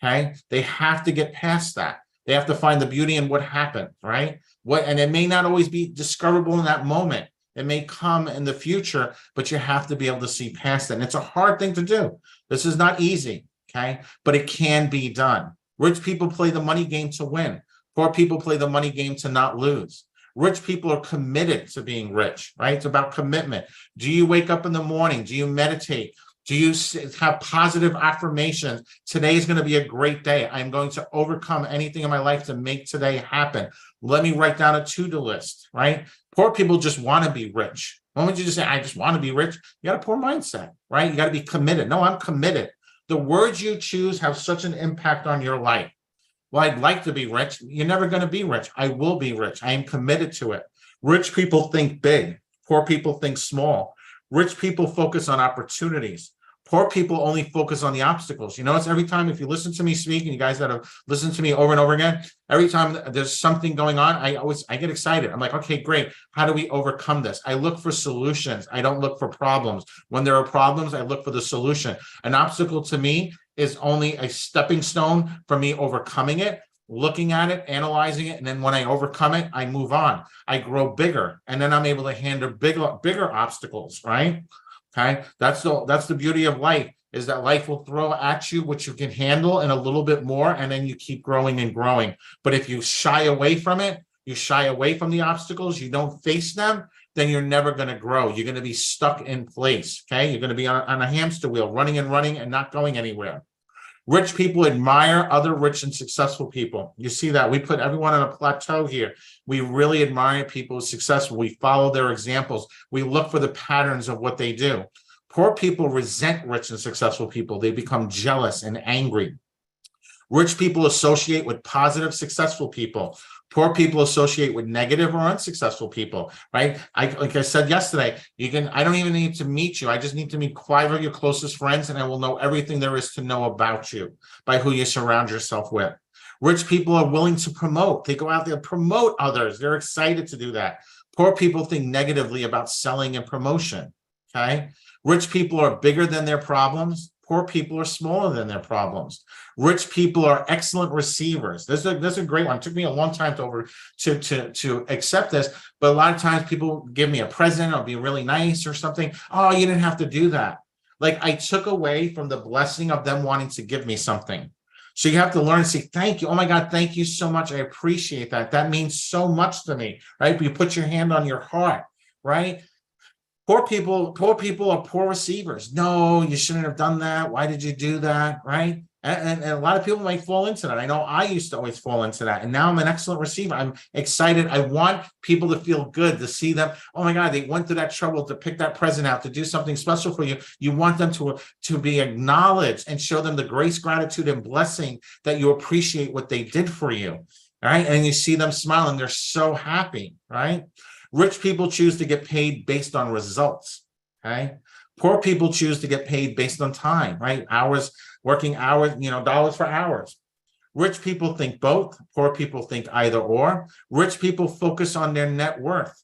Okay, they have to get past that. They have to find the beauty in what happened, right? And it may not always be discoverable in that moment. It may come in the future, but you have to be able to see past it. And it's a hard thing to do. This is not easy, okay? But it can be done. Rich people play the money game to win. Poor people play the money game to not lose. Rich people are committed to being rich, right? It's about commitment. Do you wake up in the morning? Do you meditate? Do you have positive affirmations? Today is going to be a great day. I'm going to overcome anything in my life to make today happen. Let me write down a to-do list, right? Poor people just want to be rich. Why don't you just say, I just want to be rich? You got a poor mindset, right? You got to be committed. No, I'm committed. The words you choose have such an impact on your life. Well, I'd like to be rich. You're never going to be rich. I will be rich. I am committed to it. Rich people think big. Poor people think small. Rich people focus on opportunities. Poor people only focus on the obstacles. You notice every time, if you listen to me speak, and you guys that have listened to me over and over again, every time there's something going on, I get excited. I'm like, okay, great. How do we overcome this? I look for solutions. I don't look for problems. When there are problems, I look for the solution. An obstacle to me is only a stepping stone for me overcoming it, looking at it, analyzing it, and then when I overcome it, I move on. I grow bigger, and then I'm able to handle bigger obstacles, right? Okay, that's the beauty of life, is that life will throw at you what you can handle and a little bit more, and then you keep growing and growing. But if you shy away from it, you shy away from the obstacles, you don't face them, then you're never going to grow. You're going to be stuck in place. Okay, you're going to be on a hamster wheel, running and not going anywhere. Rich people admire other rich and successful people. You see that we put everyone on a plateau here. We really admire people who are successful. We follow their examples. We look for the patterns of what they do. Poor people resent rich and successful people. They become jealous and angry. Rich people associate with positive, successful people. Poor people associate with negative or unsuccessful people, right? Like I said yesterday, I don't even need to meet you. I just need to meet 5 of your closest friends, and I will know everything there is to know about you by who you surround yourself with. Rich people are willing to promote. They go out there, promote others. They're excited to do that. Poor people think negatively about selling and promotion, okay? Rich people are bigger than their problems. Poor people are smaller than their problems. Rich people are excellent receivers. This is a great one. It took me a long time to accept this, but a lot of times people give me a present or be really nice or something. Oh, you didn't have to do that. Like, I took away from the blessing of them wanting to give me something. So you have to learn to say, thank you. Oh my God, thank you so much. I appreciate that. That means so much to me, right? You put your hand on your heart, right? Poor people are poor receivers. No, you shouldn't have done that. Why did you do that? Right? And a lot of people might fall into that. I know I used to always fall into that. And now I'm an excellent receiver. I'm excited. I want people to feel good, to see them. Oh my God, they went through that trouble to pick that present out, to do something special for you. You want them to be acknowledged and show them the grace, gratitude, and blessing that you appreciate what they did for you. All right. And you see them smiling. They're so happy. Right. Rich people choose to get paid based on results, okay? Poor people choose to get paid based on time, right? Working hours, dollars for hours. Rich people think both. Poor people think either or. Rich people focus on their net worth.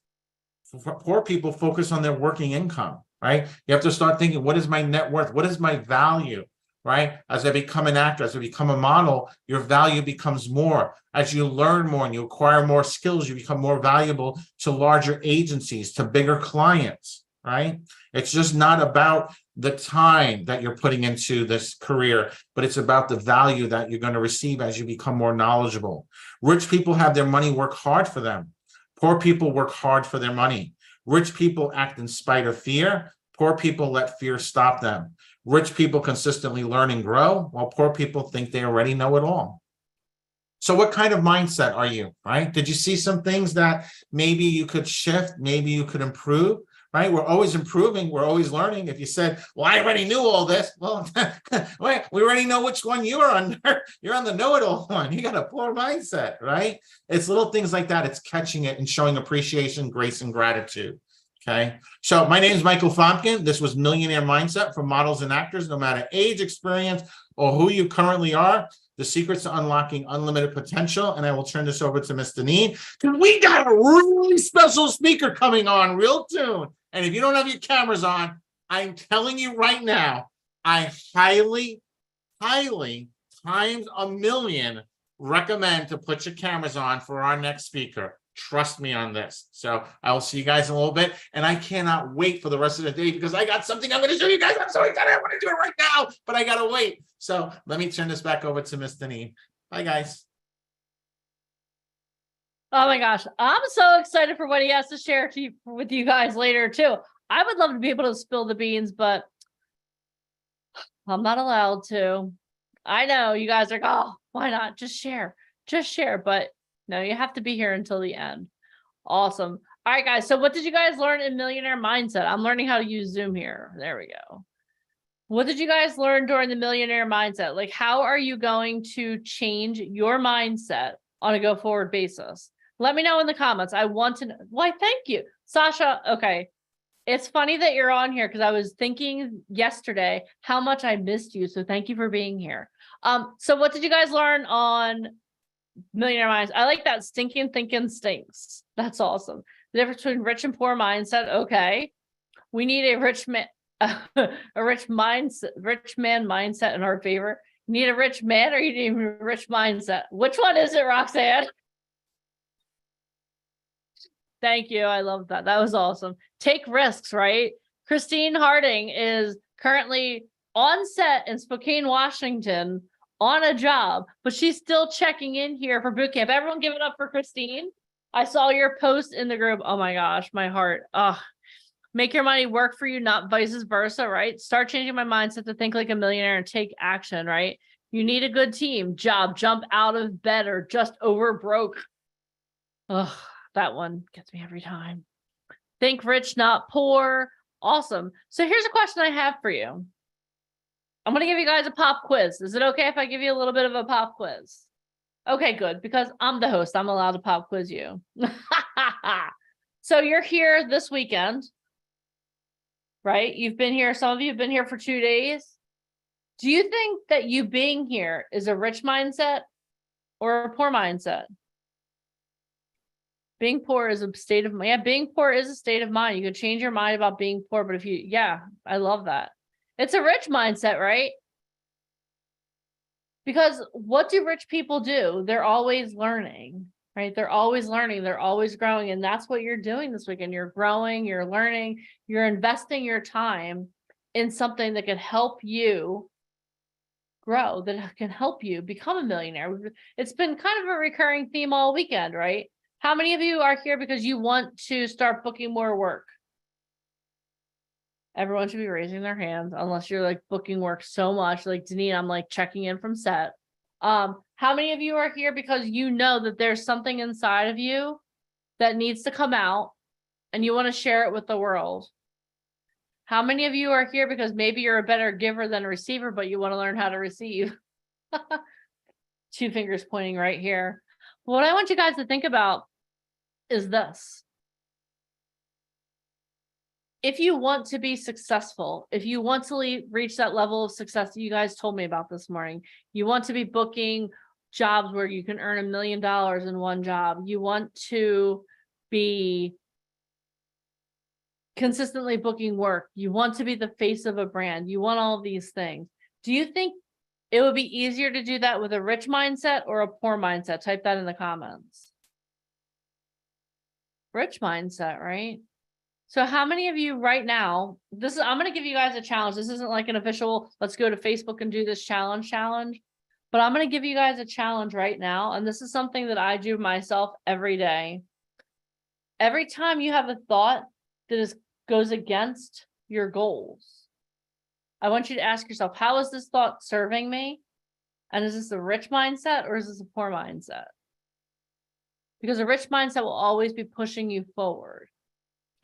Poor people focus on their working income, right? You have to start thinking, what is my net worth? What is my value, right? As I become an actor, as I become a model, your value becomes more. As you learn more and you acquire more skills, you become more valuable to larger agencies, to bigger clients, right? It's just not about the time that you're putting into this career, but it's about the value that you're going to receive as you become more knowledgeable. Rich people have their money work hard for them. Poor people work hard for their money. Rich people act in spite of fear. Poor people let fear stop them. Rich people consistently learn and grow, while poor people think they already know it all. So what kind of mindset are you, right? Did you see some things that maybe you could shift, maybe you could improve, right? We're always improving, we're always learning. If you said, well, I already knew all this, well, we already know which one you are under. You're on the know-it-all one. You got a poor mindset, right? It's little things like that. It's catching it and showing appreciation, grace, and gratitude. Okay. So my name is Michael Fomkin. This was Millionaire Mindset for models and actors, no matter age, experience, or who you currently are. The secrets to unlocking unlimited potential. And I will turn this over to Miss Deneen, because we got a really special speaker coming on real soon. And if you don't have your cameras on, I'm telling you right now, I highly times a million recommend to put your cameras on for our next speaker. Trust me on this. So I will see you guys in a little bit. And I cannot wait for the rest of the day because I got something I'm going to show you guys. I'm so excited. I want to do it right now, but I got to wait. So let me turn this back over to Miss Deneen. Bye, guys. Oh my gosh. I'm so excited for what he has to share with you guys later too. I would love to be able to spill the beans, but I'm not allowed to. I know you guys are like, oh, why not? Just share. But no, you have to be here until the end. Awesome. All right, guys. So what did you guys learn in Millionaire Mindset? I'm learning how to use Zoom here. There we go. What did you guys learn during the Millionaire Mindset? Like, how are you going to change your mindset on a go forward basis? Let me know in the comments. I want to know. Why, thank you. Sasha, okay. It's funny that you're on here because I was thinking yesterday how much I missed you. So thank you for being here. So what did you guys learn on Millionaire Minds? I like that stinking thinking stinks. That's awesome. The difference between rich and poor mindset. Okay. We need a rich man, a rich man mindset in our favor. You need a rich man or you need a rich mindset? Which one is it, Roxanne? Thank you. I love that. That was awesome. Take risks, right? Christine Harding is currently on set in Spokane, Washington on a job, but she's still checking in here for boot camp. Everyone give it up for Christine. I saw your post in the group. Oh my gosh, my heart. Make your money work for you, not vice versa, right? Start changing my mindset to think like a millionaire and take action, right? You need a good team, job, jump out of bed or just over broke. Ugh. That one gets me every time. Think rich, not poor. Awesome. So here's a question I have for you. I'm going to give you guys a pop quiz. Is it okay if I give you a little bit of a pop quiz? Okay, good. Because I'm the host. I'm allowed to pop quiz you. So you're here this weekend, right? You've been here. Some of you have been here for 2 days. Do you think that you being here is a rich mindset or a poor mindset? Being poor is a state of mind. Yeah, being poor is a state of mind. You could change your mind about being poor, but if you, yeah, I love that. It's a rich mindset, right? Because what do rich people do? They're always learning, right? They're always learning. They're always growing. And that's what you're doing this weekend. You're growing, you're learning, you're investing your time in something that can help you grow, that can help you become a millionaire. It's been kind of a recurring theme all weekend, right? How many of you are here because you want to start booking more work? Everyone should be raising their hands unless you're like booking work so much. Like Deneen, I'm like checking in from set. How many of you are here because you know that there's something inside of you that needs to come out and you want to share it with the world? How many of you are here because maybe you're a better giver than a receiver, but you want to learn how to receive? 2 fingers pointing right here. What I want you guys to think about is this. If you want to be successful, if you want to reach that level of success that you guys told me about this morning, you want to be booking jobs where you can earn $1 million in one job. You want to be consistently booking work. You want to be the face of a brand. You want all these things. Do you think it would be easier to do that with a rich mindset or a poor mindset? Type that in the comments. Rich mindset, right? So how many of you right now, I'm going to give you guys a challenge. This isn't like an official, let's go to Facebook and do this challenge, but I'm going to give you guys a challenge right now. And this is something that I do myself every day. Every time you have a thought that goes against your goals, I want you to ask yourself, how is this thought serving me? And is this a rich mindset or is this a poor mindset? Because a rich mindset will always be pushing you forward.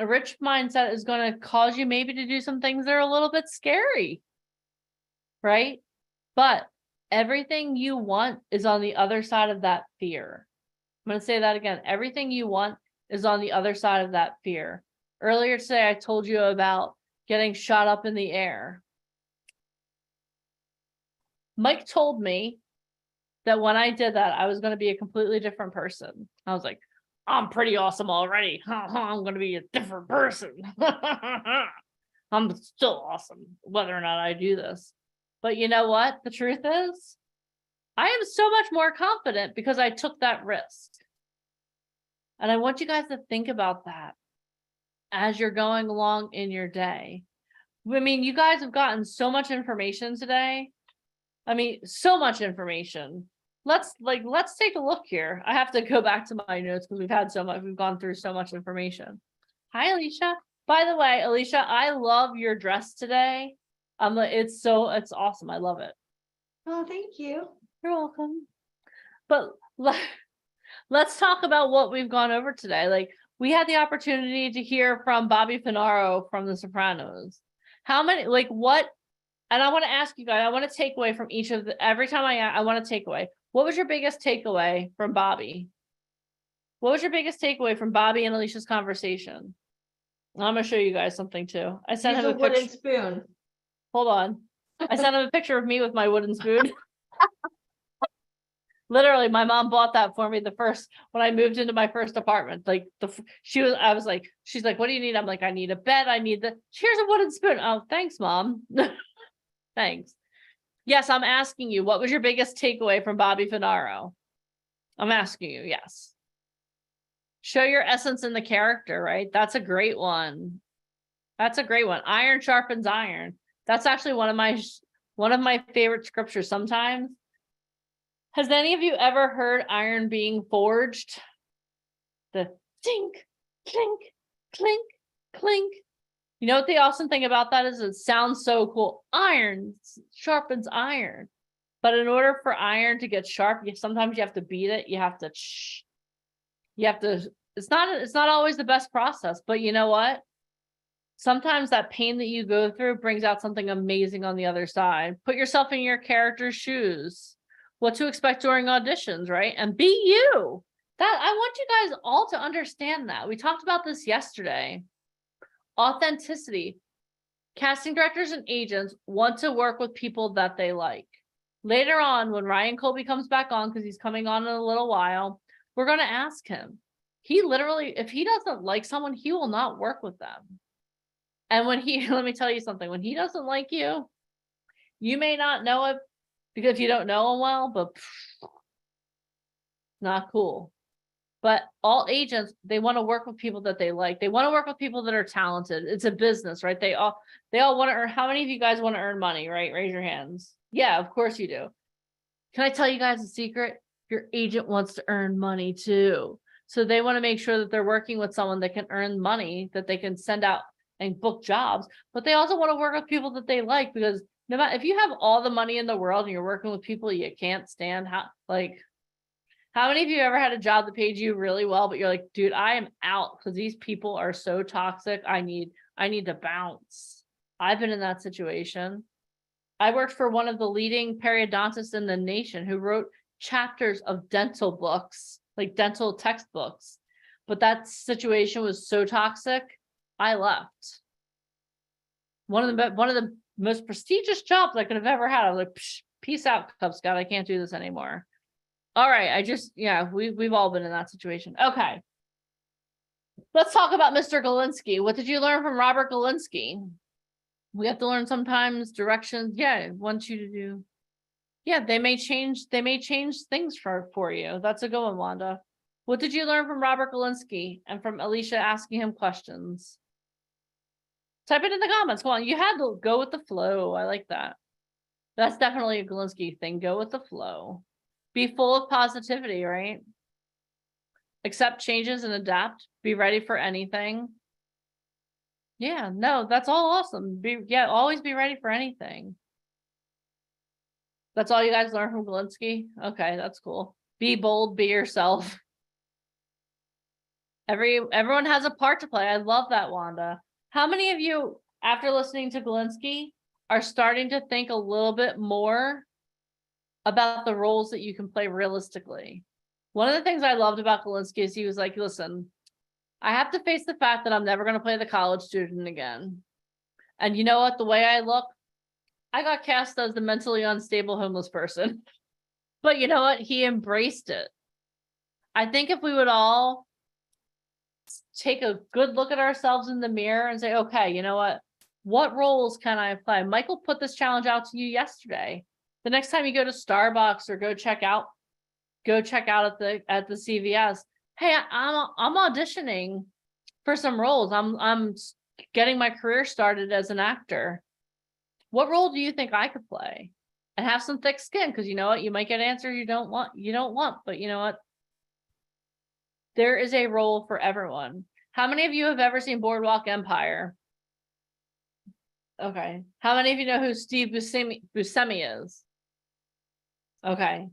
A rich mindset is going to cause you maybe to do some things that are a little bit scary, right? But everything you want is on the other side of that fear. I'm going to say that again. Everything you want is on the other side of that fear. Earlier today, I told you about getting shot up in the air. Mike told me that when I did that, I was going to be a completely different person. I was like, I'm pretty awesome already. I'm going to be a different person. I'm still awesome, whether or not I do this. But you know what? The truth is, I am so much more confident because I took that risk. And I want you guys to think about that as you're going along in your day. I mean, you guys have gotten so much information today. I mean, so much information. Let's take a look here. I have to go back to my notes because we've gone through so much information. Hi, Alicia. By the way, Alicia, I love your dress today. It's awesome. I love it. Oh, thank you. You're welcome. But let's talk about what we've gone over today. Like, we had the opportunity to hear from Bobby Finaro from The Sopranos. How many, and I want to ask you guys, I want to take away from every time I want to take away. What was your biggest takeaway from Bobby? What was your biggest takeaway from Bobby and Alicia's conversation? I'm going to show you guys something too. I sent him a wooden picture. spoon. Hold on. I sent him a picture of me with my wooden spoon. Literally, my mom bought that for me when I moved into my first apartment. She's like, what do you need? I'm like, I need a bed. Here's a wooden spoon. Oh, thanks, Mom. Thanks. Yes, I'm asking you, what was your biggest takeaway from Bobby Finaro? I'm asking you, yes. Show your essence in the character, right? That's a great one. Iron sharpens iron. That's actually one of my favorite scriptures sometimes. Has any of you ever heard iron being forged? The tink, clink, clink, clink. You know what the awesome thing about that is? It sounds so cool. Iron sharpens iron. But in order for iron to get sharp, sometimes you have to beat it. It's not always the best process, but you know what? Sometimes that pain that you go through brings out something amazing on the other side. Put yourself in your character's shoes. What to expect during auditions, right? And be you. I want you guys all to understand that. We talked about this yesterday. Authenticity. Casting directors and agents want to work with people that they like. Later on, when Ryan Colby comes back on, because he's coming on in a little while, we're going to ask him. He literally, if he doesn't like someone, he will not work with them. And let me tell you something, when he doesn't like you, you may not know it because you don't know him well, but not cool. But all agents, they want to work with people that they like. They want to work with people that are talented. It's a business, right? They all want to earn. How many of you guys want to earn money, right? Raise your hands. Yeah, of course you do. Can I tell you guys a secret? Your agent wants to earn money too. So they want to make sure that they're working with someone that can earn money, that they can send out and book jobs. But they also want to work with people that they like, because no matter if you have all the money in the world and you're working with people you can't stand, how many of you ever had a job that paid you really well, but you're like, dude, I am out because these people are so toxic. I need to bounce. I've been in that situation. I worked for one of the leading periodontists in the nation who wrote chapters of dental books, like dental textbooks. But that situation was so toxic, I left. One of the most prestigious jobs I could have ever had. I was like, peace out, Cub Scout. I can't do this anymore. All right. We've all been in that situation. Okay. Let's talk about Mr. Galinsky. What did you learn from Robert Galinsky? We have to learn sometimes directions. Yeah, want you to do. Yeah, they may change things for you. That's a good one, Wanda. What did you learn from Robert Galinsky and from Alicia asking him questions? Type it in the comments. Come on, you had to go with the flow. I like that. That's definitely a Galinsky thing. Go with the flow. Be full of positivity, right? Accept changes and adapt. Be ready for anything. Yeah, no, that's all awesome. Always be ready for anything. That's all you guys learn from Galinsky? Okay, that's cool. Be bold, be yourself. Everyone has a part to play. I love that, Wanda. How many of you, after listening to Galinsky, are starting to think a little bit more about the roles that you can play realistically? One of the things I loved about Galinsky is he was like, listen, I have to face the fact that I'm never going to play the college student again. And you know what? The way I look, I got cast as the mentally unstable homeless person. But you know what? He embraced it. I think if we would all take a good look at ourselves in the mirror and say, okay, you know what roles can I play? Michael put this challenge out to you yesterday. The next time you go to Starbucks or go check out at the CVS, hey, I'm auditioning for some roles. I'm getting my career started as an actor. What role do you think I could play? And have some thick skin, because you know what? You might get answers you don't want, but you know what? There is a role for everyone. How many of you have ever seen Boardwalk Empire? Okay. How many of you know who Steve Buscemi is? Okay.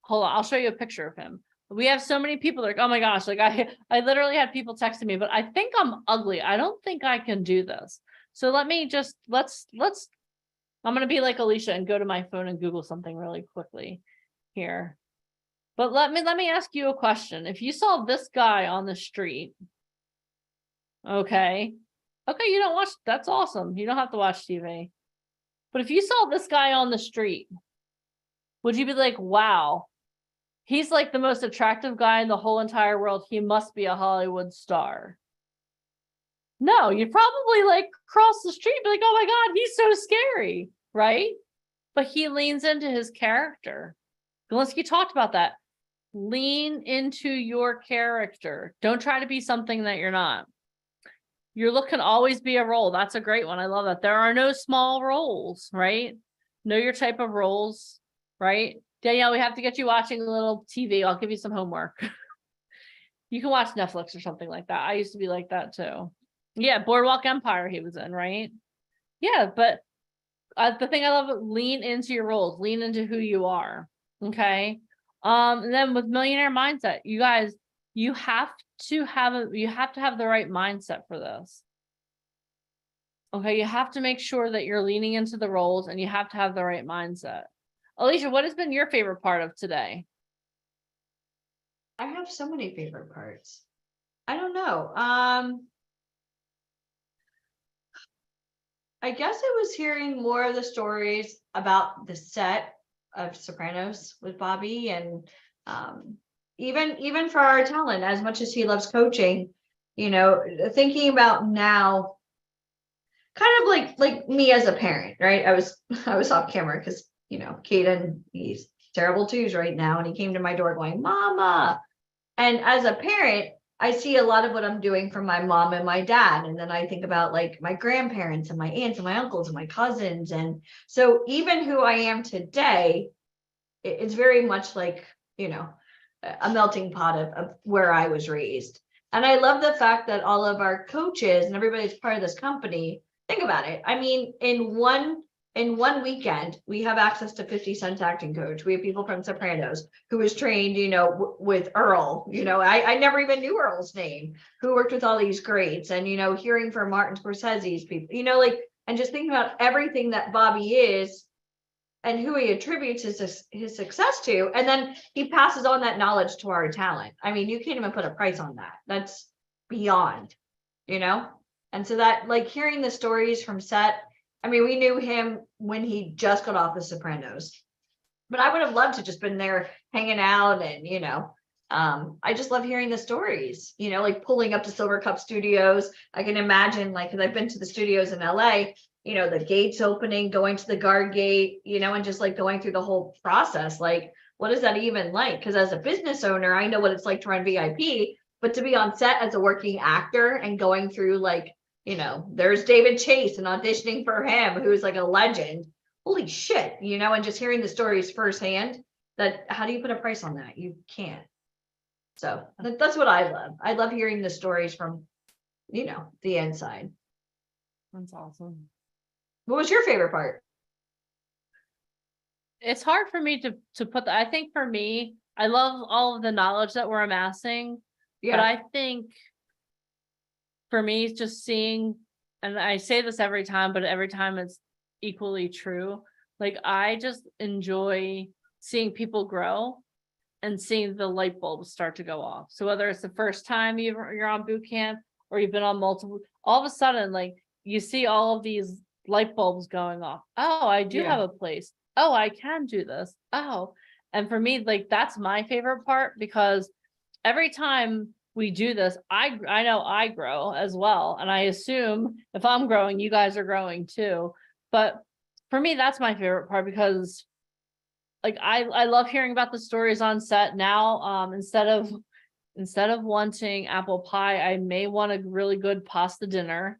Hold on. I'll show you a picture of him. We have so many people like, oh my gosh, like I literally had people texting me, but I think I'm ugly. I don't think I can do this. So let's I'm going to be like Alicia and go to my phone and Google something really quickly here. But let me ask you a question. If you saw this guy on the street, okay, you don't watch, that's awesome. You don't have to watch TV. But if you saw this guy on the street, would you be like, wow, he's like the most attractive guy in the whole entire world. He must be a Hollywood star. No, you'd probably like cross the street and be like, oh my God, he's so scary, right? But he leans into his character. Galinsky talked about that. Lean into your character. Don't try to be something that you're not. Your look can always be a role. That's a great one. I love that. There are no small roles, right? Know your type of roles, right? Danielle, we have to get you watching a little TV. I'll give you some homework. You can watch Netflix or something like that. I used to be like that too. Yeah, Boardwalk Empire he was in, right? Yeah, but the thing I love, lean into your roles, lean into who you are, okay? And then with Millionaire Mindset, you guys, you have to have the right mindset for this. Okay, you have to make sure that you're leaning into the roles and you have to have the right mindset. Alicia, what has been your favorite part of today? I have so many favorite parts. I don't know. I guess it was hearing more of the stories about the set of Sopranos with Bobby, and even for our talent, as much as he loves coaching, you know, thinking about now, kind of like me as a parent, right? I was off camera because, you know, Caden, he's terrible twos right now, and he came to my door going, Mama. And as a parent, I see a lot of what I'm doing for my mom and my dad. And then I think about like my grandparents and my aunts and my uncles and my cousins. And so even who I am today, it's very much like, you know, a melting pot of where I was raised. And I love the fact that all of our coaches and everybody's part of this company, think about it. I mean, in one weekend, we have access to 50 Cent's acting coach. We have people from Sopranos who was trained, you know, with Earl. You know, I never even knew Earl's name, who worked with all these greats, and, you know, hearing from Martin Scorsese's people, you know, like, and just thinking about everything that Bobby is and who he attributes his success to. And then he passes on that knowledge to our talent. I mean, you can't even put a price on that. That's beyond, you know? And so that, like, hearing the stories from set, I mean, we knew him when he just got off The Sopranos. but I would have loved to just been there hanging out and, I just love hearing the stories, like pulling up to Silver Cup Studios. I can imagine like, cause I've been to the studios in LA, the gates opening, going to the guard gate, and just like going through the whole process. Like, what is that even like? Cause as a business owner, I know what it's like to run VIP, but to be on set as a working actor and going through like, there's David Chase and auditioning for him, who's like a legend. Holy shit, and just hearing the stories firsthand, that how do you put a price on that? You can't. So that's what I love. I love hearing the stories from, the inside. That's awesome. What was your favorite part? It's hard for me to put I think for me, I love all of the knowledge that we're amassing, but I think for me, it's just seeing, and I say this every time, but every time it's equally true. Like, I just enjoy seeing people grow and seeing the light bulbs start to go off. So whether it's the first time you're on boot camp or you've been on multiple, all of a sudden, like, you see all of these light bulbs going off. Oh, I do have a place. Oh, I can do this. Oh, and for me, like, that's my favorite part, because every time we do this, I know I grow as well. And I assume if I'm growing, you guys are growing too. But for me, that's my favorite part, because like, I love hearing about the stories on set now. Instead of wanting apple pie, I may want a really good pasta dinner.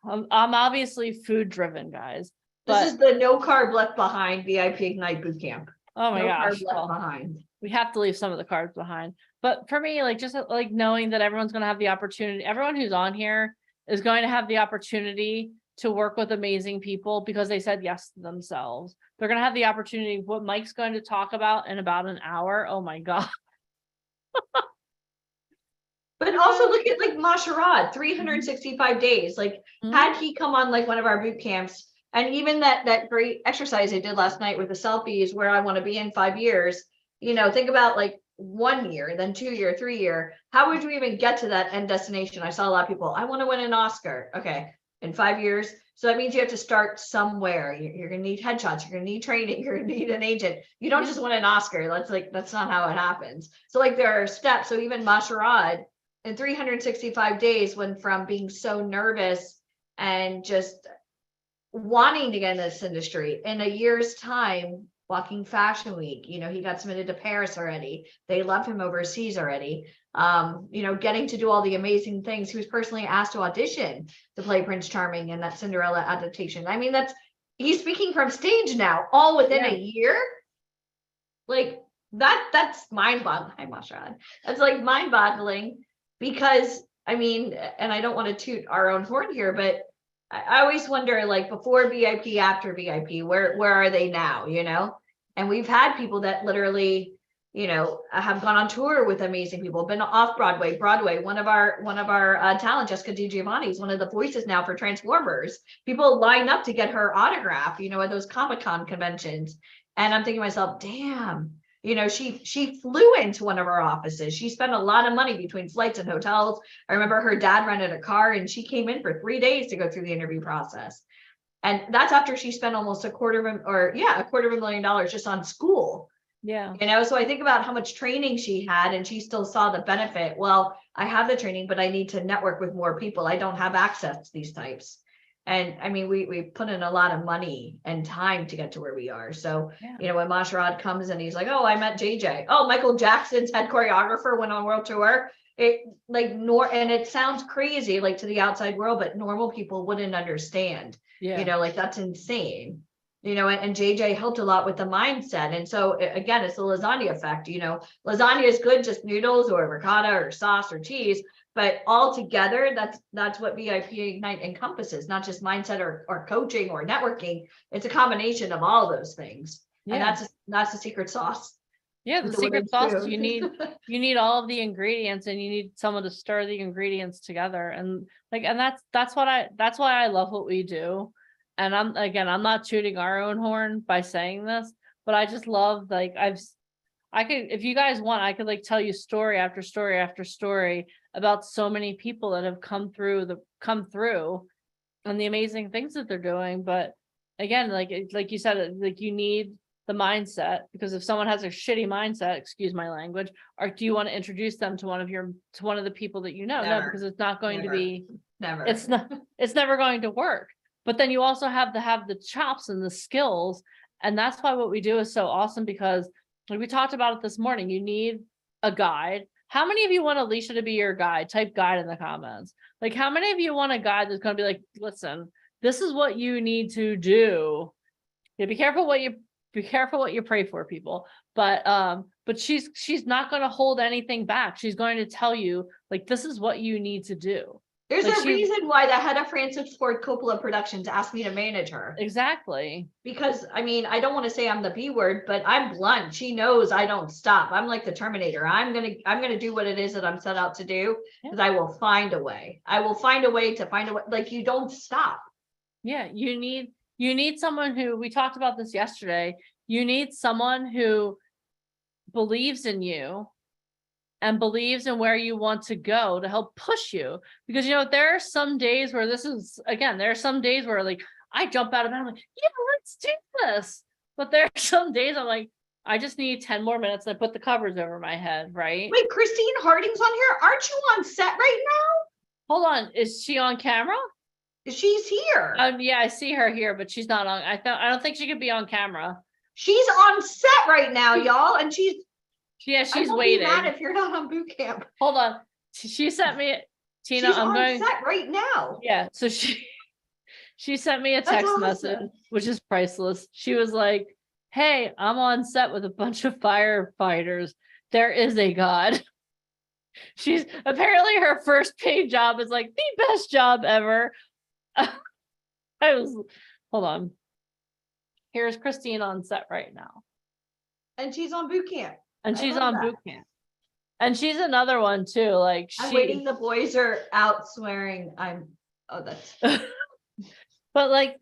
I'm obviously food driven, guys. This is the no carb left behind VIP Ignite boot camp. Oh my gosh. Carb left behind. We have to leave some of the carbs behind. But for me, like, just like knowing that everyone's going to have the opportunity, everyone who's on here is going to have the opportunity to work with amazing people because they said yes to themselves. They're going to have the opportunity. What Mike's going to talk about in about an hour. Oh my God. But also look at like Masharad, 365 days. Like, had he come on like one of our boot camps, and even that great exercise I did last night with the selfies, where I want to be in 5 years, think about like 1 year, then 2 year, 3 year. How would you even get to that end destination? I saw a lot of people, I want to win an Oscar. Okay, in 5 years. So that means you have to start somewhere. You're going to need headshots. You're going to need training. You're going to need an agent. You don't just win an Oscar. That's not how it happens. So like, there are steps. So even Masharad, in 365 days, went from being so nervous and just wanting to get in this industry, in a year's time, walking Fashion Week, he got submitted to Paris already. They love him overseas already. Getting to do all the amazing things. He was personally asked to audition to play Prince Charming in that Cinderella adaptation. I mean, he's speaking from stage now, all within a year. Like, that's mind-boggling. Hi, Masharad. That's like mind-boggling, because I mean, and I don't want to toot our own horn here, but I always wonder, like, before VIP, after VIP, where are they now? And we've had people that literally, have gone on tour with amazing people, been off Broadway. One of our talent, Jessica DiGiovanni, is one of the voices now for Transformers. People line up to get her autograph, at those Comic-Con conventions. And I'm thinking to myself, damn, she flew into one of our offices. She spent a lot of money between flights and hotels. I remember her dad rented a car and she came in for 3 days to go through the interview process. And that's after she spent almost $250,000 just on school. Yeah. So I think about how much training she had, and she still saw the benefit. Well, I have the training, but I need to network with more people. I don't have access to these types. And I mean, we put in a lot of money and time to get to where we are. So, when Masharad comes and he's like, oh, I met JJ. Oh, Michael Jackson's head choreographer went on world tour. And it sounds crazy, like, to the outside world, but normal people wouldn't understand. Like, that's insane. And JJ helped a lot with the mindset. And so again, it's the lasagna effect. Lasagna is good, just noodles or ricotta or sauce or cheese, but all together, that's what VIP Ignite encompasses, not just mindset or coaching or networking. It's a combination of all those things. And that's the secret sauce. Yeah, the secret sauce, you need all of the ingredients, and you need someone to stir the ingredients together. And that's why I love what we do. And I'm not tooting our own horn by saying this, but I just love, like, I could, if you guys want, I could like tell you story after story after story about so many people that have come through and the amazing things that they're doing. But again, like you said, like you need the mindset, because if someone has a shitty mindset, excuse my language, or do you want to introduce them to one of the people that you know? No, Never. because it's not going to Never. be, Never. it's never going to work. But then you also have to have the chops and the skills. And that's why what we do is so awesome, because like we talked about it this morning, you need a guide. How many of you want Alicia to be your guide? Type guide in the comments. Like, how many of you want a guide that's going to be like, listen, this is what you need to do. Yeah, be careful what you pray for, people. But she's not going to hold anything back. She's going to tell you, like, this is what you need to do. There's Like a reason why the head of Francis Ford Coppola Productions asked me to manage her. Exactly. Because I mean, I don't want to say I'm the B word, but I'm blunt. She knows I don't stop. I'm like the Terminator. I'm gonna do what it is that I'm set out to do, because I will find a way. I will find a way to find a way. Like, you don't stop. Yeah, you need someone who, we talked about this yesterday. You need someone who believes in you and believes in where you want to go to help push you. Because, you know, there are some days where there are some days where like I jump out of bed, I'm like, yeah, let's do this. But there are some days I'm like, I just need 10 more minutes, and I put the covers over my head, right? Wait, Christine Harding's on here? Aren't you on set right now? Hold on, is she on camera? She's here. Yeah, I see her here, but she's not on. I don't think she could be on camera. She's on set right now, y'all, and she's waiting. Be mad if you're not on boot camp. Hold on, she sent me, Tina. She's I'm on going set right now. Yeah, so she sent me a text awesome. message, which is priceless. She was like, "Hey, I'm on set with a bunch of firefighters. There is a God." She's apparently, her first paid job is like the best job ever. Hold on. Here's Christine on set right now. And she's on boot camp. And I she's love on that. boot camp. And she's another one too. Like, I'm waiting. The boys are out swearing. That's. But like,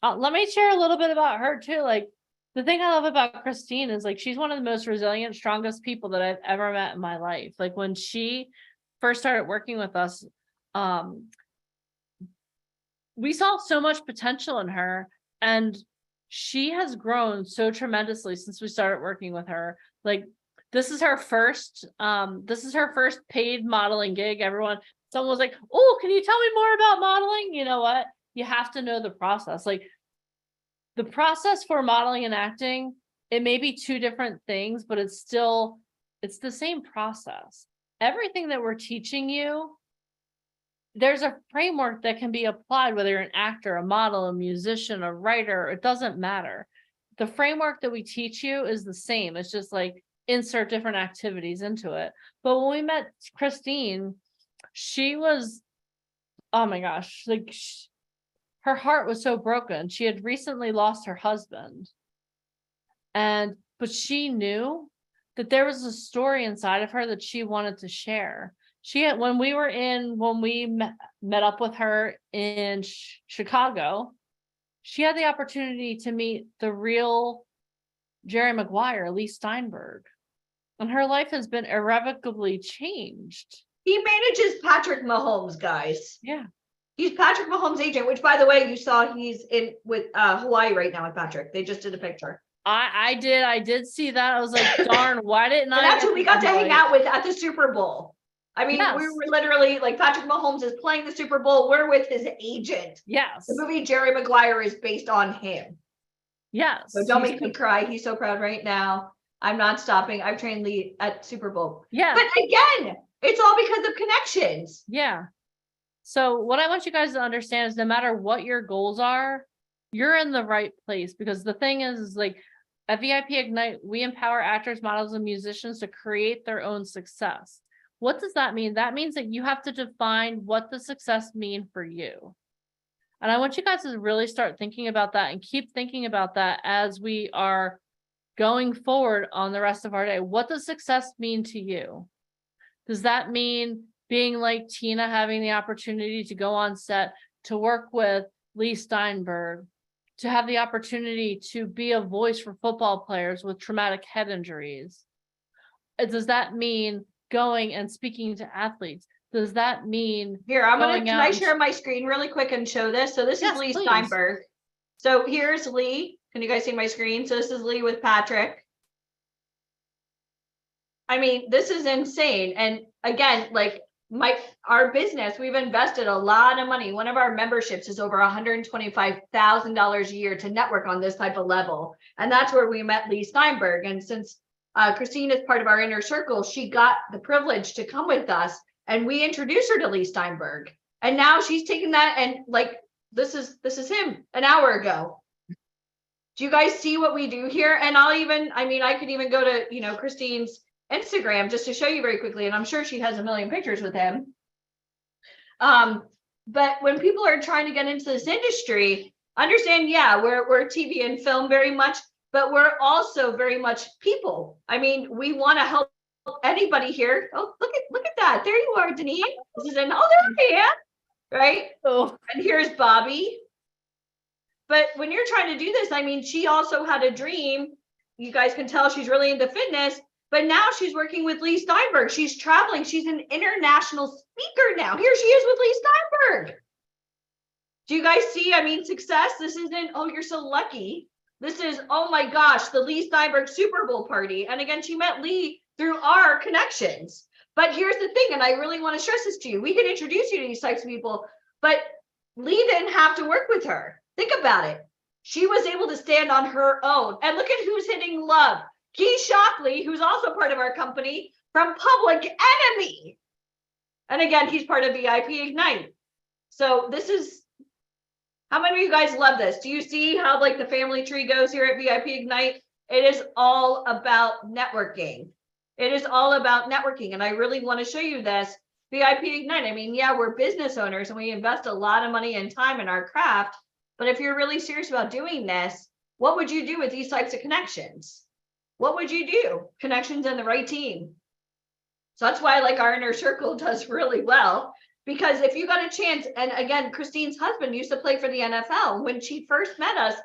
let me share a little bit about her too. Like, the thing I love about Christine is like, she's one of the most resilient, strongest people that I've ever met in my life. Like, when she first started working with us, we saw so much potential in her, and she has grown so tremendously since we started working with her. Like, this is her first paid modeling gig. Someone was like, "Oh, can you tell me more about modeling?" You know what? You have to know the process. Like, the process for modeling and acting, it may be two different things, but it's the same process. Everything that we're teaching you, there's a framework that can be applied, whether you're an actor, a model, a musician, a writer, it doesn't matter. The framework that we teach you is the same. It's just like insert different activities into it. But when we met Christine, she was, oh my gosh, like her heart was so broken. She had recently lost her husband. But she knew that there was a story inside of her that she wanted to share. When we met up with her in Chicago, she had the opportunity to meet the real Jerry Maguire, Lee Steinberg, and her life has been irrevocably changed. He manages Patrick Mahomes, guys. Yeah. He's Patrick Mahomes' agent, which, by the way, you saw he's in with Hawaii right now with Patrick. They just did a picture. I did see that. I was like, darn, why didn't I? And that's who we got to hang out with at the Super Bowl. I mean, Yes. we were literally like, Patrick Mahomes is playing the Super Bowl. We're with his agent. Yes. The movie Jerry Maguire is based on him. Yes. So don't make me cry. He's so proud right now. I'm not stopping. I've trained Lee at Super Bowl. Yeah. But again, it's all because of connections. Yeah. So what I want you guys to understand is no matter what your goals are, you're in the right place, because the thing is like at VIP Ignite, we empower actors, models, and musicians to create their own success. What does that mean? That means that you have to define what the success mean for you. And I want you guys to really start thinking about that and keep thinking about that as we are going forward on the rest of our day. What does success mean to you? Does that mean being like Tina, having the opportunity to go on set, to work with Lee Steinberg, to have the opportunity to be a voice for football players with traumatic head injuries? Does that mean going and speaking to athletes? Does that mean Here, can I share my screen really quick and show this? So this Yes, is Lee please. Steinberg. So here's Lee. Can you guys see my screen? So this is Lee with Patrick. I mean, this is insane. And again, like our business, we've invested a lot of money. One of our memberships is over $125,000 a year to network on this type of level. And that's where we met Lee Steinberg. And since Christine is part of our inner circle, she got the privilege to come with us, and we introduced her to Lee Steinberg. And now she's taken that, and like, this is him an hour ago. Do you guys see what we do here? And I could even go to, Christine's Instagram just to show you very quickly. And I'm sure she has a million pictures with him. But when people are trying to get into this industry, understand, yeah, we're TV and film very much, but we're also very much people. I mean, we want to help anybody here. Oh, look at that. There you are, Denise. This is there I am. Right? Oh. And here's Bobby. But when you're trying to do this, I mean, she also had a dream. You guys can tell she's really into fitness, but now she's working with Lee Steinberg. She's traveling. She's an international speaker now. Here she is with Lee Steinberg. Do you guys see? I mean, success. This isn't, oh, you're so lucky. This is, oh my gosh, the Lee Steinberg Super Bowl party. And again, she met Lee through our connections. But here's the thing, and I really want to stress this to you. We can introduce you to these types of people, but Lee didn't have to work with her. Think about it. She was able to stand on her own. And look at who's hitting love. Key Shockley, who's also part of our company, from Public Enemy. And again, he's part of VIP Ignite. So this is, how many of you guys love this? Do you see how like the family tree goes here at VIP Ignite? It is all about networking. It is all about networking. And I really want to show you this VIP Ignite. I mean, yeah, we're business owners and we invest a lot of money and time in our craft. But if you're really serious about doing this, what would you do with these types of connections? What would you do? Connections in the right team. So that's why like our inner circle does really well, because if you got a chance, and again, Christine's husband used to play for the NFL. When she first met us,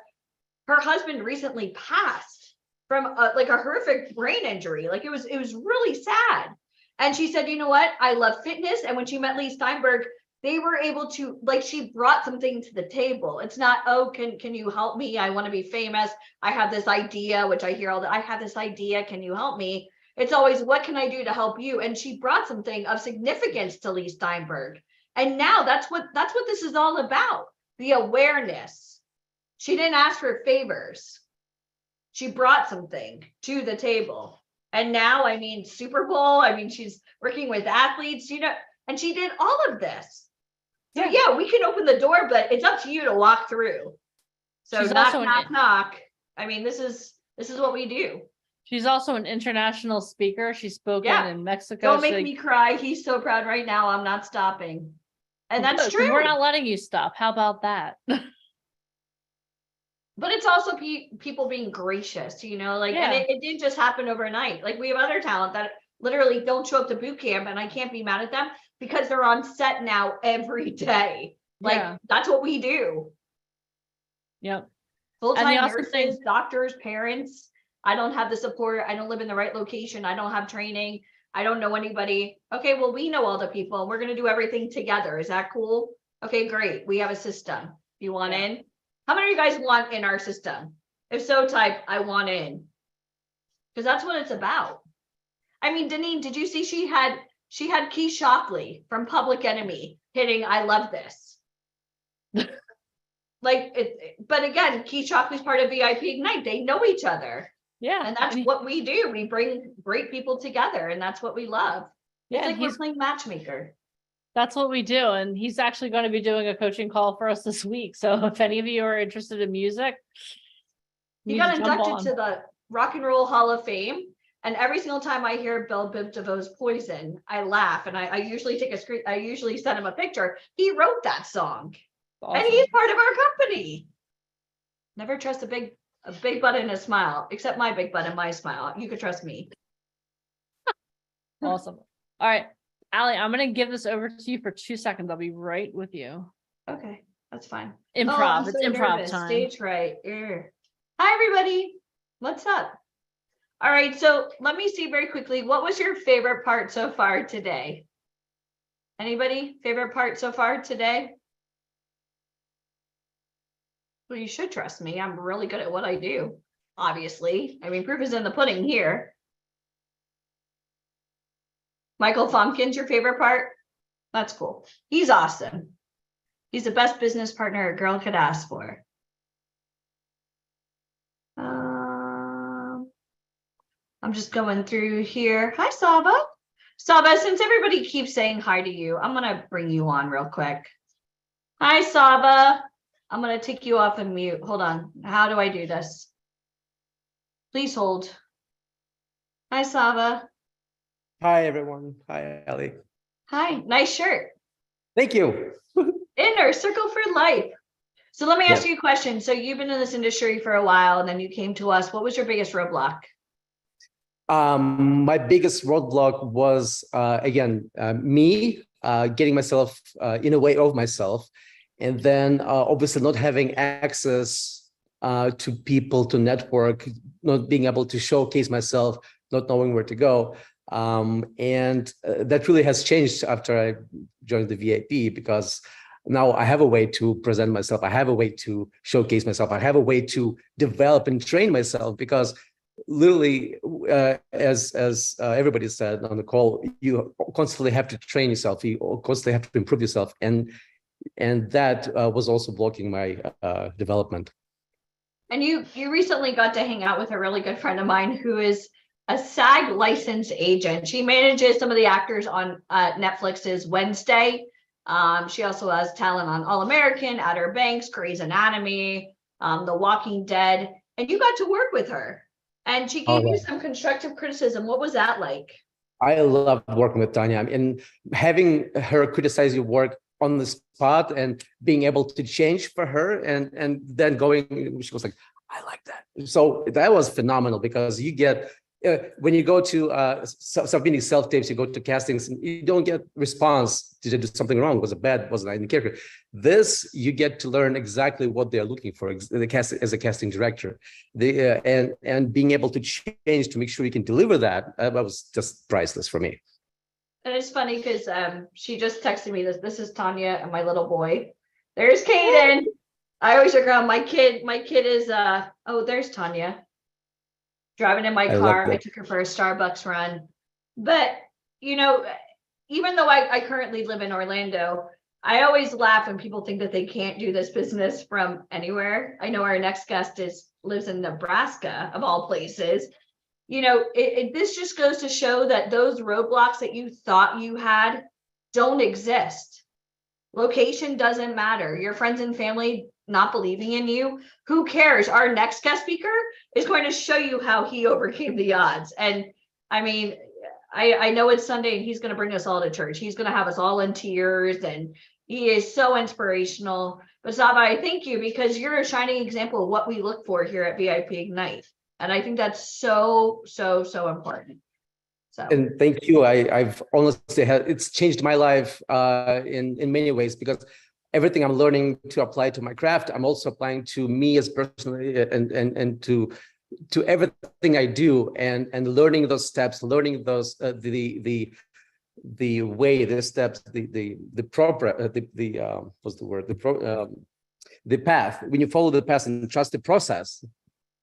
her husband recently passed from a horrific brain injury. Like it was really sad. And she said, you know what? I love fitness. And when she met Lee Steinberg, they were able to, like, she brought something to the table. It's not, oh, can you help me? I want to be famous. I have this idea, which I hear all the, I have this idea. Can you help me? It's always, what can I do to help you? And she brought something of significance to Lee Steinberg. And now that's what this is all about. The awareness. She didn't ask for favors. She brought something to the table. And now, I mean, Super Bowl, I mean, she's working with athletes, and she did all of this. So yeah, we can open the door, but it's up to you to walk through. So She's knock, also knock. I mean, this is what we do. She's also an international speaker. She's spoken in Mexico. Don't make me cry. He's so proud right now. I'm not stopping. And that's Good, true. We're not letting you stop. How about that? But it's also people being gracious, and it didn't just happen overnight. Like we have other talent that literally don't show up to boot camp, and I can't be mad at them because they're on set now every day. Like that's what we do. Yep. Full-time nurses, doctors, parents. I don't have the support. I don't live in the right location. I don't have training. I don't know anybody. Okay, well, we know all the people. We're going to do everything together. Is that cool? Okay, great. We have a system. You want in? How many of you guys want in our system? If so, type, I want in. Because that's what it's about. I mean, Deneen, did you see she had Key Shockley from Public Enemy hitting, I love this. But again, Key Shockley's part of VIP Ignite. They know each other. Yeah. And that's what we do. We bring great people together, and that's what we love. It's like we're playing matchmaker. That's what we do. And he's actually going to be doing a coaching call for us this week. So if any of you are interested in music, he got inducted to the Rock and Roll Hall of Fame. And every single time I hear Bill Biv DeVoe's Poison, I laugh. And I usually take a screen. I usually send him a picture. He wrote that song. Awesome. And he's part of our company. Never trust a big butt and a smile, except my big butt and my smile. You could trust me. Awesome. All right, Allie, I'm going to give this over to you for 2 seconds. I'll be right with you. Okay, that's fine. Improv. It's improv time. Stage right. Hi, everybody. What's up? All right, so let me see very quickly. What was your favorite part so far today? Anybody? Favorite part so far today? Well, you should trust me. I'm really good at what I do, obviously. I mean, proof is in the pudding here. Michael Fumpkins, your favorite part? That's cool. He's awesome. He's the best business partner a girl could ask for. I'm just going through here. Hi, Saba. Saba, since everybody keeps saying hi to you, I'm gonna bring you on real quick. Hi, Saba. I'm gonna take you off and mute. Hold on. How do I do this? Please hold. Hi, Saba. Hi, everyone. Hi, Ali. Hi, nice shirt. Thank you. Inner Circle for Life. So let me ask Yes. you a question. So you've been in this industry for a while and then you came to us. What was your biggest roadblock? My biggest roadblock was, again, me getting myself in a way of myself, and then obviously not having access to people, to network, not being able to showcase myself, not knowing where to go. And that really has changed after I joined the VIP, because now I have a way to present myself. I have a way to showcase myself. I have a way to develop and train myself, because literally, as everybody said on the call, you constantly have to train yourself. You constantly have to improve yourself, and that was also blocking my development. And you recently got to hang out with a really good friend of mine who is a SAG licensed agent. She manages some of the actors on Netflix's Wednesday. She also has talent on All American, Outer Banks, Grey's Anatomy, The Walking Dead, and you got to work with her. And she gave you some constructive criticism. What was that like? I loved working with Tanya, and having her criticize your work on the spot and being able to change for her, and then going, she was like, I like that. So that was phenomenal, because you get, when you go to submitting self-tapes, you go to castings, and you don't get response. Did I do something wrong? Was it bad? Was I in the character? This, you get to learn exactly what they're looking for as a casting director. And being able to change to make sure you can deliver that, that was just priceless for me. And it's funny because she just texted me this. This is Tanya and my little boy. There's Kaden. I always joke around. My kid is oh, there's Tanya. Driving in my car. I took her for a Starbucks run. But you know, even though I currently live in Orlando, I always laugh when people think that they can't do this business from anywhere. I know our next guest lives in Nebraska, of all places. You know, this just goes to show that those roadblocks that you thought you had don't exist. Location doesn't matter. Your friends and family not believing in you, who cares? Our next guest speaker is going to show you how he overcame the odds. And I mean, I know it's Sunday and he's going to bring us all to church. He's going to have us all in tears, and he is so inspirational. But Saba, I thank you, because you're a shining example of what we look for here at VIP Ignite. And I think that's so, so, so important. So. And thank you. I've honestly it's changed my life in many ways, because everything I'm learning to apply to my craft, I'm also applying to me as personally, and to everything I do, and learning those steps, learning those the way, the steps, the proper what's the word, the path. When you follow the path and trust the process.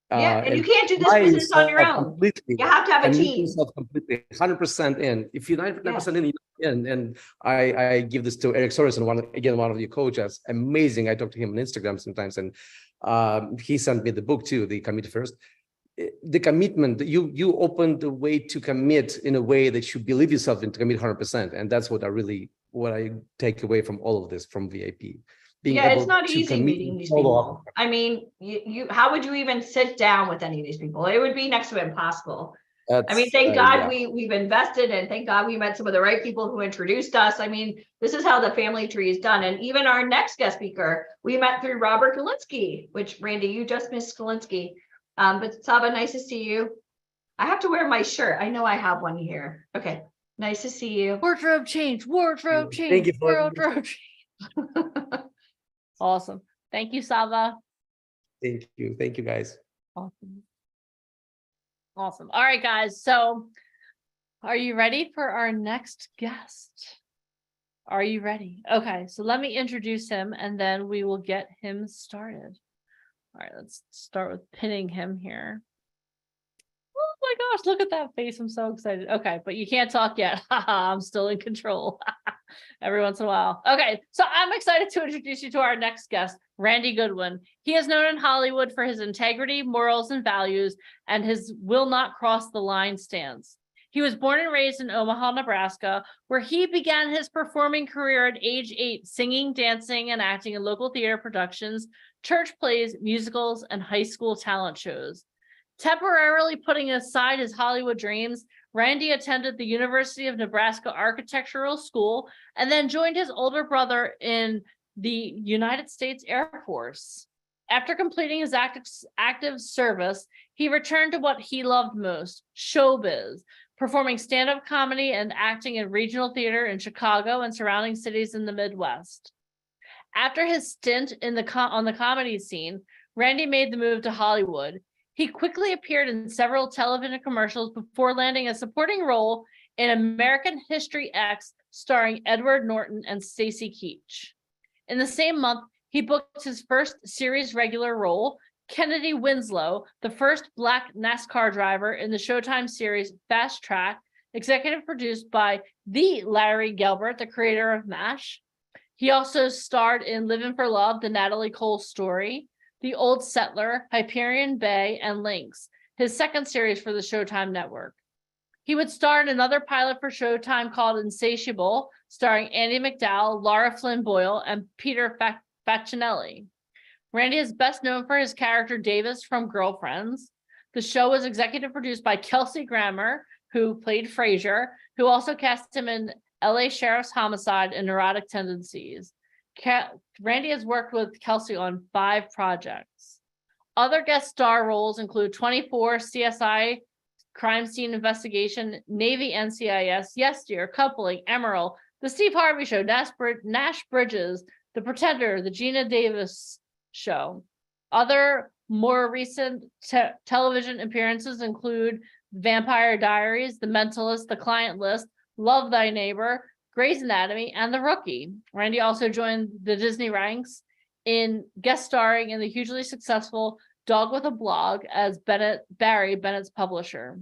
Yeah, and you can't do this business on your own. Completely. You have to have a team. Yourself completely, 100% in. If you're 99% in, you're in. And I give this to Eric Sorensen, one of your coaches. Amazing. I talk to him on Instagram sometimes, and he sent me the book too, the Commit First. The commitment, you open the way to commit in a way that you believe yourself in, to commit 100%. And that's what I take away from all of this, from VIP. Yeah, it's not easy meeting these people. I mean, you how would you even sit down with any of these people? It would be next to impossible. I mean, thank God we've invested, and thank God we met some of the right people who introduced us. I mean, this is how the family tree is done. And even our next guest speaker, we met through Robert Galinsky, which, Randy, you just missed Galinsky. But Saba, nice to see you. I have to wear my shirt. I know I have one here. Okay, nice to see you. Wardrobe change, wardrobe change, Thank you for wardrobe change. Awesome. Thank you, Saba. Thank you guys. Awesome. Awesome. All right, guys. So are you ready for our next guest? Are you ready? Okay, so let me introduce him and then we will get him started. All right, let's start with pinning him here. Oh my gosh, look at that face. I'm so excited. Okay, but you can't talk yet. Haha, I'm still in control. Every once in a while. Okay, so I'm excited to introduce you to our next guest, Randy Goodwin. He is known in Hollywood for his integrity, morals, and values, and his will not cross the line stance. He was born and raised in Omaha, Nebraska, where he began his performing career at age 8, singing, dancing, and acting in local theater productions, church plays, musicals, and high school talent shows. Temporarily putting aside his Hollywood dreams, Randy attended the University of Nebraska Architectural School and then joined his older brother in the United States Air Force. After completing his active service, he returned to what he loved most, showbiz, performing stand-up comedy and acting in regional theater in Chicago and surrounding cities in the Midwest. After his stint in on the comedy scene, Randy made the move to Hollywood. He quickly appeared in several television commercials before landing a supporting role in American History X, starring Edward Norton and Stacy Keach. In the same month, he booked his first series regular role, Kennedy Winslow, the first Black NASCAR driver in the Showtime series Fast Track, executive produced by the Larry Gelbart, the creator of MASH. He also starred in Living for Love, the Natalie Cole story, The Old Settler, Hyperion Bay, and Lynx, his second series for the Showtime network. He would star in another pilot for Showtime called Insatiable, starring Andie MacDowell, Laura Flynn Boyle, and Peter Facinelli. Randy is best known for his character Davis from Girlfriends. The show was executive produced by Kelsey Grammer, who played Frasier, who also cast him in LA Sheriff's Homicide and Neurotic Tendencies. Randy has worked with Kelsey on 5 projects. Other guest star roles include 24, CSI, Crime Scene Investigation, Navy NCIS, Yes Dear, Coupling, Emerald, The Steve Harvey Show, Nash Bridges, The Pretender, The Gina Davis Show. Other more recent television appearances include Vampire Diaries, The Mentalist, The Client List, Love Thy Neighbor, Grey's Anatomy, and The Rookie. Randy also joined the Disney ranks in guest starring in the hugely successful Dog with a Blog as Barry, Bennett's publisher.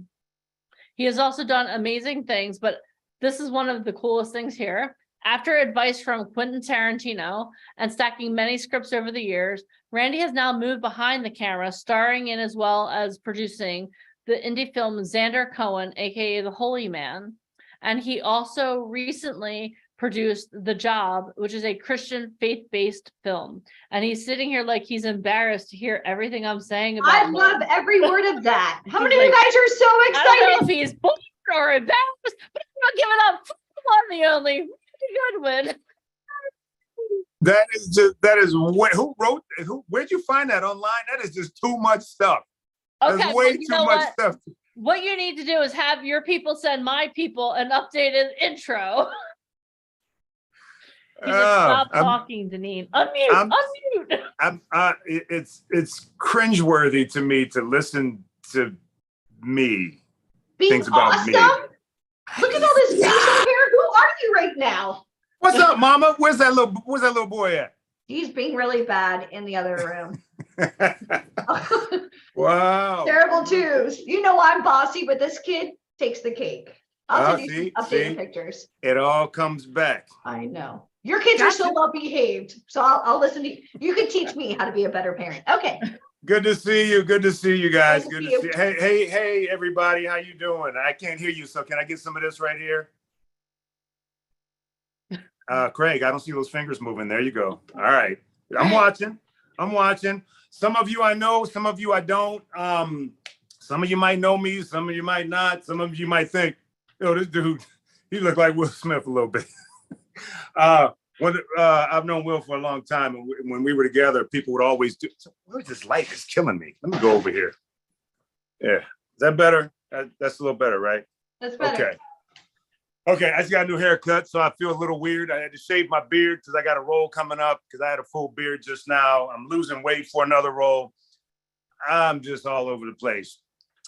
He has also done amazing things, but this is one of the coolest things here. After advice from Quentin Tarantino and stacking many scripts over the years, Randy has now moved behind the camera, starring in as well as producing the indie film Xander Cohen, aka The Holy Man. And he also recently produced The Job, which is a Christian faith-based film. And he's sitting here like he's embarrassed to hear everything I'm saying about I him. love every word of that. How many of like, you guys are so I excited? don't know if he's bored or embarrassed, but I'm not giving up for the one, the only Randy Goodwin. That is who wrote where'd you find that online? That is just too much stuff. Okay, That's well, way you too know much what? stuff. What you need to do is have your people send my people an updated intro. He's like, stop talking, Deneen. Unmute. It's cringeworthy to me to listen to me. Being things about awesome? me. Look at all this facial hair. Who are you right now? What's up, Mama? Where's that little boy at? He's being really bad in the other room. Wow. Terrible twos. You know I'm bossy, but this kid takes the cake. I'll send you some updated see? pictures. It all comes back. I know. Your kids are so well behaved. So I'll listen to you. You can teach me how to be a better parent. Okay. Good to see you. Good to see you guys. Good Good to to see see. Hey, everybody. How you doing? I can't hear you. So can I get some of this right here? Craig, I don't see those fingers moving. There you go. All right. I'm watching. Some of you I know, some of you I don't. Some of you might know me, some of you might not. Some of you might think, yo, this dude, he looked like Will Smith a little bit. I've known Will for a long time, and when we were together, people would always do, where's this light? It's killing me. Let me go over here. Yeah. Is that better? That's a little better, right? That's better. Okay, I just got a new haircut, so I feel a little weird. I had to shave my beard because I got a role coming up because I had a full beard just now. I'm losing weight for another role. I'm just all over the place.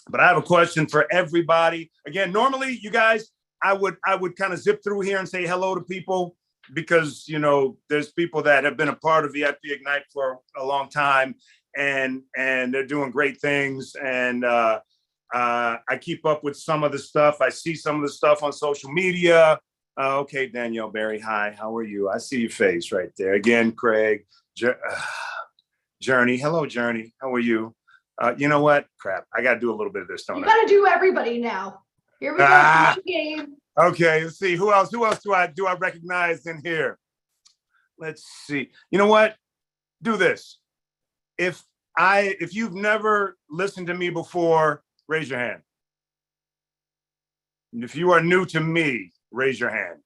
But I have a question for everybody. Again, normally, you guys, I would kind of zip through here and say hello to people because, you know, there's people that have been a part of VIP Ignite for a long time. and they're doing great things. And I keep up with some of the stuff. I see some of the stuff on social media. Okay, Danielle Berry, hi, how are you? I see your face right there. Again, Craig, Journey, hello, Journey, how are you? You know what? Crap, I got to do a little bit of this, don't You I? got to do everybody now. Here we go. Game. Okay, let's see. Who else do I recognize in here? Let's see. You know what? Do this. If you've never listened to me before, raise your hand. And if you are new to me, raise your hand.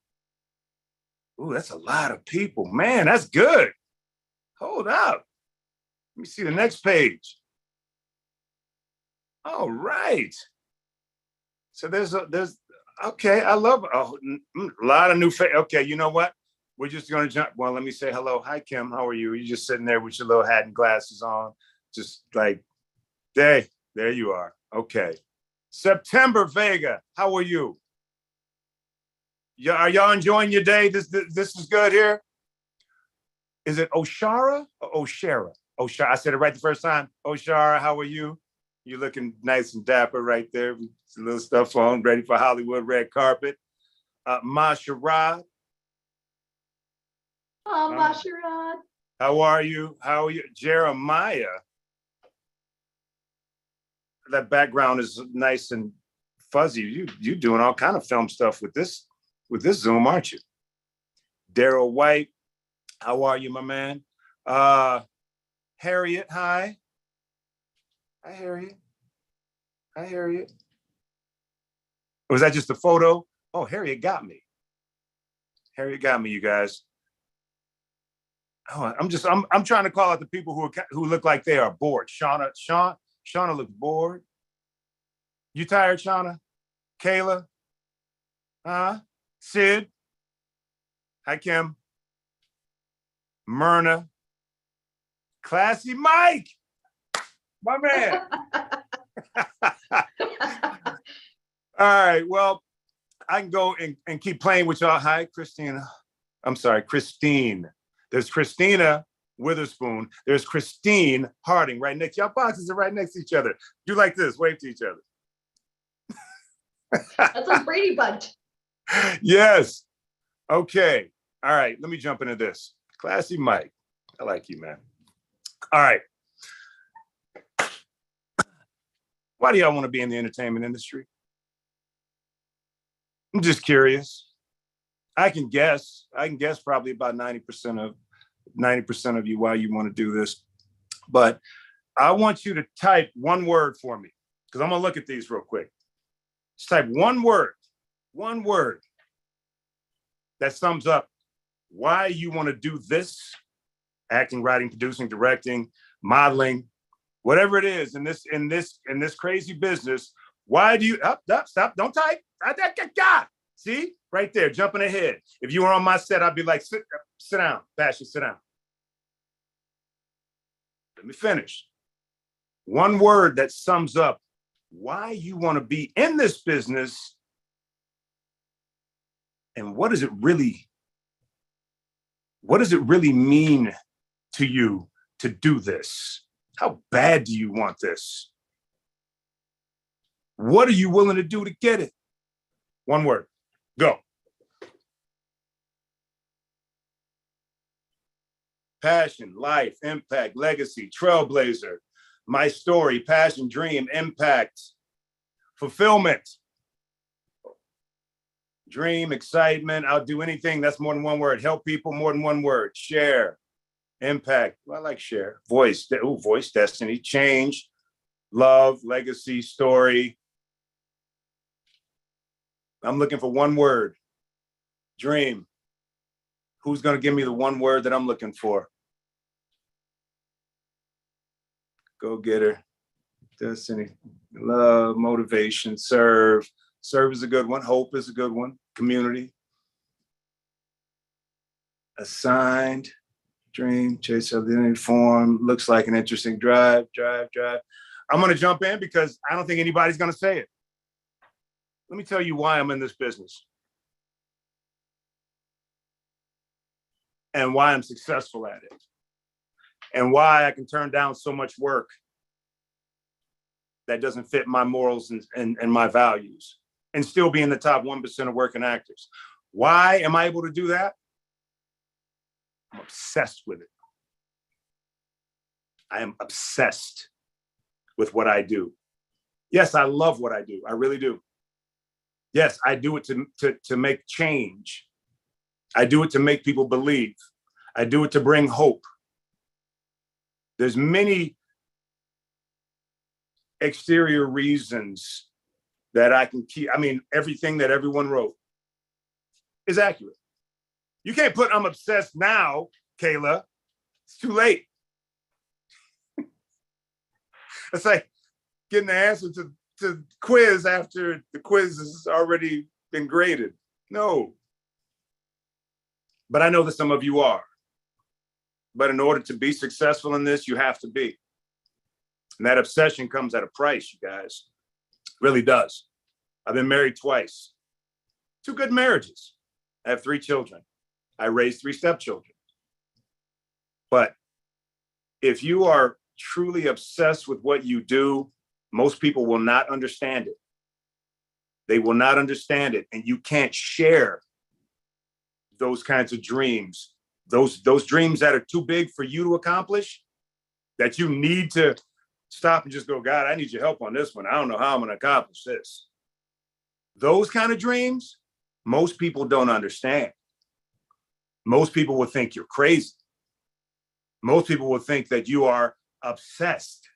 Ooh, that's a lot of people. Man, that's good. Hold up. Let me see the next page. All right. So there's okay. I love a lot of new faces. Okay, you know what? We're just gonna jump. Well, let me say hello. Hi, Kim. How are you? You're just sitting there with your little hat and glasses on, just like, there you are. Okay. September Vega, how are you? Are y'all enjoying your day? This is good here. Is it Oshara or Oshara? Oshara. I said it right the first time. Oshara, how are you? You're looking nice and dapper right there. With some little stuff on, ready for Hollywood red carpet. Masharad. Oh, Masharad. How are you? How are you? Jeremiah. That background is nice and fuzzy. You doing all kind of film stuff with this Zoom, aren't you? Daryl White, how are you, my man? Harriet, hi. Hi, Harriet. Hi, Harriet. Was that just a photo? Oh, Harriet got me. Harriet got me, you guys. Oh, I'm trying to call out the people who look like they are bored. Shauna looks bored. You tired, Shauna? Kayla? Sid? Hi, Kim. Myrna. Classy Mike. My man. All right, well, I can go and keep playing with y'all. Hi, Christina. I'm sorry, Christine. There's Christina Witherspoon. There's Christine Harding right next. Y'all boxes are right next to each other. Do like this, wave to each other. That's a Brady Bunch. Yes. Okay. All right, let me jump into this. Classy Mike. I like you, man. All right. Why do y'all want to be in the entertainment industry? I'm just curious. I can guess probably about 90% of you why you want to do this. But I want you to type one word for me, because I'm gonna look at these real quick. Just type one word that sums up why you want to do this: acting, writing, producing, directing, modeling, whatever it is in this crazy business. Why do you stop? Don't type. See, right there, jumping ahead. If you were on my set, I'd be like, sit down, Passion, sit down. Let me finish. One word that sums up why you want to be in this business, and what does it really mean to you to do this? How bad do you want this? What are you willing to do to get it? One word. Go. Passion, life, impact, legacy, trailblazer, my story, passion, dream, impact, fulfillment, dream, excitement. I'll do anything. That's more than one word. Help people, more than one word. Share, impact. Well, I like share. Voice, voice, destiny, change, love, legacy, story. I'm looking for one word. Dream. Who's going to give me the one word that I'm looking for? Go getter. Destiny. Love, motivation, serve. Serve is a good one. Hope is a good one. Community. Assigned. Dream. Chase identity form. Looks like an interesting drive. I'm going to jump in because I don't think anybody's going to say it. Let me tell you why I'm in this business and why I'm successful at it. and why I can turn down so much work that doesn't fit my morals and my values and still be in the top 1% of working actors. Why am I able to do that? I'm obsessed with it. I am obsessed with what I do. Yes, I love what I do. I really do. Yes, I do it to make change. I do it to make people believe. I do it to bring hope. There's many exterior reasons that I can keep. I mean, everything that everyone wrote is accurate. You can't put I'm obsessed now, Kayla. It's too late. It's like getting the answer to quiz after the quiz has already been graded. No. But I know that some of you are. But in order to be successful in this, you have to be. And that obsession comes at a price, you guys. It really does. I've been married twice. 2 good marriages. I have 3 children. I raised 3 stepchildren. But if you are truly obsessed with what you do, most people will not understand it. They will not understand it. And you can't share those kinds of dreams, those dreams that are too big for you to accomplish, that you need to stop and just go, God, I need your help on this one. I don't know how I'm going to accomplish this. Those kind of dreams, most people don't understand. Most people will think you're crazy. Most people will think that you are obsessed.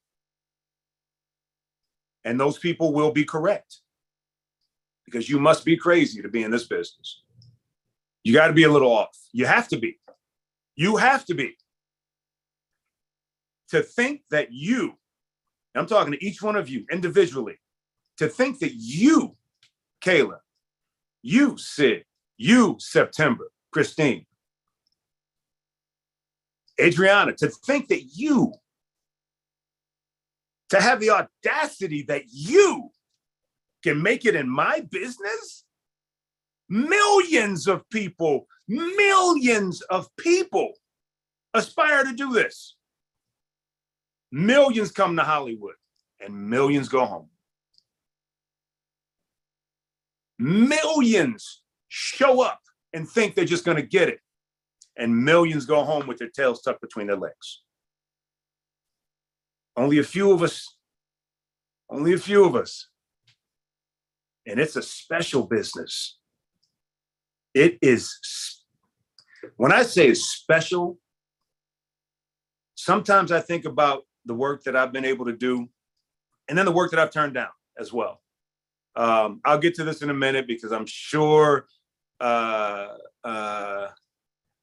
And those people will be correct, because you must be crazy to be in this business. You got to be a little off. You have to be. You have to be. To think that you, I'm talking to each one of you individually, to think that you, Kayla, you, Sid, you, September, Christine, Adriana, to think that you, to have the audacity that you can make it in my business. Millions of people aspire to do this. Millions come to Hollywood and millions go home. Millions show up and think they're just going to get it, and millions go home with their tails tucked between their legs. Only a few of us. And it's a special business. It is, when I say it's special, sometimes I think about the work that I've been able to do, and then the work that I've turned down as well. I'll get to this in a minute, because I'm sure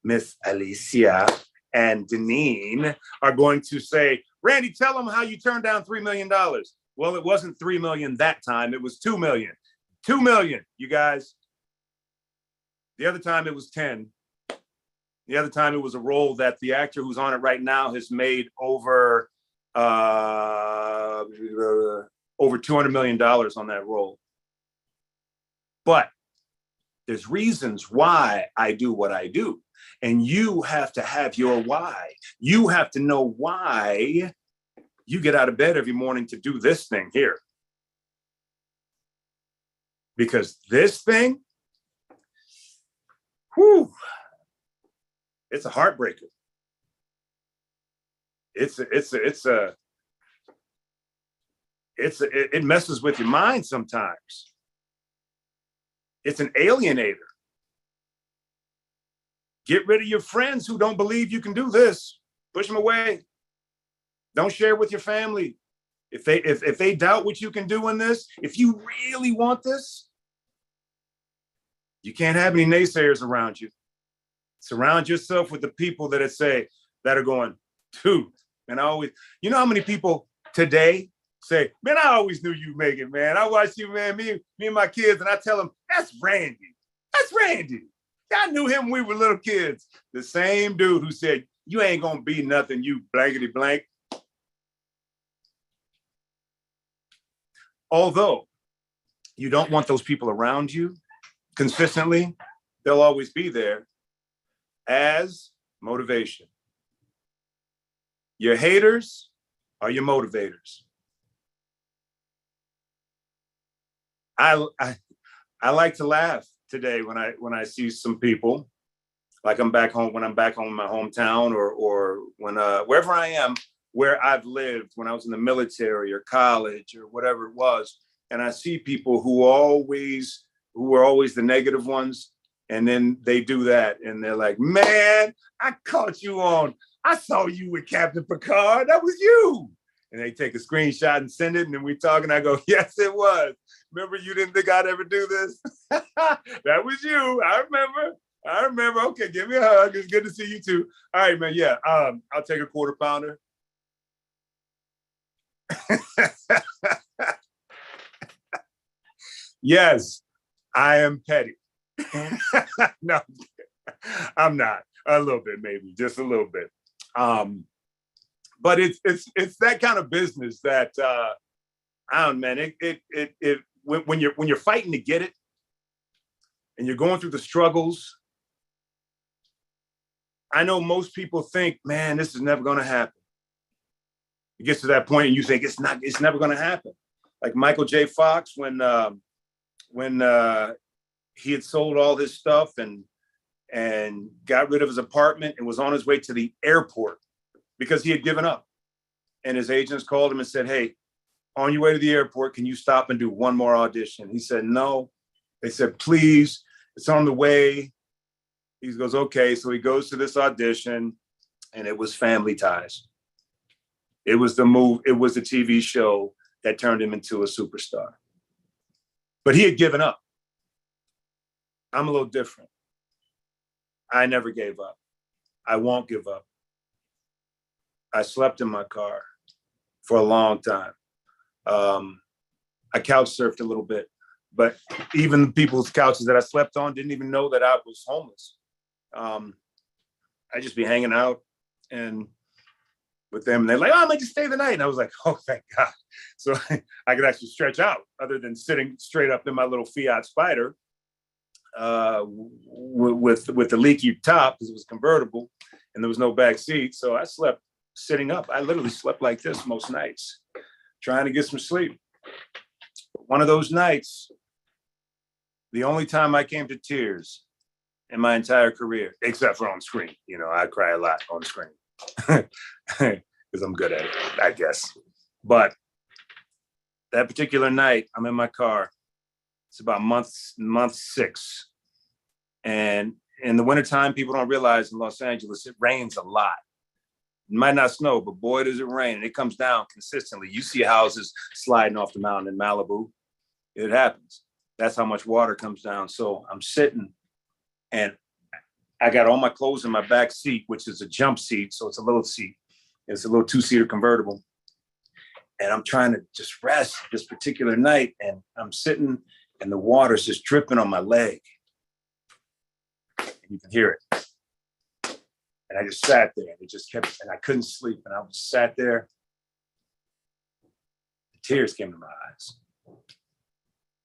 Miss Alicia and Deneen are going to say, Randy, tell them how you turned down $3 million. Well, it wasn't 3 million that time. It was 2 million. 2 million, you guys. The other time it was 10. The other time it was a role that the actor who's on it right now has made over $200 million on that role. But there's reasons why I do what I do. And you have to have your why. You have to know why you get out of bed every morning to do this thing here. Because this thing, whew, it's a heartbreaker. It messes with your mind sometimes. It's an alienator. Get rid of your friends who don't believe you can do this. Push them away. Don't share it with your family. If they doubt what you can do in this, if you really want this, you can't have any naysayers around you. Surround yourself with the people that are going, dude, and you know how many people today say, man, I always knew you'd make it, man. I watch you, man, me and my kids, and I tell them, that's Randy. That's Randy. I knew him when we were little kids. The same dude who said, you ain't gonna be nothing, you blankety blank. Although you don't want those people around you consistently, they'll always be there as motivation. Your haters are your motivators. I like to laugh today when I see some people, like I'm back home, when I'm back home in my hometown, or when wherever I am, where I've lived, when I was in the military or college or whatever it was, and I see people who were always the negative ones, and then they do that, and they're like, man, I caught you on. I saw you with Captain Picard. That was you. And they take a screenshot and send it, and then we talk, and I go, yes, it was. Remember, you didn't think I'd ever do this? That was you. I remember. Okay, give me a hug. It's good to see you too. All right, man. Yeah, I'll take a quarter pounder. Yes, I am petty. No, I'm not. A little bit, maybe, just a little bit. But it's that kind of business that I don't know, man. When you're fighting to get it, and you're going through the struggles, I know most people think, man, this is never going to happen. It gets to that point, and you think it's never going to happen. Like Michael J. Fox, when he had sold all his stuff and got rid of his apartment and was on his way to the airport because he had given up. And his agents called him and said, hey, on your way to the airport, can you stop and do one more audition? He said, no. They said, please, it's on the way. He goes, okay. So he goes to this audition, and it was Family Ties. It was the TV show that turned him into a superstar. But he had given up. I'm a little different. I never gave up. I won't give up. I slept in my car for a long time. I couch surfed a little bit, but even people's couches that I slept on didn't even know that I was homeless. I'd just be hanging out and with them, and they're like, oh, I might just stay the night. And I was like, oh, thank God. So I could actually stretch out other than sitting straight up in my little Fiat Spider with the leaky top because it was convertible and there was no back seat. So I slept sitting up. I literally slept like this most nights, trying to get some sleep. One of those nights, the only time I came to tears in my entire career, except for on screen. You know, I cry a lot on screen because I'm good at it, I guess. But that particular night, I'm in my car. It's about month 6. And in the wintertime, people don't realize in Los Angeles, it rains a lot. It might not snow, but boy, does it rain. And it comes down consistently. You see houses sliding off the mountain in Malibu. It happens. That's how much water comes down. So I'm sitting and I got all my clothes in my back seat, which is a jump seat. So it's a little seat. It's a little 2-seater convertible. And I'm trying to just rest this particular night. And I'm sitting and the water's just dripping on my leg. And you can hear it. And I just sat there and it just kept, and I couldn't sleep. And I just sat there. The tears came to my eyes.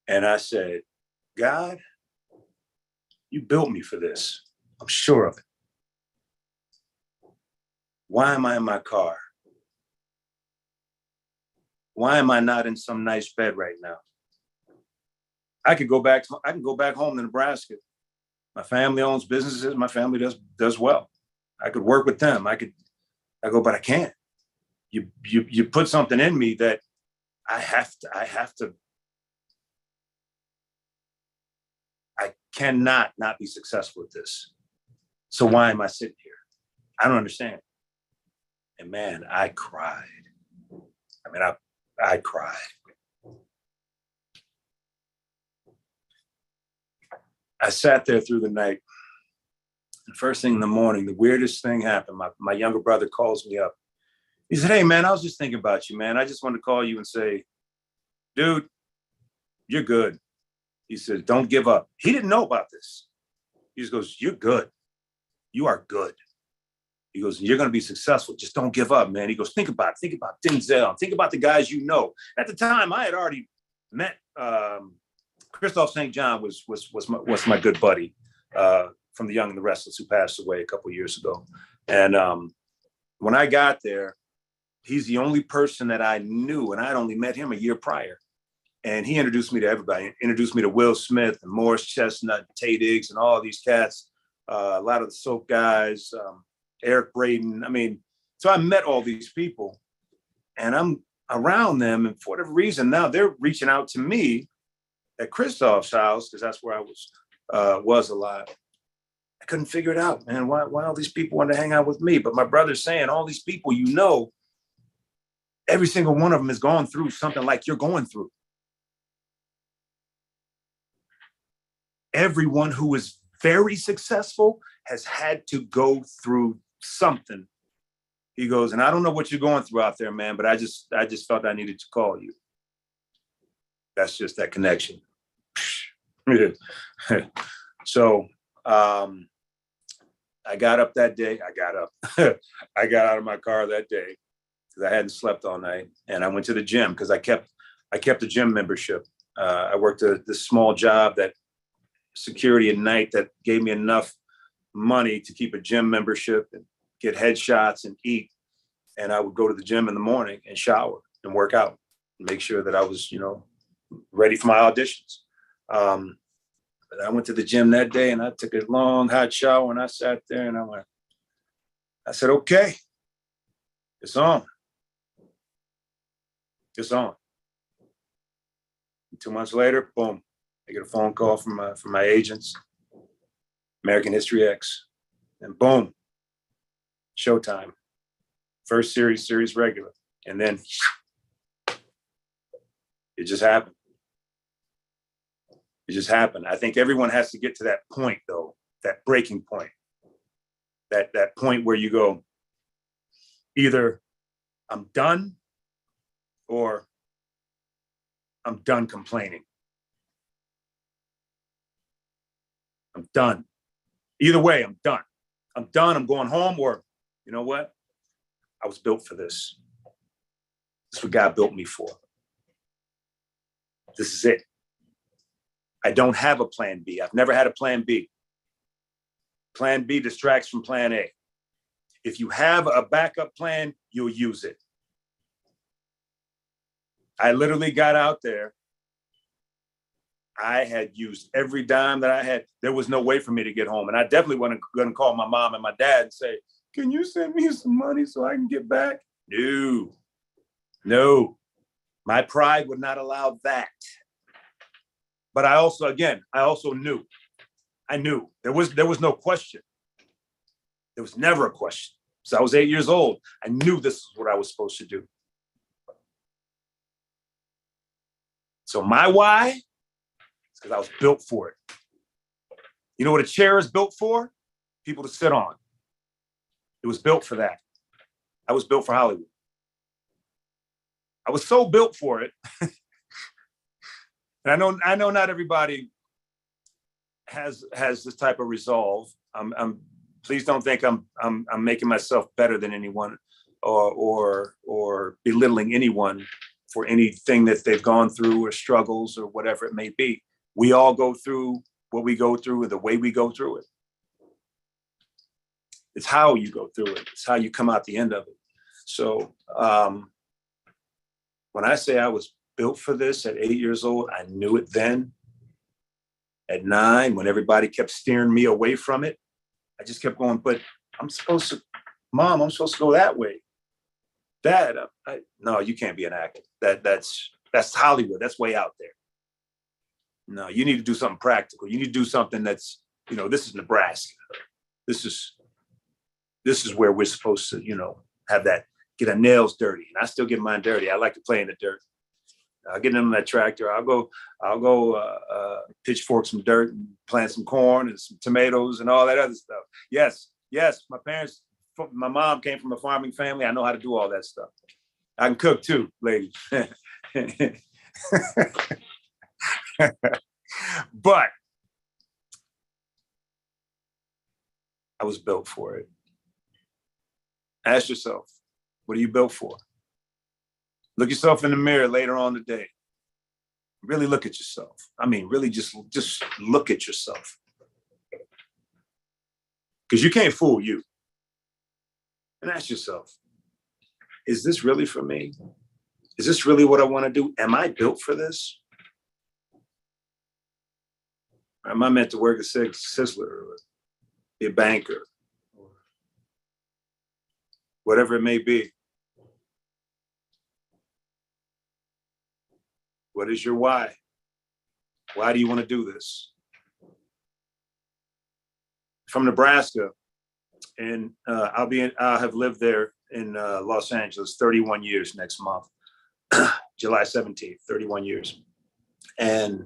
And I said, God, you built me for this. I'm sure of it. Why am I in my car? Why am I not in some nice bed right now? I can go back home to Nebraska. My family owns businesses. My family does well. I could work with them. I go, but I can't. You put something in me that I cannot not be successful at this. So why am I sitting here? I don't understand. And man, I cried. I mean, I cried. I sat there through the night. And first thing in the morning, the weirdest thing happened. My younger brother calls me up. He said, hey, man, I was just thinking about you, man. I just wanted to call you and say, dude, you're good. He said, don't give up. He didn't know about this. He just goes, you're good. You are good. He goes, you're going to be successful. Just don't give up, man. He goes, think about Denzel. Think about the guys you know. At the time, I had already met Christophe St. John was my good buddy from The Young and the Restless, who passed away a couple of years ago. And when I got there, he's the only person that I knew, and I'd only met him a year prior. And he introduced me to everybody, introduced me to Will Smith and Morris Chestnut, Tay Diggs, and all these cats, a lot of the soap guys, Eric Braden. I mean, so I met all these people and I'm around them. And for whatever reason, now they're reaching out to me at Christoph's house, because that's where I was a lot. I couldn't figure it out, man. Why all these people want to hang out with me? But my brother's saying all these people, you know, every single one of them has gone through something like you're going through. Everyone who is very successful has had to go through something. He goes, and I don't know what you're going through out there, man, but I just felt I needed to call you. That's just that connection. So I got up that day. I got out of my car that day because I hadn't slept all night, and I went to the gym because I kept a gym membership. I worked this small job that security at night that gave me enough money to keep a gym membership and get headshots and eat. And I would go to the gym in the morning and shower and work out and make sure that I was, you know, ready for my auditions. But I went to the gym that day and I took a long hot shower and I sat there and I said, okay, it's on. It's on. And 2 months later, boom, I get a phone call from my agents, American History X, and boom, Showtime. First series regular. And then it just happened. It just happened. I think everyone has to get to that point, though, that breaking point, that point where you go, either I'm done or I'm done complaining. I'm done. Either way, I'm done. I'm done. I'm going home, or you know what? I was built for this. This is what God built me for. This is it. I don't have a plan B. I've never had a plan B. Plan B distracts from plan A. If you have a backup plan, you'll use it. I literally got out there. I had used every dime that I had. There was no way for me to get home. And I definitely wasn't going to call my mom and my dad and say, can you send me some money so I can get back? No. My pride would not allow that. But I also knew. I knew. There was no question. There was never a question. So I was 8 years old. I knew this is what I was supposed to do. So my why is because I was built for it. You know what a chair is built for? People to sit on. It was built for that. I was built for Hollywood. I was so built for it. And I know not everybody has this type of resolve. Please don't think I'm making myself better than anyone or belittling anyone for anything that they've gone through or struggles or whatever it may be. We all go through what we go through and the way we go through it. It's how you go through it. It's how you come out the end of it. So when I say I was built for this at 8 years old, I knew it then. At 9, when everybody kept steering me away from it, I just kept going, but Mom, I'm supposed to go that way. Dad, no, you can't be an actor. That's Hollywood. That's way out there. No, you need to do something practical. You need to do something that's, this is Nebraska. This is where we're supposed to, have that, get our nails dirty. And I still get mine dirty. I like to play in the dirt. I'll get in that tractor. I'll go pitchfork some dirt and plant some corn and some tomatoes and all that other stuff. Yes, my mom came from a farming family. I know how to do all that stuff. I can cook too, ladies. But I was built for it. Ask yourself, what are you built for? Look yourself in the mirror later on today. Really look at yourself. I mean, really just look at yourself. Because you can't fool you. And ask yourself, is this really for me? Is this really what I want to do? Am I built for this? Am I meant to work at Sizzler or be a banker? Or whatever it may be. What is your why? Why do you want to do this? From Nebraska, and I'll have lived there in Los Angeles 31 years next month, July 17th, 31 years. And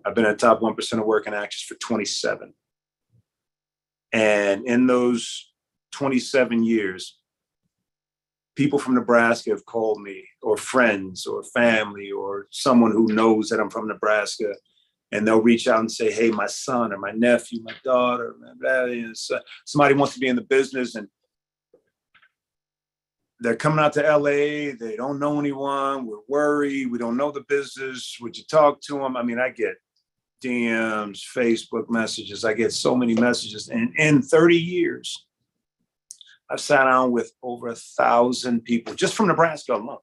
I've been at top 1% of working actors for 27. And in those 27 years, people from Nebraska have called me, or friends or family or someone who knows that I'm from Nebraska, and they'll reach out and say, hey, my son or my nephew, my daughter, somebody wants to be in the business, and they're coming out to LA. They don't know anyone. We're worried. We don't know the business. Would you talk to them? I mean, I get DMs, Facebook messages. I get so many messages. And in 30 years, I've sat down with over 1,000 people just from Nebraska alone.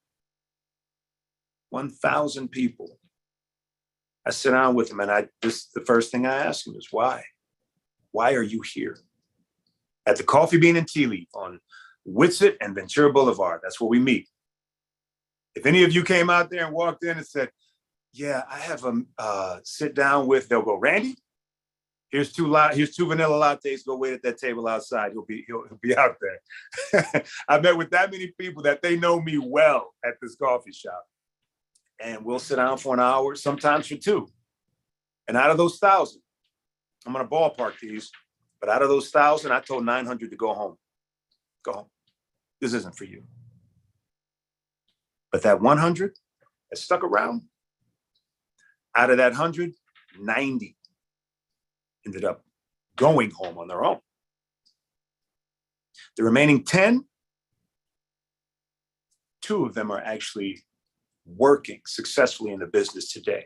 1,000 people. I sit down with them, and the first thing I ask them is why? Why are you here? At the Coffee Bean and Tea Leaf on Whitsett and Ventura Boulevard. That's where we meet. If any of you came out there and walked in and said, yeah, I have a sit down with, they'll go, Randy, here's two vanilla lattes. Go wait at that table outside. He'll be out there. I met with that many people that they know me well at this coffee shop. And we'll sit down for an hour, sometimes for 2. And out of those 1,000, I'm going to ballpark these, but out of those 1,000, I told 900 to go home. Go home. This isn't for you. But that 100 that stuck around, out of that 100, 90 ended up going home on their own. The remaining 10, 2 of them are actually working successfully in the business today.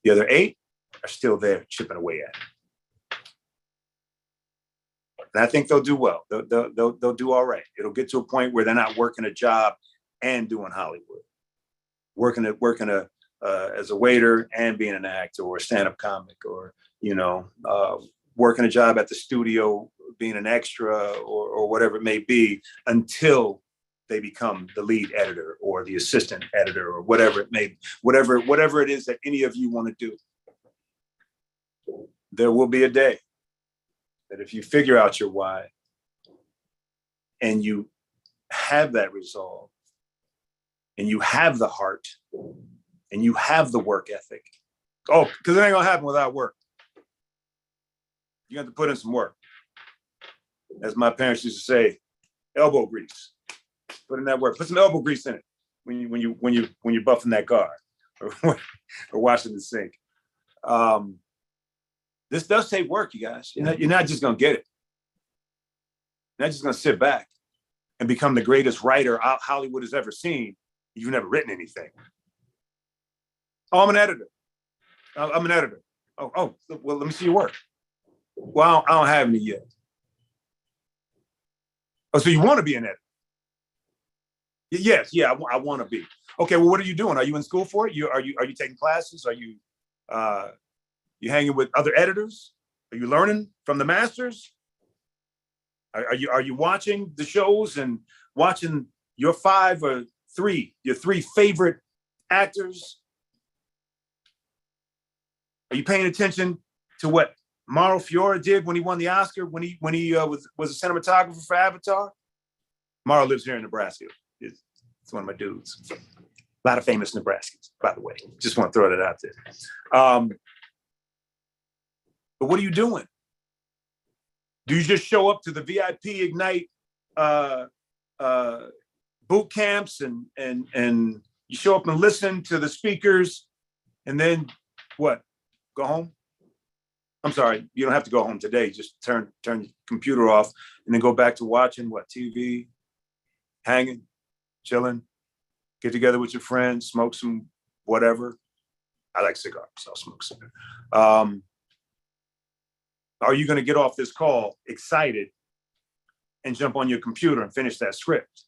The other 8 are still there chipping away at it. And I think they'll do well. They'll do all right. It'll get to a point where they're not working a job and doing Hollywood, working as a waiter and being an actor or a stand-up comic, or working a job at the studio, being an extra or whatever it may be, until they become the lead editor or the assistant editor or whatever it is that any of you want to do. There will be a day that if you figure out your why and you have that resolve and you have the heart and you have the work ethic. Oh, because it ain't gonna happen without work. You have to put in some work. As my parents used to say, elbow grease. Put in that work. Put some elbow grease in it when you're buffing that car or washing the sink. This does take work, you guys. You're not just gonna get it. You're not just gonna sit back and become the greatest writer Hollywood has ever seen. You've never written anything. Oh, I'm an editor. I'm an editor. Oh, well, let me see your work. Well, I don't have any yet. Oh, so you want to be an editor? Yes, yeah, I want to be. Okay, well, what are you doing? Are you in school for it? Are you taking classes? Are you hanging with other editors? Are you learning from the masters? Are you watching the shows and watching your 3 favorite actors? Are you paying attention to what Mauro Fiore did when he won the Oscar, when he was a cinematographer for Avatar? Mauro lives here in Nebraska. It's one of my dudes. A lot of famous Nebraskans, by the way. Just want to throw that out there. But what are you doing? Do you just show up to the VIP Ignite boot camps and you show up and listen to the speakers and then what? Go home? I'm sorry, you don't have to go home today. Just turn your computer off and then go back to watching what? TV, hanging, chilling, get together with your friends, smoke some whatever. I like cigars, so I'll smoke some. Are you going to get off this call excited and jump on your computer and finish that script?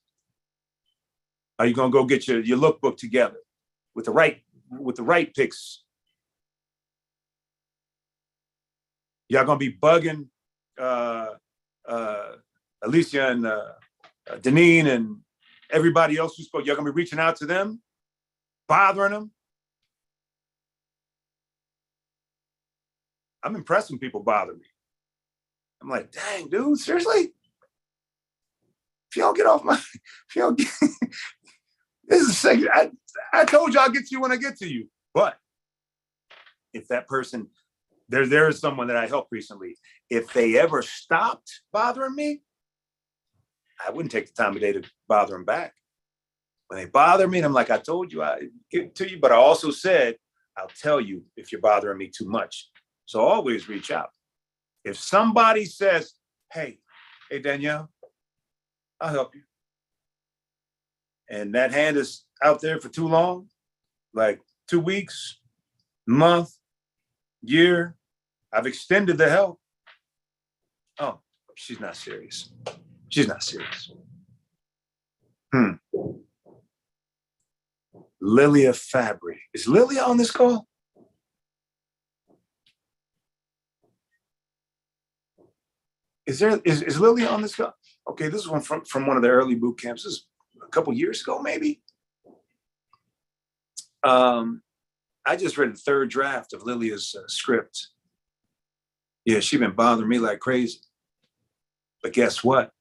Are you gonna go get your lookbook together with the right picks? Y'all gonna be bugging Alicia and Deneen and everybody else who spoke. Y'all gonna be reaching out to them, bothering them. I'm impressed when people bother me. I'm like, dang, dude, seriously? If you don't get off my, if you don't get, this is a second. I told you I'll get to you when I get to you. But if that person, there is someone that I helped recently. If they ever stopped bothering me, I wouldn't take the time of day to bother them back. When they bother me, and I'm like, I told you I get to you, but I also said, I'll tell you if you're bothering me too much. So always reach out. If somebody says, hey Danielle, I'll help you. And that hand is out there for too long, like 2 weeks, month, year, I've extended the help. Oh, she's not serious. She's not serious. Lilia Fabry. Is Lilia on this call? Is Lilia on this call? Okay, this is one from one of the early boot camps. This is a couple years ago, maybe. I just read the third draft of Lilia's script. Yeah, she's been bothering me like crazy. But guess what?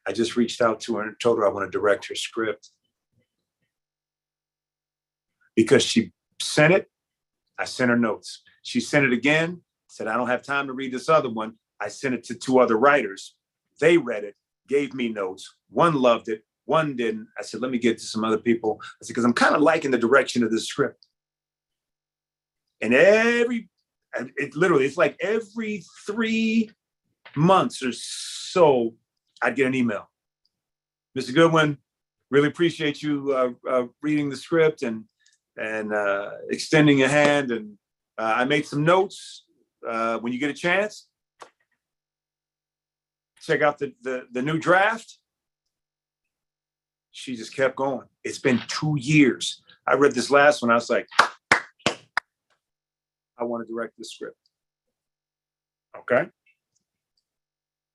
I just reached out to her and told her I want to direct her script. Because she sent it, I sent her notes. She sent it again, said, I don't have time to read this other one. I sent it to 2 other writers. They read it, gave me notes. One loved it, one didn't. I said, let me get to some other people. I said, because I'm kind of liking the direction of this script. And it's like every 3 months or so, I'd get an email. Mr. Goodwin, really appreciate you reading the script and extending a hand. And I made some notes. When you get a chance, check out the new draft. She just kept going. It's been 2 years. I read this last one. I was like, I want to direct this script. Okay.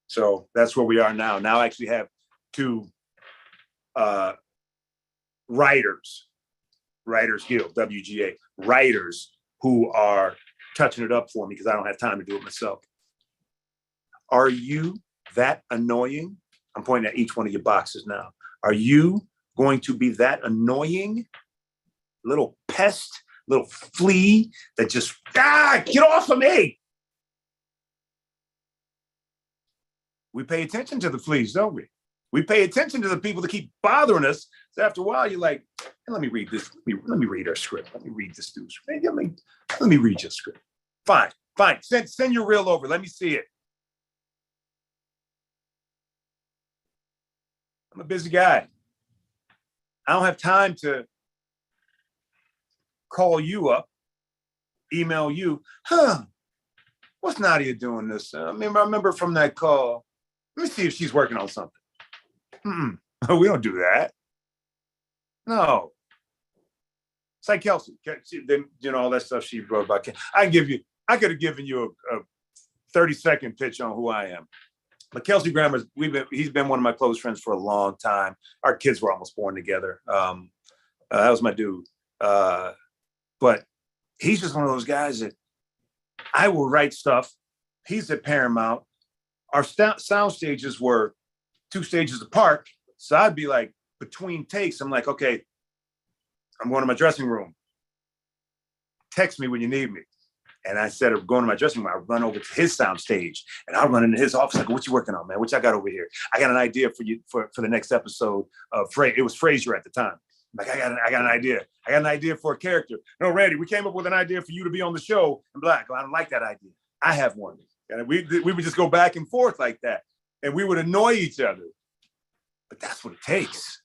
So that's where we are now. Now I actually have 2 Writers Guild, WGA, writers who are touching it up for me because I don't have time to do it myself. Are you that annoying? I'm pointing at each one of your boxes now. Are you going to be that annoying little pest, little flea that just, get off of me? We pay attention to the fleas, don't we? We pay attention to the people that keep bothering us. So after a while, you're like, hey, let me read this. Let me read our script. Let me read this dude's script. Let me read your script. Fine. Send your reel over. Let me see it. I'm a busy guy. I don't have time to call you up, email you. What's Nadia doing this? I remember from that call. Let me see if she's working on something. We don't do that. No. It's like Kelsey. All that stuff she wrote about. I could have given you a 30-second pitch on who I am. But Kelsey Grammer, he's been one of my close friends for a long time. Our kids were almost born together. That was my dude. But he's just one of those guys that I will write stuff. He's at Paramount. Our sound stages were 2 stages apart. So I'd be like, between takes, I'm like, okay, I'm going to my dressing room. Text me when you need me. And instead of going to my dressing room, I run over to his sound stage and I'll run into his office. Like, what you working on, man? What y'all got over here? I got an idea for you for the next episode of it was Frasier at the time. Like, I got an idea. I got an idea for a character. No, Randy, we came up with an idea for you to be on the show. And Black, I don't like that idea. I have one. And we would just go back and forth like that. And we would annoy each other. But that's what it takes.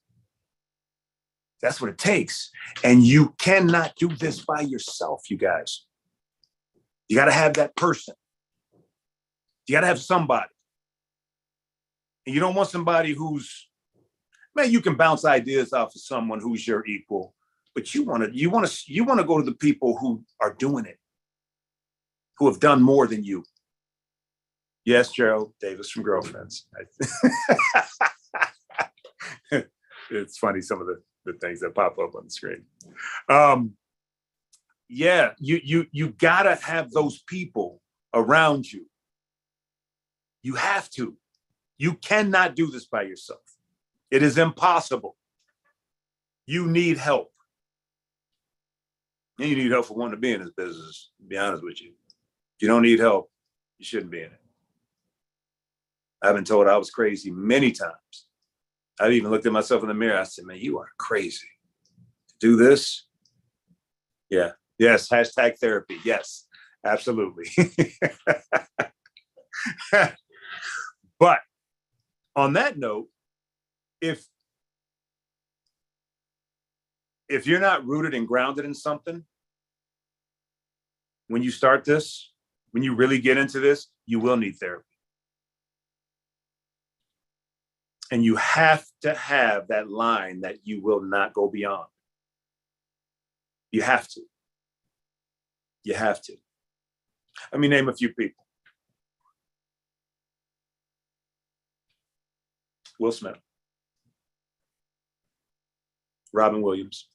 That's what it takes. And you cannot do this by yourself, you guys. You got to have that person. You got to have somebody. And you don't want somebody who's, man, you can bounce ideas off of someone who's your equal, but you want to go to the people who are doing it, who have done more than you. Yes, Gerald Davis from Girlfriends. It's funny, some of the things that pop up on the screen. Yeah, you gotta have those people around you. You have to. You cannot do this by yourself. It is impossible. You need help. And you need help for wanting to be in this business, to be honest with you. If you don't need help, you shouldn't be in it. I've been told I was crazy many times. I've even looked at myself in the mirror. I said, man, you are crazy. To do this? Yeah. Yes. Hashtag therapy. Yes, absolutely. But on that note, if you're not rooted and grounded in something, when you start this, when you really get into this, you will need therapy. And you have to have that line that you will not go beyond. You have to. You have to. Let me name a few people. Will Smith, Robin Williams,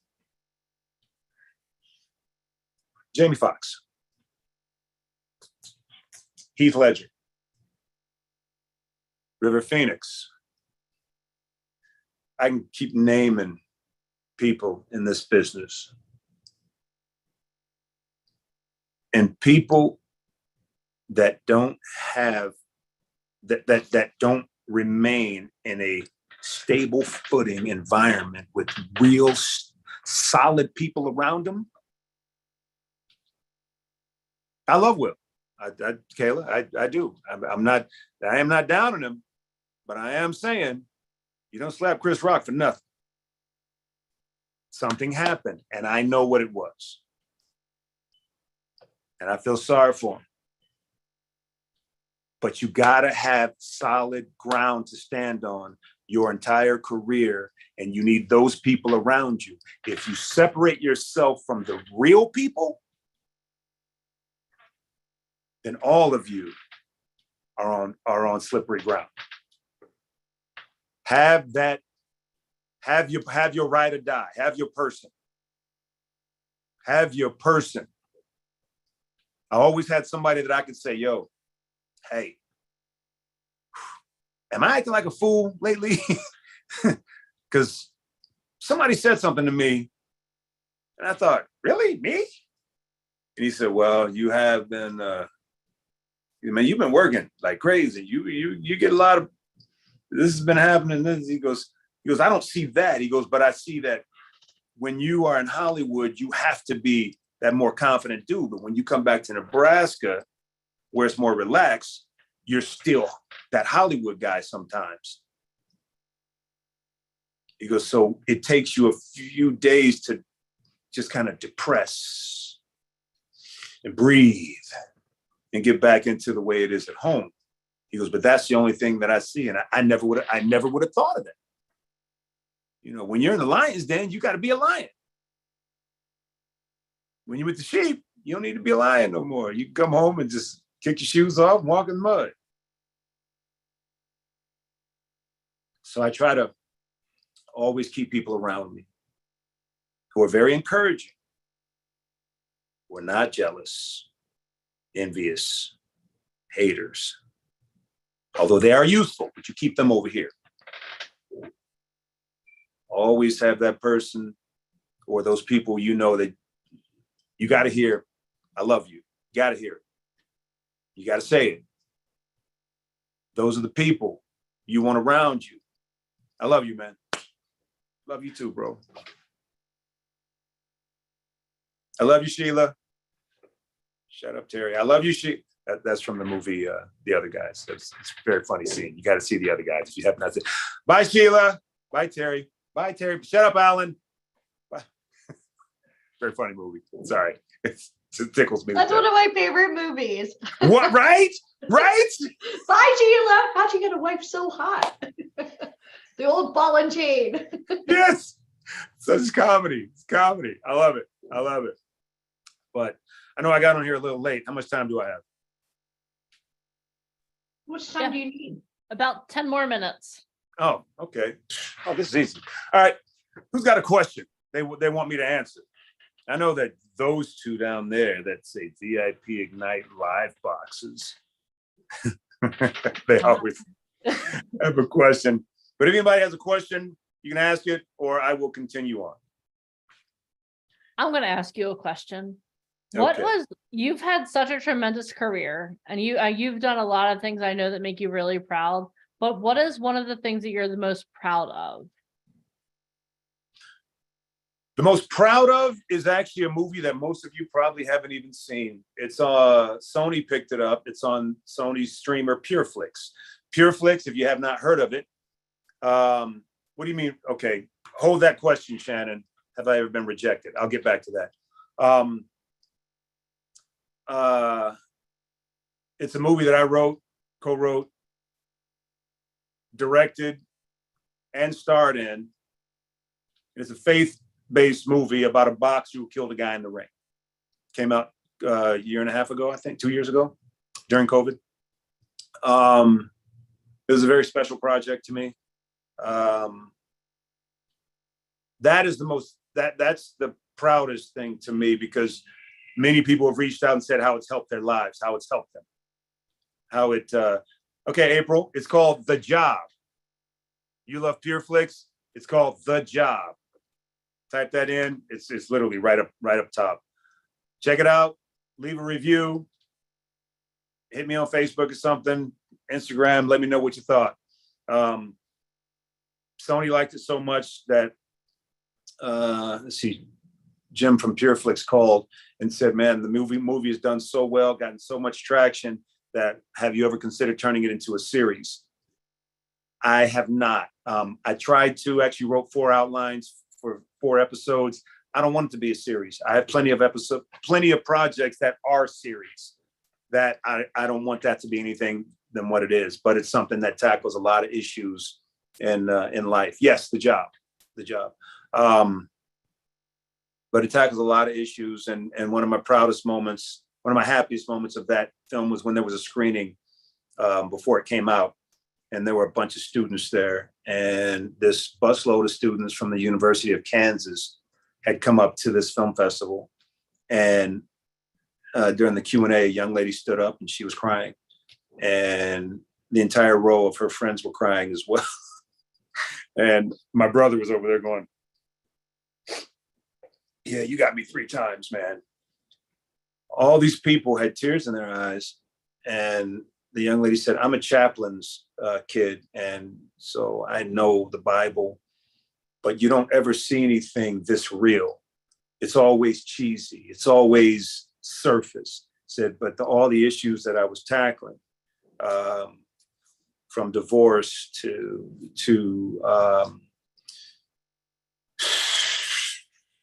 Jamie Foxx, Heath Ledger, River Phoenix. I can keep naming people in this business. And people that don't have, that don't remain in a stable footing environment with real solid people around them. I love Will. Kayla, I do. I am not down on him, but I am saying you don't slap Chris Rock for nothing. Something happened, and I know what it was. And I feel sorry for him. But you gotta have solid ground to stand on your entire career, and you need those people around you. If you separate yourself from the real people, then all of you are on slippery ground. Have your ride or die. Have your person. Have your person. I always had somebody that I could say, yo, hey, am I acting like a fool lately? Because somebody said something to me, and I thought, really, me? And he said, well, you have been, man, you've been working like crazy. You get a lot of, this has been happening. He goes, I don't see that. He goes, but I see that when you are in Hollywood, you have to be that more confident dude. But when you come back to Nebraska, where it's more relaxed, you're still that Hollywood guy sometimes. He goes, so it takes you a few days to just kind of depress and breathe and get back into the way it is at home. He goes, but that's the only thing that I see. And I never would have thought of that. You know, when you're in the lion's den, you got to be a lion. When you're with the sheep, you don't need to be a lion no more. You can come home and just kick your shoes off and walk in the mud. So I try to always keep people around me who are very encouraging, who are not jealous, envious, haters. Although they are useful, but you keep them over here. Always have that person or those people you know that you got to hear, I love you. You got to hear it. You got to say it. Those are the people you want around you. I love you, man. Love you too, bro. I love you, Sheila. Shut up, Terry. I love you, Sheila. That's from the movie, The Other Guys. It's a very funny scene. You got to see The Other Guys if you have not seen. Bye, Sheila. Bye, Terry. Bye, Terry. Shut up, Alan. Bye. Very funny movie. Sorry. It tickles me. to That's death. one of my favorite movies. What, right? Right? Bye, Sheila. How'd you get a wife so hot? The old ball and chain. Yes. Such comedy. It's comedy. I love it. I love it. But I know I got on here a little late. How much time do I have? How much time do you need? About 10 more minutes. Oh, okay. Oh, this is easy. All right. Who's got a question they want me to answer? I know that those two down there that say VIP Ignite live boxes, they always have a question. But if anybody has a question, you can ask it, or I will continue on. I'm going to ask you a question. What Okay. was, you've had such a tremendous career and you've done a lot of things I know that make you really proud, but what is one of the things that you're the most proud of? The most proud of is actually a movie that most of you probably haven't even seen. It's Sony picked it up. It's on Sony's streamer PureFlix. PureFlix, if you have not heard of it, what do you mean? Okay, hold that question, Shannon. Have I ever been rejected? I'll get back to that. It's a movie that I wrote, co-wrote, directed, and starred in. It's a faith-based movie about a boxer who killed a guy in the ring. Came out a year and a half ago, I think, 2 years ago, during COVID. It was a very special project to me. That is that's the proudest thing to me, because many people have reached out and said how it's helped their lives, how it's helped them, how it, okay, April, it's called The Job. You love PureFlix, it's called The Job. Type that in, it's literally right up top. Check it out, leave a review, hit me on Facebook or something, Instagram, let me know what you thought. Sony liked it so much that, let's see, Jim from PureFlix called and said, man, the movie has done so well, gotten so much traction, that have you ever considered turning it into a series? I have not. I tried to, actually wrote 4 outlines for 4 episodes. I don't want it to be a series. I have plenty of projects that are series, that I don't want that to be anything than what it is, but it's something that tackles a lot of issues in life. Yes, the job. But it tackles a lot of issues. And one of my proudest moments, one of my happiest moments of that film was when there was a screening before it came out. And there were a bunch of students there. And this busload of students from the University of Kansas had come up to this film festival. And during the Q&A, a young lady stood up and she was crying. And the entire row of her friends were crying as well. And my brother was over there going, yeah, you got me 3 times, man. All these people had tears in their eyes. And the young lady said, I'm a chaplain's kid. And so I know the Bible, but you don't ever see anything this real. It's always cheesy. It's always surface. Said, but all the issues that I was tackling, from divorce to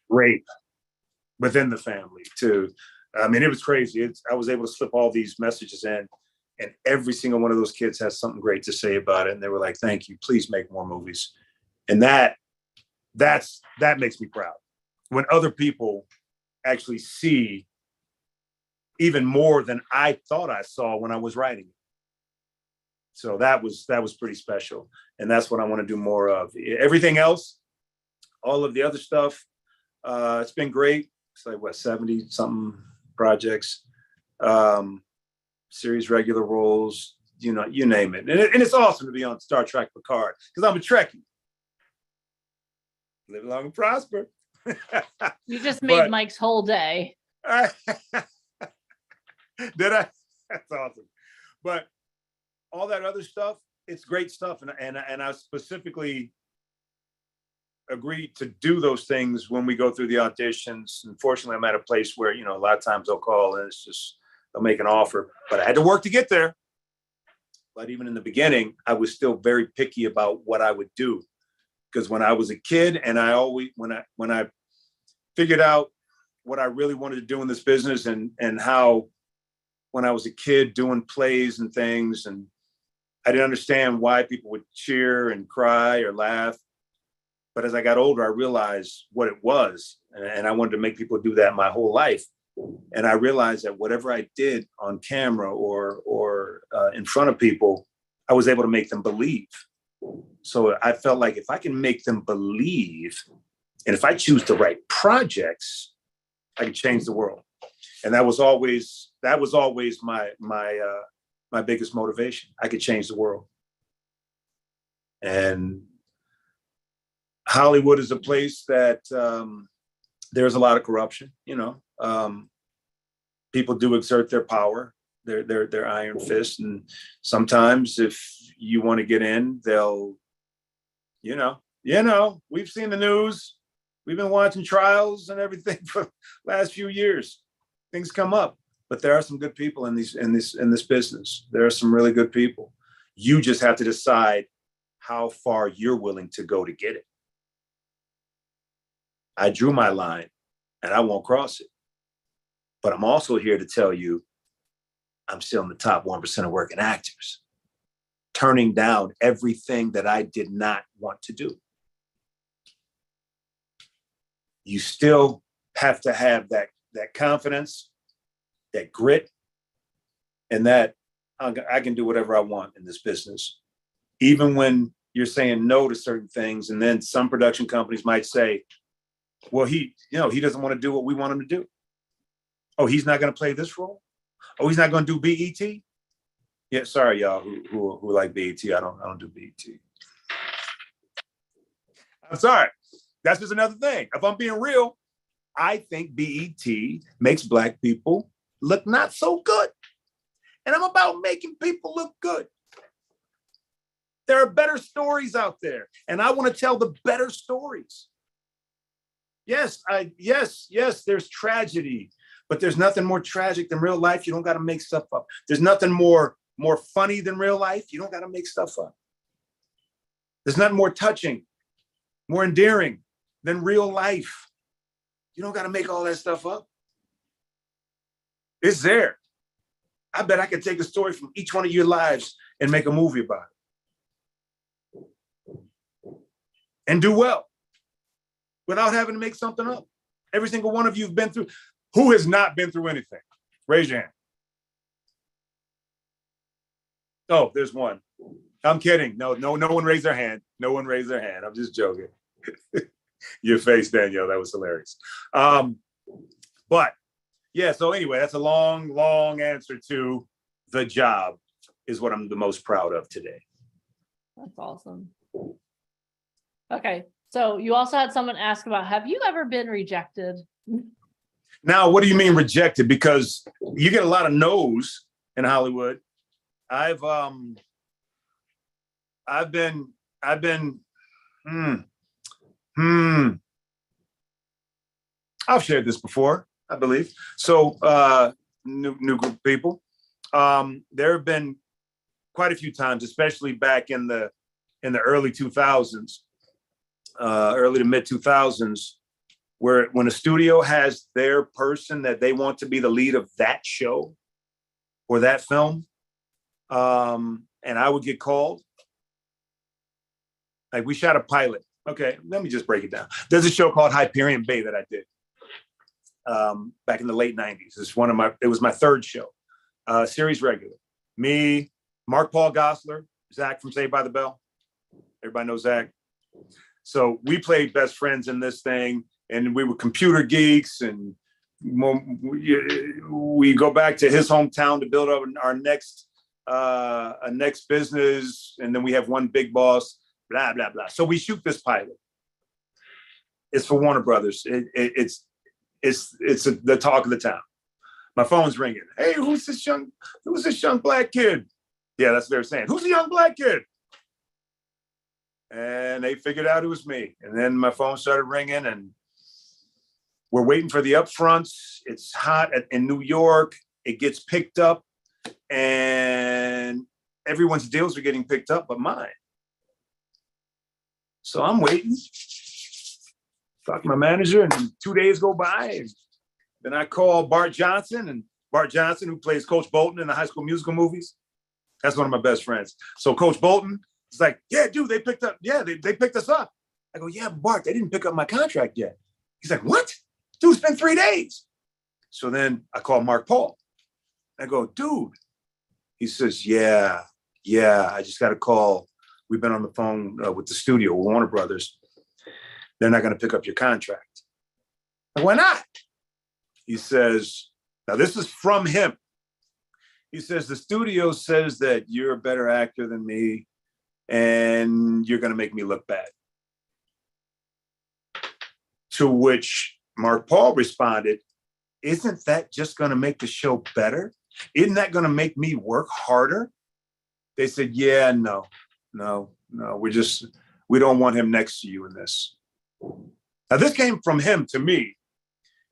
rape within the family, it was crazy. I was able to slip all these messages in, and every single one of those kids has something great to say about it. And they were like, thank you, please make more movies. And that makes me proud. When other people actually see even more than I thought I saw when I was writing it. So that was pretty special. And that's what I want to do more of. Everything else, all of the other stuff, it's been great. It's like 70 something projects, series, regular roles, you name it. And it's awesome to be on Star Trek Picard, because I'm a Trekkie. Live long and prosper. You just made Mike's whole day. Did I? That's awesome. But all that other stuff, it's great stuff. And I specifically agreed to do those things when we go through the auditions. Unfortunately, I'm at a place where, a lot of times they'll call and they'll make an offer, but I had to work to get there. But even in the beginning, I was still very picky about what I would do. Because when I was a kid, and I always, when I figured out what I really wanted to do in this business, and how when I was a kid doing plays and things, and I didn't understand why people would cheer and cry or laugh. But as I got older, I realized what it was. And I wanted to make people do that my whole life. And I realized that whatever I did on camera or in front of people, I was able to make them believe. So I felt like if I can make them believe, and if I choose the right projects, I can change the world. And that was always my biggest motivation. I could change the world. And Hollywood is a place that there's a lot of corruption. People do exert their power, their iron fist, and sometimes if you want to get in, they'll, we've seen the news. We've been watching trials and everything for the last few years. Things come up, but there are some good people in this business. There are some really good people. You just have to decide how far you're willing to go to get it. I drew my line and I won't cross it. But I'm also here to tell you, I'm still in the top 1% of working actors, turning down everything that I did not want to do. You still have to have that confidence, that grit, and that I can do whatever I want in this business. Even when you're saying no to certain things, and then some production companies might say, well, he doesn't want to do what we want him to do. Oh, he's not going to play this role? Oh, he's not going to do BET? Yeah, sorry, y'all who like BET. I don't do BET. I'm sorry. That's just another thing. If I'm being real, I think BET makes Black people look not so good. And I'm about making people look good. There are better stories out there, and I want to tell the better stories. Yes, there's tragedy, but there's nothing more tragic than real life. You don't got to make stuff up. There's nothing more funny than real life. You don't got to make stuff up. There's nothing more touching, more endearing than real life. You don't got to make all that stuff up. It's there. I bet I could take a story from each one of your lives and make a movie about it. And do well without having to make something up. Every single one of you have been through. Who has not been through anything? Raise your hand. Oh, there's one. I'm kidding. No one raised their hand. No one raised their hand. I'm just joking. Your face, Danielle, that was hilarious. But yeah, so anyway, that's a long answer to the job is what I'm the most proud of today. That's awesome. Okay. So you also had someone ask about, have you ever been rejected? Now, what do you mean rejected? Because you get a lot of no's in Hollywood. I've been I've shared this before, I believe. So new group of people. There have been quite a few times, especially back in the early 2000s, early to mid 2000s, where when a studio has their person that they want to be the lead of that show or that film, and I would get called. Like, we shot a pilot. Okay, let me just break it down. There's a show called Hyperion Bay that I did back in the late 90s. It was my third show, series regular. Me, Mark Paul Gosselaar, Zach from Saved by the Bell. Everybody knows Zach. So we played best friends in this thing, and we were computer geeks, and we go back to his hometown to build up our next business, and then we have one big boss, blah, blah, blah. So we shoot this pilot. It's for Warner Brothers. It's the talk of the town. My phone's ringing. Hey, who's this young Black kid? Yeah, that's what they're saying. Who's the young Black kid? And they figured out it was me. And then my phone started ringing, and we're waiting for the upfronts. It's hot in New York. It gets picked up, and everyone's deals are getting picked up but mine. So I'm waiting. Talk to my manager, and 2 days go by, and Then I call Bart Johnson, and Bart Johnson, who plays Coach Bolton in the High School Musical movies. That's one of my best friends. So Coach Bolton is like, yeah, dude, they picked us up. I go, yeah, Bart, they didn't pick up my contract yet. He's like, what? Dude, it's been 3 days. So then I call Mark Paul. I go, dude. He says, yeah, I just got a call. We've been on the phone with the studio, Warner Brothers. They're not going to pick up your contract. And why not? He says, now this is from him. He says, the studio says that you're a better actor than me and you're going to make me look bad. To which Mark Paul responded, isn't that just going to make the show better? Isn't that going to make me work harder? They said, yeah, no, we don't want him next to you in this. Now, this came from him to me.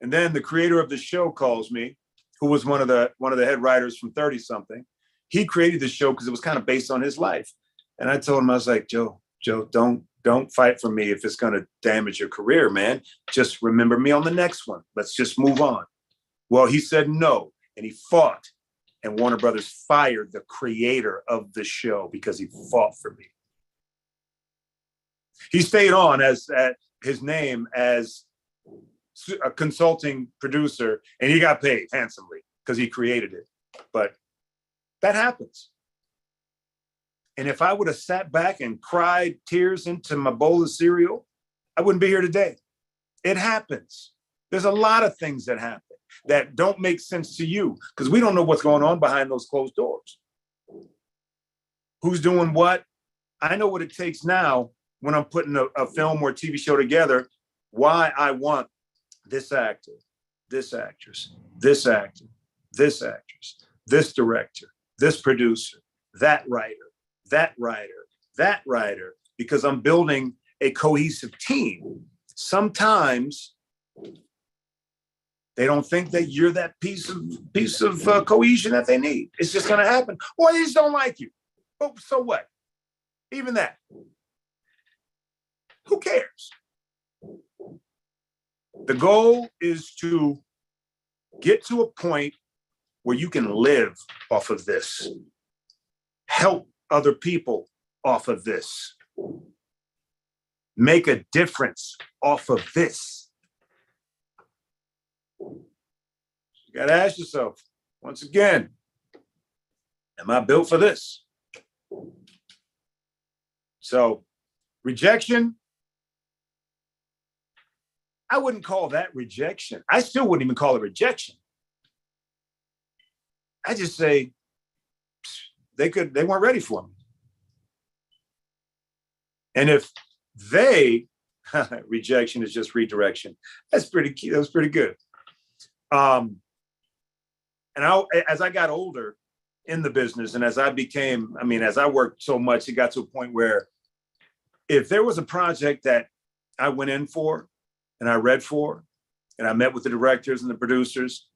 And then the creator of the show calls me, who was one of the head writers from 30 something. He created the show because it was kind of based on his life. And I told him, I was like, Joe, don't fight for me if it's going to damage your career, man. Just remember me on the next one. Let's just move on. Well, he said no, and he fought. And Warner Brothers fired the creator of the show because he fought for me. He stayed on as his name as a consulting producer, and he got paid handsomely because he created it. But that happens. And if I would have sat back and cried tears into my bowl of cereal, I wouldn't be here today. It happens. There's a lot of things that happen that don't make sense to you because we don't know what's going on behind those closed doors. Who's doing what? I know what it takes now when I'm putting a film or a TV show together, why I want this actor, this actress, this actor, this actress, this director, this producer, that writer, because I'm building a cohesive team. Sometimes they don't think that you're that piece of cohesion that they need. It's just going to happen. Or they just don't like you. Oh, so what? Even that. Who cares? The goal is to get to a point where you can live off of this, help other people off of this, make a difference off of this. You got to ask yourself, once again, am I built for this? So, rejection, I wouldn't call that rejection. I still wouldn't even call it rejection. I just say they weren't ready for me. And if rejection is just redirection. That's pretty key. That was pretty good. And as I got older in the business and as I worked so much, it got to a point where if there was a project that I went in for and I read for, and I met with the directors and the producers,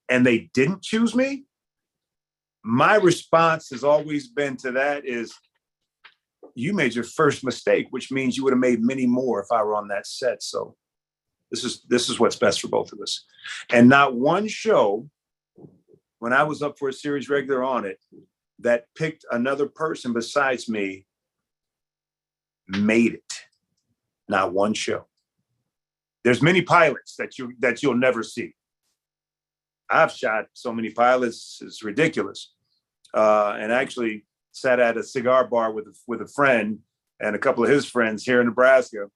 and they didn't choose me, my response has always been to that is, you made your first mistake, which means you would have made many more if I were on that set. So this is what's best for both of us. And not one show, when I was up for a series regular on it, that picked another person besides me made it. Not one show. There's many pilots that you'll never see. I've shot so many pilots, it's ridiculous. And actually sat at a cigar bar with a friend and a couple of his friends here in Nebraska,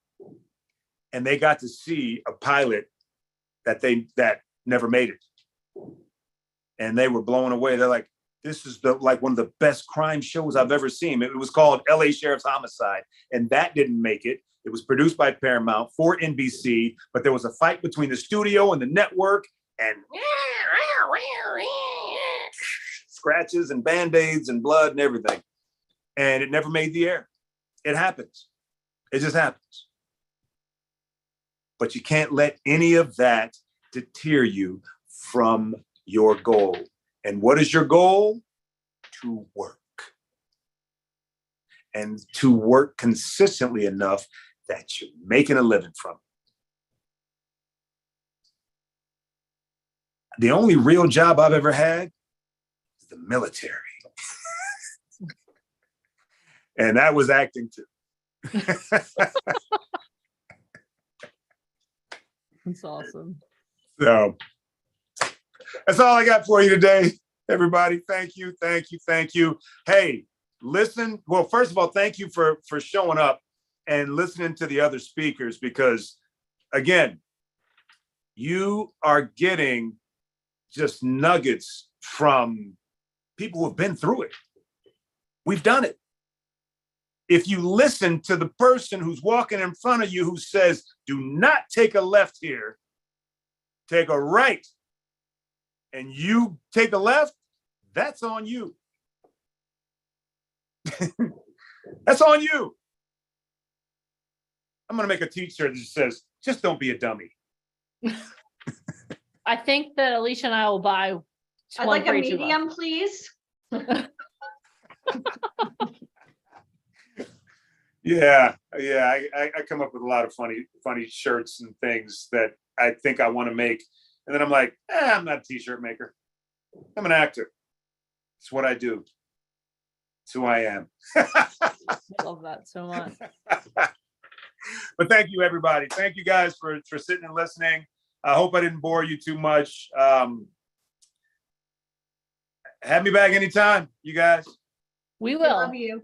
and they got to see a pilot that never made it, and they were blown away. They're like, "This is one of the best crime shows I've ever seen." It was called L.A. Sheriff's Homicide, and that didn't make it. It was produced by Paramount for NBC, but there was a fight between the studio and the network, and scratches and Band-Aids and blood and everything. And it never made the air. It happens. It just happens. But you can't let any of that deter you from your goal. And what is your goal? To work. And to work consistently enough that you're making a living from it. the only real job I've ever had is the military. And that was acting too. That's awesome. So that's all I got for you today, everybody. Thank you, thank you, thank you. Hey, listen. Well, first of all, thank you for showing up and listening to the other speakers, because again, you are getting just nuggets from people who have been through it. We've done it. If you listen to the person who's walking in front of you who says, do not take a left here, take a right, and you take a left, that's on you. That's on you. I'm going to make a t-shirt that says, just don't be a dummy. I think that Alicia and I will buy. I'd like a medium, please. Yeah. I come up with a lot of funny shirts and things that I think I want to make. And then I'm like, I'm not a t-shirt maker. I'm an actor. It's what I do. It's who I am. I love that so much. But thank you, everybody. Thank you guys for sitting and listening. I hope I didn't bore you too much. Have me back anytime, you guys. We will. Love you.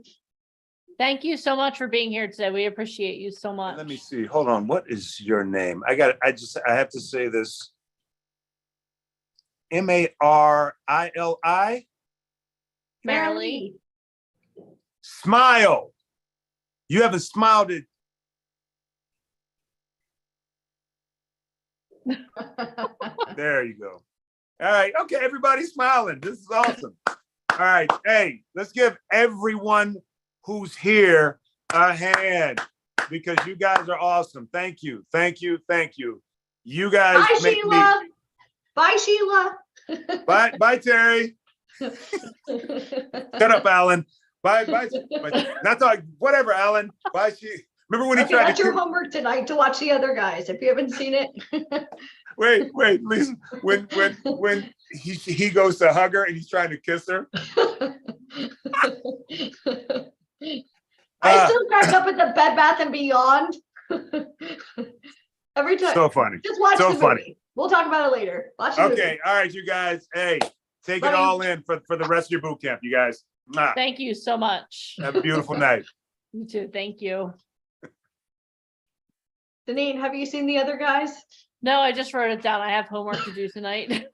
Thank you so much for being here today. We appreciate you so much. Let me see. Hold on. What is your name? I have to say this. Marilli. Marilee. Smile. You haven't smiled it. There you go. All right. Okay, everybody's smiling. This is awesome. All right. Hey, let's give everyone who's here a hand, because you guys are awesome. Thank you. Thank you. Thank you. You guys Bye, make Sheila. Bye, Sheila. Bye, Terry. Shut up, Alan. Bye. Not talk. Whatever, Alan. Bye, Remember when he tried That's to your homework tonight to watch the other guys. If you haven't seen it. Wait, Lisa. When he goes to hug her and he's trying to kiss her. I still crack up at the Bed Bath and Beyond. Every time. So funny. Just watch So the funny. movie. We'll talk about it later. Watch the movie. Okay, all right, you guys. Hey, take Love it you. all in for the rest of your boot camp, you guys. Mwah. Thank you so much. Have a beautiful night. You too. Thank you. Deneen, have you seen the other guys? No, I just wrote it down. I have homework to do tonight.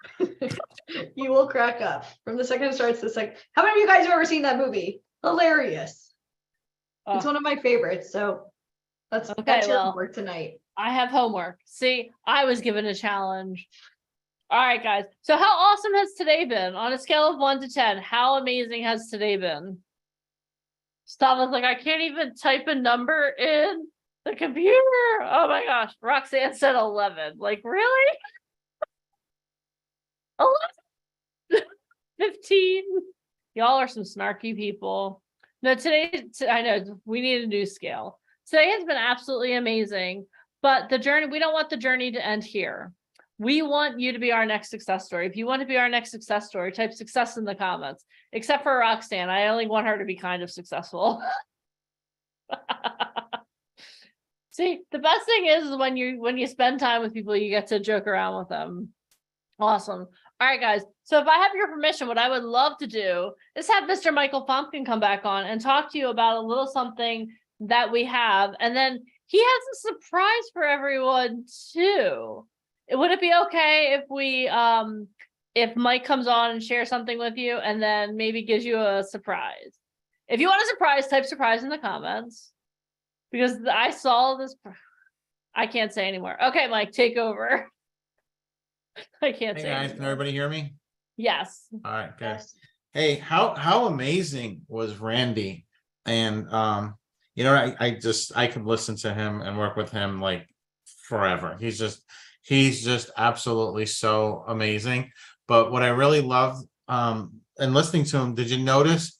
You will crack up from the second it starts to the second. How many of you guys have ever seen that movie? Hilarious. It's Oh. one of my favorites. So that's your well. homework tonight. I have homework. See, I was given a challenge. All right, guys. So how awesome has today been? On a scale of 1 to 10, how amazing has today been? Stava's like, I can't even type a number in the computer. Oh my gosh. Roxanne said 11. Like, really? 11? 15? Y'all are some snarky people. No, today, I know we need a new scale. Today has been absolutely amazing, but the journey, we don't want the journey to end here. We want you to be our next success story. If you want to be our next success story, type success in the comments, except for Roxanne. I only want her to be kind of successful. See, the best thing is when you spend time with people, you get to joke around with them. Awesome. All right, guys. So if I have your permission, what I would love to do is have Mr. Michael Pumpkin come back on and talk to you about a little something that we have. And then he has a surprise for everyone too. Would it be okay if we, if Mike comes on and shares something with you and then maybe gives you a surprise? If you want a surprise, type surprise in the comments, because I saw this. I can't say anymore. Okay, Mike, take over. I can't Hey say guys, anymore. can everybody hear me? Yes. All right, good. Hey, how amazing was Randy? And you know, I could listen to him and work with him like forever. He's just absolutely so amazing. But what I really loved and listening to him, did you notice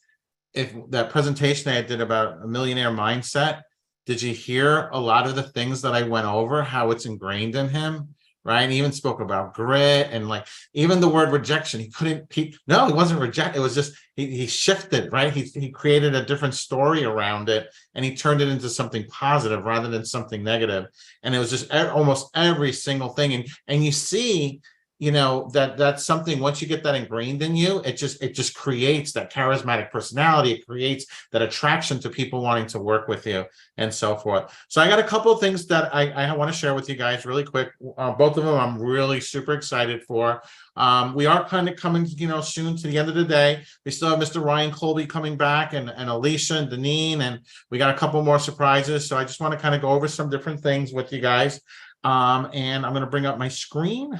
if that presentation I did about a millionaire mindset? Did you hear a lot of the things that I went over, how it's ingrained in him? right? He even spoke about grit and like even the word rejection. He wasn't reject. It was just he shifted, right? He created a different story around it, and he turned it into something positive rather than something negative. And it was just almost every single thing. And you see, you know, that's something, once you get that ingrained in you, it just creates that charismatic personality. It creates that attraction to people wanting to work with you and so forth. So I got a couple of things that I want to share with you guys really quick. Both of them I'm really super excited for. We are kind of coming, you know, soon to the end of the day. We still have Mr. Ryan Colby coming back, and Alicia and Deneen, and we got a couple more surprises. So I just want to kind of go over some different things with you guys. And I'm going to bring up my screen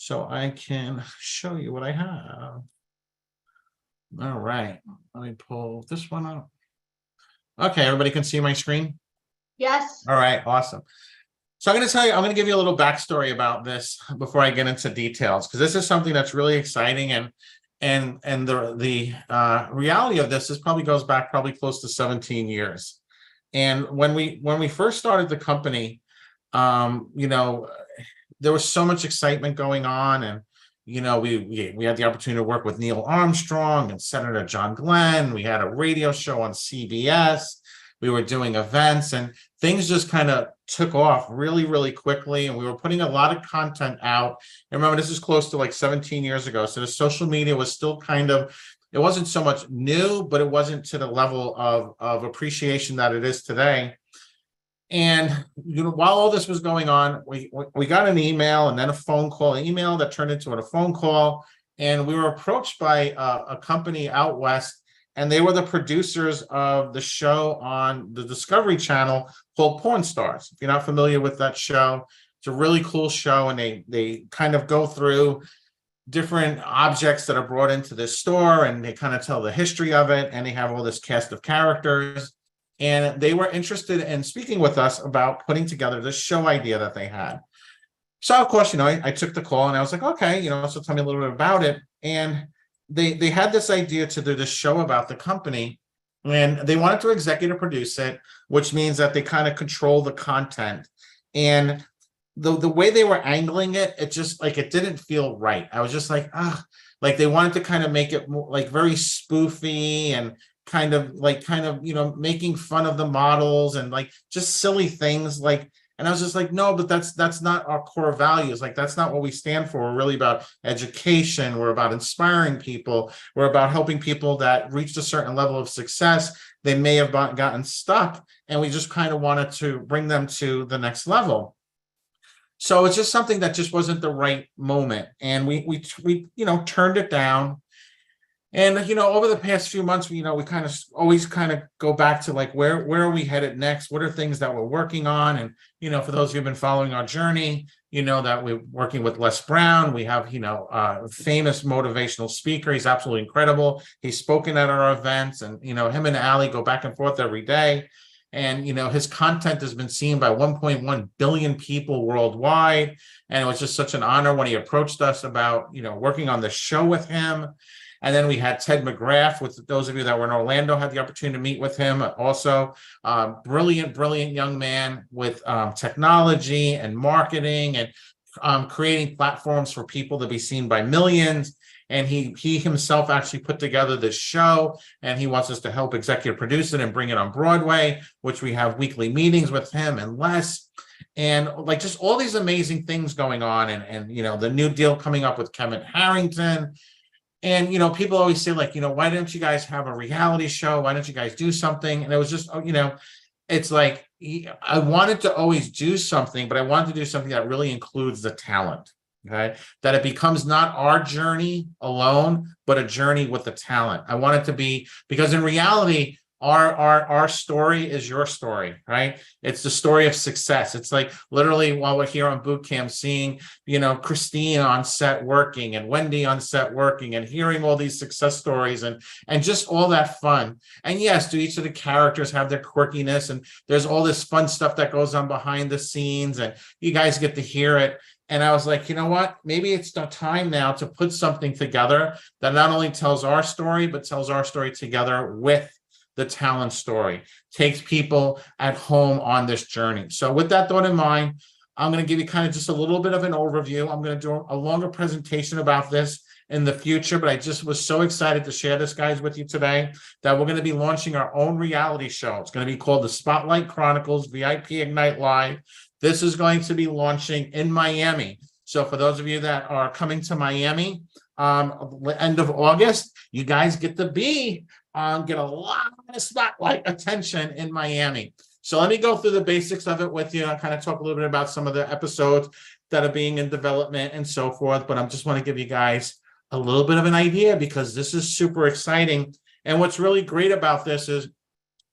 so I can show you what I have. All right, let me pull this one up. Okay, everybody can see my screen? Yes. All right, awesome. So I'm going to give you a little backstory about this before I get into details, because this is something that's really exciting, and the reality of this probably goes back close to 17 years. And when we first started the company, you know, there was so much excitement going on, and you know, we had the opportunity to work with Neil Armstrong and Senator John Glenn. We had a radio show on CBS. We were doing events, and things just kind of took off really, really quickly. And we were putting a lot of content out. And remember, this is close to like 17 years ago. So the social media was still kind of, it wasn't so much new, but it wasn't to the level of appreciation that it is today. And you know, while all this was going on, we got an email and then a phone call, an email that turned into a phone call. And we were approached by a company out west, and they were the producers of the show on the Discovery Channel called Porn Stars. If you're not familiar with that show, it's a really cool show, and they kind of go through different objects that are brought into this store, and they kind of tell the history of it, and they have all this cast of characters. And they were interested in speaking with us about putting together this show idea that they had. So of course, you know, I took the call and I was like, okay, you know, so tell me a little bit about it. And they had this idea to do this show about the company, and they wanted to executive produce it, which means that they kind of control the content. And the way they were angling it, it just like, it didn't feel right. I was just like, like they wanted to kind of make it more, like very spoofy and kind of, you know, making fun of the models and like just silly things like, and I was just like, no, but that's not our core values. Like, that's not what we stand for. We're really about education. We're about inspiring people. We're about helping people that reached a certain level of success. They may have gotten stuck, and we just kind of wanted to bring them to the next level. So it's just something that just wasn't the right moment. And we you know, turned it down. And, you know, over the past few months, you know, we kind of always kind of go back to like, where are we headed next? What are things that we're working on? And, you know, for those who've been following our journey, you know, that we're working with Les Brown. We have, you know, a famous motivational speaker. He's absolutely incredible. He's spoken at our events, and, you know, him and Ali go back and forth every day. And, you know, his content has been seen by 1.1 billion people worldwide. And it was just such an honor when he approached us about, you know, working on the show with him. And then we had Ted McGrath, with those of you that were in Orlando, had the opportunity to meet with him. Also, brilliant young man with technology and marketing and creating platforms for people to be seen by millions. And he himself actually put together this show, and he wants us to help executive produce it and bring it on Broadway, which we have weekly meetings with him and Les. And like just all these amazing things going on, and you know, the new deal coming up with Kevin Harrington. And, you know, people always say, like, you know, why don't you guys have a reality show? Why don't you guys do something? And it was just, you know, it's like, I wanted to always do something, but I wanted to do something that really includes the talent, okay? That it becomes not our journey alone, but a journey with the talent. I want it to be, because in reality, our story is your story, right? It's the story of success. It's like literally while we're here on boot camp, seeing, you know, Christine on set working and Wendy on set working, and hearing all these success stories and just all that fun. And yes, do each of the characters have their quirkiness, and there's all this fun stuff that goes on behind the scenes, and you guys get to hear it. And I was like, you know what, maybe it's the time now to put something together that not only tells our story, but tells our story together with the talent story, takes people at home on this journey. So with that thought in mind, I'm going to give you kind of just a little bit of an overview. I'm going to do a longer presentation about this in the future, but I just was so excited to share this, guys, with you today, that we're going to be launching our own reality show. It's going to be called the Spotlight Chronicles VIP Ignite Live. This is going to be launching in Miami. So for those of you that are coming to Miami, end of August, you guys get to get a lot of spotlight attention in Miami. So let me go through the basics of it with you. I'll kind of talk a little bit about some of the episodes that are being in development and so forth, but I just want to give you guys a little bit of an idea because this is super exciting. And what's really great about this is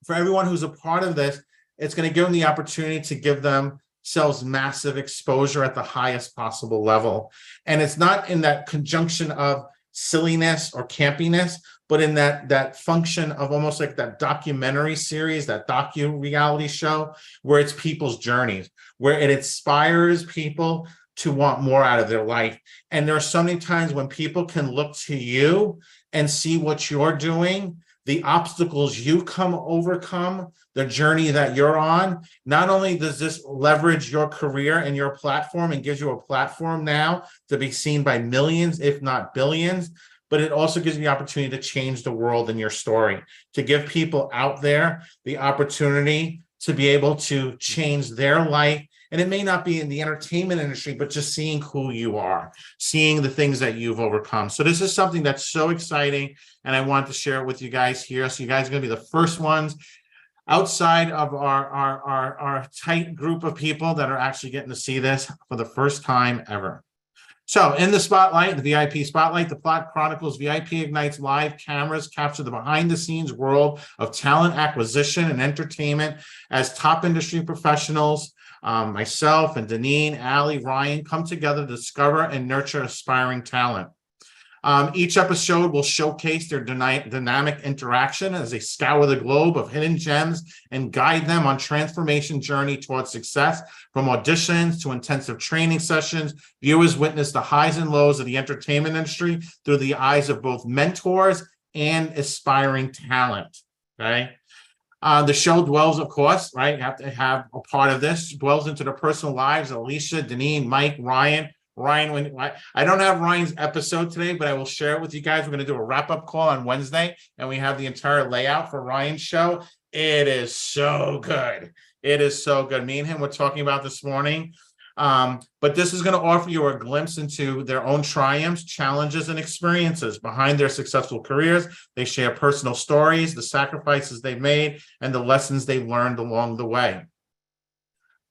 for everyone who's a part of this, it's going to give them the opportunity to give themselves massive exposure at the highest possible level. And it's not in that conjunction of silliness or campiness, but in that function of almost like that documentary series, that docu-reality show, where it's people's journeys, where it inspires people to want more out of their life. And there are so many times when people can look to you and see what you're doing, the obstacles you overcome, the journey that you're on. Not only does this leverage your career and your platform and gives you a platform now to be seen by millions, if not billions, but it also gives you the opportunity to change the world in your story, to give people out there the opportunity to be able to change their life. And it may not be in the entertainment industry, but just seeing who you are, seeing the things that you've overcome. So this is something that's so exciting, and I want to share it with you guys here. So you guys are going to be the first ones outside of our tight group of people that are actually getting to see this for the first time ever. So in the spotlight, the VIP spotlight, the Plot Chronicles VIP Ignites Live cameras capture the behind-the-scenes world of talent acquisition and entertainment as top industry professionals, myself and Deneen, Allie, Ryan come together to discover and nurture aspiring talent. Each episode will showcase their dynamic interaction as they scour the globe of hidden gems and guide them on transformation journey towards success. From auditions to intensive training sessions, viewers witness the highs and lows of the entertainment industry through the eyes of both mentors and aspiring talent. Okay. The show dwells, of course, right? You have to have a part of this, dwells into the personal lives of Alicia, Deneen, Mike, Ryan, I don't have Ryan's episode today, but I will share it with you guys. We're going to do a wrap-up call on Wednesday, and we have the entire layout for Ryan's show. It is so good. It is so good. Me and him were talking about this morning. But this is going to offer you a glimpse into their own triumphs, challenges, and experiences behind their successful careers. They share personal stories, the sacrifices they've made, and the lessons they've learned along the way.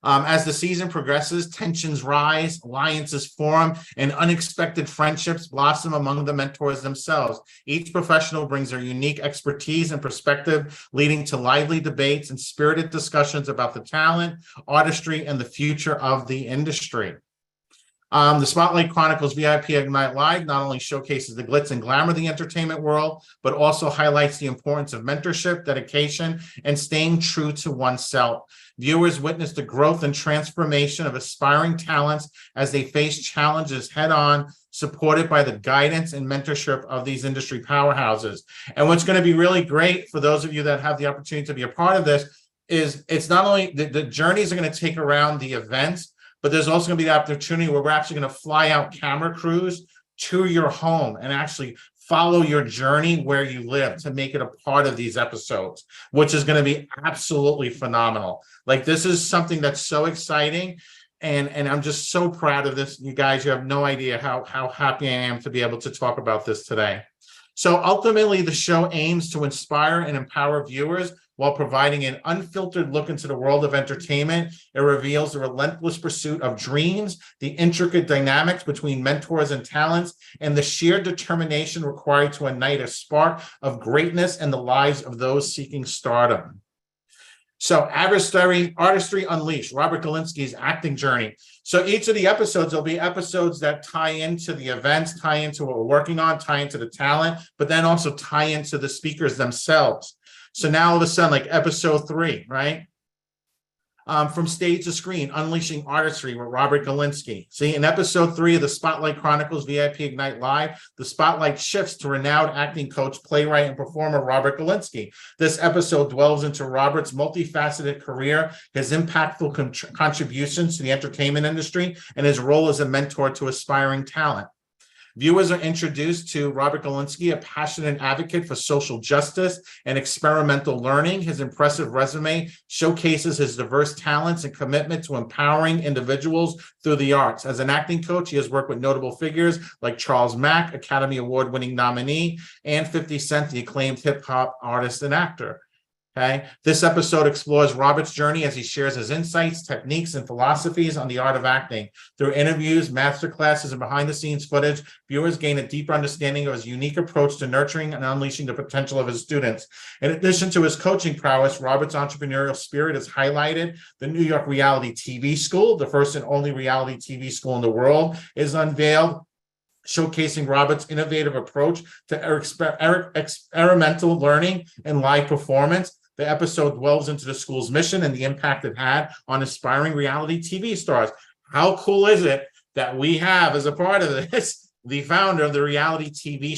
As the season progresses, tensions rise, alliances form, and unexpected friendships blossom among the mentors themselves. Each professional brings their unique expertise and perspective, leading to lively debates and spirited discussions about the talent, artistry, and the future of the industry. The Spotlight Chronicles VIP Ignite Live not only showcases the glitz and glamour of the entertainment world, but also highlights the importance of mentorship, dedication, and staying true to oneself. Viewers witness the growth and transformation of aspiring talents as they face challenges head-on, supported by the guidance and mentorship of these industry powerhouses. And what's going to be really great for those of you that have the opportunity to be a part of this is it's not only the journeys are going to take around the events, but there's also going to be the opportunity where we're actually going to fly out camera crews to your home and actually follow your journey where you live to make it a part of these episodes, which is going to be absolutely phenomenal. Like, this is something that's so exciting. And I'm just so proud of this. You guys, you have no idea how happy I am to be able to talk about this today. So ultimately, the show aims to inspire and empower viewers while providing an unfiltered look into the world of entertainment. It reveals the relentless pursuit of dreams, the intricate dynamics between mentors and talents, and the sheer determination required to ignite a spark of greatness in the lives of those seeking stardom. So, Artistry Unleashed, Robert Galinsky's acting journey. So each of the episodes, there'll be episodes that tie into the events, tie into what we're working on, tie into the talent, but then also tie into the speakers themselves. So now all of a sudden, like episode 3, right? From stage to screen, Unleashing Artistry with Robert Galinsky. See, in episode 3 of the Spotlight Chronicles VIP Ignite Live, the spotlight shifts to renowned acting coach, playwright, and performer Robert Galinsky. This episode delves into Robert's multifaceted career, his impactful contributions to the entertainment industry, and his role as a mentor to aspiring talent. Viewers are introduced to Robert Galinsky, a passionate advocate for social justice and experimental learning. His impressive resume showcases his diverse talents and commitment to empowering individuals through the arts. As an acting coach, he has worked with notable figures like Charles Mack, Academy Award-winning nominee, and 50 Cent, the acclaimed hip-hop artist and actor. Okay. This episode explores Robert's journey as he shares his insights, techniques, and philosophies on the art of acting. Through interviews, masterclasses, and behind-the-scenes footage, viewers gain a deeper understanding of his unique approach to nurturing and unleashing the potential of his students. In addition to his coaching prowess, Robert's entrepreneurial spirit is highlighted. The New York Reality TV School, the first and only reality TV school in the world, is unveiled, showcasing Robert's innovative approach to experimental learning and live performance. The episode delves into the school's mission and the impact it had on aspiring reality TV stars. How cool is it that we have, as a part of this, the founder of the reality TV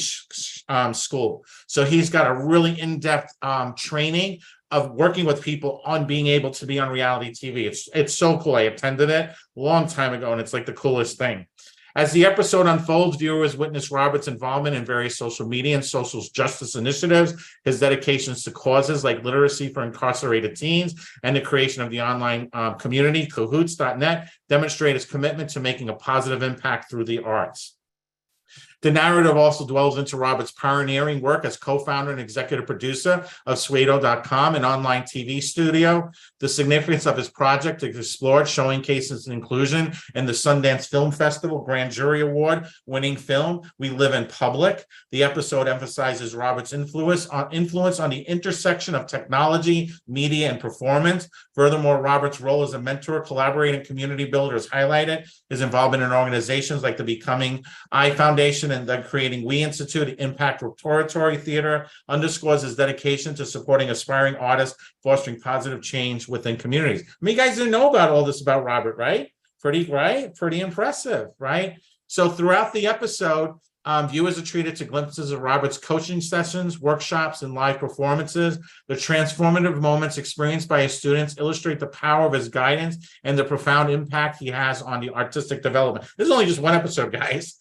school? So he's got a really in-depth training of working with people on being able to be on reality TV. It's so cool. I attended it a long time ago, and it's like the coolest thing. As the episode unfolds, viewers witness Robert's involvement in various social media and social justice initiatives, his dedications to causes like literacy for incarcerated teens, and the creation of the online community, Cahoots.net, demonstrate his commitment to making a positive impact through the arts. The narrative also dwells into Robert's pioneering work as co-founder and executive producer of Suedo.com, an online TV studio. The significance of his project is explored, showing cases of inclusion in the Sundance Film Festival Grand Jury Award winning film, We Live in Public. The episode emphasizes Robert's influence on the intersection of technology, media, and performance. Furthermore, Robert's role as a mentor, collaborator, and community builder is highlighted. His involvement in organizations like the Becoming I Foundation and the Creating We Institute, Impact Rhetoric Theater, underscores his dedication to supporting aspiring artists, fostering positive change within communities. I mean, you guys didn't know about all this about Robert, right? Pretty impressive, right? So throughout the episode, viewers are treated to glimpses of Robert's coaching sessions, workshops, and live performances. The transformative moments experienced by his students illustrate the power of his guidance and the profound impact he has on the artistic development. This is only just one episode, guys.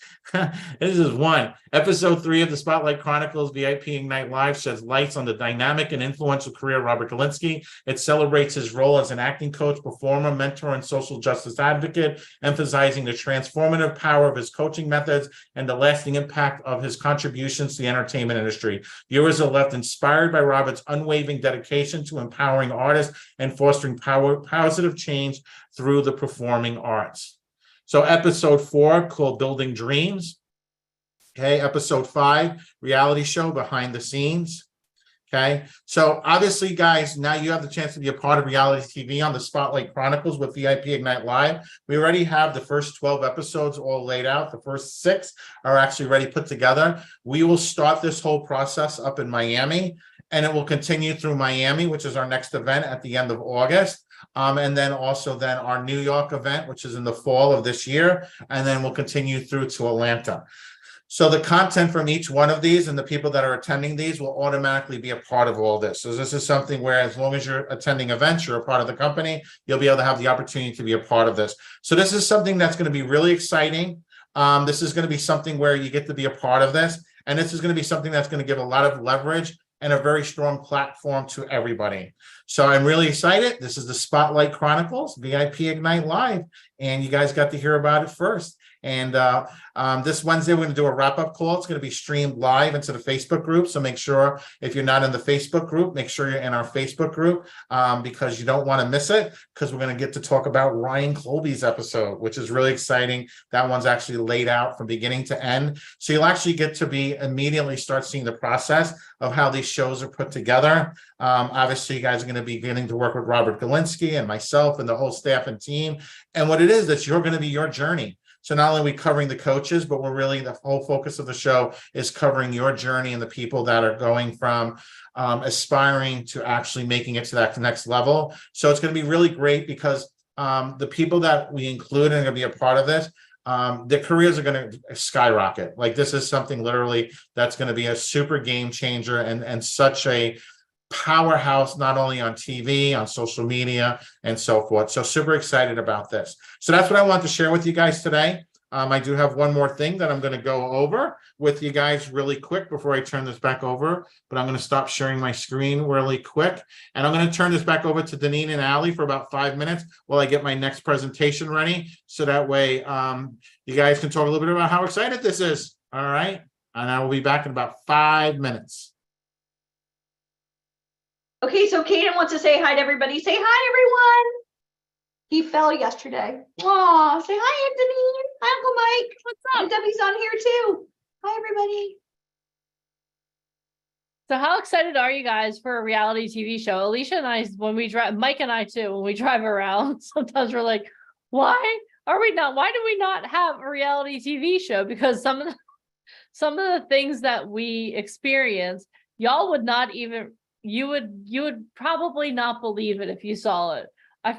This is one. Episode 3 of the Spotlight Chronicles VIP Ignite Live sheds lights on the dynamic and influential career of Robert Galinsky. It celebrates his role as an acting coach, performer, mentor, and social justice advocate, emphasizing the transformative power of his coaching methods and the lasting impact of his contributions to the entertainment industry. Viewers are left inspired by Robert's unwavering dedication to empowering artists and fostering positive change through the performing arts. So episode 4, called Building Dreams. Okay, episode 5, reality show Behind the Scenes. Okay, so obviously, guys, now you have the chance to be a part of reality TV on the Spotlight Chronicles with VIP Ignite Live. We already have the first 12 episodes all laid out. The first 6 are actually already put together. We will start this whole process up in Miami, and it will continue through Miami, which is our next event at the end of August. And then also our New York event, which is in the fall of this year, and then we'll continue through to Atlanta. So the content from each one of these and the people that are attending these will automatically be a part of all this. So this is something where, as long as you're attending events, you're a part of the company, you'll be able to have the opportunity to be a part of this. So this is something that's going to be really exciting. This is going to be something where you get to be a part of this. And this is going to be something that's going to give a lot of leverage and a very strong platform to everybody. So I'm really excited. This is the Spotlight Chronicles VIP Ignite Live, and you guys got to hear about it first. And this Wednesday, we're going to do a wrap-up call. It's going to be streamed live into the Facebook group. So make sure, if you're not in the Facebook group, make sure you're in our Facebook group because you don't want to miss it, because we're going to get to talk about Ryan Colby's episode, which is really exciting. That one's actually laid out from beginning to end. So you'll actually get to immediately start seeing the process of how these shows are put together. Obviously, you guys are going to be getting to work with Robert Galinsky and myself and the whole staff and team. And what it is that you're going to be your journey. So not only are we covering the coaches, but we're really, the whole focus of the show is covering your journey and the people that are going from aspiring to actually making it to that next level. So it's going to be really great because the people that we include and are going to be a part of this, their careers are going to skyrocket. Like, this is something literally that's going to be a super game changer and such a powerhouse, not only on TV, on social media, and so forth. So super excited about this. So that's what I want to share with you guys today. I do have one more thing that I'm going to go over with you guys really quick before I turn this back over, but I'm going to stop sharing my screen really quick. And I'm going to turn this back over to Deneen and Ali for about 5 minutes while I get my next presentation ready. So that way you guys can talk a little bit about how excited this is. All right. And I will be back in about 5 minutes. Okay, so Caden wants to say hi to everybody. Say hi, everyone. He fell yesterday. Aw, say hi, Anthony. Hi, Uncle Mike. What's up? And Debbie's on here too. Hi, everybody. So how excited are you guys for a reality TV show? Alicia and I, when we drive, Mike and I too, when we drive around, sometimes we're like, why do we not have a reality TV show? Because some of the things that we experience, y'all would not even, you would probably not believe it if you saw it.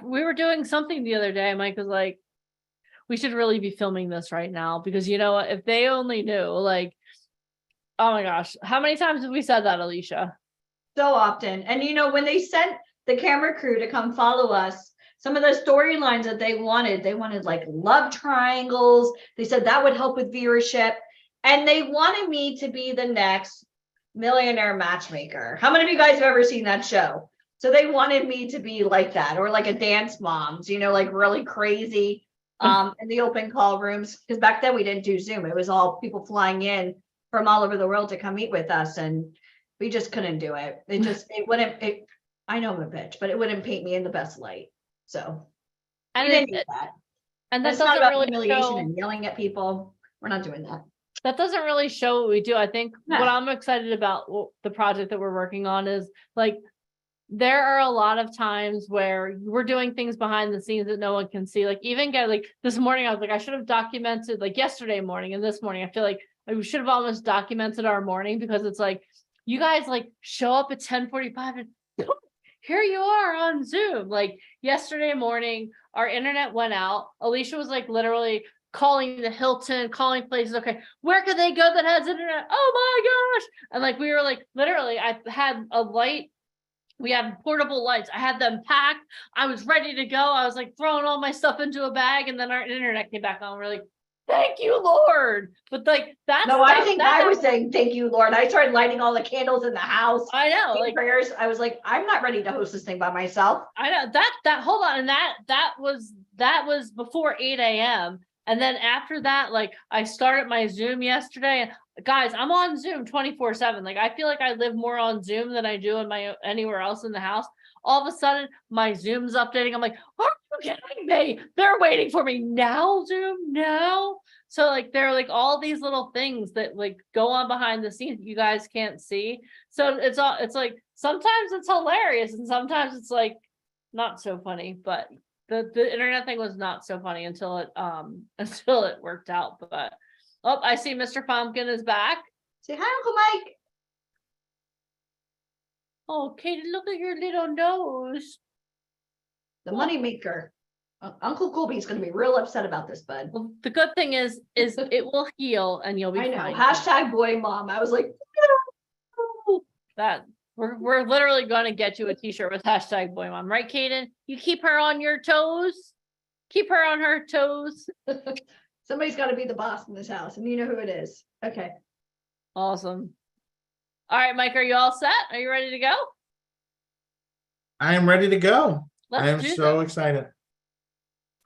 We were doing something the other day. Mike was like, we should really be filming this right now, because you know what, if they only knew, like, oh my gosh, how many times have we said that, Alicia? So often. And you know, when they sent the camera crew to come follow us, some of the storylines that they wanted like love triangles. They said that would help with viewership. And they wanted me to be the next Millionaire Matchmaker. How many of you guys have ever seen that show? So they wanted me to be like that, or like a Dance Moms, you know, like really crazy in the open call rooms. Because back then we didn't do Zoom. It was all people flying in from all over the world to come meet with us. And we just couldn't do it. I know I'm a bitch, but it wouldn't paint me in the best light. So we didn't do that. And That's that not doesn't about really humiliation show, and yelling at people. We're not doing that. that doesn't really show what we do. I think No. what I'm excited about the project that we're working on is, like, there are a lot of times where we're doing things behind the scenes that no one can see. Like, even like this morning, I was like, I should have documented, like yesterday morning and this morning, I feel like we should have almost documented our morning, because it's like, you guys like show up at 10:45 and here you are on Zoom. Like yesterday morning, our internet went out. Alicia was like literally calling the Hilton, calling places. Okay, where could they go that has internet? Oh my gosh. And like, we were like, literally, I had a light. We had portable lights. I had them packed. I was ready to go. I was like throwing all my stuff into a bag, and then our internet came back on. We're like, thank you, Lord. But like that's No, I think I was saying thank you, Lord. I started lighting all the candles in the house. I know, saying like prayers. I was like, I'm not ready to host this thing by myself. I know that hold on, and that was before 8 a.m. And then after that, like I started my Zoom yesterday, and guys, I'm on Zoom 24/7. Like I feel like I live more on Zoom than I do in my anywhere else in the house. All of a sudden, my Zoom's updating. I'm like, are you kidding me? They're waiting for me now, Zoom, now. So like there are like all these little things that like go on behind the scenes that you guys can't see. So it's like sometimes it's hilarious and sometimes it's like not so funny, but the internet thing was not so funny until it worked out. But oh, I see Mr. Pumpkin is back. Say hi, Uncle Mike. Oh, Katie, look at your little nose. The money maker. Uncle Colby's going to be real upset about this, bud. Well, the good thing is it will heal and you'll be I know. fine. Hashtag boy mom. I was like, no. That we're literally going to get you a t-shirt with hashtag boy mom, right, Kaden? You keep her on your toes. Keep her on her toes. Somebody's got to be the boss in this house, and you know who it is. Okay. Awesome. All right, Mike, are you all set? Are you ready to go? I am ready to go. I am Let's do so this. excited.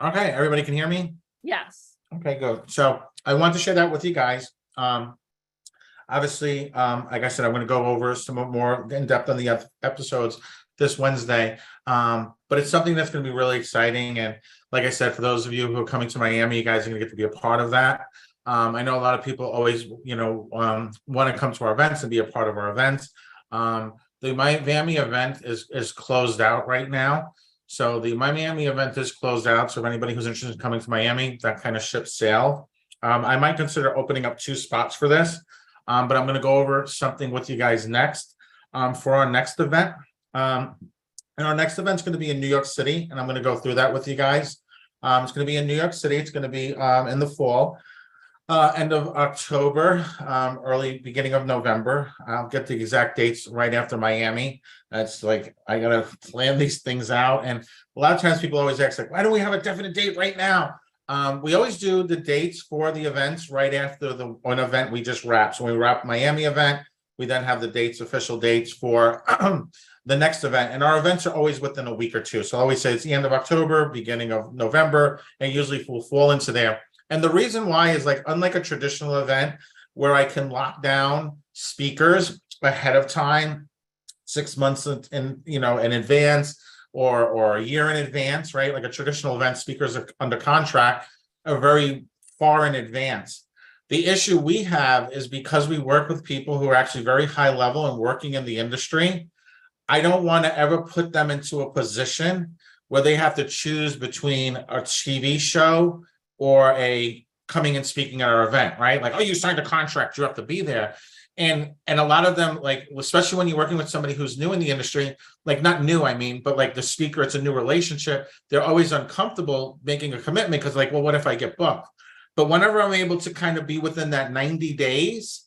Okay, everybody can hear me? Yes. Okay, good. So I want to share that with you guys. Obviously, like I said, I'm going to go over some more in depth on the episodes this Wednesday. But it's something that's going to be really exciting. And like I said, for those of you who are coming to Miami, you guys are going to get to be a part of that. I know a lot of people always, want to come to our events and be a part of our events. The Miami event is closed out right now. So the Miami event is closed out. So if anybody who's interested in coming to Miami, that kind of ship sailed. I might consider opening up 2 spots for this, but I'm going to go over something with you guys next for our next event. And our next event is going to be in New York City, and I'm going to go through that with you guys. It's going to be in New York City. It's going to be in the fall, end of October, early beginning of November. I'll get the exact dates right after Miami. That's like, I got to plan these things out. And a lot of times people always ask, like, why don't we have a definite date right now? We always do the dates for the events right after an event we just wrapped. So when we wrap Miami event, we then have the dates, official dates for the next event. And our events are always within a week or two. So I always say it's the end of October, beginning of November, and usually will fall into there. And the reason why is, like, unlike a traditional event where I can lock down speakers ahead of time, 6 months in advance, or a year in advance, right? Like a traditional event, speakers are under contract are very far in advance. The issue we have is because we work with people who are actually very high level and working in the industry, I don't want to ever put them into a position where they have to choose between a TV show or a coming and speaking at our event, right? Like, oh, you signed a contract, you have to be there. And a lot of them, like, especially when you're working with somebody who's new in the industry, like, not new, I mean, but like the speaker, it's a new relationship. They're always uncomfortable making a commitment because, like, well, what if I get booked? But whenever I'm able to kind of be within that 90 days,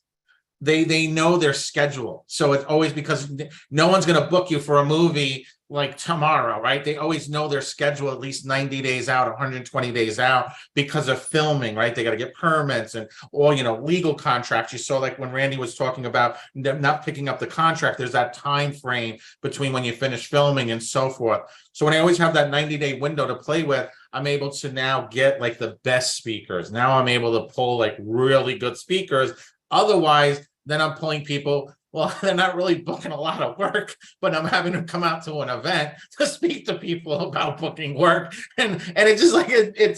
they know their schedule. So it's always, because no one's going to book you for a movie like tomorrow, right? They always know their schedule at least 90 days out, 120 days out because of filming, right? They got to get permits and all, legal contracts. You saw, like, when Randy was talking about them not picking up the contract, there's that time frame between when you finish filming and so forth. So when I always have that 90-day window to play with, I'm able to now get, like, the best speakers. Now I'm able to pull, like, really good speakers. Otherwise, then I'm pulling people, well, they're not really booking a lot of work, but I'm having to come out to an event to speak to people about booking work. And it's just like, it's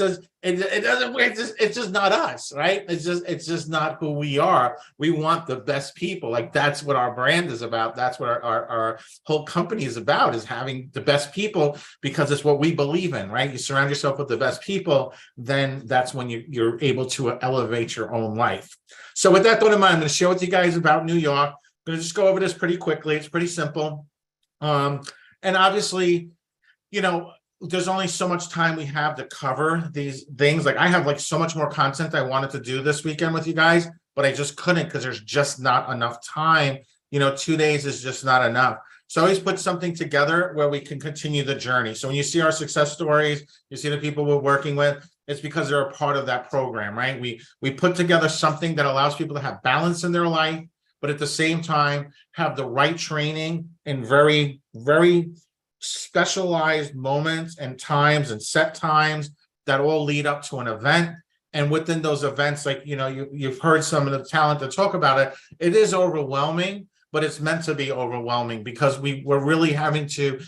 just not us, right? It's just not who we are. We want the best people. Like, that's what our brand is about. That's what our whole company is about, is having the best people, because it's what we believe in, right? You surround yourself with the best people, then that's when you're able to elevate your own life. So with that thought in mind, I'm going to share with you guys about New York. I'm going to just go over this pretty quickly. It's pretty simple. And obviously, there's only so much time we have to cover these things. Like, I have, like, so much more content I wanted to do this weekend with you guys, but I just couldn't because there's just not enough time. 2 days is just not enough. So I always put something together where we can continue the journey. So when you see our success stories, you see the people we're working with, it's because they're a part of that program, right? We put together something that allows people to have balance in their life, but at the same time, have the right training in very, very specialized moments and times and set times that all lead up to an event. And within those events, like, you've heard some of the talent to talk about it. It is overwhelming, but it's meant to be overwhelming because we're really having to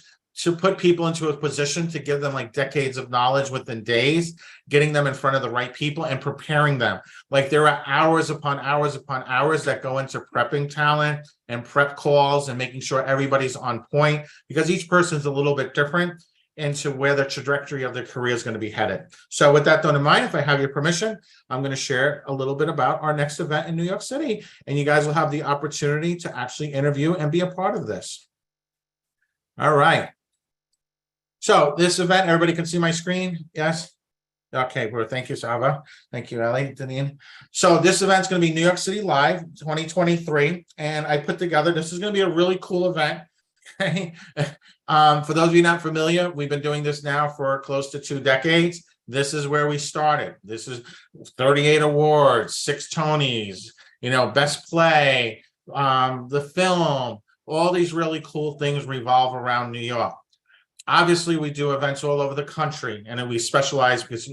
put people into a position to give them, like, decades of knowledge within days, getting them in front of the right people and preparing them. Like, there are hours upon hours upon hours that go into prepping talent and prep calls and making sure everybody's on point, because each person's a little bit different into where the trajectory of their career is going to be headed. So with that done in mind, if I have your permission, I'm going to share a little bit about our next event in New York City, and you guys will have the opportunity to actually interview and be a part of this. All right. So this event, everybody can see my screen? Yes? Okay, well, thank you, Sava. Thank you, Ellie, Deneen. So this event's going to be New York City Live 2023. And I put together, this is going to be a really cool event. Okay. For those of you not familiar, we've been doing this now for close to 2 decades. This is where we started. This is 38 awards, 6 Tonys, best play, the film, all these really cool things revolve around New York. Obviously, we do events all over the country, and then we specialize because,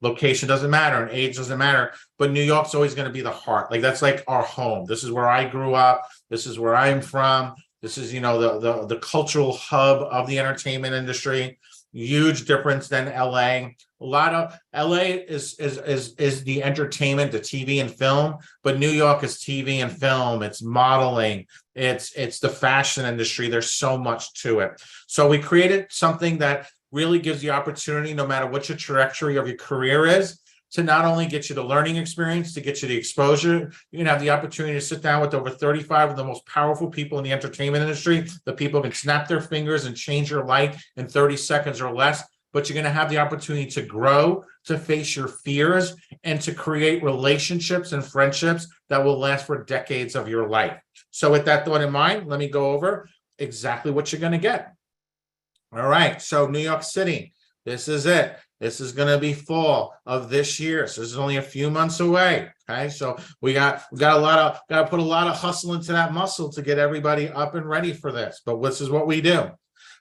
location doesn't matter and age doesn't matter, but New York's always going to be the heart. Like, that's like our home. This is where I grew up. This is where I'm from. This is, the cultural hub of the entertainment industry. Huge difference than LA. A lot of LA is the entertainment, the TV and film, but New York is TV and film. It's modeling. It's the fashion industry. There's so much to it. So we created something that really gives the opportunity, no matter what your trajectory of your career is, to not only get you the learning experience, to get you the exposure. You can have the opportunity to sit down with over 35 of the most powerful people in the entertainment industry. The people can snap their fingers and change your life in 30 seconds or less. But you're going to have the opportunity to grow, to face your fears, and to create relationships and friendships that will last for decades of your life. So with that thought in mind, let me go over exactly what you're going to get. All right. So New York City, this is it. This is going to be fall of this year. So this is only a few months away. Okay. So we got to put a lot of hustle into that muscle to get everybody up and ready for this. But this is what we do.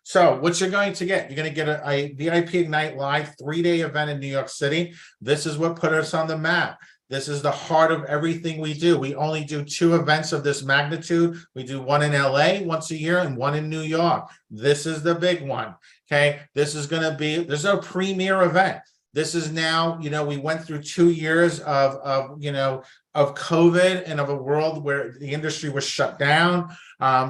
So what you're going to get, you're going to get a VIP Ignite Live 3-day event in New York City. This is what put us on the map. This is the heart of everything we do. We only do 2 events of this magnitude. We do one in LA once a year and one in New York. This is the big one. Okay. This is going to be, there's no premier event. This is now, we went through 2 years of COVID and of a world where the industry was shut down.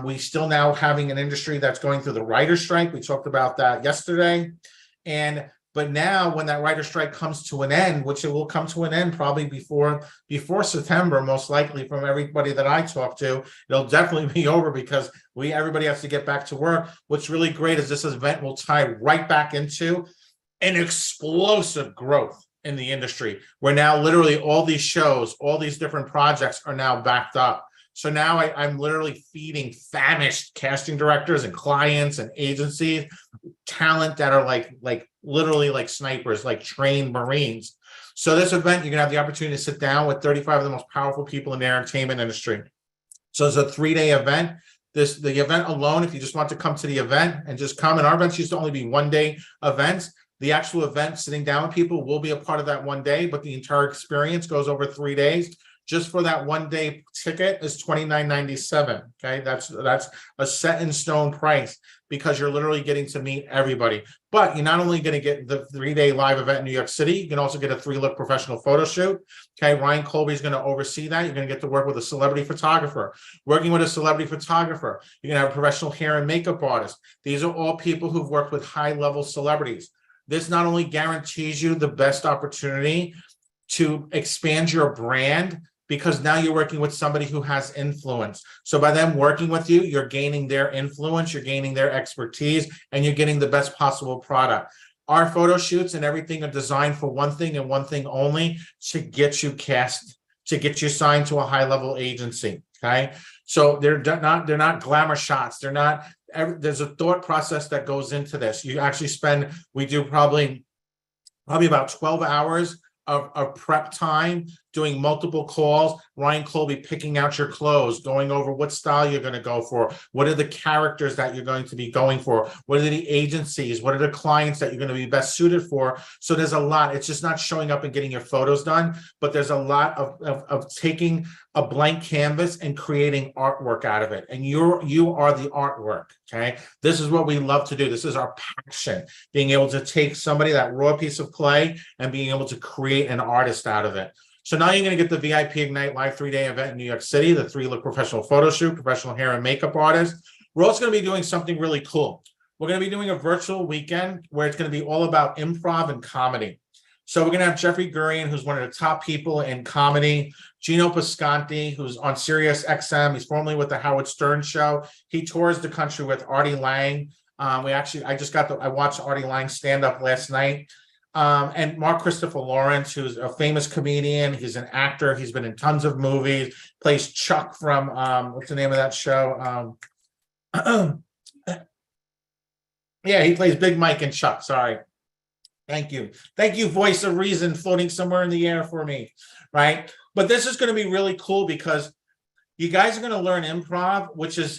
We still now having an industry that's going through the writer's strike. We talked about that yesterday. But now when that writer's strike comes to an end, which it will come to an end probably before September, most likely from everybody that I talk to, it'll definitely be over because everybody has to get back to work. What's really great is this event will tie right back into an explosive growth in the industry, where now literally all these shows, all these different projects are now backed up. So now I'm literally feeding famished casting directors and clients and agencies talent that are like literally like snipers, like trained Marines. So this event, you're gonna have the opportunity to sit down with 35 of the most powerful people in the entertainment industry. So it's a 3-day event. The event alone, if you just want to come to the event and just come, and our events used to only be 1-day events. The actual event, sitting down with people, will be a part of that 1 day, but the entire experience goes over 3 days. Just for that 1-day ticket is $29.97. Okay, that's a set in stone price because you're literally getting to meet everybody. But you're not only going to get the 3-day live event in New York City, you can also get a 3-look professional photo shoot. Okay, Ryan Colby is going to oversee that. You're going to get to work with a celebrity photographer. Working with a celebrity photographer, you're going to have a professional hair and makeup artist. These are all people who've worked with high-level celebrities. This not only guarantees you the best opportunity to expand your brand, because now you're working with somebody who has influence. So by them working with you, you're gaining their influence, you're gaining their expertise, and you're getting the best possible product. Our photo shoots and everything are designed for one thing and one thing only: to get you cast, to get you signed to a high-level agency. Okay, so they're not glamour shots. They're not. There's a thought process that goes into this. You actually we do probably about 12 hours of prep time, doing multiple calls. Ryan Colby picking out your clothes, going over what style you're going to go for, what are the characters that you're going to be going for, what are the agencies, what are the clients that you're going to be best suited for. So there's a lot. It's just not showing up and getting your photos done, but there's a lot of taking a blank canvas and creating artwork out of it. And you are the artwork. Okay, this is what we love to do. This is our passion, being able to take somebody, that raw piece of clay, and being able to create an artist out of it. So now you're going to get the VIP Ignite Live 3-day event in New York City, the 3-look professional photo shoot, professional hair and makeup artist. We're also going to be doing something really cool. We're going to be doing a virtual weekend where it's going to be all about improv and comedy. So we're going to have Jeffrey Gurian, who's one of the top people in comedy, Gino Pascanti, who's on Sirius XM. He's formerly with the Howard Stern Show. He tours the country with Artie Lang. I watched Artie Lang stand up last night. And Mark Christopher Lawrence, who's a famous comedian. He's an actor. He's been in tons of movies. Plays Chuck from what's the name of that show? Yeah, he plays Big Mike and Chuck. Sorry. Thank you. Thank you, voice of reason, floating somewhere in the air for me. Right. But this is going to be really cool because you guys are going to learn improv,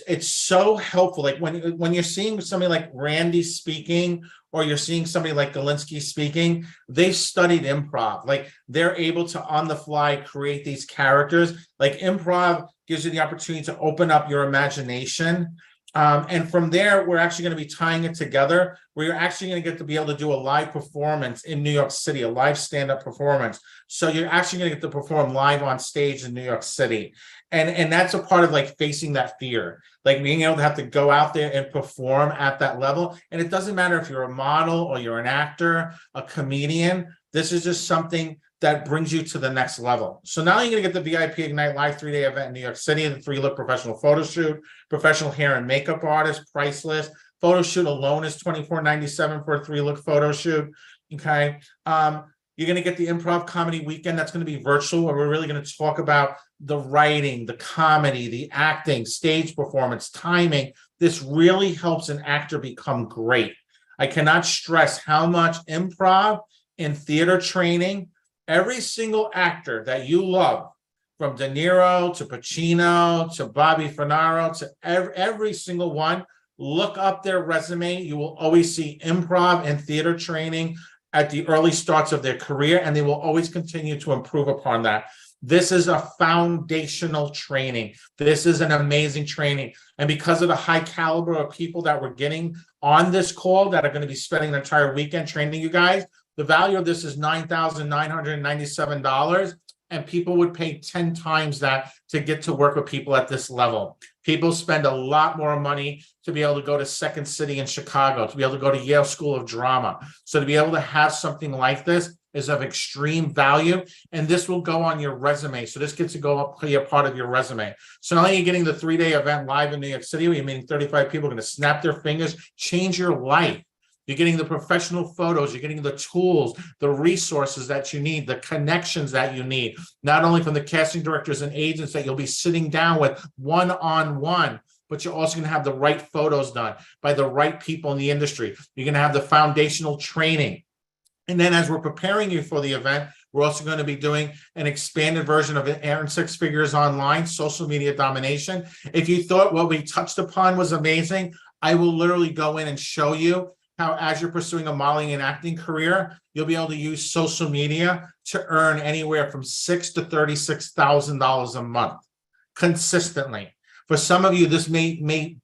it's so helpful. Like when you're seeing somebody like Randy speaking, or you're seeing somebody like Galinsky speaking, they've studied improv. Like they're able to on the fly create these characters. Like improv gives you the opportunity to open up your imagination. And from there, we're actually going to be tying it together where you're actually going to get to be able to do a live performance in New York City, a live stand-up performance. So you're actually going to get to perform live on stage in New York City. And that's a part of like facing that fear, like being able to have to go out there and perform at that level. And it doesn't matter if you're a model or you're an actor, a comedian, this is just something that brings you to the next level. So now you're gonna get the VIP Ignite Live 3-day event in New York City, the 3-look professional photo shoot, professional hair and makeup artist, priceless. Photo shoot alone is $24.97 for a 3-look photo shoot. Okay. You're going to get the Improv Comedy Weekend. That's going to be virtual, where we're really going to talk about the writing, the comedy, the acting, stage performance, timing. This really helps an actor become great. I cannot stress how much improv and theater training, every single actor that you love, from De Niro to Pacino to Bobby Finaro to every single one, look up their resume. You will always see improv and theater training at the early starts of their career, and they will always continue to improve upon that. This is a foundational training. This is an amazing training. And because of the high caliber of people that we're getting on this call that are going to be spending the entire weekend training you guys, the value of this is $9,997. And people would pay 10 times that to get to work with people at this level. People spend a lot more money to be able to go to Second City in Chicago, to be able to go to Yale School of Drama. So to be able to have something like this is of extreme value, and this will go on your resume. So this gets to go up, be a part of your resume. So not only are you getting the 3-day event live in New York City, where you're meeting 35 people, going to snap their fingers, change your life. You're getting the professional photos, you're getting the tools, the resources that you need, the connections that you need, not only from the casting directors and agents that you'll be sitting down with one-on-one, but you're also going to have the right photos done by the right people in the industry. You're going to have the foundational training. And then as we're preparing you for the event, we're also going to be doing an expanded version of Earn Six Figures Online, social media domination. If you thought what we touched upon was amazing, I will literally go in and show you how, as you're pursuing a modeling and acting career, you'll be able to use social media to earn anywhere from $6,000 to $36,000 a month consistently. For some of you, this may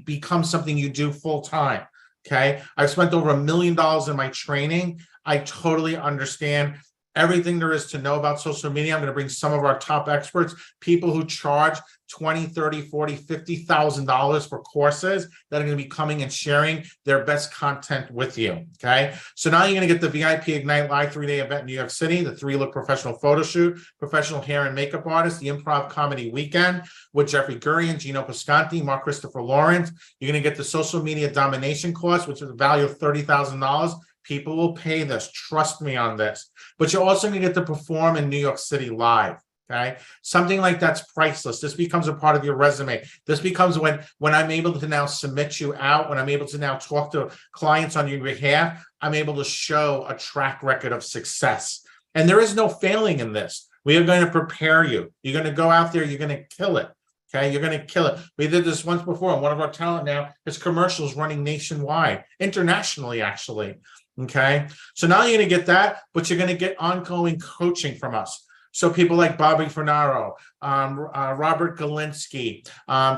become something you do full time. Okay, I've spent over $1 million in my training. I totally understand everything there is to know about social media. I'm going to bring some of our top experts, people who charge $20,000, $30,000, $40,000, $50,000 for courses that are going to be coming and sharing their best content with you. Okay. So now you're going to get the VIP Ignite Live 3-day event in New York City, the 3-look professional photo shoot, professional hair and makeup artist, the Improv Comedy Weekend with Jeffrey Gurian, Gino Piscanti, Mark Christopher Lawrence. You're going to get the social media domination course, which is a value of $30,000. People will pay this. Trust me on this. But you're also going to get to perform in New York City live. Okay, something like that's priceless. This becomes a part of your resume. This becomes when I'm able to now submit you out, when I'm able to now talk to clients on your behalf, I'm able to show a track record of success. And there is no failing in this. We are going to prepare you. You're going to go out there, you're going to kill it. Okay, you're going to kill it. We did this once before, and one of our talent now has commercials running nationwide, internationally, actually. Okay, so now you're going to get that, but you're going to get ongoing coaching from us. So people like Bobby Finaro, Robert Galinsky,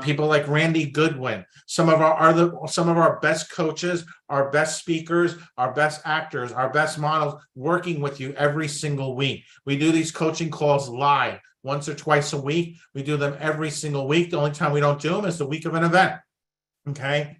people like Randy Goodwin, some of our best coaches, our best speakers, our best actors, our best models working with you every single week. We do these coaching calls live once or twice a week. We do them every single week. The only time we don't do them is the week of an event. Okay.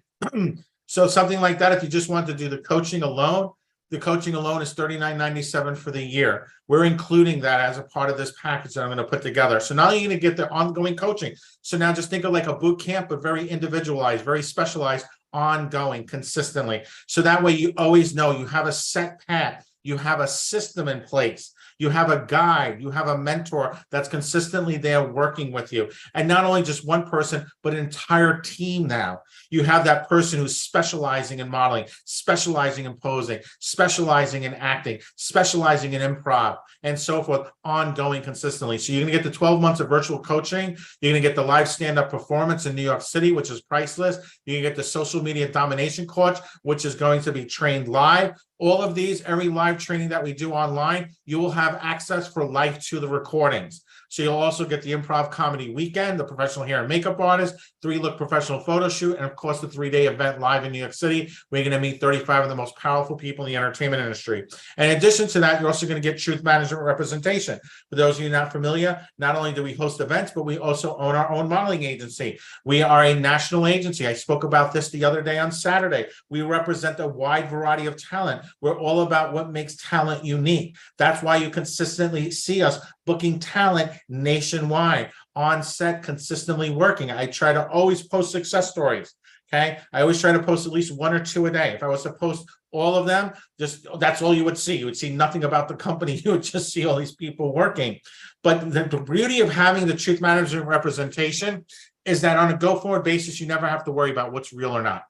So something like that, if you just want to do the coaching alone, the coaching alone is $39.97 for the year. We're including that as a part of this package that I'm going to put together. So now you're going to get the ongoing coaching. So now just think of like a boot camp, but very individualized, very specialized, ongoing, consistently. So that way you always know you have a set path, you have a system in place. You have a guide, you have a mentor that's consistently there working with you. And not only just one person, but an entire team now. You have that person who's specializing in modeling, specializing in posing, specializing in acting, specializing in improv, and so forth, ongoing consistently. So you're going to get the 12 months of virtual coaching. You're going to get the live stand-up performance in New York City, which is priceless. You're going to get the social media domination coach, which is going to be trained live. All of these, every live training that we do online, you will have access for life to the recordings. So you'll also get the improv comedy weekend, the professional hair and makeup artist, 3-look professional photo shoot, and of course the 3-day event live in New York City. We're going to meet 35 of the most powerful people in the entertainment industry. And in addition to that, you're also going to get truth management representation. For those of you not familiar, not only do we host events, but we also own our own modeling agency. We are a national agency. I spoke about this the other day on Saturday. We represent a wide variety of talent. We're all about what makes talent unique. That's why you consistently see us booking talent nationwide, on set, consistently working. I try to always post success stories. Okay. I always try to post at least 1 or 2 a day. If I was to post all of them, just that's all you would see. You would see nothing about the company. You would just see all these people working. But the beauty of having the truth management representation is that on a go-forward basis, you never have to worry about what's real or not.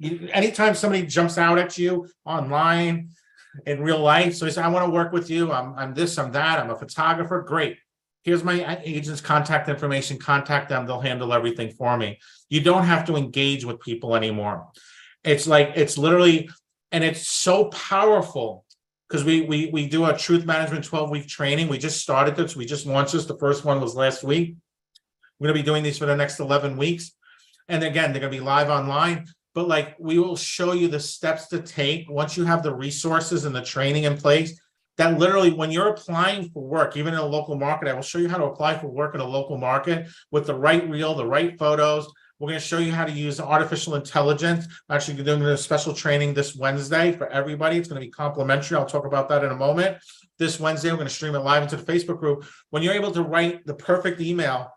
Anytime somebody jumps out at you online, in real life, so he said, I want to work with you. I'm this, I'm that, I'm a photographer. Great. Here's my agent's contact information. Contact them. They'll handle everything for me. You don't have to engage with people anymore. It's like, it's literally, and it's so powerful because we do a truth management 12-week training. We just started this. We just launched this. The first one was last week. We're going to be doing these for the next 11 weeks. And again, they're going to be live online. But like, we will show you the steps to take once you have the resources and the training in place, that literally when you're applying for work, even in a local market, I will show you how to apply for work in a local market with the right reel, the right photos. We're going to show you how to use artificial intelligence. I'm actually doing a special training this Wednesday for everybody. It's going to be complimentary. I'll talk about that in a moment. This Wednesday, we're going to stream it live into the Facebook group. When you're able to write the perfect email,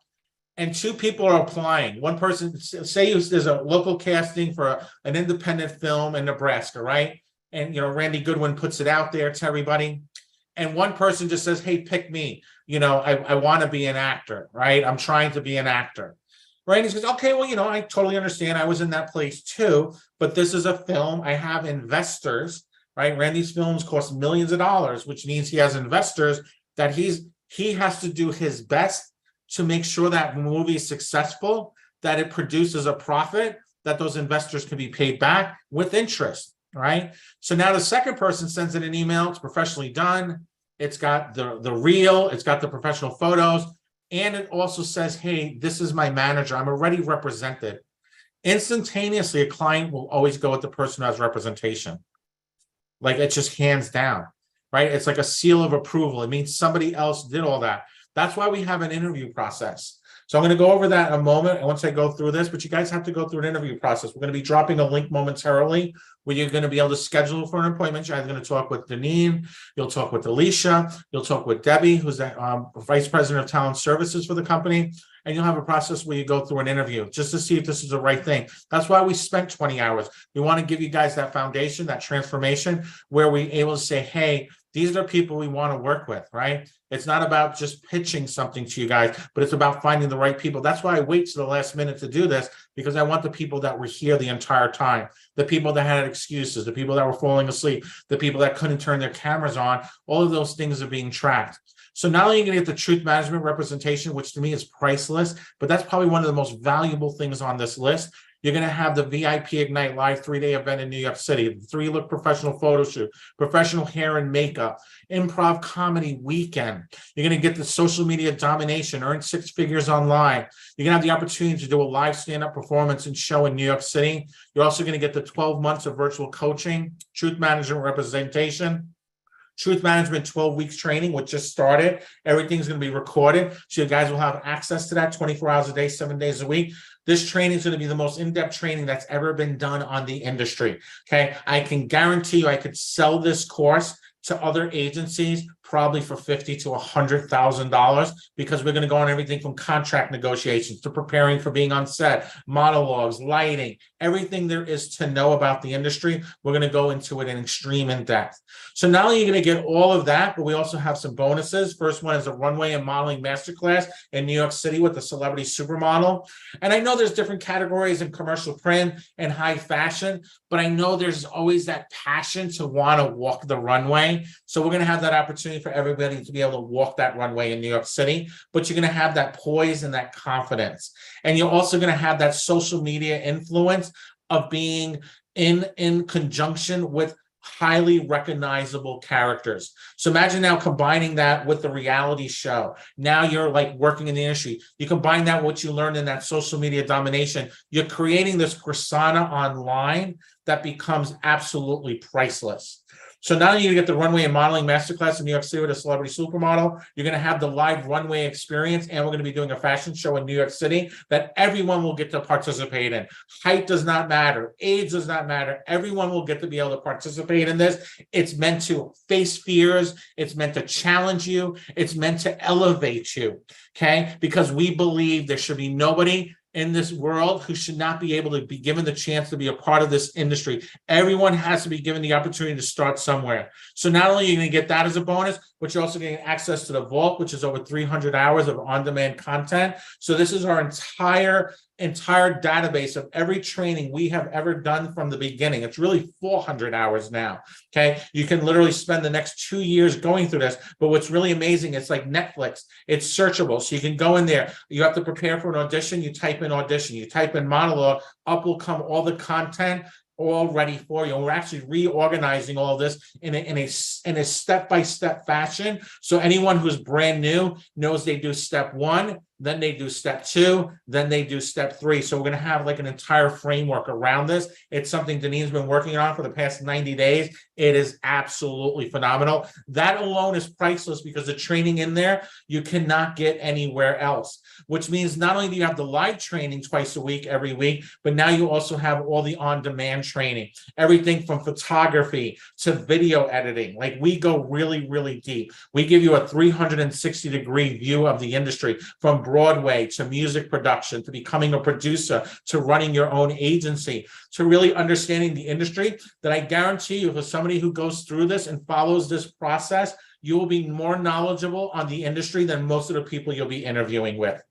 and 2 people are applying. One person, say there's a local casting for an independent film in Nebraska, right? And, Randy Goodwin puts it out there to everybody. And one person just says, hey, pick me. I want to be an actor, right? I'm trying to be an actor. Randy says, okay, well, I totally understand. I was in that place too, but this is a film. I have investors, right? Randy's films cost millions of dollars, which means he has investors that he has to do his best to make sure that movie is successful, that it produces a profit, that those investors can be paid back with interest, right? So now the second person sends in an email, it's professionally done, it's got the reel, it's got the professional photos, and it also says, hey, this is my manager, I'm already represented. Instantaneously, a client will always go with the person who has representation. Like, it's just hands down, right? It's like a seal of approval. It means somebody else did all that. That's why we have an interview process. So I'm going to go over that in a moment and once I go through this, but you guys have to go through an interview process. We're going to be dropping a link momentarily where you're going to be able to schedule for an appointment. You're going to talk with Deneen, you'll talk with Alicia, you'll talk with Debbie, who's the Vice President of Talent Services for the company, and you'll have a process where you go through an interview just to see if this is the right thing. That's why we spent 20 hours. We want to give you guys that foundation, that transformation, where we're able to say, hey, these are people we want to work with, right? It's not about just pitching something to you guys, but it's about finding the right people. That's why I wait to the last minute to do this, because I want the people that were here the entire time, the people that had excuses, the people that were falling asleep, the people that couldn't turn their cameras on. All of those things are being tracked. So not only are you going to get the truth management representation, which to me is priceless, but that's probably one of the most valuable things on this list. You're going to have the VIP Ignite Live 3-day event in New York City, the 3-look professional photo shoot, professional hair and makeup, improv comedy weekend. You're going to get the social media domination, earn 6 figures online. You're going to have the opportunity to do a live stand-up performance and show in New York City. You're also going to get the 12 months of virtual coaching, truth management representation, Truth Management 12 weeks training, which just started. Everything's going to be recorded. So you guys will have access to that 24 hours a day, 7 days a week. This training is going to be the most in-depth training that's ever been done on the industry. Okay. I can guarantee you I could sell this course to other agencies probably for $50,000 to $100,000, because we're going to go on everything from contract negotiations to preparing for being on set, monologues, lighting, everything there is to know about the industry. We're going to go into it in extreme in depth. So not only are you going to get all of that, but we also have some bonuses. First one is a runway and modeling masterclass in New York City with the celebrity supermodel. And I know there's different categories in commercial print and high fashion, but I know there's always that passion to want to walk the runway. So we're going to have that opportunity for everybody to be able to walk that runway in New York City, but you're going to have that poise and that confidence. And you're also going to have that social media influence of being in conjunction with highly recognizable characters. So imagine now combining that with the reality show. Now you're like working in the industry. You combine that with what you learned in that social media domination. You're creating this persona online that becomes absolutely priceless. So not only you get the runway and modeling masterclass in New York City with a celebrity supermodel, you're going to have the live runway experience, and we're going to be doing a fashion show in New York City that everyone will get to participate in. Height does not matter. Age does not matter. Everyone will get to be able to participate in this. It's meant to face fears. It's meant to challenge you. It's meant to elevate you, okay? Because we believe there should be nobody in this world who should not be able to be given the chance to be a part of this industry. Everyone has to be given the opportunity to start somewhere. So not only are you going to get that as a bonus, but you're also getting access to the vault, which is over 300 hours of on-demand content. So this is our entire database of every training we have ever done from the beginning. It's really 400 hours now, okay? You can literally spend the next 2 years going through this, but what's really amazing, it's like Netflix. It's searchable, so you can go in there. You have to prepare for an audition, you type in audition, you type in monologue, up will come all the content all ready for you. And we're actually reorganizing all of this in a step-by-step fashion. So anyone who's brand new knows they do step 1, then they do step 2, then they do step 3. So we're going to have like an entire framework around this. It's something Denine's been working on for the past 90 days. It is absolutely phenomenal. That alone is priceless because the training in there, you cannot get anywhere else, which means not only do you have the live training twice a week, every week, but now you also have all the on-demand training, everything from photography to video editing. Like we go really, really deep. We give you a 360-degree view of the industry, from Broadway to music production, to becoming a producer, to running your own agency, to really understanding the industry, that I guarantee you, for somebody who goes through this and follows this process, you will be more knowledgeable on the industry than most of the people you'll be interviewing with,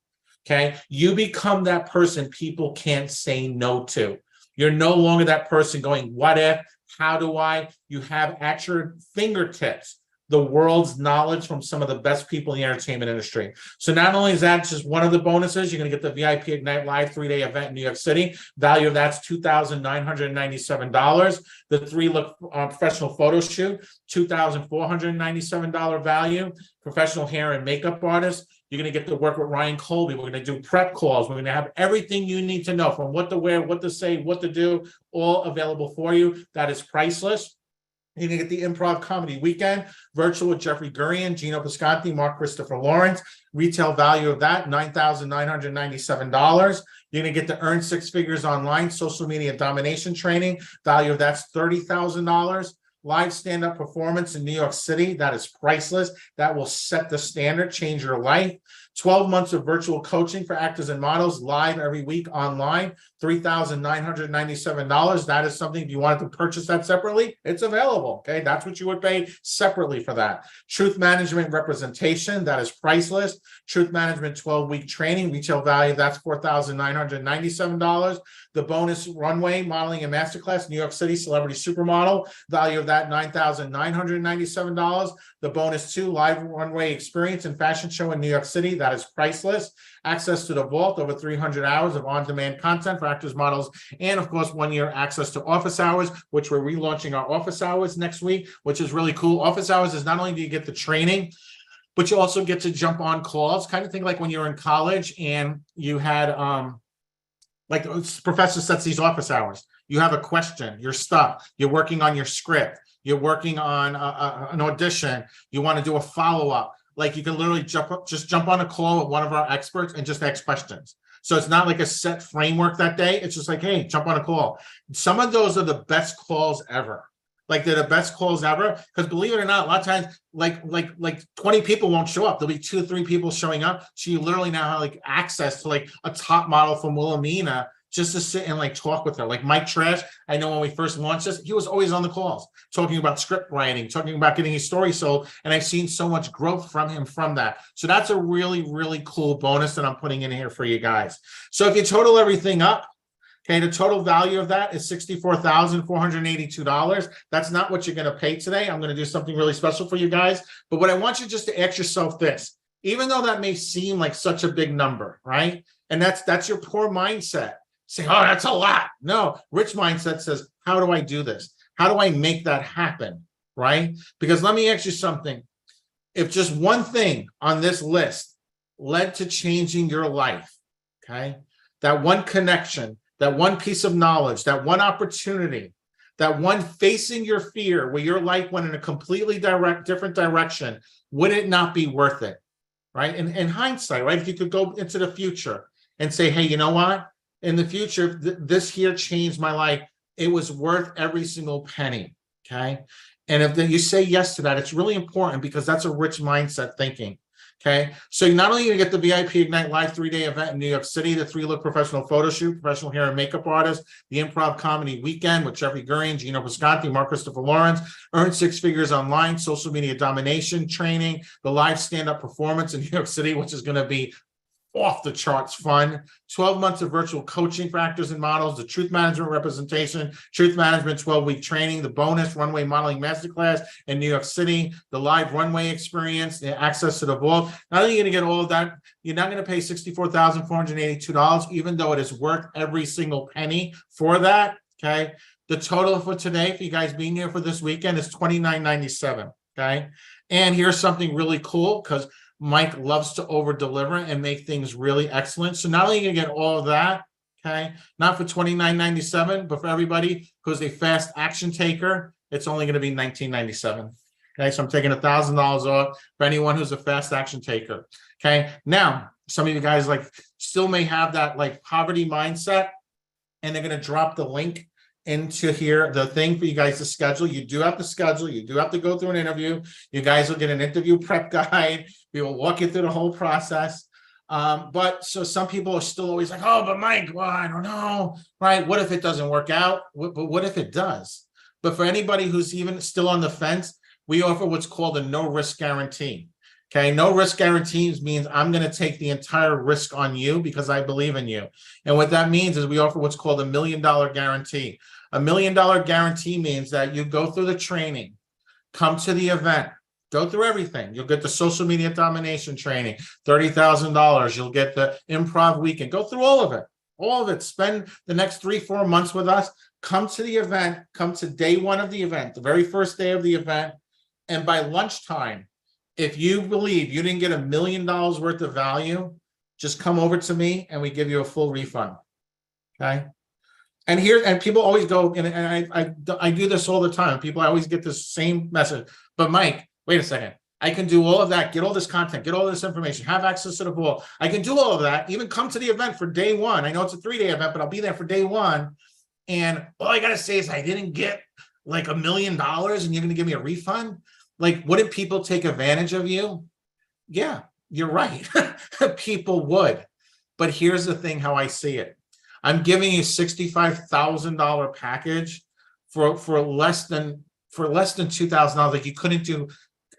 okay? You become that person people can't say no to. You're no longer that person going, what if, how do I? You have at your fingertips the world's knowledge from some of the best people in the entertainment industry. So not only is that just one of the bonuses, you're going to get the VIP Ignite Live 3-day event in New York City. Value of that's $2,997. The 3-look professional photo shoot, $2,497 value. Professional hair and makeup artist. You're going to get to work with Ryan Colby. We're going to do prep calls. We're going to have everything you need to know, from what to wear, what to say, what to do, all available for you. That is priceless. You're going to get the Improv Comedy Weekend, virtual with Jeffrey Gurian, Gino Pisconti, Mark Christopher Lawrence. Retail value of that, $9,997. You're going to get to earn 6 figures online, social media domination training. Value of that's $30,000. Live stand-up performance in New York City. That is priceless. That will set the standard, change your life. 12 months of virtual coaching for actors and models, live every week online, $3,997. That is something, if you wanted to purchase that separately, it's available, okay? That's what you would pay separately for that. Truth Management Representation, that is priceless. Truth Management 12-week training, retail value, that's $4,997. The bonus runway modeling and masterclass, New York City celebrity supermodel, value of that $9,997. The bonus 2 live runway experience and fashion show in New York City, that is priceless. Access to the vault, over 300 hours of on-demand content for actors, models, and of course, 1 year access to office hours, which we're relaunching our office hours next week, which is really cool. Office hours is not only do you get the training, but you also get to jump on calls, kind of think like when you're in college and you had, like the professor sets these office hours. You have a question, you're stuck, you're working on your script, you're working on an audition, you want to do a follow-up. Like you can literally jump on a call with one of our experts and just ask questions. So it's not like a set framework that day. It's just like, hey, jump on a call. Some of those are the best calls ever. Like they're the best calls ever. Because believe it or not, a lot of times, like 20 people won't show up. There'll be 2 or 3 people showing up. So you literally now have like access to like a top model from Wilhelmina just to sit and like talk with her. Like Mike Trash, I know when we first launched this, he was always on the calls, talking about script writing, talking about getting his story sold. And I've seen so much growth from him from that. So that's a really, really cool bonus that I'm putting in here for you guys. So if you total everything up, okay, the total value of that is $64,482. That's not what you're going to pay today. I'm going to do something really special for you guys. But what I want you just to ask yourself this, even though that may seem like such a big number, right? And that's your poor mindset. Say, oh, that's a lot. No, rich mindset says, how do I do this? How do I make that happen? Right? Because let me ask you something. If just one thing on this list led to changing your life, okay, that one connection, that one piece of knowledge, that one opportunity, that one facing your fear where your life went in a completely different direction, would it not be worth it? Right? In hindsight, right? If you could go into the future and say, hey, you know what? In the future, this here changed my life. It was worth every single penny. Okay. And if you say yes to that, it's really important because that's a rich mindset thinking. Okay. So you're not only going to get the VIP Ignite Live 3-day event in New York City, the 3-look professional photo shoot, professional hair and makeup artist, the improv comedy weekend with Jeffrey Gurian, Gino Piscotti, Mark Christopher Lawrence, earn 6 figures online, social media domination training, the live stand-up performance in New York City, which is going to be off the charts fun, 12 months of virtual coaching for actors and models, the truth management representation, truth management 12-week training, the bonus runway modeling masterclass in New York City, the live runway experience, the access to the vault. Not only are you going to get all of that, you're not going to pay $64,482, even though it is worth every single penny for that. Okay. The total for today, for you guys being here for this weekend, is $29.97. Okay. And here's something really cool because Mike loves to over deliver and make things really excellent. So not only are you gonna get all of that, okay, not for $29.97, but for everybody who's a fast action taker, it's only going to be $19.97. Okay, so I'm taking $1,000 off for anyone who's a fast action taker. Okay, now some of you guys like still may have that like poverty mindset, and they're going to drop the link into here, the thing for you guys to schedule. You do have to schedule, you do have to go through an interview. You guys will get an interview prep guide. We will walk you through the whole process. But so some people are still always like, oh, but Mike, well, I don't know, right? What if it doesn't work out? But what if it does? But for anybody who's even still on the fence, we offer what's called a no risk guarantee. Okay, no risk guarantees means I'm going to take the entire risk on you because I believe in you. And what that means is we offer what's called $1 million guarantee. $1 million guarantee means that you go through the training, come to the event, go through everything. You'll get the social media domination training, $30,000. You'll get the improv weekend. Go through all of it, all of it. Spend the next 3-4 months with us. Come to the event, come to day one of the event, the very first day of the event. And by lunchtime, if you believe you didn't get $1 million worth of value, just come over to me and we give you a full refund. Okay. And people always go, and I do this all the time. People, I always get this same message. But Mike, wait a second. I can do all of that, get all this content, get all this information, have access to the vault. I can do all of that, even come to the event for day one. I know it's a 3-day event, but I'll be there for day one. And all I got to say is I didn't get like $1 million and you're going to give me a refund. Like, wouldn't people take advantage of you? Yeah, you're right. People would. But here's the thing, how I see it. I'm giving you $65,000 package for less than $2,000. Like, you couldn't do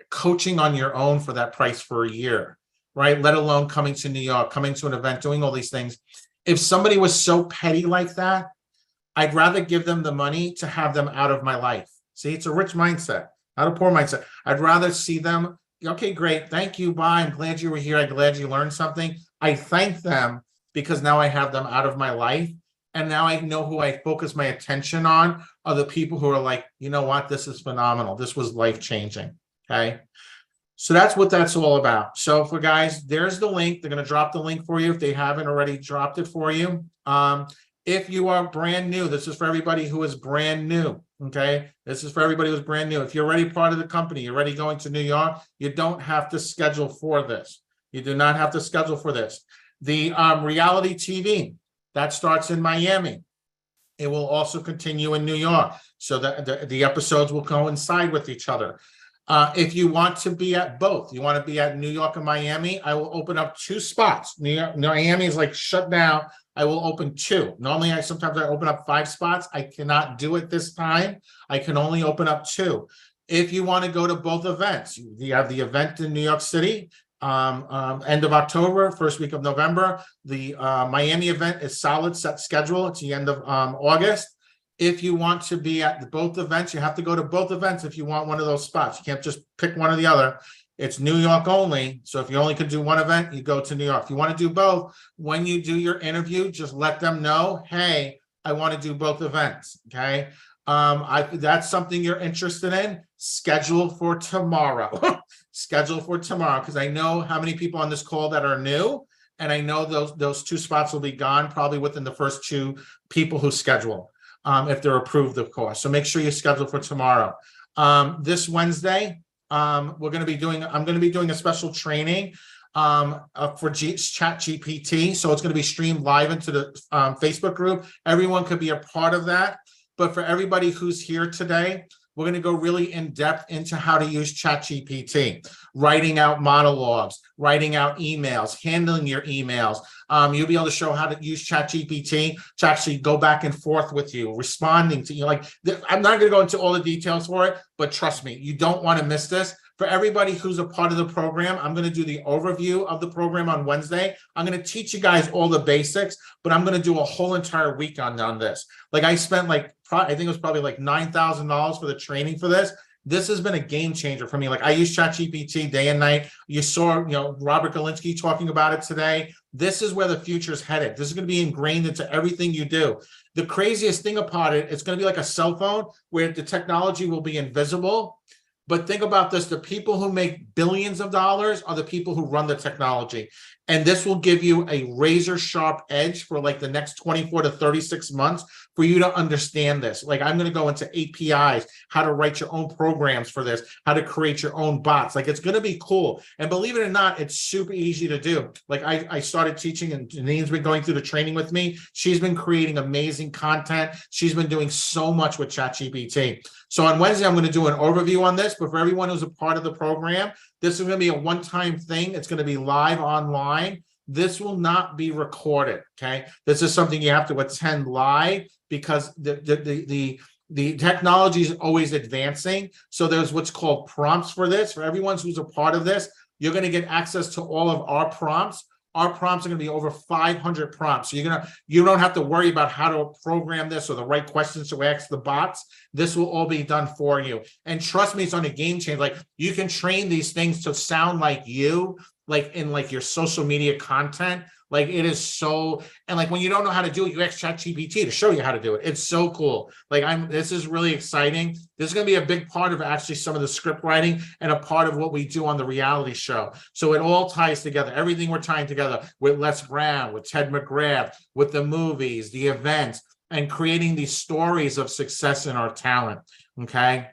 coaching on your own for that price for a year, right? Let alone coming to New York, coming to an event, doing all these things. If somebody was so petty like that, I'd rather give them the money to have them out of my life. See, it's a rich mindset. Not a poor mindset. I'd rather see them, okay, great, thank you, bye, I'm glad you were here, I'm glad you learned something. I thank them because now I have them out of my life, and now I know who I focus my attention on are the people who are like, you know what, this is phenomenal, this was life-changing, okay? So that's what that's all about. So for guys, there's the link. They're going to drop the link for you if they haven't already dropped it for you. If you are brand new, this is for everybody who is brand new. Okay. This is for everybody who's brand new. If you're already part of the company, you're already going to New York, you don't have to schedule for this. You do not have to schedule for this. The reality TV, that starts in Miami. It will also continue in New York. So that the episodes will coincide with each other. If you want to be at both, you want to be at New York and Miami, I will open up 2 spots. Miami is like shut down. I will open 2. Normally, sometimes I open up 5 spots. I cannot do it this time. I can only open up 2. If you want to go to both events, you have the event in New York City, end of October, first week of November. The Miami event is solid, set schedule. It's the end of August. If you want to be at both events, you have to go to both events if you want one of those spots. You can't just pick one or the other. It's New York only. So if you only could do one event, you go to New York. If you want to do both, when you do your interview, just let them know, hey, I want to do both events. Okay. That's something you're interested in, schedule for tomorrow. Schedule for tomorrow, because I know how many people on this call that are new, and I know those 2 spots will be gone probably within the first 2 people who schedule, if they're approved, of course. So make sure you schedule for tomorrow. This Wednesday, I'm going to be doing a special training for ChatGPT. So it's going to be streamed live into the Facebook group. Everyone could be a part of that. But for everybody who's here today, we're going to go really in depth into how to use ChatGPT, writing out monologues, writing out emails, handling your emails. You'll be able to show how to use ChatGPT to actually go back and forth with you, responding to you. Like, I'm not going to go into all the details for it, but trust me, you don't want to miss this. For everybody who's a part of the program, I'm going to do the overview of the program on Wednesday. I'm going to teach you guys all the basics, but I'm going to do a whole entire week on this. Like, I spent I think it was probably like $9,000 for the training for this. This has been a game changer for me. Like, I use ChatGPT day and night. You saw, Robert Galinsky talking about it today. This is where the future is headed. This is going to be ingrained into everything you do. The craziest thing about it, it's going to be like a cell phone where the technology will be invisible. But think about this, the people who make billions of dollars are the people who run the technology. And this will give you a razor sharp edge for like the next 24 to 36 months for you to understand this. Like, I'm going to go into APIs, how to write your own programs for this, how to create your own bots. Like, it's going to be cool. And believe it or not, it's super easy to do. Like, I started teaching, and Janine's been going through the training with me. She's been creating amazing content. She's been doing so much with ChatGPT. So on Wednesday, I'm going to do an overview on this, but for everyone who's a part of the program, this is going to be a one-time thing. It's going to be live online. This will not be recorded, okay? This is something you have to attend live because the technology is always advancing. So there's what's called prompts for this. For everyone who's a part of this, you're going to get access to all of our prompts. Our prompts are going to be over 500 prompts. So you don't have to worry about how to program this or the right questions to ask the bots. This will all be done for you. And trust me, it's on a game changer. Like, you can train these things to sound like you, like in like your social media content. Like, it is so, and like when you don't know how to do it, you ask ChatGPT to show you how to do it. It's so cool. Like, this is really exciting. This is going to be a big part of actually some of the script writing and a part of what we do on the reality show. So it all ties together. Everything we're tying together with Les Brown, with Ted McGrath, with the movies, the events, and creating these stories of success in our talent. Okay.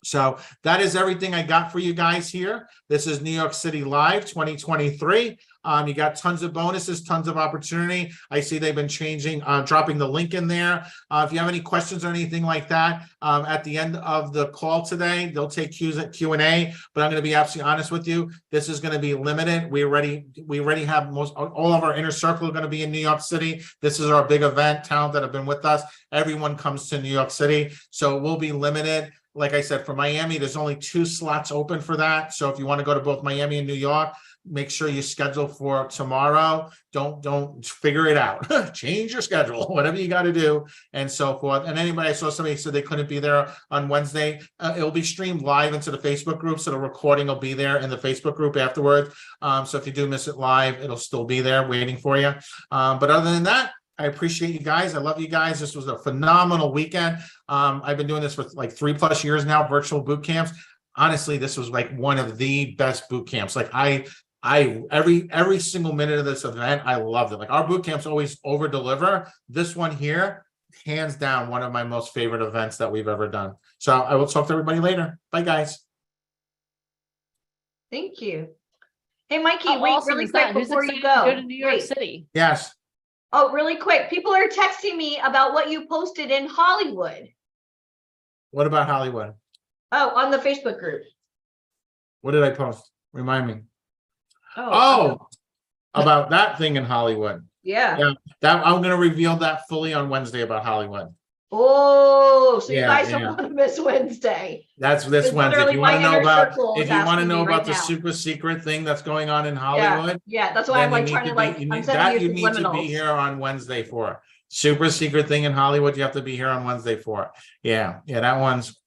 So that is everything I got for you guys here. This is New York City Live 2023. You got tons of bonuses, tons of opportunity. I see they've been changing, dropping the link in there. If you have any questions or anything like that, at the end of the call today, they'll take Q&A, but I'm going to be absolutely honest with you. This is going to be limited. We already have all of our inner circle are going to be in New York City. This is our big event. Talent that have been with us, everyone comes to New York City. So we'll be limited. Like I said, for Miami, there's only 2 slots open for that. So if you want to go to both Miami and New York, make sure you schedule for tomorrow. Don't figure it out. Change your schedule, whatever you got to do, and so forth. And anybody, I saw somebody said they couldn't be there on Wednesday. It'll be streamed live into the Facebook group, so the recording will be there in the Facebook group afterwards. So if you do miss it live, it'll still be there waiting for you. But other than that, I appreciate you guys. I love you guys. This was a phenomenal weekend. I've been doing this for like 3+ years now, virtual boot camps. Honestly, this was like one of the best boot camps. Like every single minute of this event, I loved it. Like, our boot camps always over deliver. This one here, hands down, one of my most favorite events that we've ever done. So I will talk to everybody later. Bye, guys. Thank you. Hey, Mikey, How wait awesome really is that? quick Who's before you excited to go. go to New York City? Yes. Oh, really quick. People are texting me about what you posted in Hollywood. What about Hollywood? Oh, on the Facebook group. What did I post? Remind me. Oh, About that thing in Hollywood. yeah. That I'm going to reveal that fully on Wednesday about Hollywood. Oh, so you Yeah, guys don't yeah. want to miss Wednesday. That's this It's Wednesday. If literally you want to my know inner about, circle if is you want to asking know me about right the now. super secret thing that's going on in Yeah, Hollywood, yeah. That's why I'm then like trying to like. I'm sending that you you need to be subliminals. here on Wednesday for. Super secret thing in Hollywood. You have to be here on Wednesday for. Yeah, that one's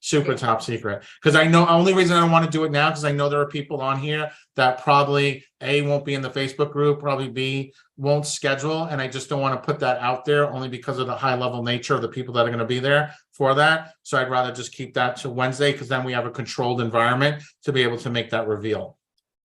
super top secret. Because I know, only reason I don't want to do it now, because I know there are people on here that probably A, won't be in the Facebook group, probably B, won't schedule. And I just don't want to put that out there only because of the high level nature of the people that are going to be there for that. So I'd rather just keep that to Wednesday, because then we have a controlled environment to be able to make that reveal.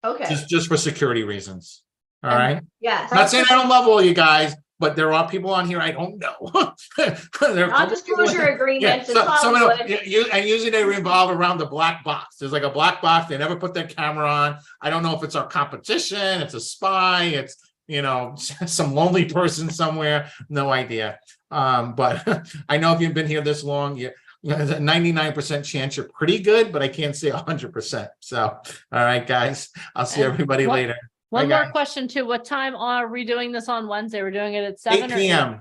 Okay. Just for security reasons. All And- right. Yes. Not saying I don't love all you guys, but there are people on here I don't know. Non-disclosure Yeah, agreements. so, It's some of them, Hollywood. and usually they revolve around the black box. There's like a black box. They never put their camera on. I don't know if it's our competition, it's a spy, it's, you know, some lonely person somewhere. No idea. But I know if you've been here this long, there's a 99% chance you're pretty good, but I can't say 100%. So, all right, guys, I'll see And everybody one- later. One Bye, more guys. question too. What time are we doing this on Wednesday? We're doing it at 8 7 or p.m.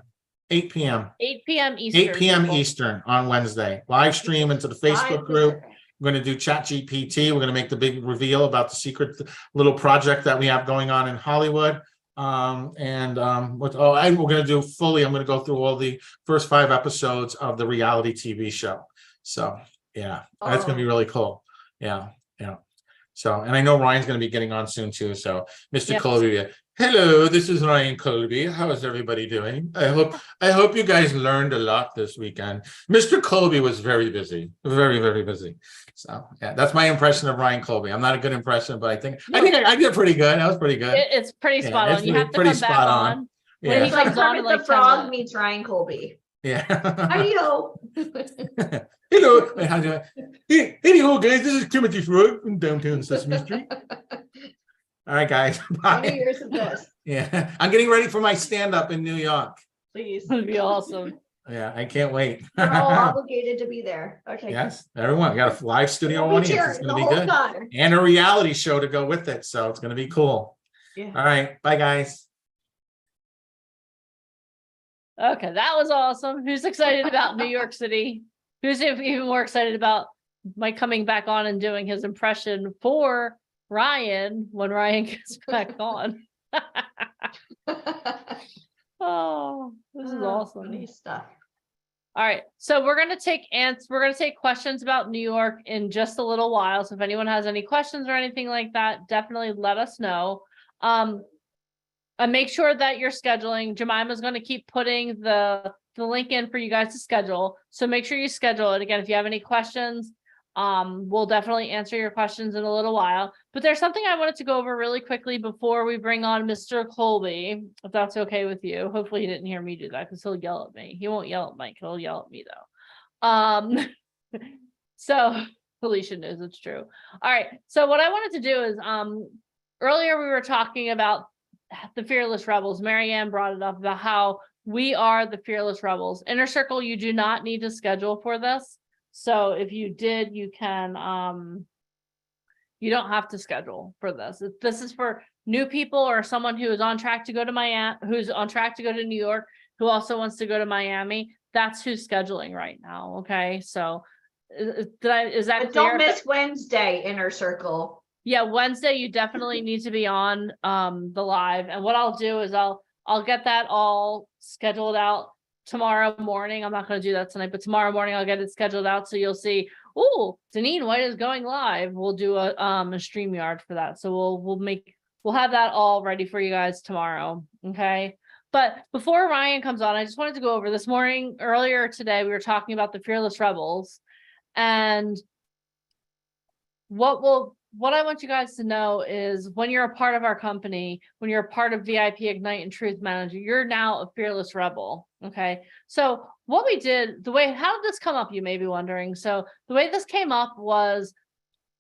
8 p.m. 8 p.m. Eastern. 8 p.m. people. Eastern on Wednesday. Live stream into the Facebook group. We're going to do Chat GPT. We're going to make the big reveal about the secret little project that we have going on in Hollywood. And we're going to do fully, I'm going to go through all the first 5 episodes of the reality TV show. So yeah, that's going to be really cool. Yeah. So, and I know Ryan's going to be getting on soon too. So Mr. Yes. Colby, hello, this is Ryan Colby. How is everybody doing? I hope you guys learned a lot this weekend. Mr. Colby was very busy, very, very busy. So yeah, that's my impression of Ryan Colby. I'm not a good impression, but I think I did pretty good. That was pretty good. It's pretty Yeah, spot it's on. You pretty- have to pretty come back spot on. on. Yeah. When he It's like comes on Kermit in the like 10 Frog minutes. meets Ryan Colby. Yeah. Hi-yo. Hello. How do I? Anyhow, guys, this is Kermit the Frog from downtown Sesame Street. All right, guys. 20 Bye. years of this, Yeah, I'm getting ready for my stand-up in New York. please. That'd be awesome. Yeah, I can't wait. We're all obligated to be there. Okay. Yes, everyone, we got a live studio We'll be audience. It's cheering gonna the be whole good. time. And a reality show to go with it, so it's gonna be cool. Yeah. All right, bye, guys. Okay, that was awesome. Who's excited about New York City? Who's even more excited about Mike coming back on and doing his impression for Ryan when Ryan gets back on? Oh, this is awesome. Funny stuff. All right, so we're gonna take questions about New York in just a little while. So if anyone has any questions or anything like that, definitely let us know. And make sure that you're scheduling. Jemima's going to keep putting the link in for you guys to schedule. So make sure you schedule it. Again, if you have any questions, we'll definitely answer your questions in a little while. But there's something I wanted to go over really quickly before we bring on Mr. Colby, if that's okay with you. Hopefully he didn't hear me do that because he'll yell at me. He won't yell at Mike. He'll yell at me though. So Felicia knows it's true. All right. So what I wanted to do is, earlier we were talking about the Fearless Rebels. Marianne brought it up about how we are the Fearless Rebels. Inner Circle, you do not need to schedule for this. So if you did, you can, you don't have to schedule for this. This is for new people or someone who is on track to go to Miami, who's on track to go to New York, who also wants to go to Miami. That's who's scheduling right now. Okay. So is that But clear? don't miss Wednesday, Inner Circle. Yeah, Wednesday, you definitely need to be on the live. And what I'll do is I'll get that all scheduled out tomorrow morning. I'm not going to do that tonight, but tomorrow morning I'll get it scheduled out. So you'll see, oh, Deneen White is going live. We'll do a StreamYard for that. So we'll have that all ready for you guys tomorrow. Okay. But before Ryan comes on, I just wanted to go over this morning. Earlier today, we were talking about the Fearless Rebels, and what I want you guys to know is when you're a part of our company, when you're a part of VIP Ignite and Truth Manager, you're now a Fearless Rebel. Okay. So what we did, how did this come up? You may be wondering. So the way this came up was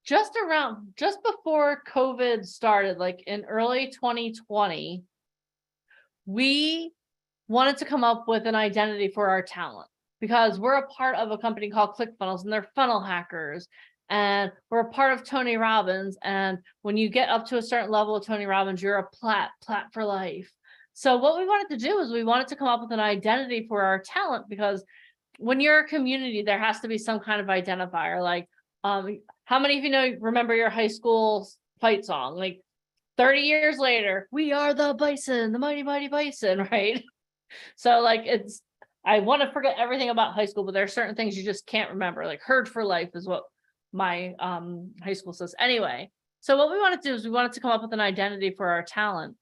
just before COVID started, like in early 2020, we wanted to come up with an identity for our talent because we're a part of a company called ClickFunnels and they're funnel hackers. And we're a part of Tony Robbins. And when you get up to a certain level of Tony Robbins, you're a plat for life. So what we wanted to do is we wanted to come up with an identity for our talent, because when you're a community, there has to be some kind of identifier. Like, how many of you remember your high school fight song? Like 30 years later, we are the bison, the mighty, mighty bison, right? So like I want to forget everything about high school, but there are certain things you just can't remember. Like Herd for Life is what my high school says. Anyway, so what we wanted to do is we wanted to come up with an identity for our talent.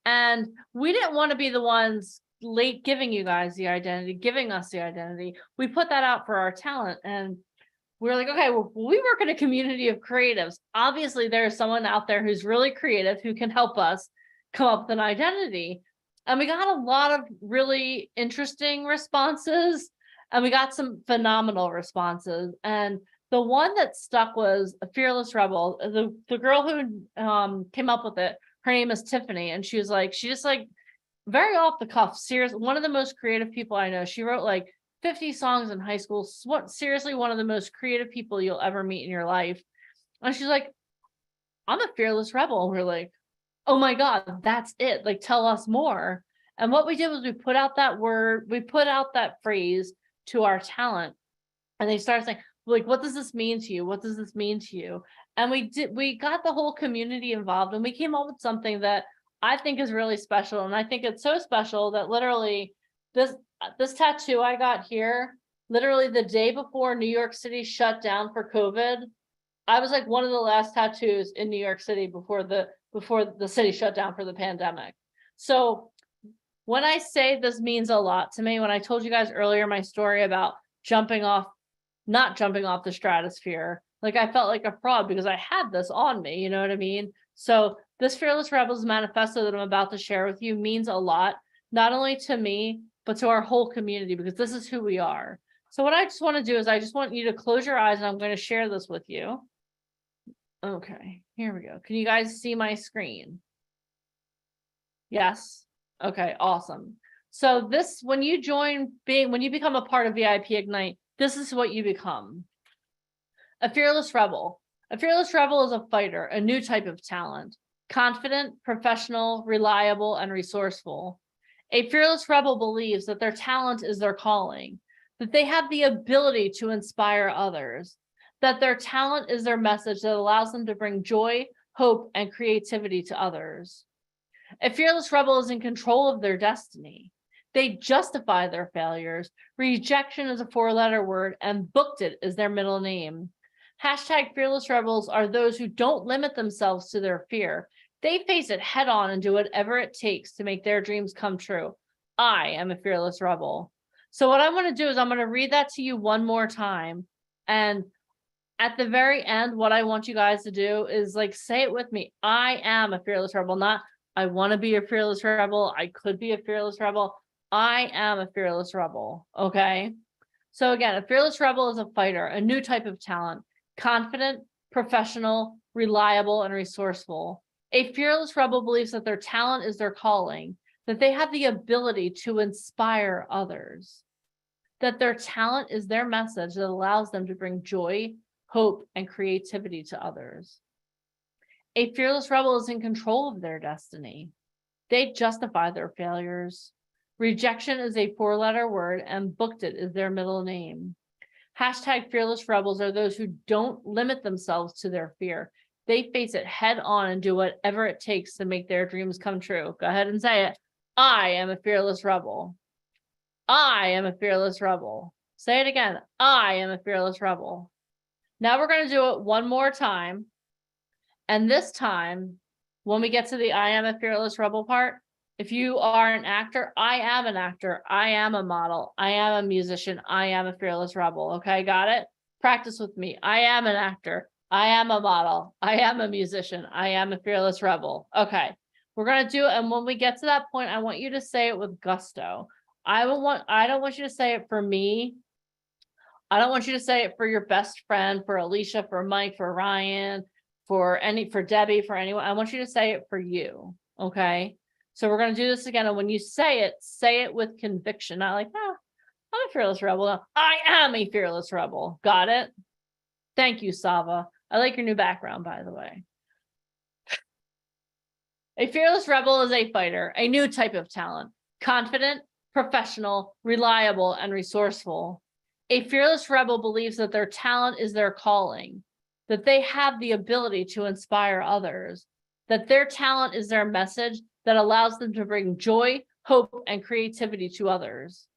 And we didn't want to be the ones late giving you guys the identity, giving us the identity. We put that out for our talent, and we were like, okay, well, we work in a community of creatives. Obviously, there's someone out there who's really creative who can help us come up with an identity. And we got a lot of really interesting responses, and we got some phenomenal responses. And the one that stuck was a Fearless Rebel. The girl who came up with it, her name is Tiffany, and she just very off the cuff, serious, one of the most creative people I know. She wrote like 50 songs in high school. Seriously, one of the most creative people you'll ever meet in your life. And she's like, I'm a Fearless Rebel. And we're like, oh my God, that's it. Like, tell us more. And what we did was we put out that word, we put out that phrase to our talent. And they started saying, like, what does this mean to you? What does this mean to you? And we got the whole community involved, and we came up with something that I think is really special. And I think it's so special that literally this tattoo I got here, literally the day before New York City shut down for COVID, I was like one of the last tattoos in New York City before the city shut down for the pandemic. So when I say this means a lot to me, when I told you guys earlier my story about not jumping off the stratosphere, like I felt like a fraud because I had this on me, you know what I mean? So this Fearless Rebels manifesto that I'm about to share with you means a lot, not only to me, but to our whole community, because this is who we are. So what I just want to do is I just want you to close your eyes, and I'm going to share this with you. Okay, here we go. Can you guys see my screen? Yes. Okay, awesome. So this, when you become a part of VIP Ignite, this is what you become. A Fearless Rebel. A Fearless Rebel is a fighter, a new type of talent. Confident, professional, reliable, and resourceful. A Fearless Rebel believes that their talent is their calling, that they have the ability to inspire others, that their talent is their message that allows them to bring joy, hope, and creativity to others. A Fearless Rebel is in control of their destiny. They justify their failures. Rejection is a 4-letter word, and booked it is their middle name. Hashtag Fearless Rebels are those who don't limit themselves to their fear. They face it head on and do whatever it takes to make their dreams come true. I am a Fearless Rebel. So what I'm going to do is I'm going to read that to you one more time. And at the very end, what I want you guys to do is like, say it with me. I am a Fearless Rebel, not I want to be a Fearless Rebel. I could be a Fearless Rebel. I am a Fearless Rebel. Okay. So again, a Fearless Rebel is a fighter, a new type of talent, confident, professional, reliable, and resourceful. A Fearless Rebel believes that their talent is their calling, that they have the ability to inspire others, that their talent is their message that allows them to bring joy, hope, and creativity to others. A Fearless Rebel is in control of their destiny. They justify their failures. Rejection is a 4-letter word, and booked it is their middle name. Hashtag Fearless Rebels are those who don't limit themselves to their fear. They face it head on and do whatever it takes to make their dreams come true. Go ahead and say it. I am a Fearless Rebel. I am a Fearless Rebel. Say it again. I am a Fearless Rebel. Now we're going to do it one more time. And this time, when we get to the I am a Fearless Rebel part, if you are an actor, I am an actor. I am a model. I am a musician. I am a Fearless Rebel. Okay, got it? Practice with me. I am an actor. I am a model. I am a musician. I am a Fearless Rebel. Okay, we're going to do it. And when we get to that point, I want you to say it with gusto. I don't want you to say it for me. I don't want you to say it for your best friend, for Alicia, for Mike, for Ryan, for Debbie, for anyone. I want you to say it for you. Okay. So we're going to do this again. And when you say it with conviction, not like, oh, I'm a Fearless Rebel. No, I am a Fearless Rebel. Got it? Thank you, Sava. I like your new background, by the way. A Fearless Rebel is a fighter, a new type of talent, confident, professional, reliable, and resourceful. A Fearless Rebel believes that their talent is their calling, that they have the ability to inspire others, that their talent is their message that allows them to bring joy, hope, and creativity to others.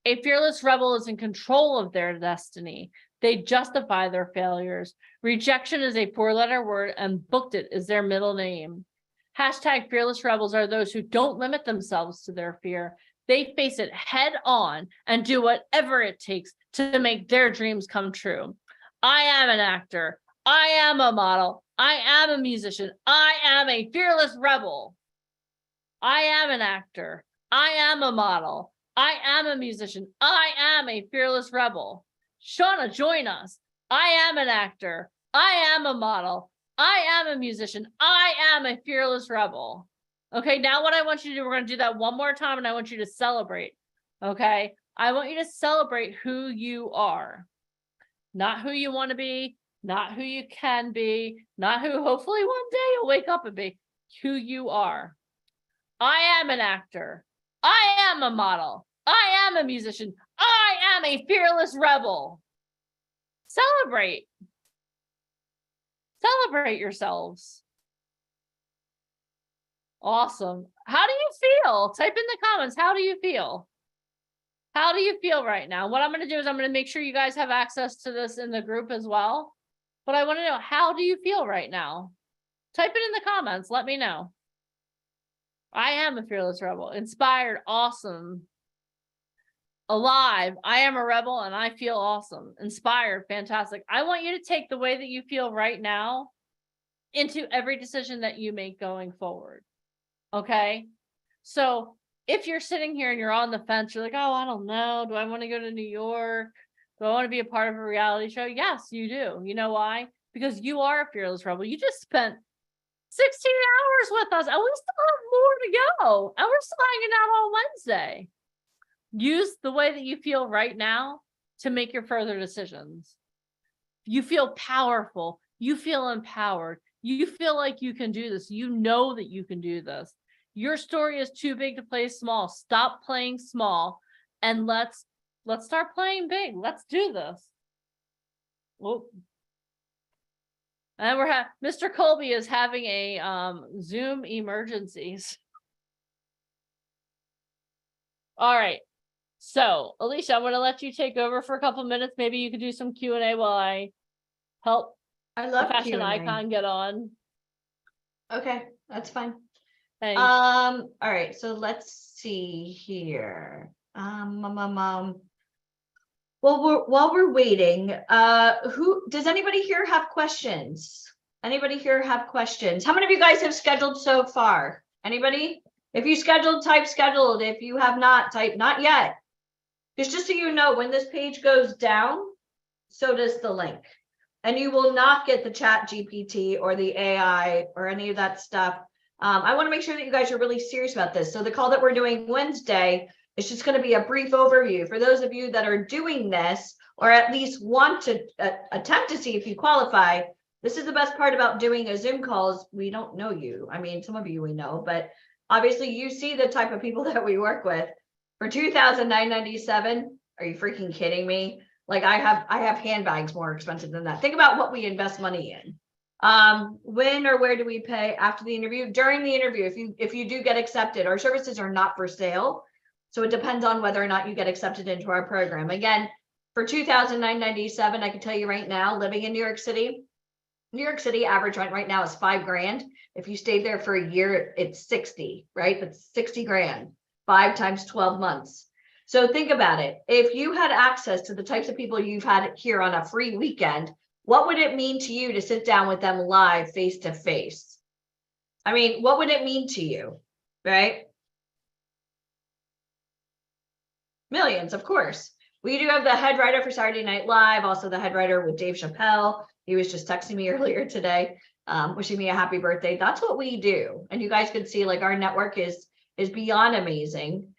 A fearless rebel is in control of their destiny. They justify their failures. Rejection is a 4-letter word, and booked it is their middle name. Hashtag fearless rebels are those who don't limit themselves to their fear. They face it head on and do whatever it takes to make their dreams come true. I am an actor. I am a model. I am a musician. I am a fearless rebel. I am an actor. I am a model. I am a musician. I am a fearless rebel. Shauna, join us. I am an actor. I am a model. I am a musician. I am a fearless rebel. Okay, now what I want you to do, we're going to do that one more time, and I want you to celebrate. Okay, I want you to celebrate who you are. Not who you want to be, not who you can be, not who hopefully one day you'll wake up and be, who you are. I am an actor. I am a model. I am a musician. I am a fearless rebel. Celebrate. Celebrate yourselves. Awesome. How do you feel? Type in the comments. How do you feel? How do you feel right now? What I'm going to do is I'm going to make sure you guys have access to this in the group as well. But I want to know, how do you feel right now? Type it in the comments. Let me know. I am a fearless rebel. Inspired. Awesome. Alive. I am a rebel and I feel awesome. Inspired. Fantastic. I want you to take the way that you feel right now into every decision that you make going forward. Okay? So if you're sitting here and you're on the fence, you're like, oh, I don't know. Do I want to go to New York? Do I want to be a part of a reality show? Yes, you do. You know why? Because you are a fearless rebel. You just spent 16 hours with us, and we still have more to go. And we're still hanging out on Wednesday. Use the way that you feel right now to make your further decisions. You feel powerful. You feel empowered. You feel like you can do this. You know that you can do this. Your story is too big to play small. Stop playing small and let's start playing big. Let's do this. Whoop. And Mr. Colby is having a Zoom emergencies. All right. So, Alicia, I'm going to let you take over for a couple minutes. Maybe you could do some Q&A while I help I love the fashion Q&A. icon get on. Okay, that's fine. Thanks. All right, so let's see here. Well, while we're waiting, who does anybody here have questions? Anybody here have questions? How many of you guys have scheduled so far? Anybody? If you scheduled, type scheduled. If you have not, type not yet. Just so you know, when this page goes down, so does the link. And you will not get the Chat GPT or the AI or any of that stuff. I want to make sure that you guys are really serious about this. So the call that we're doing Wednesday is just going to be a brief overview for those of you that are doing this, or at least want to attempt to see if you qualify. This is the best part about doing a Zoom call is we don't know you. I mean, some of you we know, but obviously you see the type of people that we work with. For $2,997, are you freaking kidding me? Like I have handbags more expensive than that. Think about what we invest money in. When or where do we pay after the interview? During the interview, if you do get accepted, our services are not for sale. So it depends on whether or not you get accepted into our program. Again, for $2,997, I can tell you right now, living in New York City average rent right now is $5,000. If you stayed there for a year, it's 60, right? That's 60 grand, 5 times 12 months. So think about it. If you had access to the types of people you've had here on a free weekend, what would it mean to you to sit down with them live face to face? I mean, what would it mean to you, right? Millions, of course. We do have the head writer for Saturday Night Live, also the head writer with Dave Chappelle. He was just texting me earlier today, wishing me a happy birthday. That's what we do. And you guys could see like our network is beyond amazing.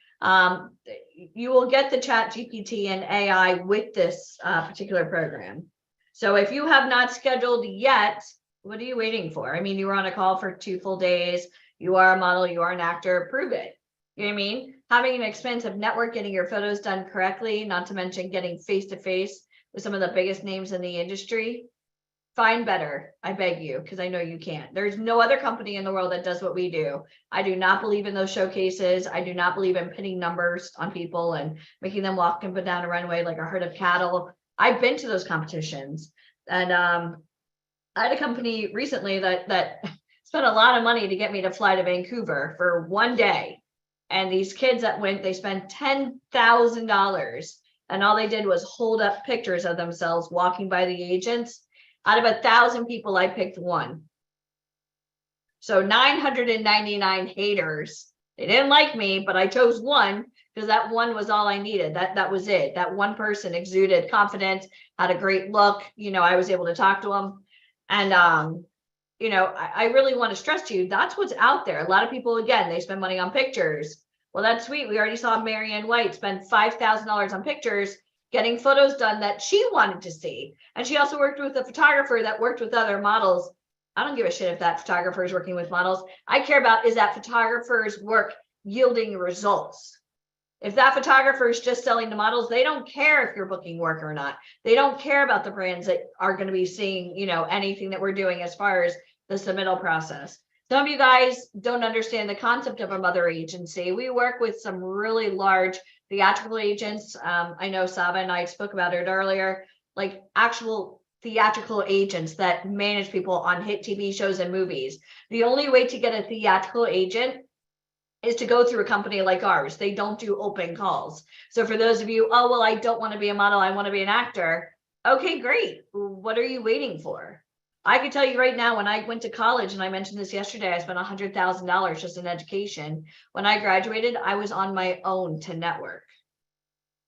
You will get the Chat GPT and AI with this particular program. So if you have not scheduled yet, what are you waiting for? I mean, you were on a call for 2 full days. You are a model, you are an actor, prove it. You know what I mean? Having an expensive network, getting your photos done correctly, not to mention getting face-to-face with some of the biggest names in the industry. find better. I beg you, because I know you can't. There's no other company in the world that does what we do. I do not believe in those showcases. I do not believe in pinning numbers on people and making them walk up and down a runway like a herd of cattle. I've been to those competitions, and I had a company recently that spent a lot of money to get me to fly to Vancouver for one day. And these kids that went, they spent $10,000, and all they did was hold up pictures of themselves walking by the agents. Out of 1,000 people, I picked one. So 999 haters. They didn't like me, but I chose one because that one was all I needed. That was it. That one person exuded confidence, had a great look. You know, I was able to talk to them. And you know, I really want to stress to you, that's what's out there. A lot of people, again, they spend money on pictures. Well, that's sweet. We already saw Marianne White spend $5,000 on pictures, getting photos done that she wanted to see. And she also worked with a photographer that worked with other models. I don't give a shit if that photographer is working with models. I care about, is that photographer's work yielding results? If that photographer is just selling to models, they don't care if you're booking work or not. They don't care about the brands that are going to be seeing, you know, anything that we're doing as far as the submittal process. Some of you guys don't understand the concept of a mother agency. We work with some really large theatrical agents. I know Saba and I spoke about it earlier, like actual theatrical agents that manage people on hit TV shows and movies. The only way to get a theatrical agent is to go through a company like ours. They don't do open calls. So for those of you, oh, well, I don't want to be a model, I want to be an actor. Okay, great. What are you waiting for? I can tell you right now, when I went to college, and I mentioned this yesterday, I spent $100,000 just in education. When I graduated, I was on my own to network.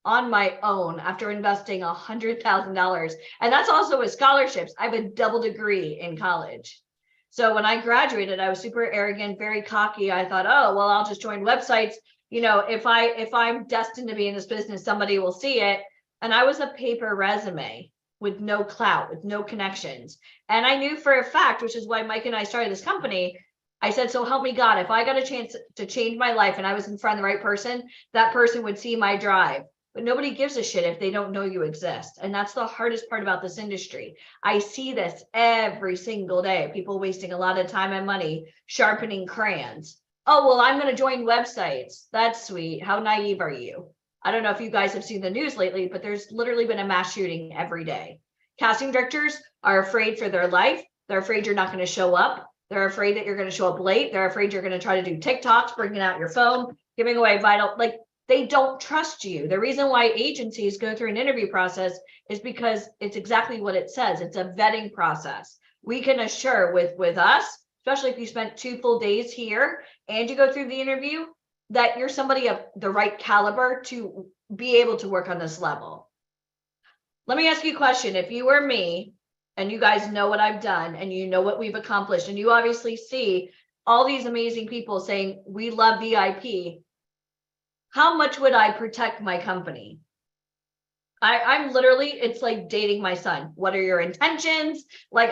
On my own, after investing $100,000. And that's also with scholarships. I have a double degree in college. So when I graduated, I was super arrogant, very cocky. I thought, oh, well, I'll just join websites. You know, if I'm destined to be in this business, somebody will see it. And I was a paper resume with no clout, with no connections. And I knew for a fact, which is why Mike and I started this company, I said, so help me God, if I got a chance to change my life and I was in front of the right person, that person would see my drive. But nobody gives a shit if they don't know you exist. And that's the hardest part about this industry. I see this every single day. People wasting a lot of time and money sharpening crayons. Oh, well, I'm going to join websites. That's sweet. How naive are you? I don't know if you guys have seen the news lately, but there's literally been a mass shooting every day. Casting directors are afraid for their life. They're afraid you're not going to show up. They're afraid that you're going to show up late. They're afraid you're going to try to do TikToks, bringing out your phone, giving away vital, like they don't trust you. The reason why agencies go through an interview process is because it's exactly what it says. It's a vetting process. We can assure with us, especially if you spent 2 full days here and you go through the interview, that you're somebody of the right caliber to be able to work on this level. Let me ask you a question. If you were me and you guys know what I've done and you know what we've accomplished, and you obviously see all these amazing people saying, we love VIP, how much would I protect my company? I'm literally, it's like dating my son. What are your intentions? Like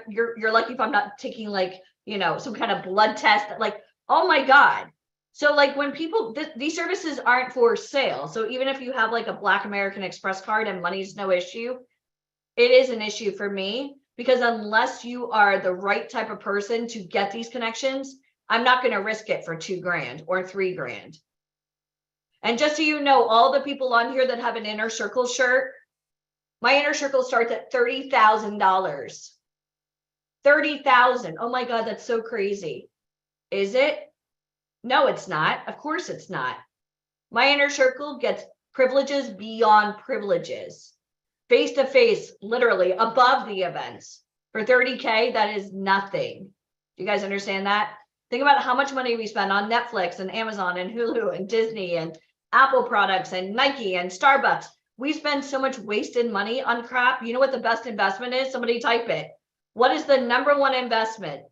you're lucky if I'm not taking like, you know, some kind of blood test, like, oh my God. So like when people, these services aren't for sale. So even if you have like a Black American Express card and money's no issue, it is an issue for me, because unless you are the right type of person to get these connections, I'm not going to risk it for $2,000 or $3,000. And just so you know, all the people on here that have an Inner Circle shirt, my Inner Circle starts at $30,000. $30,000. Oh my God, that's so crazy. Is it? No, it's not. Of course it's not. My Inner Circle gets privileges beyond privileges. Face to face, literally above the events. For $30K, that is nothing. Do you guys understand that? Think about how much money we spend on Netflix and Amazon and Hulu and Disney and Apple products and Nike and Starbucks. We spend so much wasted money on crap. You know what the best investment is? Somebody type it. What is the number one investment?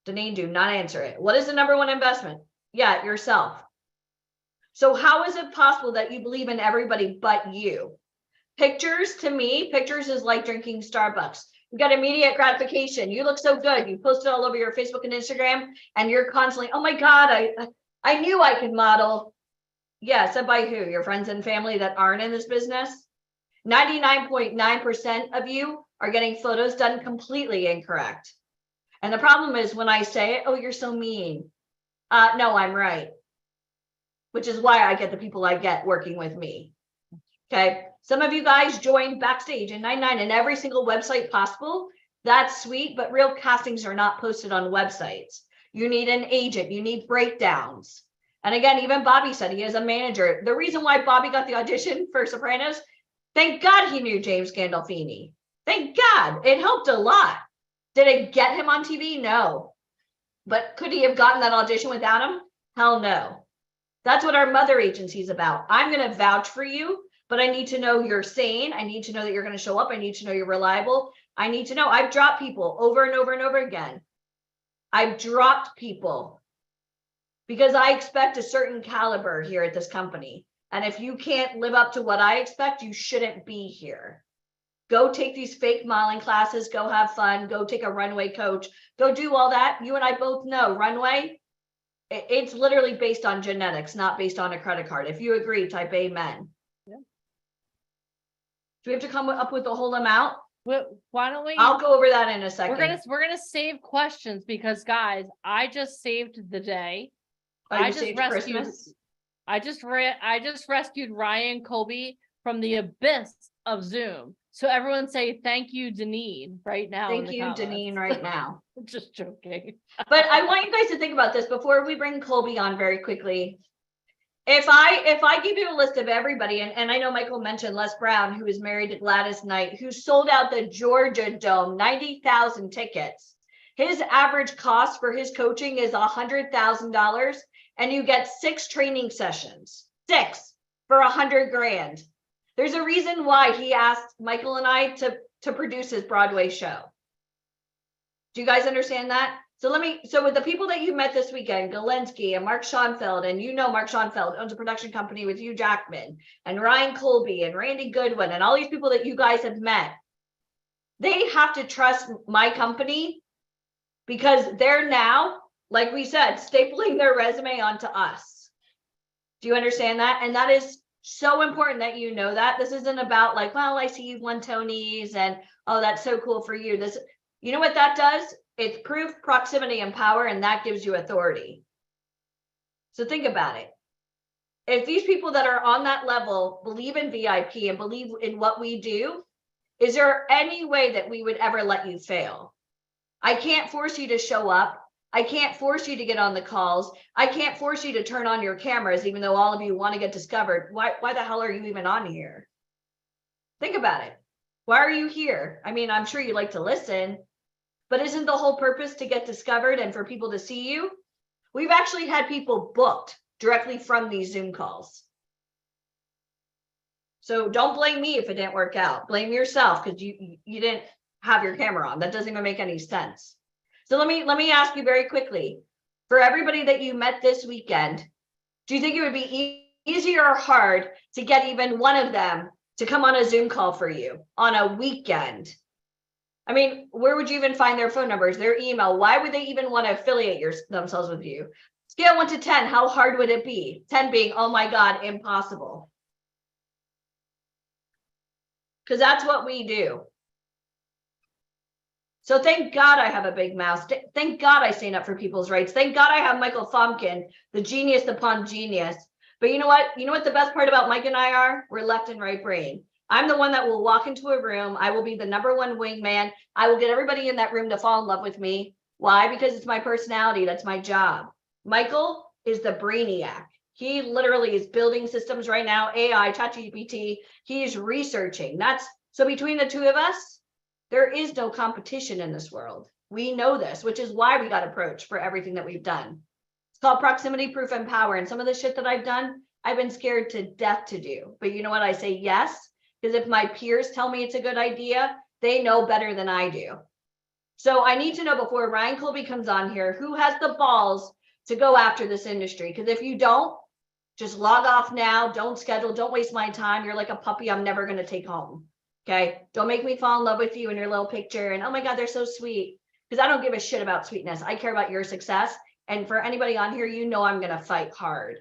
Deneen, do not answer it. What is the number one investment? Yeah, yourself. So how is it possible that you believe in everybody but you? Pictures, to me, pictures is like drinking Starbucks. You got immediate gratification. You look so good. You post it all over your Facebook and Instagram, and you're constantly, oh my God, I knew I could model. Yeah, said by who? Your friends and family that aren't in this business? 99.9% of you are getting photos done completely incorrect. And the problem is when I say it, oh, you're so mean. No, I'm right. Which is why I get the people I get working with me. Okay. Some of you guys joined Backstage and 99 and every single website possible. That's sweet, but real castings are not posted on websites. You need an agent, you need breakdowns. And again, even Bobby said he is a manager. The reason why Bobby got the audition for Sopranos, thank God he knew James Gandolfini. Thank God, it helped a lot. Did it get him on TV? No. But could he have gotten that audition without him? Hell no. That's what our mother agency is about. I'm going to vouch for you, but I need to know you're sane. I need to know that you're going to show up. I need to know you're reliable. I need to know. I've dropped people over and over and over again. I've dropped people because I expect a certain caliber here at this company. And if you can't live up to what I expect, you shouldn't be here. Go take these fake modeling classes, go have fun, go take a runway coach, go do all that. You and I both know runway, it's literally based on genetics, not based on a credit card. If you agree, type amen. Yeah. Do we have to come up with the whole amount? Why don't we? I'll go over that in a second. We're gonna save questions because guys, I just saved the day. Oh, I you just saved rescued. Christmas? I just rescued Ryan Colby from the abyss of Zoom. So everyone say thank you, Deneen, right now. Thank you, Deneen, right now. I'm just joking. But I want you guys to think about this before we bring Colby on very quickly. If I give you a list of everybody, and I know Michael mentioned Les Brown, who is married to Gladys Knight, who sold out the Georgia Dome, 90,000 tickets. His average cost for his coaching is $100,000, and you get 6 training sessions, 6 for $100,000. There's a reason why he asked Michael and I to produce his Broadway show. Do you guys understand that? So with the people that you met this weekend, Galinsky and Mark Schoenfeld, and you know Mark Schoenfeld owns a production company with Hugh Jackman and Ryan Colby and Randy Goodwin and all these people that you guys have met, they have to trust my company because they're now, like we said, stapling their resume onto us. Do you understand that? And that is so important that you know that. This isn't about like, well, I see you've won Tonys and oh, that's so cool for you. This, you know what that does? It's proof, proximity, and power, and that gives you authority. So think about it. If these people that are on that level believe in VIP and believe in what we do, is there any way that we would ever let you fail? I can't force you to show up. I can't force you to get on the calls. I can't force you to turn on your cameras, even though all of you want to get discovered. Why the hell are you even on here? Think about it. Why are you here? I mean, I'm sure you like to listen, but isn't the whole purpose to get discovered and for people to see you? We've actually had people booked directly from these Zoom calls. So don't blame me if it didn't work out. Blame yourself because you didn't have your camera on. That doesn't even make any sense. So let me ask you very quickly, for everybody that you met this weekend, do you think it would be easy or hard to get even one of them to come on a Zoom call for you on a weekend? I mean, where would you even find their phone numbers, their email? Why would they even want to affiliate themselves with you? Scale 1 to 10, how hard would it be? 10 being, oh my God, impossible. Because that's what we do. So thank God I have a big mouth. Thank God I stand up for people's rights. Thank God I have Michael Fomkin, the genius upon genius. But you know what? You know what the best part about Mike and I are? We're left and right brain. I'm the one that will walk into a room. I will be the #1 wingman. I will get everybody in that room to fall in love with me. Why? Because it's my personality. That's my job. Michael is the brainiac. He literally is building systems right now, AI, ChatGPT. He is researching. So between the two of us, there is no competition in this world. We know this, which is why we got approached for everything that we've done. It's called proximity, proof, and power. And some of the shit that I've done, I've been scared to death to do. But you know what? I say yes, because if my peers tell me it's a good idea, they know better than I do. So I need to know before Ryan Colby comes on here, who has the balls to go after this industry? Because if you don't, just log off now. Don't schedule. Don't waste my time. You're like a puppy I'm never going to take home. Okay, don't make me fall in love with you in your little picture. And oh my God, they're so sweet. Because I don't give a shit about sweetness. I care about your success. And for anybody on here, you know I'm going to fight hard.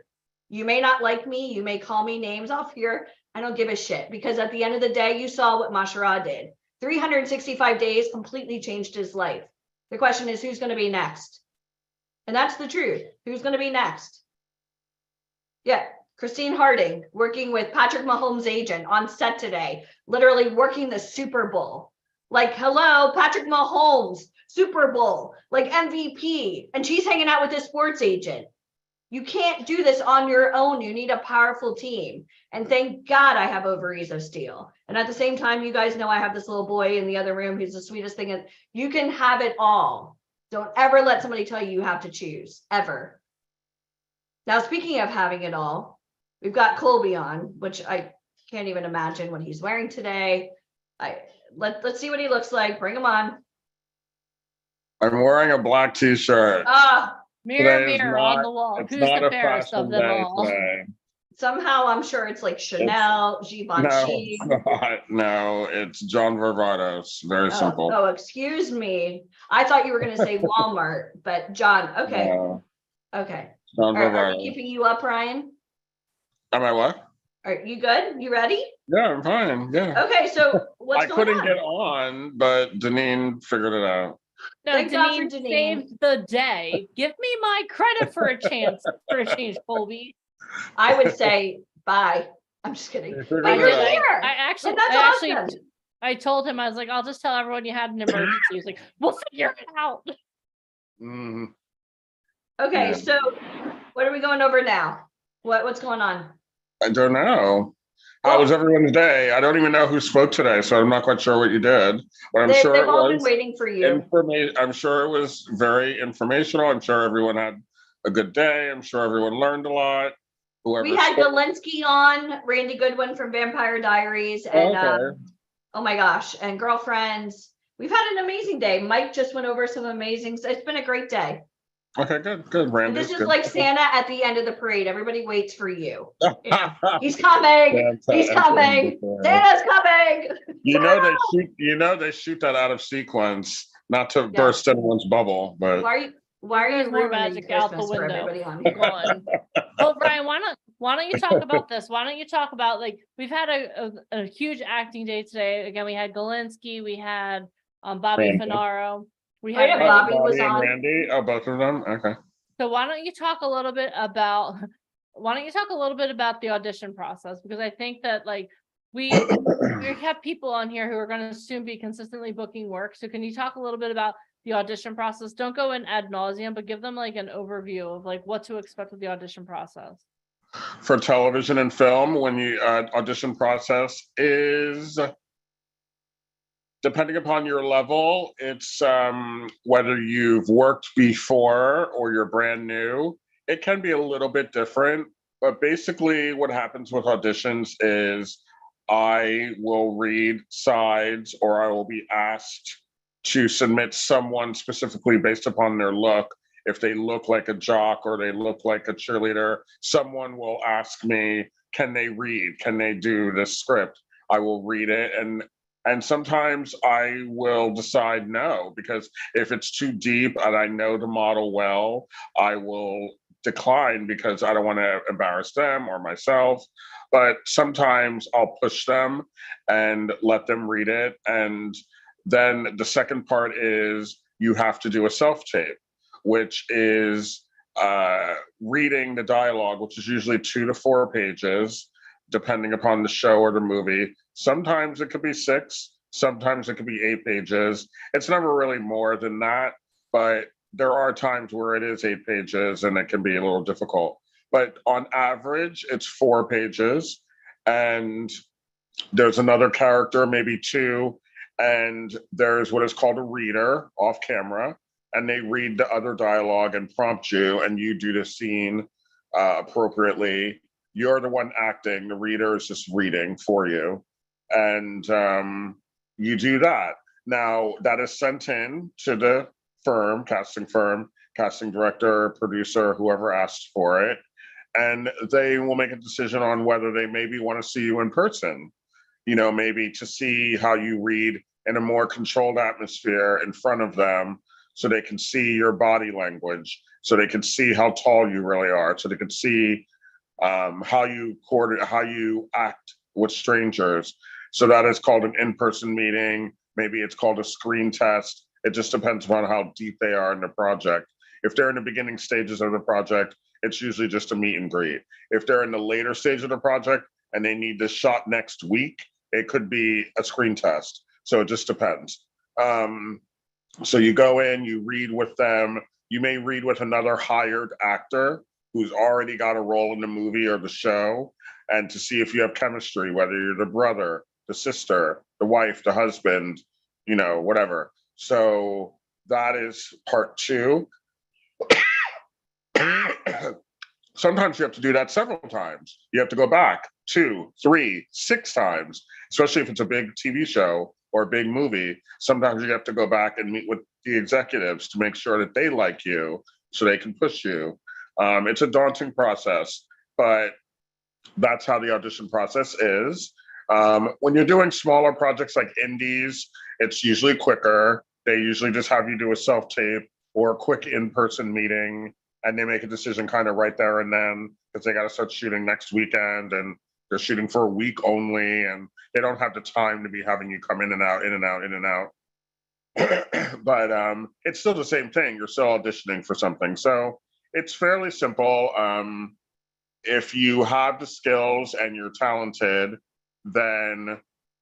You may not like me. You may call me names off here. I don't give a shit. Because at the end of the day, you saw what Mashara did. 365 days completely changed his life. The question is, who's going to be next? And that's the truth. Who's going to be next? Yeah, Christine Harding working with Patrick Mahomes' agent on set today, literally working the Super Bowl. Like, hello, Patrick Mahomes, Super Bowl, like MVP. And she's hanging out with his sports agent. You can't do this on your own. You need a powerful team. And thank God I have ovaries of steel. And at the same time, you guys know I have this little boy in the other room who's the sweetest thing. And you can have it all. Don't ever let somebody tell you you have to choose, ever. Now, speaking of having it all, we've got Colby on, which I can't even imagine what he's wearing today. Let's see what he looks like. Bring him on. I'm wearing a black t-shirt. Mirror, Today is mirror not- on the wall. it's Who's not the a fairest of fashion them day all? today. Somehow I'm sure it's like Chanel, No, Givenchy. it's not. No, it's John Varvatos. Very simple. Oh, excuse me. I thought you were going to say Walmart, but John, okay. No, Okay. John Are Varvatos. we keeping you up, Ryan? Am I what? Are you good? You ready? Yeah, I'm fine. Yeah. Okay, so what's I going couldn't on? get on, but Deneen figured it out. No, Thank God for Deneen Deneen. saved the day. Give me my credit for a chance for a change, Colby. I would say bye. I'm just kidding. figured But I it you're did. out. here. I actually, And that's I actually, awesome. I told him, I was like, I'll just tell everyone you had an emergency. He's like, we'll figure it out. Mhm. Okay, Yeah. so what are we going over now? What's going on? I don't know. How was everyone's day? I don't even know who spoke today, so I'm not quite sure what you did. But I'm sure They've it all been was waiting for you. information. I'm sure it was very informational. I'm sure everyone had a good day. I'm sure everyone learned a lot. Whoever We had spoke- Galinsky on, Randy Goodwin from Vampire Diaries, and Okay. oh my gosh, and Girlfriends. We've had an amazing day. Mike just went over some amazing. It's been a great day. Okay, good. And Randy's this is good. like Santa at the end of the parade. Everybody waits for you. He's coming. Santa He's at the end coming. of the parade. Santa's coming. You know they shoot that out of sequence, not to burst anyone's bubble, but Why are you There's more ruining magic out the Christmas for window. everybody on Go here? on. Well, Brian, why don't you talk about this? Why don't you talk about, like, we've had a huge acting day today. Again, we had Galinsky, we had Bobby Randy. Finaro, we Oh, had yeah, Randy. Bobby was and on. Randy. Oh, both of them. Okay. So why don't you talk a little bit about the audition process? Because I think that, like, we have people on here who are going to soon be consistently booking work. So can you talk a little bit about the audition process? Don't go in ad nauseum, but give them like an overview of like what to expect with the audition process. For television and film, when you audition process is depending upon your level, it's whether you've worked before or you're brand new. It can be a little bit different, but basically what happens with auditions is I will read sides or I will be asked to submit someone specifically based upon their look. If they look like a jock or they look like a cheerleader, someone will ask me, can they read? Can they do this script? I will read it, and sometimes I will decide no, because if it's too deep and I know the model well, I will decline because I don't want to embarrass them or myself. But sometimes I'll push them and let them read it. And then the second part is you have to do a self-tape, which is reading the dialogue, which is usually 2 to 4 pages, depending upon the show or the movie. Sometimes it could be 6, sometimes it could be 8 pages. It's never really more than that, but there are times where it is 8 pages and it can be a little difficult. But on average, it's 4 pages, and there's another character, maybe 2, and there's what is called a reader off camera, and they read the other dialogue and prompt you, and you do the scene appropriately. You're the one acting, the reader is just reading for you, and you do that. Now, that is sent in to the firm, casting director, producer, whoever asked for it, and they will make a decision on whether they maybe want to see you in person, maybe to see how you read in a more controlled atmosphere in front of them, so they can see your body language, so they can see how tall you really are, so they can see how you act with strangers. So that is called an in-person meeting. Maybe it's called a screen test. It just depends on how deep they are in the project. If they're in the beginning stages of the project, it's usually just a meet and greet. If they're in the later stage of the project and they need this shot next week, it could be a screen test. So it just depends. So you go in, you read with them. You may read with another hired actor who's already got a role in the movie or the show, and to see if you have chemistry, whether you're the brother, the sister, the wife, the husband, you know, whatever. So that is part two. Sometimes you have to do that several times. You have to go back 2, 3, 6 times, especially if it's a big TV show or a big movie. Sometimes you have to go back and meet with the executives to make sure that they like you so they can push you. It's a daunting process, but that's how the audition process is. When you're doing smaller projects like indies, it's usually quicker. They usually just have you do a self-tape or a quick in-person meeting, and they make a decision kind of right there and then, because they got to start shooting next weekend, and they're shooting for a week only, and they don't have the time to be having you come in and out, in and out, in and out. But it's still the same thing. You're still auditioning for something. So it's fairly simple. If you have the skills and you're talented, then,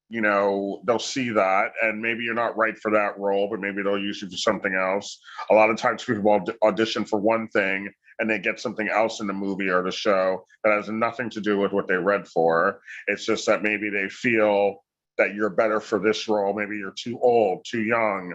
you know, they'll see that, and maybe you're not right for that role, but maybe they'll use you for something else. A lot of times people audition for one thing and they get something else in the movie or the show that has nothing to do with what they read for. It's just that maybe they feel that you're better for this role. Maybe you're too old, too young,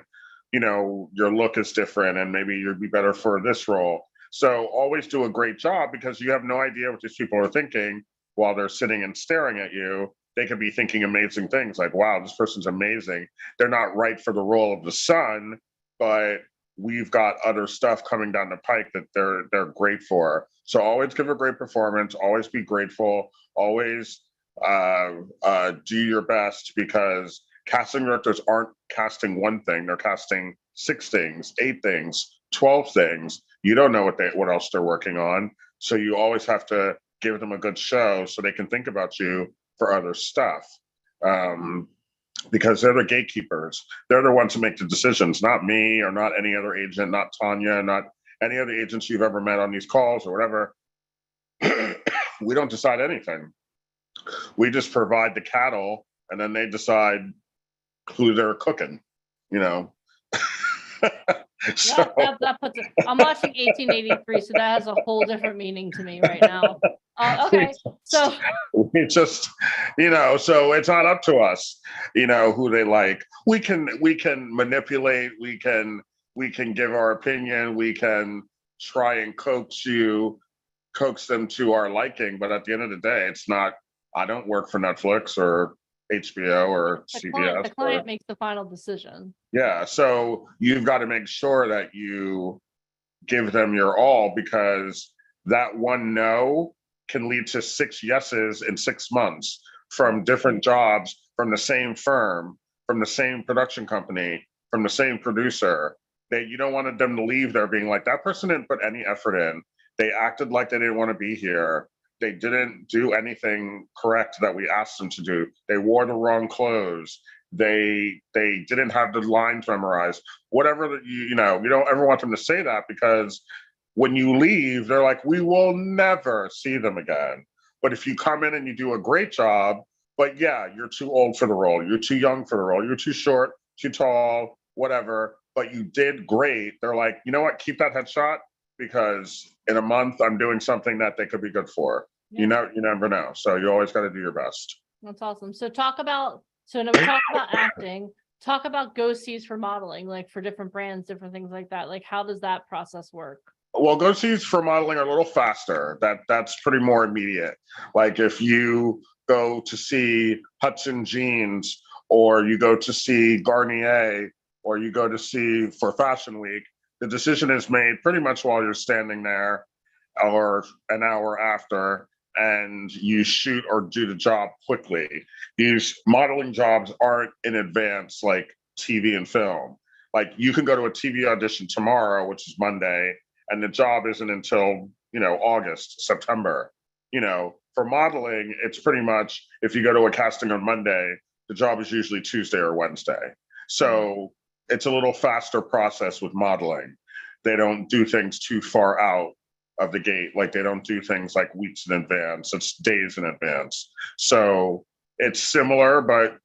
you know, your look is different, and maybe you'd be better for this role. So always do a great job, because you have no idea what these people are thinking while they're sitting and staring at you. They could be thinking amazing things like, wow, this person's amazing. They're not right for the role of the son, but we've got other stuff coming down the pike that they're great for. So always give a great performance, always be grateful, always do your best, because casting directors aren't casting one thing, they're casting 6 things, 8 things, 12 things. You don't know what else they're working on. So you always have to give them a good show so they can think about you for other stuff. Because they're the gatekeepers. They're the ones who make the decisions, not me or not any other agent, not Tanya, not any other agents you've ever met on these calls or whatever. We don't decide anything. We just provide the cattle, and then they decide who they're cooking, you know. So, that puts it, I'm watching 1883, so that has a whole different meaning to me right now. Okay, so we just, you know, so it's not up to us, you know, who they like. We can manipulate, we can give our opinion, we can try and coax them to our liking, but at the end of the day, it's not, I don't work for Netflix or HBO or CBS. The client makes the final decision. Yeah, so you've got to make sure that you give them your all, because that one no can lead to 6 yeses in 6 months from different jobs, from the same firm, from the same production company, from the same producer. You don't want them to leave there being like, that person didn't put any effort in. They acted like they didn't want to be here. They didn't do anything correct that we asked them to do. They wore the wrong clothes. They didn't have the lines memorized. Whatever, you know, you don't ever want them to say that, because when you leave, they're like, we will never see them again. But if you come in and you do a great job, but yeah, you're too old for the role, you're too young for the role, you're too short, too tall, whatever, but you did great, they're like, you know what, keep that headshot, because in a month I'm doing something that they could be good for. Yeah. You never know. So you always got to do your best. That's awesome. So now we talked about acting, talk about go-sees for modeling, like for different brands, different things like that. Like, how does that process work? Well, go-sees for modeling are a little faster. That's pretty more immediate. Like if you go to see Hudson Jeans, or you go to see Garnier, or you go to see for Fashion Week, the decision is made pretty much while you're standing there or an hour after, and you shoot or do the job quickly. These modeling jobs aren't in advance like TV and film. Like you can go to a TV audition tomorrow, which is Monday, and the job isn't until, you know, August, September. You know, for modeling, it's pretty much, if you go to a casting on Monday, the job is usually Tuesday or Wednesday. So it's a little faster process with modeling. They don't do things too far out of the gate. Like they don't do things like weeks in advance. It's days in advance. So it's similar, but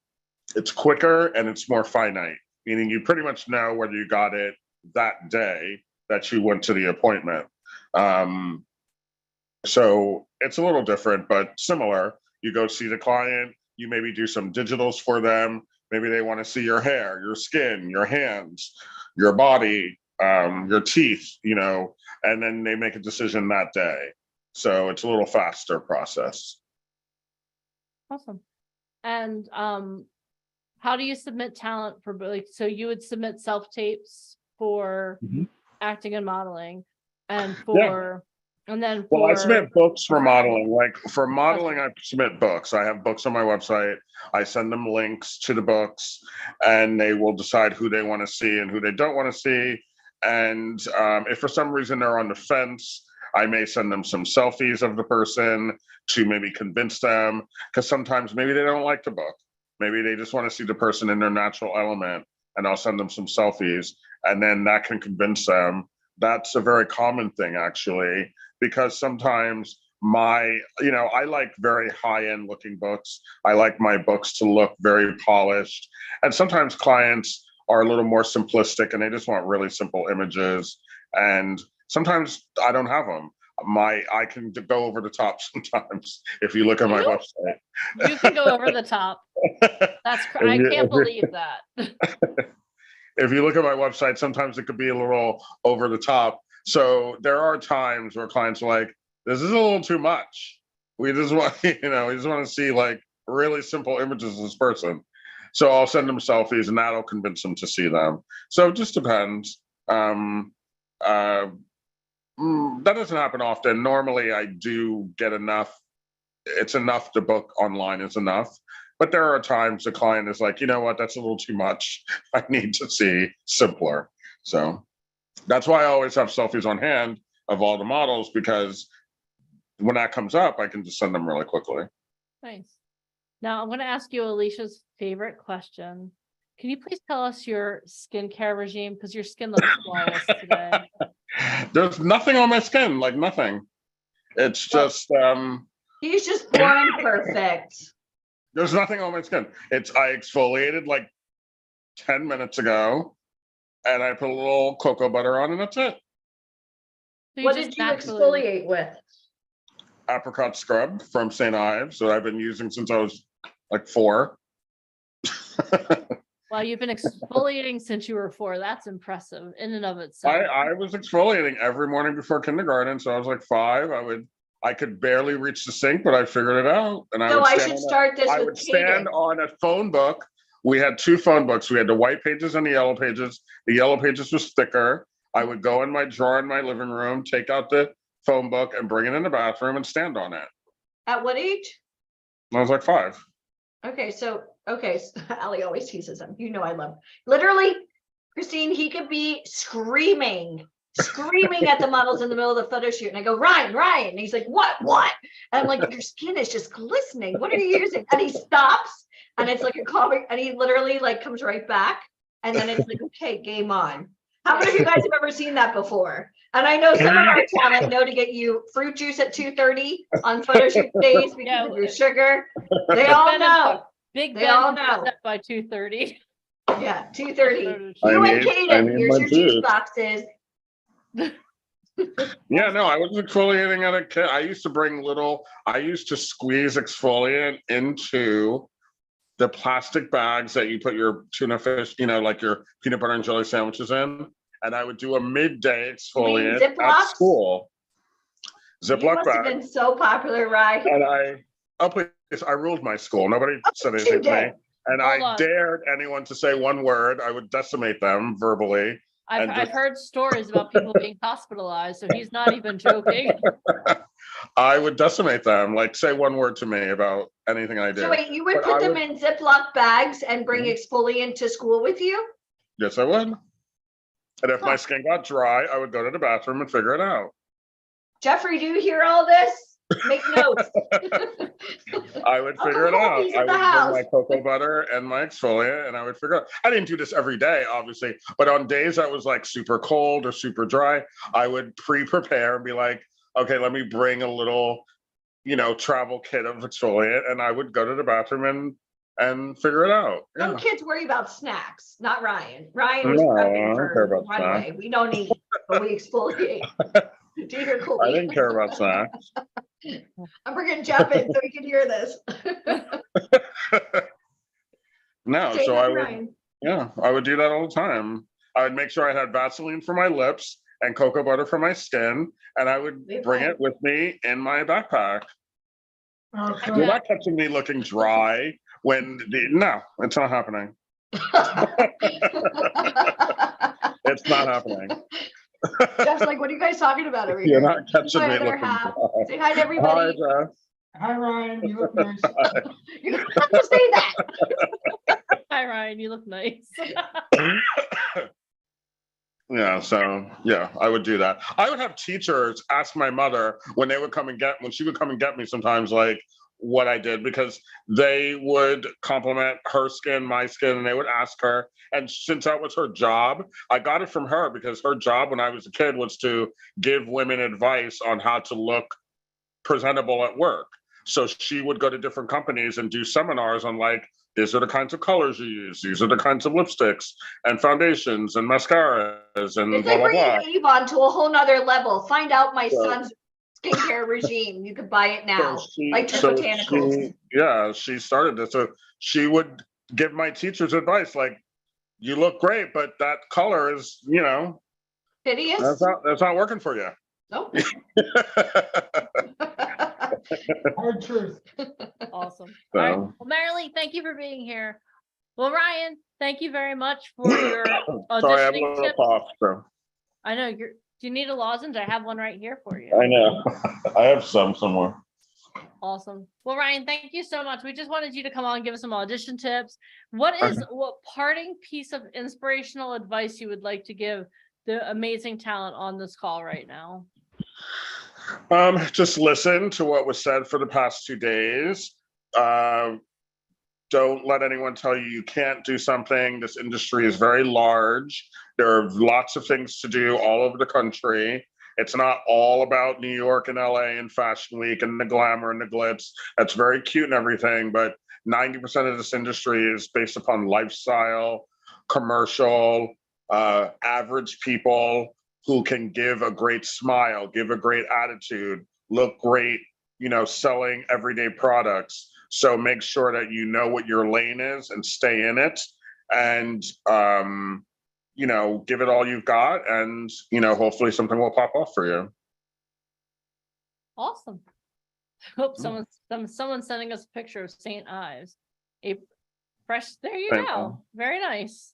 it's quicker and it's more finite, meaning you pretty much know whether you got it that day that you went to the appointment. So it's a little different, but similar. You go see the client, you maybe do some digitals for them. Maybe they want to see your hair, your skin, your hands, your body, your teeth, you know, and then they make a decision that day. So it's a little faster process. Awesome. And how do you submit talent for, like, so you would submit self-tapes for acting and modeling, and for, and then for. Well, I submit books for modeling. Like for modeling, I submit books. I have books on my website. I send them links to the books, and they will decide who they want to see and who they don't want to see. And if for some reason they're on the fence, I may send them some selfies of the person to maybe convince them, because sometimes maybe they don't like the book. Maybe they just want to see the person in their natural element, and I'll send them some selfies, and then that can convince them. That's a very common thing, actually, because sometimes I like very high-end looking books. I like my books to look very polished. And sometimes clients are a little more simplistic and they just want really simple images. And sometimes I don't have them. I can go over the top sometimes if you look at my website. You can go over the top. I can't believe that. If you look at my website, sometimes it could be a little over the top. So there are times where clients are like, this is a little too much. We just want, we just want to see like really simple images of this person. So I'll send them selfies and that'll convince them to see them. So it just depends. That doesn't happen often. Normally I do get enough. It's enough to book online is enough. But there are times the client is like, you know what, that's a little too much. I need to see simpler. So that's why I always have selfies on hand of all the models, because when that comes up, I can just send them really quickly. Nice. Now I'm going to ask you Alicia's favorite question. Can you please tell us your skincare regime? Because your skin looks flawless today. There's nothing on my skin, like nothing. It's just he's just born perfect. There's nothing on my skin. I exfoliated like 10 minutes ago, and I put a little cocoa butter on, and that's it. So what did you exfoliate with? Apricot scrub from St. Ives that I've been using since I was like 4. Well, you've been exfoliating since you were 4. That's impressive in and of itself. I was exfoliating every morning before kindergarten, so I was like 5. I could barely reach the sink, but I figured it out. And I should start this. I would stand on a phone book. We had 2 phone books. We had the white pages and the yellow pages. The yellow pages was thicker. I would go in my drawer in my living room, take out the phone book and bring it in the bathroom and stand on it. At what age? I was like 5. Okay, so Ali always teases him. I love literally, Christine, he could be screaming at the models in the middle of the photo shoot. And I go, Ryan. And he's like, what? And I'm like, your skin is just glistening. What are you using? And he stops and it's like a comic, and he literally like comes right back. And then it's like, okay, game on. How many of you guys have ever seen that before? And I know some of our talent know to get you fruit juice at 2:30 on photo shoot days because of your sugar. They all know. They all know. By 2:30. Yeah, 2:30. You and Kaden, here's your juice boxes. Yeah, no, I was exfoliating at a kid. I used to squeeze exfoliant into the plastic bags that you put your tuna fish, like your peanut butter and jelly sandwiches in. And I would do a midday exfoliant at school. Ziploc bag. Been so popular, right? And I ruled my school. Nobody said anything to me. And I dared anyone to say one word. I would decimate them verbally. I've heard stories about people being hospitalized, so he's not even joking. I would decimate them, like say one word to me about anything I did. So wait, you would put them in Ziploc bags and bring exfoliant to school with you? Yes, I would. And if my skin got dry, I would go to the bathroom and figure it out. Jeffrey, do you hear all this? Make notes. I would Uncle figure it out. Colby's I in the would house. bring my cocoa butter and my exfoliant, and I would figure out. I didn't do this every day, obviously, but on days that was like super cold or super dry, I would pre-prepare and be like, okay, let me bring a little, travel kit of exfoliant, and I would go to the bathroom and figure it out. Some Yeah. kids worry about snacks, not Ryan. Ryan was No, I prepping don't care for about one way. We don't eat, but we exfoliate. Do you hear I Colby? didn't care about snacks. I'm bringing Jeff in so he can hear this. No, Say so hi, I would, Ryan. yeah, I would do that all the time. I would make sure I had Vaseline for my lips and cocoa butter for my skin, and I would bring it with me in my backpack. You're not catching me looking dry no, it's not happening. It's not happening. Jeff's like, what are you guys talking about over You're here? not catching My me other looking half. dry. Say hi to Hi, everybody. Jeff. Hi, Ryan. You look nice. You don't have to say that. Hi, Ryan. You look nice. Yeah, so yeah, I would do that. I would have teachers ask my mother when she would come and get me sometimes, like what I did, because they would compliment her skin, my skin, and they would ask her. And since that was her job, I got it from her because her job when I was a kid was to give women advice on how to look presentable at work. So she would go to different companies and do seminars on like, these are the kinds of colors you use. These are the kinds of lipsticks and foundations and mascaras and It's blah, like blah, blah. bringing Avon to a whole nother level. Find out my So- son's skincare regime. You could buy it now. she- Like the so botanicals. she started this. So she would give my teachers advice like, you look great, but that color is, Hideous? that's not working for you. Nope. Hard truth. Awesome. So- All right. Well, Marilee, thank you for being here. Well, Ryan, thank you very much for your Sorry, I have a auditioning little tips. cough. So. I know do you need a lozenge? I have one right here for you. I know. I have some somewhere. Awesome. Well, Ryan, thank you so much. We just wanted you to come on and give us some audition tips. What parting piece of inspirational advice you would like to give the amazing talent on this call right now? Just listen to what was said for the past 2 days. Don't let anyone tell you you can't do something. This industry is very large. There are lots of things to do all over the country. It's not all about New York and LA and Fashion Week and the glamour and the glitz. That's very cute and everything, but 90% of this industry is based upon lifestyle, commercial, average people who can give a great smile, give a great attitude, look great, selling everyday products. So make sure that you know what your lane is and stay in it, and give it all you've got, and hopefully something will pop off for you. Awesome. Hope someone's sending us a picture of St. Ives. There you Thank go. Very nice.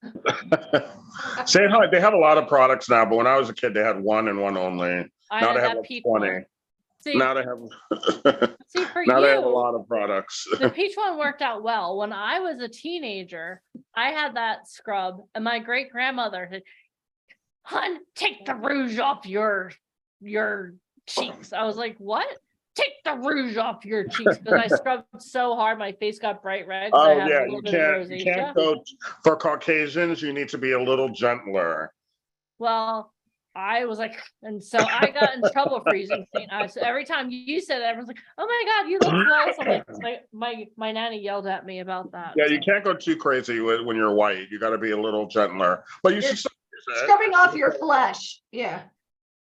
St. Ives, they have a lot of products now, but when I was a kid, they had one and one only. I Now had they have that like peach 20. one. See, Now they have. see for Now you, they have a lot of products. the peach one worked out well. When I was a teenager, I had that scrub, and my great grandmother said, "Hun, take the rouge off your cheeks." I was like, "What? Take the rouge off your cheeks?" Because I scrubbed so hard, my face got bright red. 'Cause I Oh have a yeah, little you bit of can't rosacea. go for Caucasians. You need to be a little gentler. Well, I was like, and so I got in trouble for using St. Ives. So every time you said it, everyone's like, "Oh my God, you look flawless." I'm like, my nanny yelled at me about that. Yeah, you can't go too crazy when you're white. You got to be a little gentler, but you should still use it. Scrubbing off your flesh. Yeah.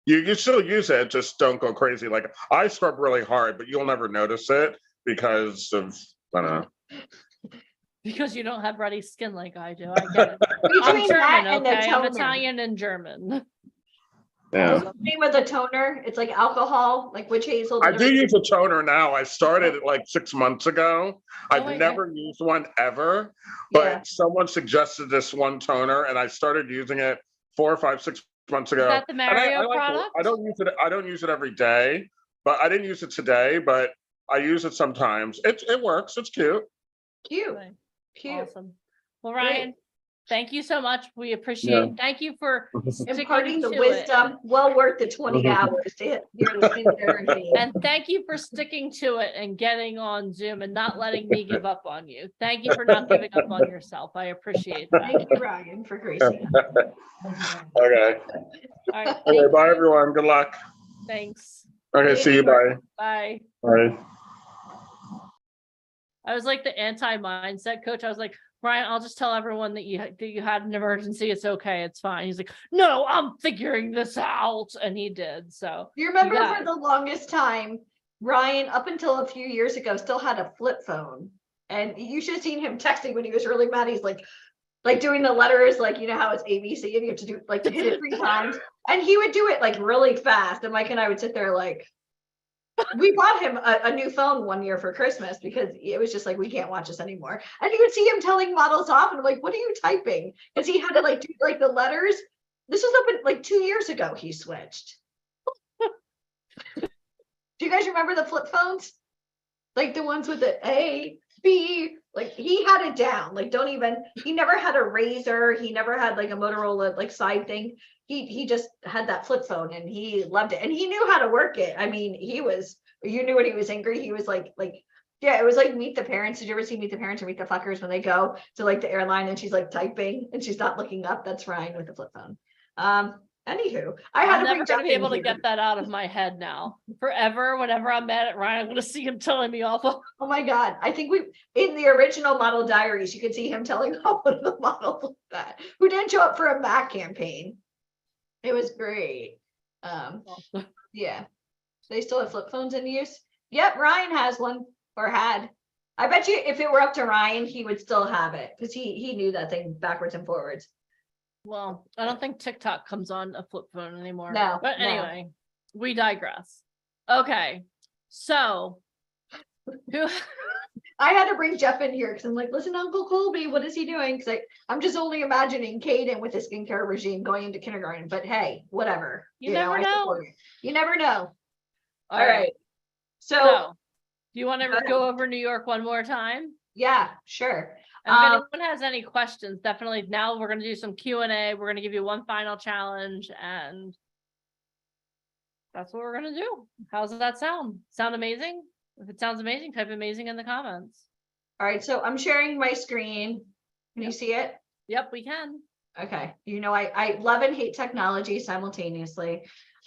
You still use it, just don't go crazy. Like I scrub really hard, but you'll never notice it because of I don't know. Because you don't have ruddy skin like I do. I get it. Between I'm that German, and the okay? I'm toner. Italian and German. Yeah. What's the name of the toner? It's like alcohol, like witch hazel. I do use a toner now. I started it like 6 months ago. my I've never used one ever, but someone suggested this one toner, and I started using it 4 or 5, 6 months ago. Is that the And Mario like it. product? I don't use it. I don't use it every day, but I didn't use it today. But I use it sometimes. It works. It's cute. Cute. Awesome. Well, Ryan, Thank you so much. We appreciate, thank you for Imparting sticking the to it. wisdom, well worth the 20 hours to hit your skincare regime. And thank you for sticking to it and getting on Zoom and not letting me give up on you. Thank you for not giving up on yourself. I appreciate that. Thank you, Ryan, for gracing us. Okay. All right. Okay, Thank bye you. everyone. Good luck. Thanks. Okay, see you. Bye. Bye. Bye. I was like the anti-mindset coach. I was like, Brian, I'll just tell everyone that you had an emergency. It's okay. It's fine. He's like, no, I'm figuring this out. And he did. So You remember got for it. the longest time, Ryan, up until a few years ago, still had a flip phone. And you should have seen him texting when he was really mad. He's like doing the letters, like, you know how it's ABC and you have to do like hit it 3 times. And he would do it like really fast. And Mike and I would sit there like, we bought him a new phone one year for Christmas because it was just like, we can't watch this anymore. And you would see him telling models off and I'm like, what are you typing? Because he had to like do like the letters. This was up in like 2 years ago, he switched. Do you guys remember the flip phones? Like the ones with the A, B, like he had it down. Like he never had a Razor. He never had like a Motorola like side thing. He just had that flip phone and he loved it. And he knew how to work it. I mean, you knew when he was angry, he was like, yeah, it was like Meet the Parents. Did you ever see Meet the Parents or Meet the Fuckers when they go to like the airline and she's like typing and she's not looking up? That's Ryan with the flip phone. Anywho, I'm never going to be able to get that out of my head now. Forever, whenever I'm mad at Ryan, I'm going to see him telling me off. Oh my God. I think in the original Model Diaries, you could see him telling off one of the models that who didn't show up for a MAC campaign. It was great. Yeah. They still have flip phones in use. Yep, Ryan has one or had. I bet you if it were up to Ryan, he would still have it because he knew that thing backwards and forwards. Well, I don't think TikTok comes on a flip phone anymore. No, but no. anyway, we digress. Okay, so who? I had to bring Jeff in here because I'm like, listen, Uncle Colby, what is he doing? Because I'm just only imagining Caden with his skincare regime going into kindergarten. But hey, whatever. You never I know. support it. You never know. All All right. right. So do you want to Go ahead. go over New York one more time? yeah, sure. And if anyone has any questions, definitely now we're going to do some Q&A. We're going to give you one final challenge and that's what we're going to do. How's that sound? Sound amazing? If it sounds amazing, type amazing in the comments. All right. So I'm sharing my screen. Can you see it? Yep, we can. Okay. You know, I love and hate technology simultaneously.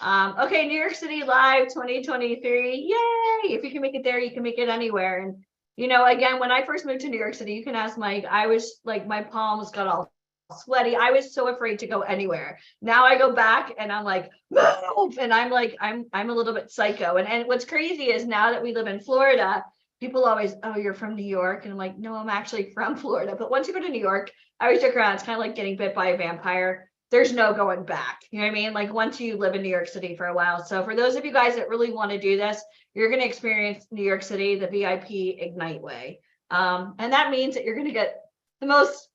Okay. New York City Live 2023. Yay. If you can make it there, you can make it anywhere. And you know, again, when I first moved to New York City, you can ask Mike, I was like, my palms got all sweaty. I was so afraid to go anywhere. Now I go back and I'm like, move. And I'm like, I'm a little bit psycho. And what's crazy is now that we live in Florida, people always, oh, you're from New York. And I'm like, no, I'm actually from Florida. But once you go to New York, I always joke around, it's kind of like getting bit by a vampire. There's no going back. You know what I mean? Like once you live in New York City for a while. So for those of you guys that really want to do this, you're going to experience New York City the VIP Ignite way. And that means that you're going to get the most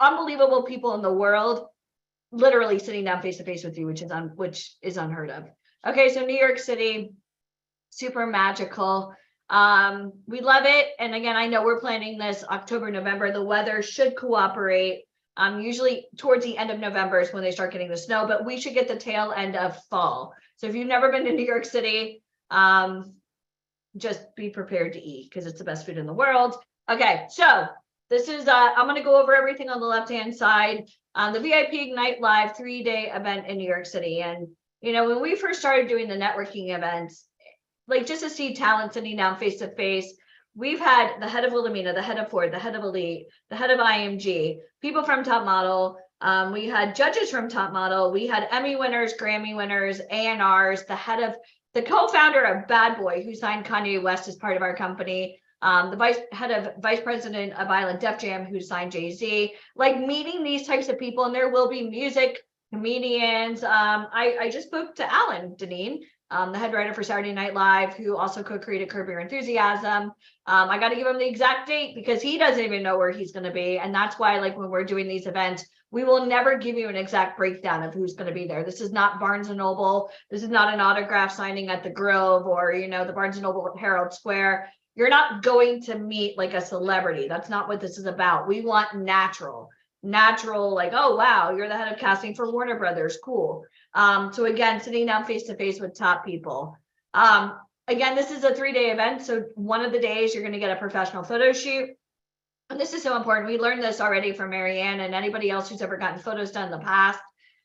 unbelievable people in the world literally sitting down face to face with you, which is unheard of. Okay, so New York City, super magical. We love it. And again, I know we're planning this October, November. The weather should cooperate. Usually towards the end of November is when they start getting the snow, but we should get the tail end of fall. So if you've never been to New York City, just be prepared to eat because it's the best food in the world. Okay, so this is, I'm going to go over everything on the left-hand side. The VIP Ignite Live 3-day event in New York City. And, you know, when we first started doing the networking events, like just to see talent sitting down face-to-face, we've had the head of Wilhelmina, the head of Ford, the head of Elite, the head of IMG, people from Top Model. We had judges from Top Model. We had Emmy winners, Grammy winners, A&Rs, the co-founder of Bad Boy, who signed Kanye West as part of our company. The head of vice president of Island Def Jam, who signed Jay-Z, like meeting these types of people, and there will be music, comedians. I just spoke to Alan Deneen, the head writer for Saturday Night Live, who also co-created Curb Your Enthusiasm. I got to give him the exact date because he doesn't even know where he's going to be. And that's why, like, when we're doing these events, we will never give you an exact breakdown of who's going to be there. This is not Barnes & Noble. This is not an autograph signing at the Grove or, you know, the Barnes & Noble Herald Square. You're not going to meet like a celebrity. That's not what this is about. We want natural. natural, like, oh, wow, you're the head of casting for Warner Brothers. Cool. So again, sitting down face to face with top people. Again, this is a 3-day event. So one of the days you're going to get a professional photo shoot. And this is so important. We learned this already from Marianne and anybody else who's ever gotten photos done in the past.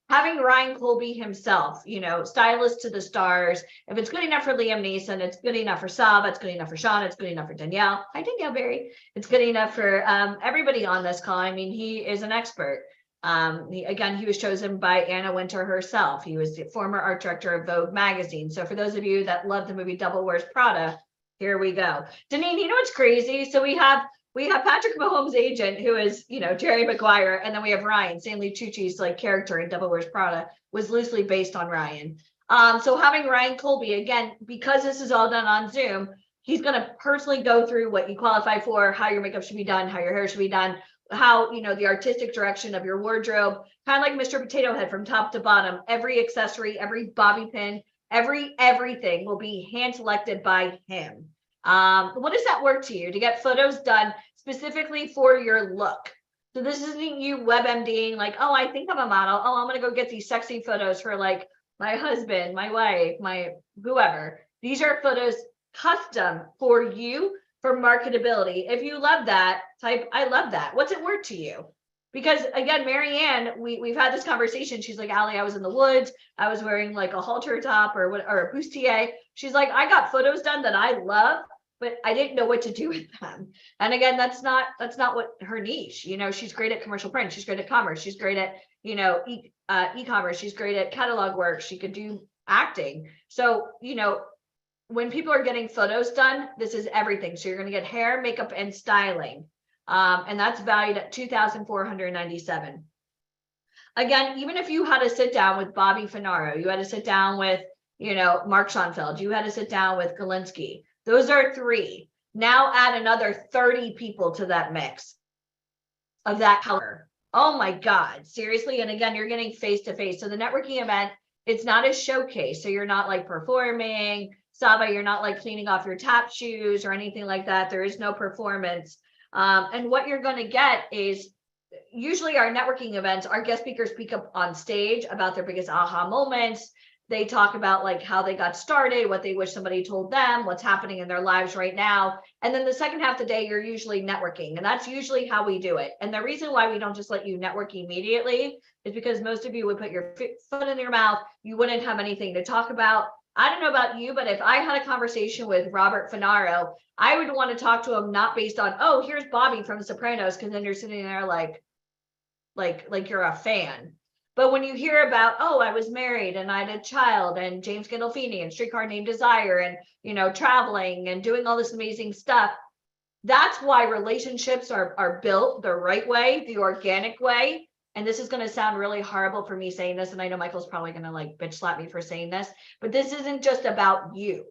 Having Ryan Colby himself, you know, stylist to the stars. If it's good enough for Liam Neeson, it's good enough for Saba, it's good enough for Sean, it's good enough for Danielle. Hi, Danielle Barry. It's good enough for everybody on this call. I mean, he is an expert. He was chosen by Anna Wintour herself. He was the former art director of Vogue magazine. So for those of you that love the movie Devil Wears Prada, here we go. Deneen, you know what's crazy? So we have Patrick Mahomes' agent, who is, you know, Jerry Maguire, and then we have Ryan. Stanley Tucci's like character in Devil Wears Prada was loosely based on Ryan. So having Ryan Colby, again, because this is all done on Zoom, he's going to personally go through what you qualify for, how your makeup should be done, how your hair should be done, how, you know, the artistic direction of your wardrobe, kind of like Mr. Potato Head from top to bottom. Every accessory, every bobby pin, everything will be hand selected by him. What does that work to you to get photos done specifically for your look? So this isn't you WebMDing like, oh, I think I'm a model. Oh, I'm going to go get these sexy photos for like my husband, my wife, my whoever. These are photos custom for you for marketability. If you love that, type, I love that. What's it worth to you? Because again, Marianne, we've had this conversation. She's like, Allie, I was in the woods. I was wearing like a halter top or a bustier. She's like, I got photos done that I love, but I didn't know what to do with them. And again, that's not what her niche, you know, she's great at commercial print. She's great at commerce. She's great at, you know, e-commerce. She's great at catalog work. She could do acting. So, you know, when people are getting photos done, this is everything. So you're going to get hair, makeup, and styling. And that's valued at $2,497. Again, even if you had to sit down with Bobby Finaro, you had to sit down with, you know, Mark Schoenfeld, you had to sit down with Galinsky. Those are 3. Now add another 30 people to that mix of that color. Oh my God, seriously. And again, you're getting face to face. So the networking event, it's not a showcase. So you're not like performing. Saba, you're not like cleaning off your tap shoes or anything like that. There is no performance. And what you're going to get is usually our networking events, our guest speakers speak up on stage about their biggest aha moments. They talk about like how they got started, what they wish somebody told them, what's happening in their lives right now. And then the second half of the day, you're usually networking. And that's usually how we do it. And the reason why we don't just let you network immediately is because most of you would put your foot in your mouth. You wouldn't have anything to talk about. I don't know about you, but if I had a conversation with Robert Finaro, I would want to talk to him not based on, oh, here's Bobby from The Sopranos, because then you're sitting there like you're a fan. But when you hear about, oh, I was married and I had a child and James Gandolfini and Streetcar Named Desire and, you know, traveling and doing all this amazing stuff, that's why relationships are built the right way, the organic way. And this is going to sound really horrible for me saying this. And I know Michael's probably going to like bitch slap me for saying this, but this isn't just about you.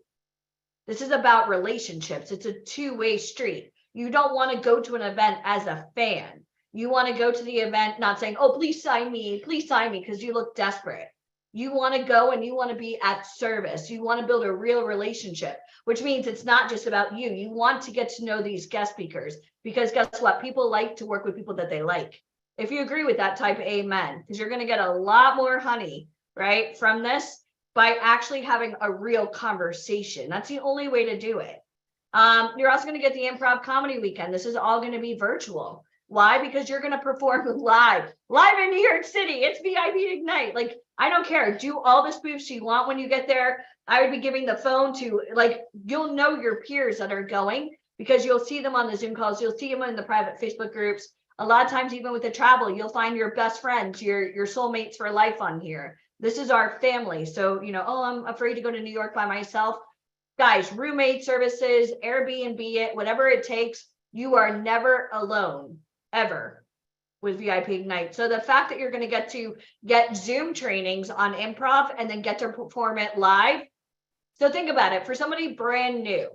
This is about relationships. It's a two-way street. You don't want to go to an event as a fan. You want to go to the event not saying, oh, please sign me, because you look desperate. You want to go and you want to be at service. You want to build a real relationship, which means it's not just about you. You want to get to know these guest speakers because guess what? People like to work with people that they like. If you agree with that, type amen, because you're going to get a lot more honey, right, from this by actually having a real conversation. That's the only way to do it. You're also going to get the Improv Comedy Weekend. This is all going to be virtual. Why? Because you're going to perform live in New York City. It's VIP Ignite. Like, I don't care. Do all the spoofs you want when you get there. I would be giving the phone to, like, you'll know your peers that are going because you'll see them on the Zoom calls. You'll see them in the private Facebook groups. A lot of times, even with the travel, you'll find your best friends, your soulmates for life on here. This is our family. So, you know, oh, I'm afraid to go to New York by myself. Guys, roommate services, Airbnb it, whatever it takes. You are never alone. Ever with VIP Ignite. So the fact that you're going to get Zoom trainings on improv and then get to perform it live. So think about it. For somebody brand new,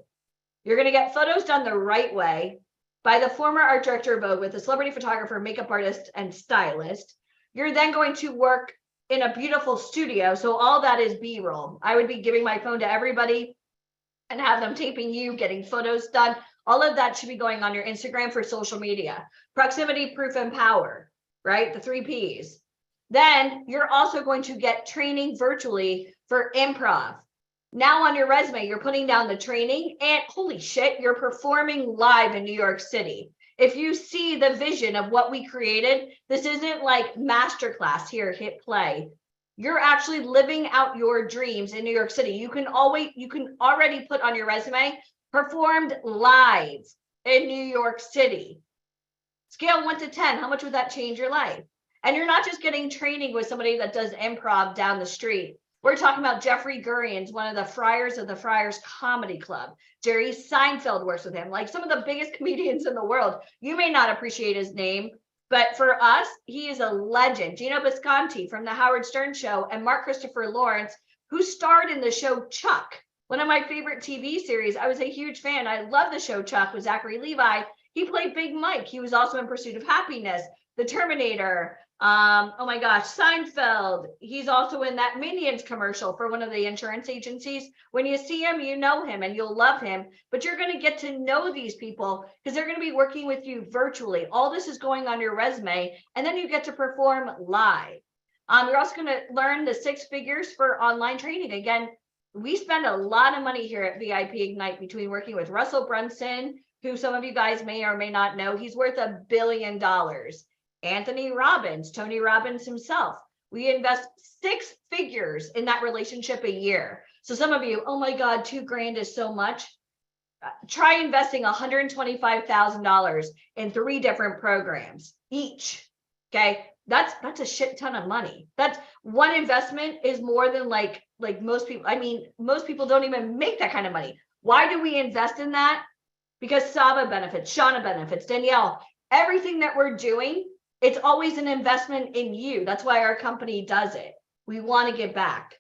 you're going to get photos done the right way by the former art director of Vogue with a celebrity photographer, makeup artist, and stylist. You're then going to work in a beautiful studio. So all that is B-roll. I would be giving my phone to everybody and have them taping you, getting photos done. All of that should be going on your Instagram for social media. Proximity, proof, and power. right? The 3 Ps. Then you're also going to get training virtually for improv. Now on your resume, you're putting down the training and holy shit, you're performing live in New York City. If you see the vision of what we created, this isn't like masterclass here, hit play. You're actually living out your dreams in New York City. You can already put on your resume, performed live in New York City. Scale 1 to 10, how much would that change your life? And you're not just getting training with somebody that does improv down the street. We're talking about Jeffrey Gurians, one of the Friars of the Friars Comedy Club. Jerry Seinfeld works with him, like some of the biggest comedians in the world. You may not appreciate his name, but for us, he is a legend. Gino Bisconti from the Howard Stern Show and Mark Christopher Lawrence, who starred in the show Chuck, one of my favorite TV series. I was a huge fan. I love the show Chuck with Zachary Levi. He played Big Mike. He was also in Pursuit of Happiness, The Terminator, oh my gosh, Seinfeld. He's also in that Minions commercial for one of the insurance agencies. When you see him, you know him and you'll love him, but you're going to get to know these people because they're going to be working with you virtually. All this is going on your resume, and then you get to perform live. You're also going to learn the 6 figures for online training. Again, we spend a lot of money here at VIP Ignite between working with Russell Brunson, who some of you guys may or may not know. He's worth $1 billion. Anthony Robbins, Tony Robbins himself. We invest 6 figures in that relationship a year. So some of you, oh my God, $2,000 is so much. Try investing $125,000 in 3 different programs each. Okay, that's a shit ton of money. That's one investment is more than like most people. I mean, most people don't even make that kind of money. Why do we invest in that? Because Saba benefits, Shauna benefits, Danielle, everything that we're doing, it's always an investment in you. That's why our company does it. We want to give back.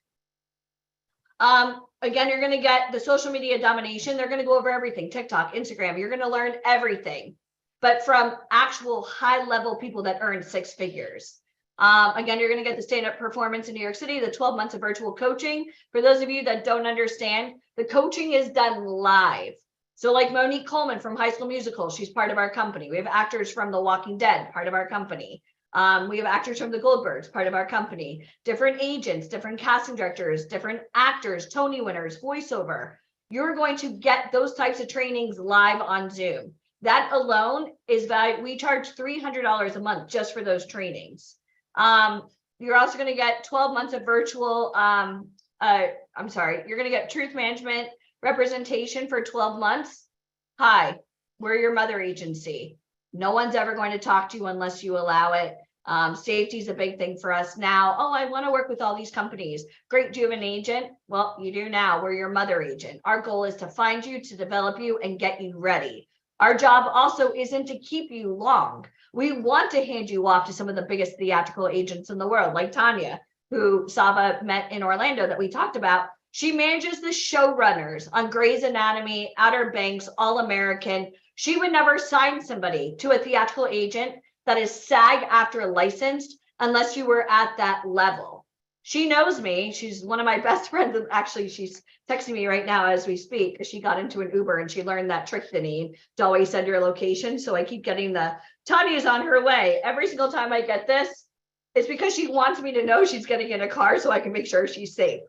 Again, you're going to get the social media domination. They're going to go over everything, TikTok, Instagram. You're going to learn everything, but from actual high level people that earn 6 figures. Again, you're going to get the stand-up performance in New York City, the 12 months of virtual coaching. For those of you that don't understand, the coaching is done live. So like Monique Coleman from High School Musical, she's part of our company. We have actors from The Walking Dead, part of our company. We have actors from The Goldbergs, part of our company. Different agents, different casting directors, different actors, Tony winners, voiceover. You're going to get those types of trainings live on Zoom. That alone is valuable. We charge $300 a month just for those trainings. You're also going to get 12 months of virtual, you're going to get truth management representation for 12 months. Hi, we're your mother agency. No one's ever going to talk to you unless you allow it. Safety is a big thing for us now. Oh, I want to work with all these companies. Great, do you have an agent? Well, you do now. We're your mother agent. Our goal is to find you, to develop you, and get you ready. Our job also isn't to keep you long. We want to hand you off to some of the biggest theatrical agents in the world, like Tanya, who Saba met in Orlando that we talked about. She manages the showrunners on Grey's Anatomy, Outer Banks, All American. She would never sign somebody to a theatrical agent that is SAG-AFTRA licensed unless you were at that level. She knows me. She's one of my best friends. Actually, she's texting me right now as we speak because she got into an Uber and she learned that trick, Denise, to always send your location. So I keep getting the Tanya's on her way. Every single time I get this, it's because she wants me to know she's getting in a car so I can make sure she's safe.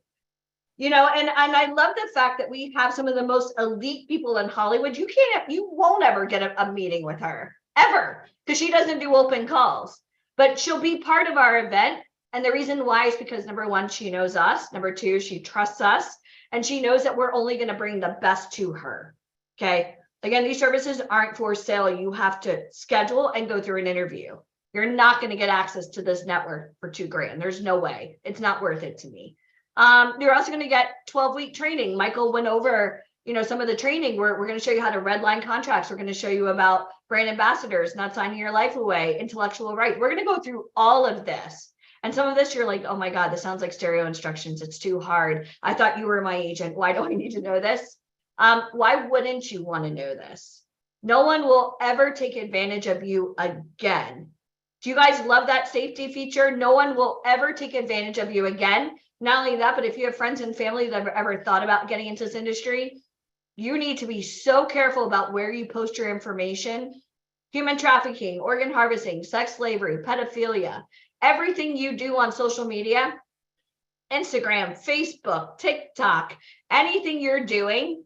You know, and I love the fact that we have some of the most elite people in Hollywood. You won't ever get a meeting with her, ever, because she doesn't do open calls. But she'll be part of our event. And the reason why is because, number 1, she knows us. Number 2, she trusts us. And she knows that we're only going to bring the best to her. Okay. Again, these services aren't for sale. You have to schedule and go through an interview. You're not going to get access to this network for $2,000. There's no way. It's not worth it to me. You're also going to get 12-week training. Michael went over, some of the training. We're going to show you how to redline contracts. We're going to show you about brand ambassadors, not signing your life away, intellectual rights. We're going to go through all of this. And some of this, you're like, oh my God, this sounds like stereo instructions. It's too hard. I thought you were my agent. Why do I need to know this? Why wouldn't you want to know this? No one will ever take advantage of you again. Do you guys love that safety feature? No one will ever take advantage of you again. Not only that, but if you have friends and family that have ever thought about getting into this industry, you need to be so careful about where you post your information. human trafficking, organ harvesting, sex slavery, pedophilia, everything you do on social media, Instagram, Facebook, TikTok, anything you're doing,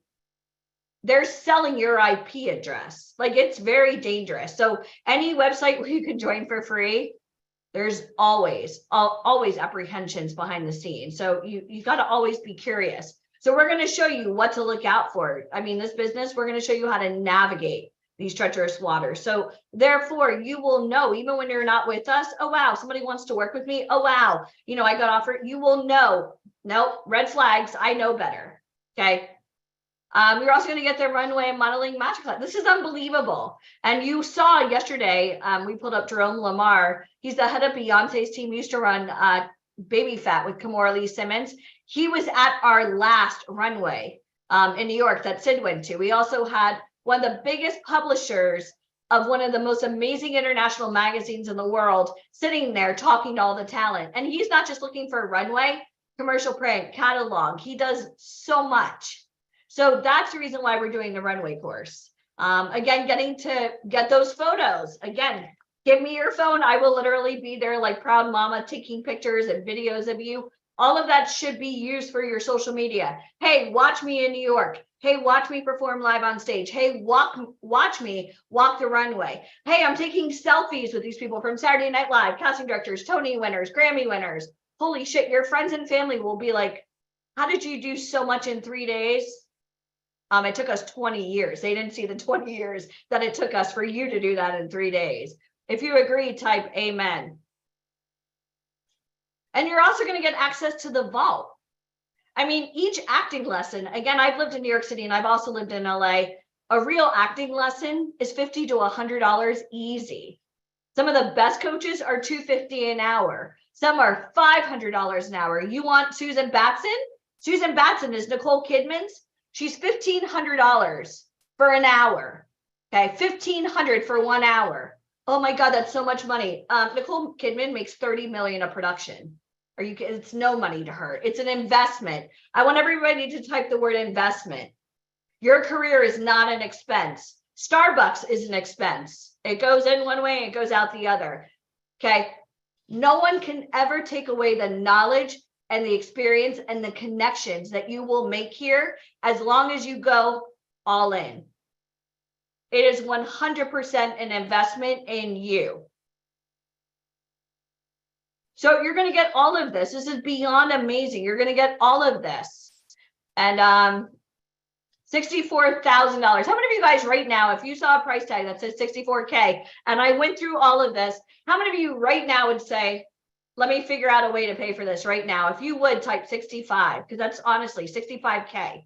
they're selling your IP address. Like, it's very dangerous. So any website where you can join for free, there's always apprehensions behind the scenes. So you got to always be curious. So we're going to show you what to look out for. I mean, this business, we're going to show you how to navigate these treacherous waters. So therefore, you will know, even when you're not with us, oh, wow, somebody wants to work with me. Oh, wow, you know, I got offered. You will know, nope, red flags. I know better. Okay. You're also going to get the runway modeling masterclass. This is unbelievable. And you saw yesterday, we pulled up Jerome Lamar. He's the head of Beyonce's team, used to run Baby Fat with Kimora Lee Simmons. He was at our last runway in New York that Sid went to. We also had one of the biggest publishers of one of the most amazing international magazines in the world sitting there talking to all the talent. And he's not just looking for a runway, commercial print, catalog. He does so much. So that's the reason why we're doing the runway course. Again, getting to get those photos. Again, give me your phone. I will literally be there like proud mama taking pictures and videos of you. All of that should be used for your social media. Hey, watch me in New York. Hey, watch me perform live on stage. Hey, watch me walk the runway. Hey, I'm taking selfies with these people from Saturday Night Live, casting directors, Tony winners, Grammy winners. Holy shit, your friends and family will be like, how did you do so much in 3 days? It took us 20 years. They didn't see the 20 years that it took us for you to do that in 3 days. If you agree, type amen. And you're also going to get access to the vault. I mean, each acting lesson, again, I've lived in New York City and I've also lived in LA. A real acting lesson is $50 to $100 easy. Some of the best coaches are $250 an hour. Some are $500 an hour. You want Susan Batson? Susan Batson is Nicole Kidman's. She's $1,500 for an hour. Okay, $1,500 for 1 hour. Oh my God, that's so much money. Nicole Kidman makes $30 million a production. It's no money to her. It's an investment. I want everybody to type the word investment. Your career is not an expense. Starbucks is an expense. It goes in one way, it goes out the other. Okay. No one can ever take away the knowledge and the experience and the connections that you will make here as long as you go all in. It is 100% an investment in you. So you're going to get all of this. This is beyond amazing. You're going to get all of this. And $64,000. How many of you guys right now, if you saw a price tag that says 64K and I went through all of this, how many of you right now would say, let me figure out a way to pay for this right now? If you would, type 65, because that's honestly 65K.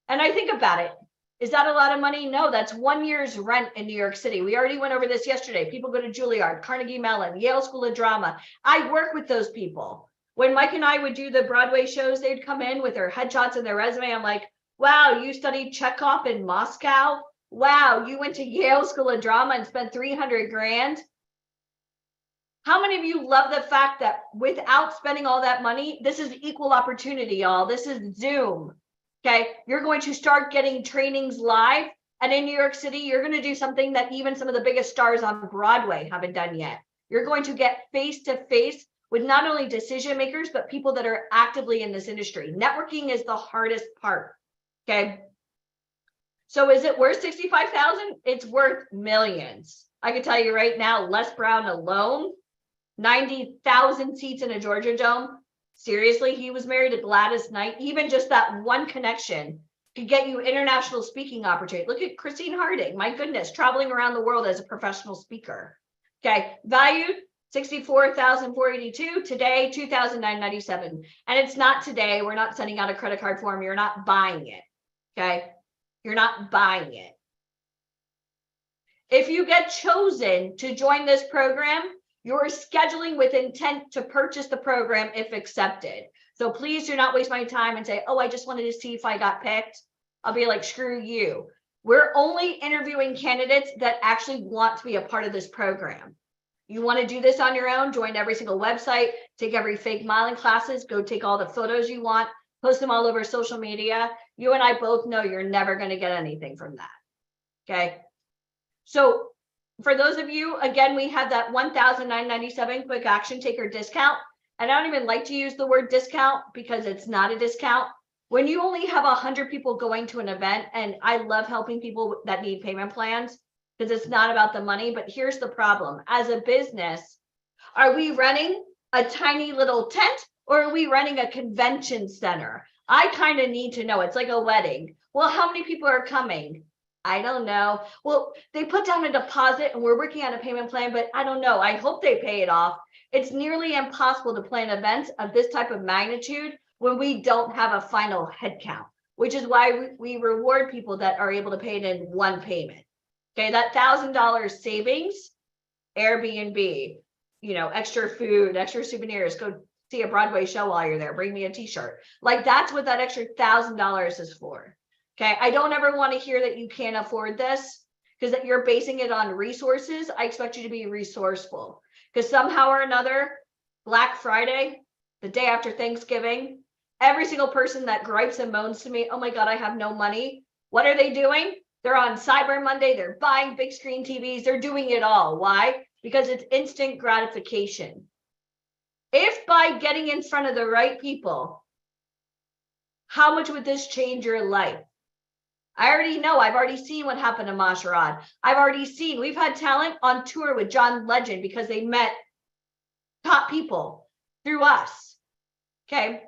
And I think about it. Is that a lot of money? No, that's 1 year's rent in New York City. We already went over this yesterday. People go to Juilliard, Carnegie Mellon, Yale School of Drama. I work with those people. When Mike and I would do the Broadway shows, they'd come in with their headshots and their resume. I'm like, wow, you studied Chekhov in Moscow? Wow, you went to Yale School of Drama and spent 300 grand? How many of you love the fact that without spending all that money, this is equal opportunity, y'all. This is Zoom. Okay, you're going to start getting trainings live. And in New York City, you're going to do something that even some of the biggest stars on Broadway haven't done yet. You're going to get face-to-face with not only decision makers, but people that are actively in this industry. Networking is the hardest part. Okay. So is it worth 65,000? It's worth millions. I can tell you right now, Les Brown alone, 90,000 seats in a Georgia Dome. Seriously, he was married to Gladys Knight. Even just that one connection could get you international speaking opportunity. Look at Christine Harding. My goodness, traveling around the world as a professional speaker. Okay, valued $64,482. Today, $2,997. And it's not today. We're not sending out a credit card form. You're not buying it. Okay, you're not buying it. If you get chosen to join this program, you're scheduling with intent to purchase the program if accepted. So please do not waste my time and say, oh, I just wanted to see if I got picked. I'll be like, screw you. We're only interviewing candidates that actually want to be a part of this program. You want to do this on your own, join every single website, take every fake modeling classes, go take all the photos you want, post them all over social media. You and I both know you're never going to get anything from that. Okay. So for those of you, again, we have that $1,997 quick action taker discount. And I don't even like to use the word discount because it's not a discount. When you only have 100 people going to an event, and I love helping people that need payment plans because it's not about the money, but here's the problem. As a business, are we running a tiny little tent or are we running a convention center? I kind of need to know. It's like a wedding. Well, how many people are coming? I don't know. Well, they put down a deposit and we're working on a payment plan, but I don't know. I hope they pay it off. It's nearly impossible to plan events of this type of magnitude when we don't have a final head count, which is why we reward people that are able to pay it in one payment. Okay, that $1,000 savings, Airbnb, you know, extra food, extra souvenirs, go see a Broadway show while you're there, bring me a t-shirt. Like that's what that extra $1,000 is for. Okay, I don't ever want to hear that you can't afford this because that you're basing it on resources. I expect you to be resourceful because somehow or another, Black Friday, the day after Thanksgiving, every single person that gripes and moans to me, oh my God, I have no money. What are they doing? They're on Cyber Monday. They're buying big screen TVs. They're doing it all. Why? Because it's instant gratification. If by getting in front of the right people, how much would this change your life? I already know. I've already seen what happened to Masharad. I've already seen. We've had talent on tour with John Legend because they met top people through us. Okay.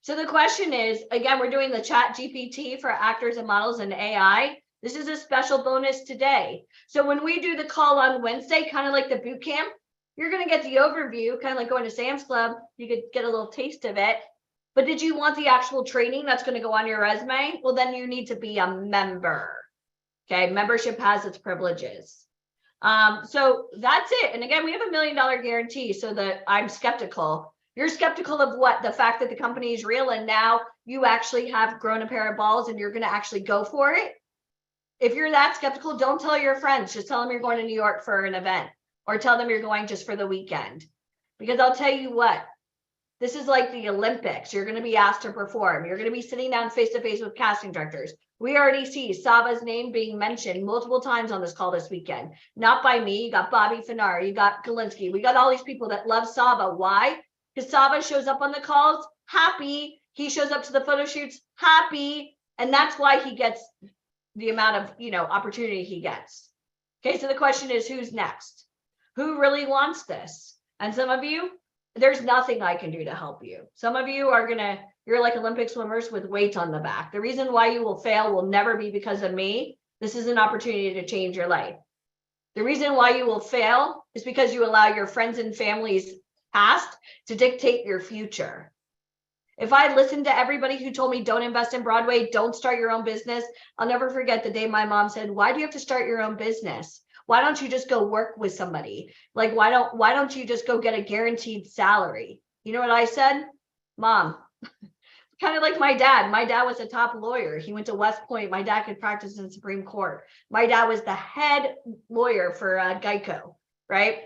So the question is, again, we're doing the Chat GPT for actors and models and AI. This is a special bonus today. So when we do the call on Wednesday, kind of like the boot camp, you're going to get the overview, kind of like going to Sam's Club. You could get a little taste of it. But did you want the actual training that's going to go on your resume? Well, then you need to be a member. Okay, membership has its privileges. So that's it. And again, we have $1 million guarantee so that I'm skeptical. You're skeptical of what? The fact that the company is real and now you actually have grown a pair of balls and you're going to actually go for it. If you're that skeptical, don't tell your friends. Just tell them you're going to New York for an event or tell them you're going just for the weekend. Because I'll tell you what, this is like the Olympics. You're going to be asked to perform. You're going to be sitting down face to face with casting directors. We already see Sava's name being mentioned multiple times on this call this weekend. Not by me. You got Bobby Finnar. You got Galinsky. We got all these people that love Sava. Why? Because Sava shows up on the calls happy. He shows up to the photo shoots happy. And that's why he gets the amount of, opportunity he gets. Okay, so the question is, who's next? Who really wants this? And some of you, there's nothing I can do to help you. Some of you you're like Olympic swimmers with weight on the back. The reason why you will fail will never be because of me. This is an opportunity to change your life. The reason why you will fail is because you allow your friends and family's past to dictate your future. If I listened to everybody who told me don't invest in Broadway, don't start your own business, I'll never forget the day my mom said, why do you have to start your own business? Why don't you just go work with somebody? Like, why don't you just go get a guaranteed salary? You know what I said? Mom, kind of like my dad. My dad was a top lawyer. He went to West Point. My dad could practice in the Supreme Court. My dad was the head lawyer for Geico, right?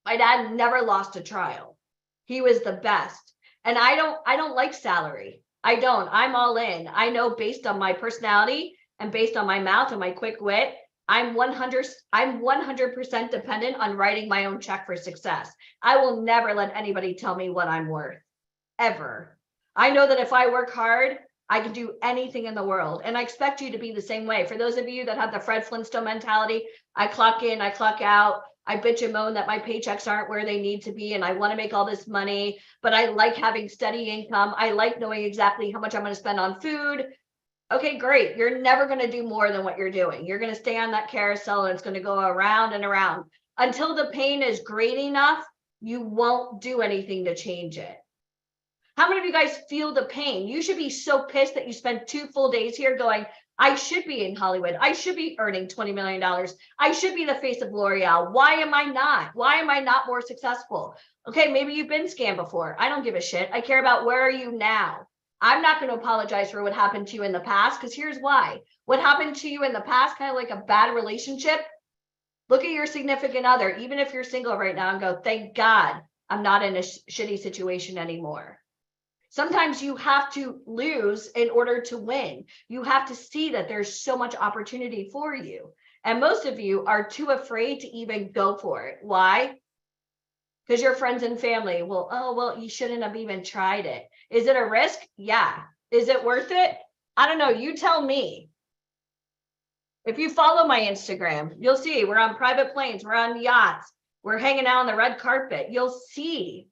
My dad never lost a trial. He was the best. And I don't like salary. I don't. I'm all in. I know based on my personality and based on my mouth and my quick wit, I'm 100% dependent on writing my own check for success. I will never let anybody tell me what I'm worth, ever. I know that if I work hard, I can do anything in the world. And I expect you to be the same way. For those of you that have the Fred Flintstone mentality, I clock in, I clock out. I bitch and moan that my paychecks aren't where they need to be and I want to make all this money, but I like having steady income. I like knowing exactly how much I'm going to spend on food. Okay, great. You're never going to do more than what you're doing. You're going to stay on that carousel and it's going to go around and around. Until the pain is great enough, you won't do anything to change it. How many of you guys feel the pain? You should be so pissed that you spent 2 full days here going, I should be in Hollywood. I should be earning $20 million. I should be the face of L'Oreal. Why am I not? Why am I not more successful? Okay, maybe you've been scammed before. I don't give a shit. I care about where are you now? I'm not going to apologize for what happened to you in the past because here's why. What happened to you in the past, kind of like a bad relationship, look at your significant other, even if you're single right now, and go, thank God I'm not in a shitty situation anymore. Sometimes you have to lose in order to win. You have to see that there's so much opportunity for you. And most of you are too afraid to even go for it. Why? Because your friends and family will, oh, well, you shouldn't have even tried it. Is it a risk? Yeah. Is it worth it? I don't know. You tell me. If you follow my Instagram, you'll see we're on private planes, we're on yachts, we're hanging out on the red carpet. You'll see.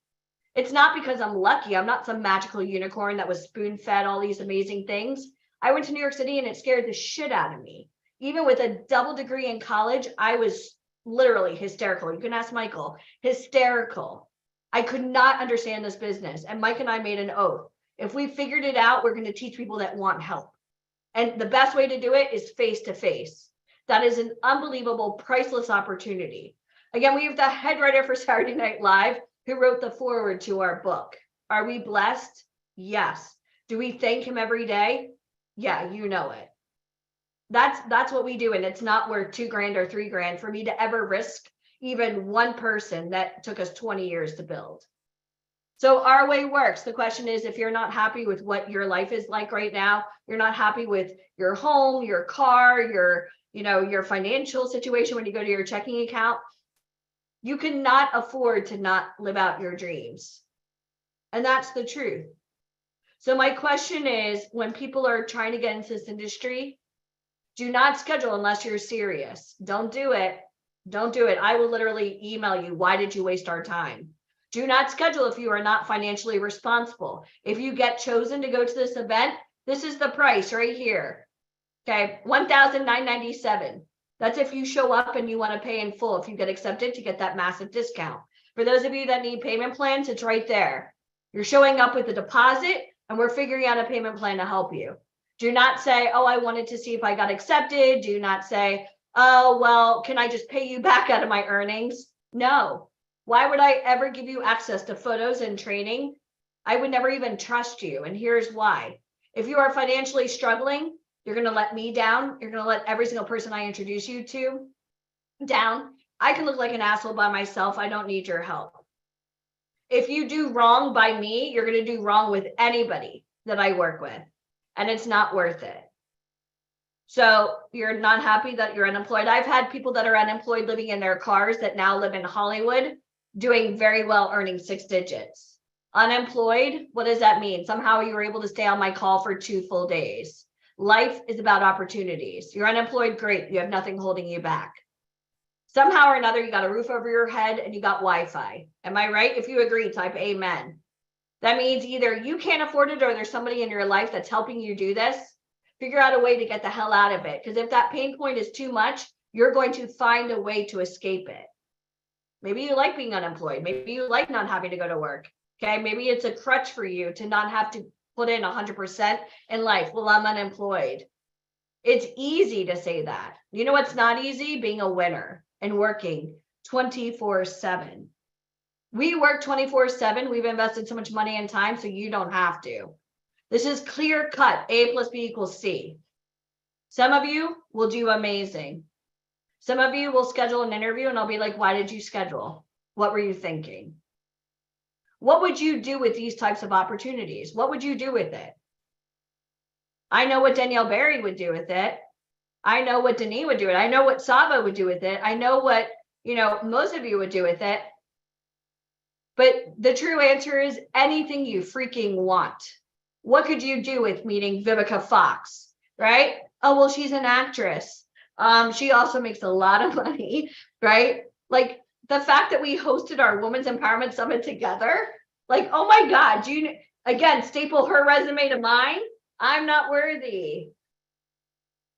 It's not because I'm lucky. I'm not some magical unicorn that was spoon-fed all these amazing things. I went to New York City and it scared the shit out of me. Even with a double degree in college, I was literally hysterical. You can ask Michael, hysterical. I could not understand this business. And Mike and I made an oath. If we figured it out, we're going to teach people that want help. And the best way to do it is face to face. That is an unbelievable, priceless opportunity. Again, we have the head writer for Saturday Night Live who wrote the foreword to our book. Are we blessed? Yes. Do we thank him every day? Yeah, you know it. That's what we do. And it's not worth $2,000 or $3,000 for me to ever risk even one person that took us 20 years to build. So our way works. The question is, if you're not happy with what your life is like right now, you're not happy with your home, your car, your financial situation when you go to your checking account, you cannot afford to not live out your dreams. And that's the truth. So my question is, when people are trying to get into this industry, do not schedule unless you're serious. Don't do it. Don't do it. I will literally email you. Why did you waste our time? Do not schedule if you are not financially responsible. If you get chosen to go to this event, this is the price right here. Okay, $1,997. That's if you show up and you want to pay in full. If you get accepted, to get that massive discount. For those of you that need payment plans, it's right there. You're showing up with a deposit and we're figuring out a payment plan to help you. Do not say, oh, I wanted to see if I got accepted. Do not say, oh, well, can I just pay you back out of my earnings? No. Why would I ever give you access to photos and training? I would never even trust you. And here's why. If you are financially struggling, you're going to let me down. You're going to let every single person I introduce you to down. I can look like an asshole by myself. I don't need your help. If you do wrong by me, you're going to do wrong with anybody that I work with. And it's not worth it. So you're not happy that you're unemployed. I've had people that are unemployed living in their cars that now live in Hollywood, doing very well, earning 6 digits. Unemployed, what does that mean? Somehow you were able to stay on my call for 2 full days. Life is about opportunities. You're unemployed, great. You have nothing holding you back. Somehow or another, you got a roof over your head and you got Wi-Fi. Am I right? If you agree, type amen. That means either you can't afford it or there's somebody in your life that's helping you do this. Figure out a way to get the hell out of it. Because if that pain point is too much, you're going to find a way to escape it. Maybe you like being unemployed. Maybe you like not having to go to work. Okay, maybe it's a crutch for you to not have to put in 100% in life. Well, I'm unemployed. It's easy to say that. You know what's not easy? Being a winner and working 24/7. We work 24/7. We've invested so much money and time, so you don't have to. This is clear cut. A plus B equals C. Some of you will do amazing. Some of you will schedule an interview and I'll be like, why did you schedule? What were you thinking? What would you do with these types of opportunities? What would you do with it? I know what Danielle Barry would do with it. I know what Denise would do with it. I know what Sava would do with it. I know what, most of you would do with it. But the true answer is anything you freaking want. What could you do with meeting Vivica Fox, right? Oh, well, she's an actress. She also makes a lot of money, right? Like the fact that we hosted our Women's Empowerment Summit together, like, oh my God, again, staple her resume to mine. I'm not worthy.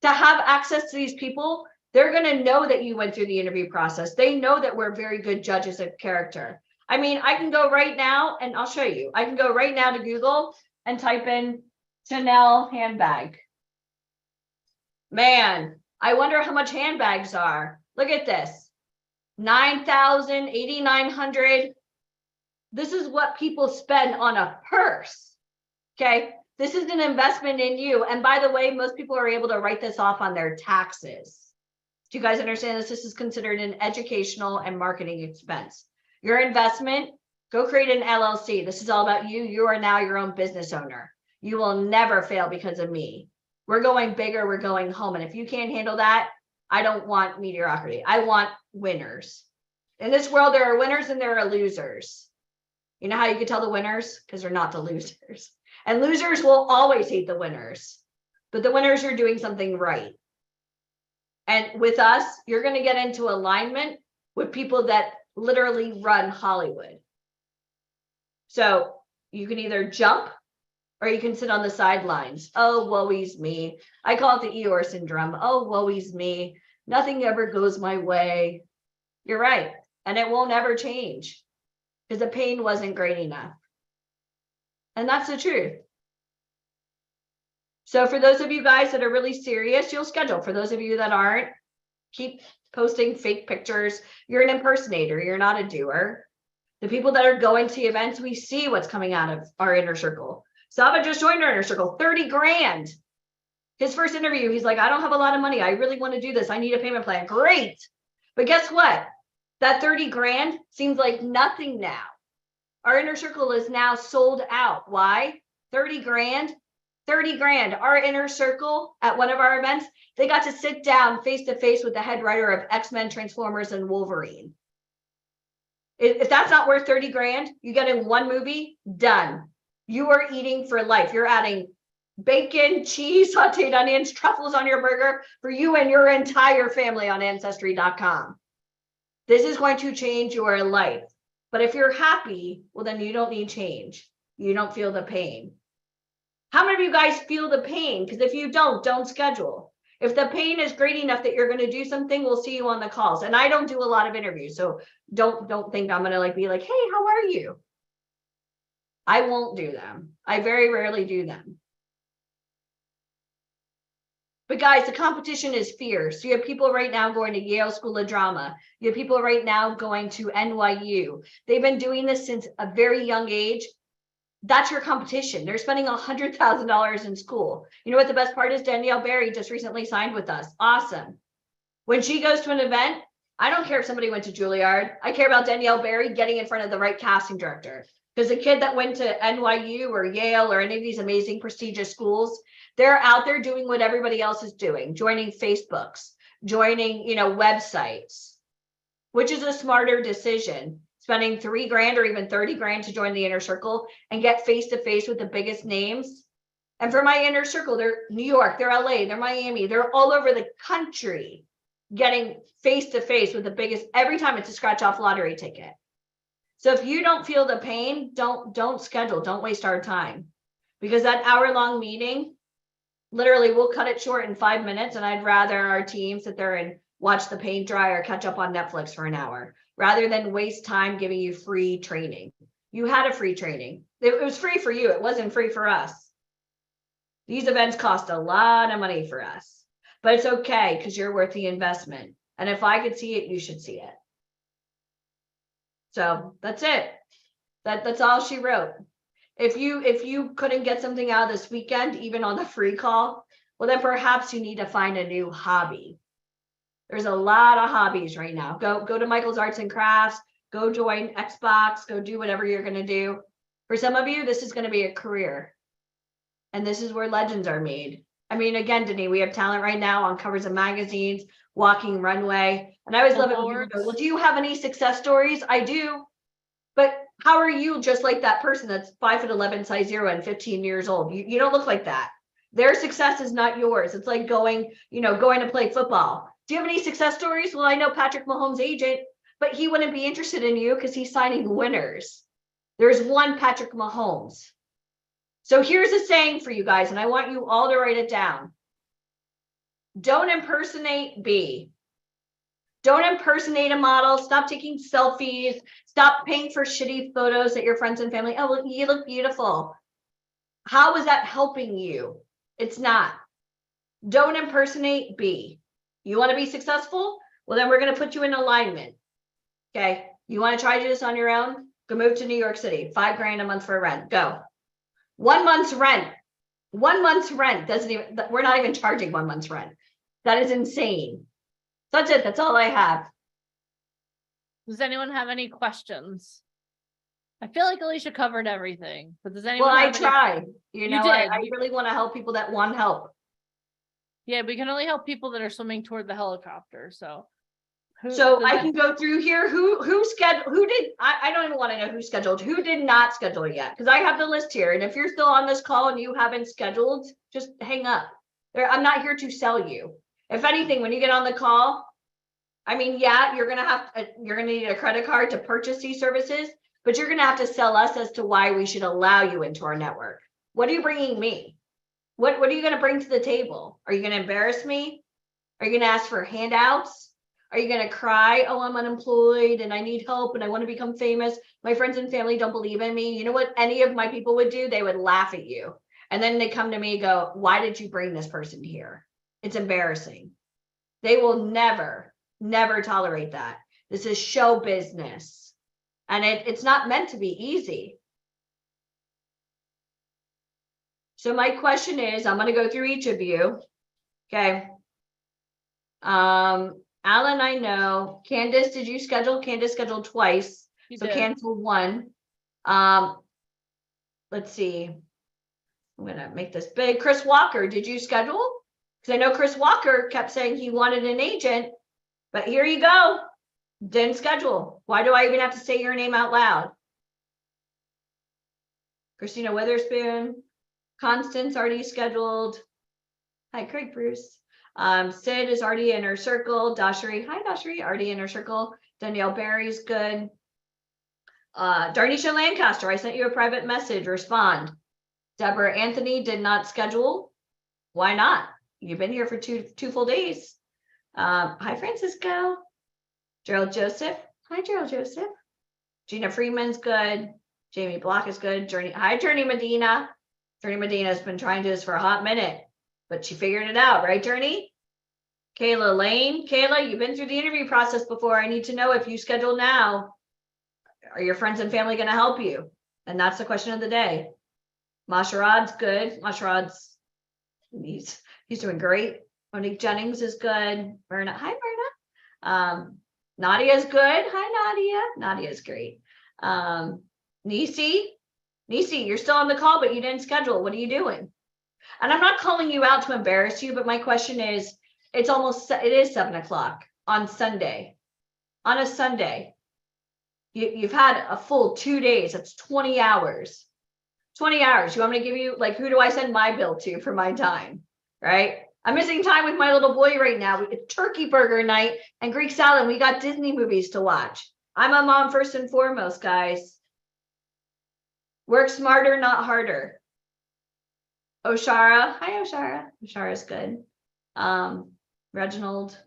To have access to these people, they're going to know that you went through the interview process. They know that we're very good judges of character. I mean, I can go right now and I'll show you. I can go right now to Google and type in Chanel handbag. Man, I wonder how much handbags are. Look at this. 9,000, 8,900. This is what people spend on a purse. Okay. This is an investment in you. And by the way, most people are able to write this off on their taxes. Do you guys understand this? This is considered an educational and marketing expense. Your investment, go create an LLC. This is all about you. You are now your own business owner. You will never fail because of me. We're going bigger. We're going home. And if you can't handle that, I don't want mediocrity. I want winners. In this world, there are winners and there are losers. You know how you can tell the winners? Because they're not the losers. And losers will always hate the winners. But the winners are doing something right. And with us, you're going to get into alignment with people that literally run Hollywood. So you can either jump or you can sit on the sidelines. Oh, woe-is me. I call it the Eeyore syndrome. Oh, woe-is me. Nothing ever goes my way. You're right. And it won't ever change because the pain wasn't great enough. And that's the truth. So for those of you guys that are really serious, you'll schedule. For those of you that aren't, keep posting fake pictures. You're an impersonator. You're not a doer. The people that are going to events, we see what's coming out of our inner circle. Saba just joined our inner circle, 30 grand. His first interview, he's like, I don't have a lot of money. I really want to do this. I need a payment plan. Great. But guess what? That 30 grand seems like nothing now. Our inner circle is now sold out. Why? 30 grand. 30 grand. Our inner circle at one of our events, they got to sit down face to face with the head writer of X-Men, Transformers, and Wolverine. If that's not worth 30 grand, you get in one movie, done. You are eating for life. You're adding bacon, cheese, sauteed onions, truffles on your burger for you and your entire family on Ancestry.com. This is going to change your life. But if you're happy, well, then you don't need change. You don't feel the pain. How many of you guys feel the pain? Because if you don't schedule. If the pain is great enough that you're going to do something, we'll see you on the calls. And I don't do a lot of interviews, so don't think I'm going to be like, hey, how are you? I won't do them. I very rarely do them. But guys, the competition is fierce. You have people right now going to Yale School of Drama. You have people right now going to NYU. They've been doing this since a very young age. That's your competition. They're spending $100,000 in school. You know what the best part is? Danielle Barry just recently signed with us. Awesome. When she goes to an event, I don't care if somebody went to Juilliard. I care about Danielle Barry getting in front of the right casting director. Because the kid that went to NYU or Yale or any of these amazing prestigious schools, they're out there doing what everybody else is doing, joining Facebooks, joining, websites, which is a smarter decision. Spending 3 grand or even 30 grand to join the inner circle and get face to face with the biggest names. And for my inner circle, they're New York, they're LA, they're Miami, they're all over the country getting face to face with the biggest. Every time it's a scratch off lottery ticket. So if you don't feel the pain, don't schedule, don't waste our time, because that hour-long meeting, literally we'll cut it short in 5 minutes. And I'd rather our team sit there and watch the paint dry or catch up on Netflix for an hour, rather than waste time giving you free training. You had a free training. It was free for you. It wasn't free for us. These events cost a lot of money for us, but it's okay because you're worth the investment. And if I could see it, you should see it. So that's it. That's all she wrote. If you couldn't get something out of this weekend, even on the free call, well, then perhaps you need to find a new hobby. There's a lot of hobbies right now. Go to Michael's Arts and Crafts, go join Xbox, go do whatever you're going to do. For some of you, this is going to be a career. And this is where legends are made. I mean, again, Denise, we have talent right now on covers of magazines, walking runway. And I always love it when people go, well, do you have any success stories? I do. But how are you just like that person that's 5'11", size 0 and 15 years old? You don't look like that. Their success is not yours. It's like going to play football. Do you have any success stories? Well, I know Patrick Mahomes' agent, but he wouldn't be interested in you because he's signing winners. There's one Patrick Mahomes. So here's a saying for you guys, and I want you all to write it down. Don't impersonate, be. Don't impersonate a model. Stop taking selfies. Stop paying for shitty photos at your friends and family. Oh, you look beautiful. How is that helping you? It's not. Don't impersonate, be. You want to be successful? Well, then we're going to put you in alignment. Okay. You want to try to do this on your own? Go move to New York City. 5 grand a month for rent. Go. 1 month's rent. 1 month's rent doesn't even, we're not even charging 1 month's rent. That is insane. That's it. That's all I have. Does anyone have any questions? I feel like Alicia covered everything, but does anyone? Well, I have any- tried. I really want to help people that want help. Yeah, we can only help people that are swimming toward the helicopter, so. So I can go through here, who scheduled, I don't even want to know who scheduled, who did not schedule yet, because I have the list here, and if you're still on this call and you haven't scheduled, just hang up. I'm not here to sell you. If anything, when you get on the call, I mean, yeah, you're gonna need a credit card to purchase these services, but you're gonna have to sell us as to why we should allow you into our network. What are you bringing me? What are you gonna bring to the table? Are you gonna embarrass me? Are you gonna ask for handouts? Are you gonna cry? Oh, I'm unemployed and I need help and I want to become famous. My friends and family don't believe in me. You know what any of my people would do? They would laugh at you. And then they come to me and go, why did you bring this person here? It's embarrassing. They will never tolerate that. This is show business. And it's not meant to be easy. So my question is, I'm going to go through each of you. Okay. Alan, I know. Candace, did you schedule? Candace scheduled twice. You So did. cancel one. Let's see. I'm gonna make this big. Chris Walker, did you schedule? Because I know Chris Walker kept saying he wanted an agent, but here you go. Didn't schedule. Why do I even have to say your name out loud? Christina Witherspoon, Constance already scheduled. Hi, Craig Bruce. Sid is already in her circle. Dashri, hi Dashri, already in her circle. Danielle Barry's good. Darnisha Lancaster, I sent you a private message, respond. Deborah Anthony did not schedule. Why not? You've been here for two full days. Hi Francisco. Gerald Joseph, hi Gerald Joseph. Gina Freeman's good. Jamie Block is good. Hi Journey Medina. Journey Medina has been trying to do this for a hot minute, but she figured it out, right, Journey? Kayla Lane. Kayla, you've been through the interview process before. I need to know if you schedule now, are your friends and family going to help you? And that's the question of the day. Masharad's good. Masharad's, he's doing great. Monique Jennings is good. Verna, hi Verna. Nadia's good. Hi Nadia. Nadia's great. Nisi, you're still on the call, but you didn't schedule. What are you doing? And I'm not calling you out to embarrass you, but my question is, it is 7 o'clock on Sunday. On a Sunday, you've had a full 2 days. That's 20 hours. 20 hours. You want me to give you, like, who do I send my bill to for my time? Right? I'm missing time with my little boy right now. It's turkey burger night and Greek salad. We got Disney movies to watch. I'm a mom first and foremost, guys. Work smarter, not harder. Oshara. Hi, Oshara. Oshara's good. Reginald,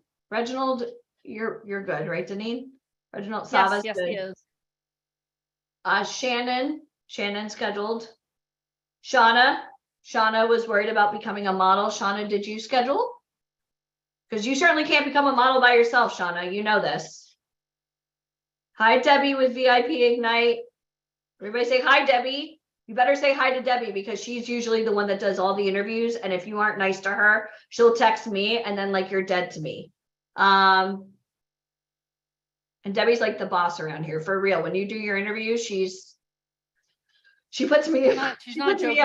you're good, right, Deneen? Reginald Sava's Yes, good. he is. Shannon scheduled. Shauna was worried about becoming a model. Shauna, did you schedule? Because you certainly can't become a model by yourself, Shauna. You know this. Hi, Debbie with VIP Ignite. Everybody say hi, Debbie. You better say hi to Debbie because she's usually the one that does all the interviews. And if you aren't nice to her, she'll text me and then like you're dead to me. And Debbie's like the boss around here for real. When you do your interviews, she puts me in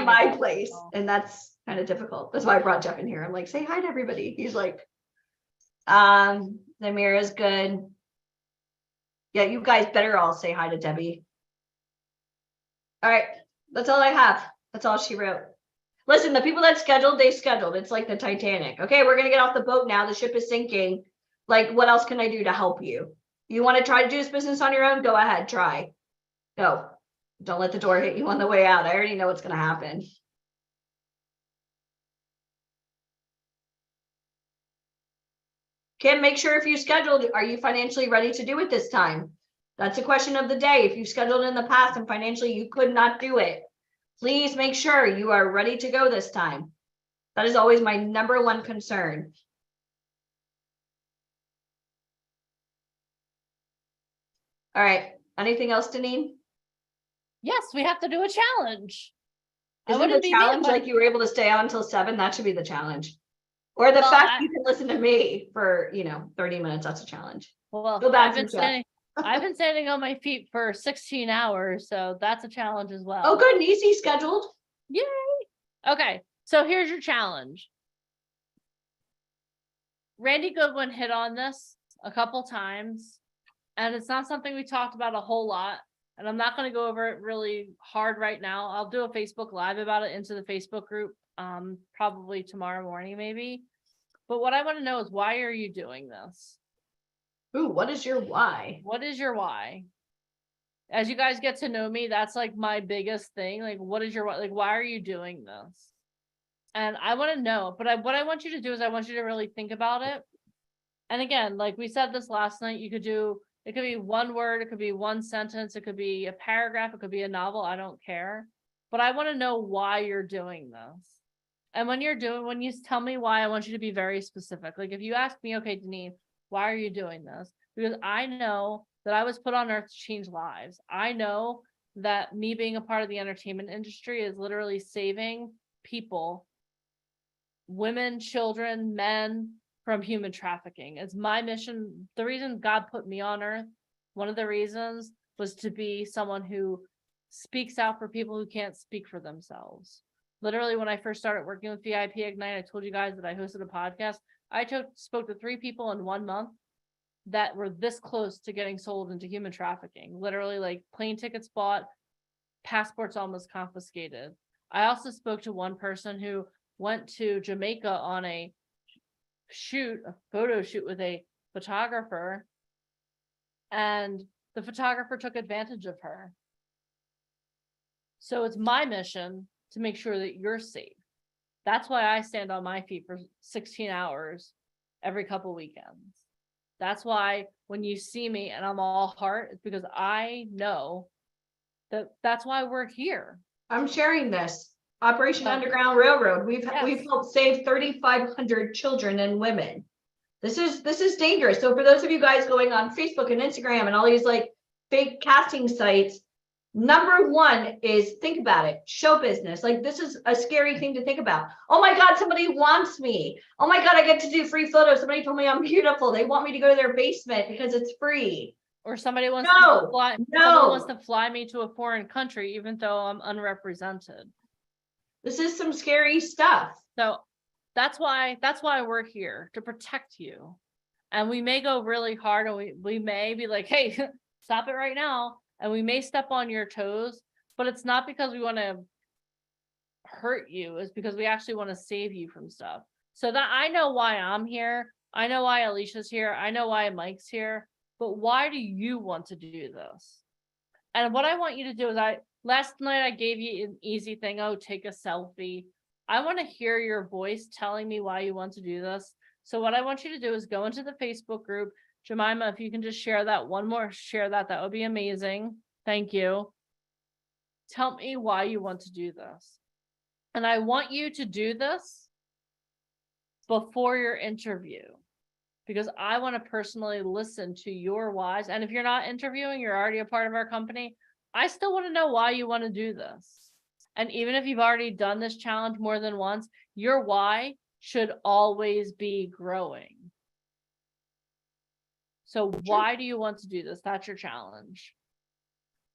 my place, and that's kind of difficult. That's why I brought Jeff in here. I'm like, say hi to everybody. He's like, Namira's good. Yeah, you guys better all say hi to Debbie. All right, that's all I have. That's all she wrote. Listen, the people that scheduled, they scheduled. It's like the Titanic. Okay, we're gonna get off the boat now. The ship is sinking. Like, what else can I do to help you? You want to try to do this business on your own? Go ahead, try. Go. Don't let the door hit you on the way out. I already know what's going to happen. Kim, make sure if you scheduled, are you financially ready to do it this time? That's a question of the day. If you scheduled in the past and financially you could not do it, please make sure you are ready to go this time. That is always my number one concern. All right. Anything else, Deneen? Yes, we have to do a challenge. Isn't the challenge like you were able to stay on until 7? That should be the challenge. Or the fact you can listen to me for, 30 minutes. That's a challenge. Well, Go back I've been standing on my feet for 16 hours, so that's a challenge as well. Oh, good. And easy scheduled. Yay. Okay, so here's your challenge. Randy Goodwin hit on this a couple times, and it's not something we talked about a whole lot. And I'm not going to go over it really hard right now. I'll do a Facebook Live about it into the Facebook group, probably tomorrow morning, maybe. But what I want to know is, why are you doing this? Ooh, what is your why? What is your why? As you guys get to know me, that's like my biggest thing. Like, what is your why? Like, why are you doing this? And I want to know, but what I want you to do is I want you to really think about it. And again, like we said this last night, it could be one word, it could be one sentence, it could be a paragraph, it could be a novel, I don't care. But I want to know why you're doing this. And when you tell me why, I want you to be very specific. Like if you ask me, okay, Deneen, why are you doing this? Because I know that I was put on earth to change lives. I know that me being a part of the entertainment industry is literally saving people, women, children, men, from human trafficking. It's my mission. The reason God put me on earth, one of the reasons, was to be someone who speaks out for people who can't speak for themselves. Literally, when I first started working with VIP Ignite, I told you guys that I hosted a podcast. I spoke to 3 people in 1 month that were this close to getting sold into human trafficking. Literally, like plane tickets bought, passports almost confiscated. I also spoke to one person who went to Jamaica on a photo shoot with a photographer, and the photographer took advantage of her. So it's my mission to make sure that you're safe. That's why I stand on my feet for 16 hours every couple weekends. That's why when you see me and I'm all heart, it's because I know that that's why we're here. I'm sharing this. Operation Underground Railroad. We've helped save 3,500 children and women. This is dangerous. So for those of you guys going on Facebook and Instagram and all these like fake casting sites, number 1 is think about it. Show business. Like this is a scary thing to think about. Oh my God, somebody wants me. Oh my God, I get to do free photos. Somebody told me I'm beautiful. They want me to go to their basement because it's free. Or somebody wants to fly me to a foreign country, even though I'm unrepresented. This is some scary stuff. So that's why we're here, to protect you. And we may go really hard, and we may be like, hey, stop it right now. And we may step on your toes, but it's not because we want to hurt you. It's because we actually want to save you from stuff. So that I know why I'm here. I know why Alicia's here. I know why Mike's here. But why do you want to do this? And what I want you to do is last night I gave you an easy thing. Oh, take a selfie. I want to hear your voice telling me why you want to do this. So what I want you to do is go into the Facebook group. Jemima, if you can just share that that would be amazing. Thank you. Tell me why you want to do this. And I want you to do this before your interview, because I want to personally listen to your whys. And if you're not interviewing, you're already a part of our company, I still want to know why you want to do this. And even if you've already done this challenge more than once, your why should always be growing. So why do you want to do this? That's your challenge.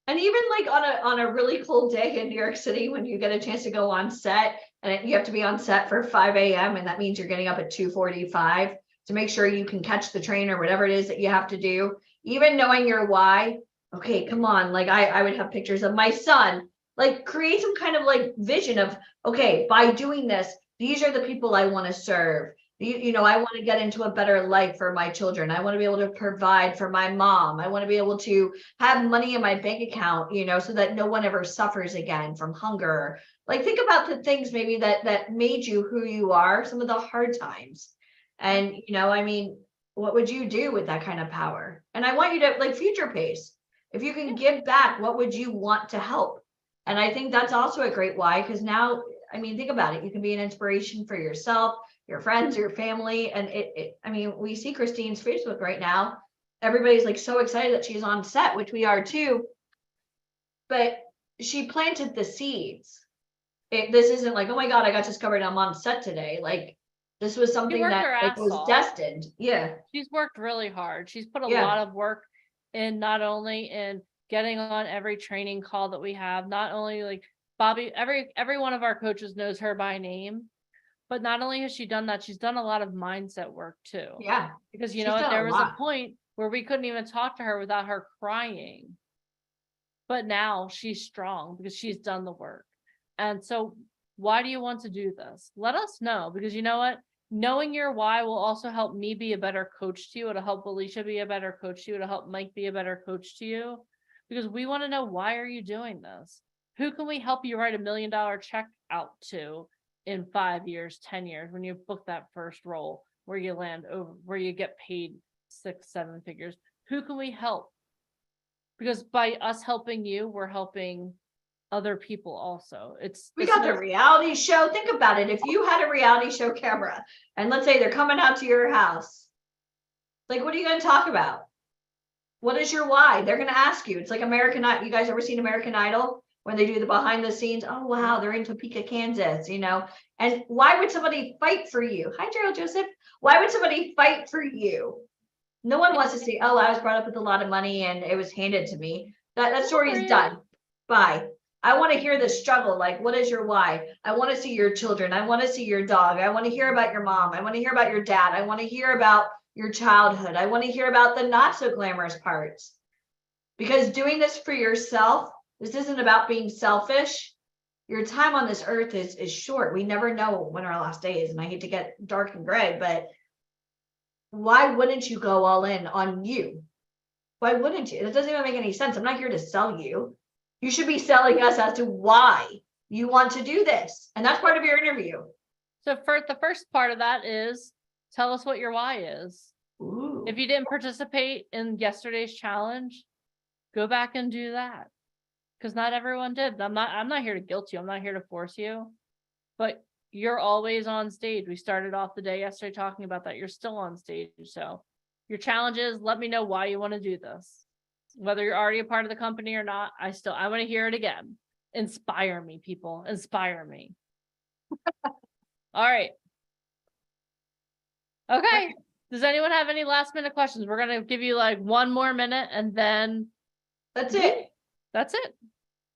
And even like on a really cold day in New York City, when you get a chance to go on set and you have to be on set for 5 a.m. and that means you're getting up at 2:45 to make sure you can catch the train or whatever it is that you have to do, even knowing your why. Okay, come on. Like I would have pictures of my son, like create some kind of like vision of, okay, by doing this, these are the people I want to serve. You know, I want to get into a better life for my children. I want to be able to provide for my mom. I want to be able to have money in my bank account, you know, so that no one ever suffers again from hunger. Like think about the things maybe that made you who you are, some of the hard times. And, you know, I mean, what would you do with that kind of power? And I want you to like future pace. If you can give back, what would you want to help? And I think that's also a great why, because now, I mean, think about it. You can be an inspiration for yourself, your friends, your family. And I mean, we see Christine's Facebook right now. Everybody's like so excited that she's on set, which we are too. But she planted the seeds. This isn't like, oh my God, I got discovered, I'm on set today. Like this was something that like, was destined. Yeah. She's worked really hard. She's put a lot of work in, not only in getting on every training call that we have, not only like Bobby, every one of our coaches knows her by name, But not only has she done that, she's done a lot of mindset work too. Yeah. Because you She's know what, done a there was a lot. point where we couldn't even talk to her without her crying. But now she's strong because she's done the work. And so why do you want to do this? Let us know, because you know what? Knowing your why will also help me be a better coach to you. It'll help Alicia be a better coach to you. It'll help Mike be a better coach to you, because we want to know, why are you doing this? Who can we help you write $1 million check out to in 5 years, 10 years, when you book that first role where you land over, where you get paid 6-7 figures? Who can we help? Because by us helping you, we're helping other people also. We got the reality show. Think about it. If you had a reality show camera and let's say they're coming out to your house, like, what are you going to talk about? What is your why? They're going to ask you. It's like American Idol. You guys ever seen American Idol when they do the behind the scenes? Oh, wow, they're in Topeka, Kansas, you know? And why would somebody fight for you? Hi, Gerald Joseph. Why would somebody fight for you? No one wants to say, oh, I was brought up with a lot of money and it was handed to me. That story is done. Bye. I want to hear the struggle. Like, what is your why? I want to see your children. I want to see your dog. I want to hear about your mom. I want to hear about your dad. I want to hear about your childhood. I want to hear about the not so glamorous parts. Because doing this for yourself, this isn't about being selfish. Your time on this earth is short. We never know when our last day is. And I hate to get dark and gray, but why wouldn't you go all in on you? Why wouldn't you? It doesn't even make any sense. I'm not here to sell you. You should be selling us as to why you want to do this. And that's part of your interview. So for the first part of that is, tell us what your why is. Ooh. If you didn't participate in yesterday's challenge, go back and do that. Because not everyone did. I'm not here to guilt you. I'm not here to force you. But you're always on stage. We started off the day yesterday talking about that. You're still on stage. So your challenge is, let me know why you want to do this. Whether you're already a part of the company or not, I want to hear it again. Inspire me, people. Inspire me. All right. Okay. Does anyone have any last minute questions? We're going to give you like 1 more minute and then that's it. That's it.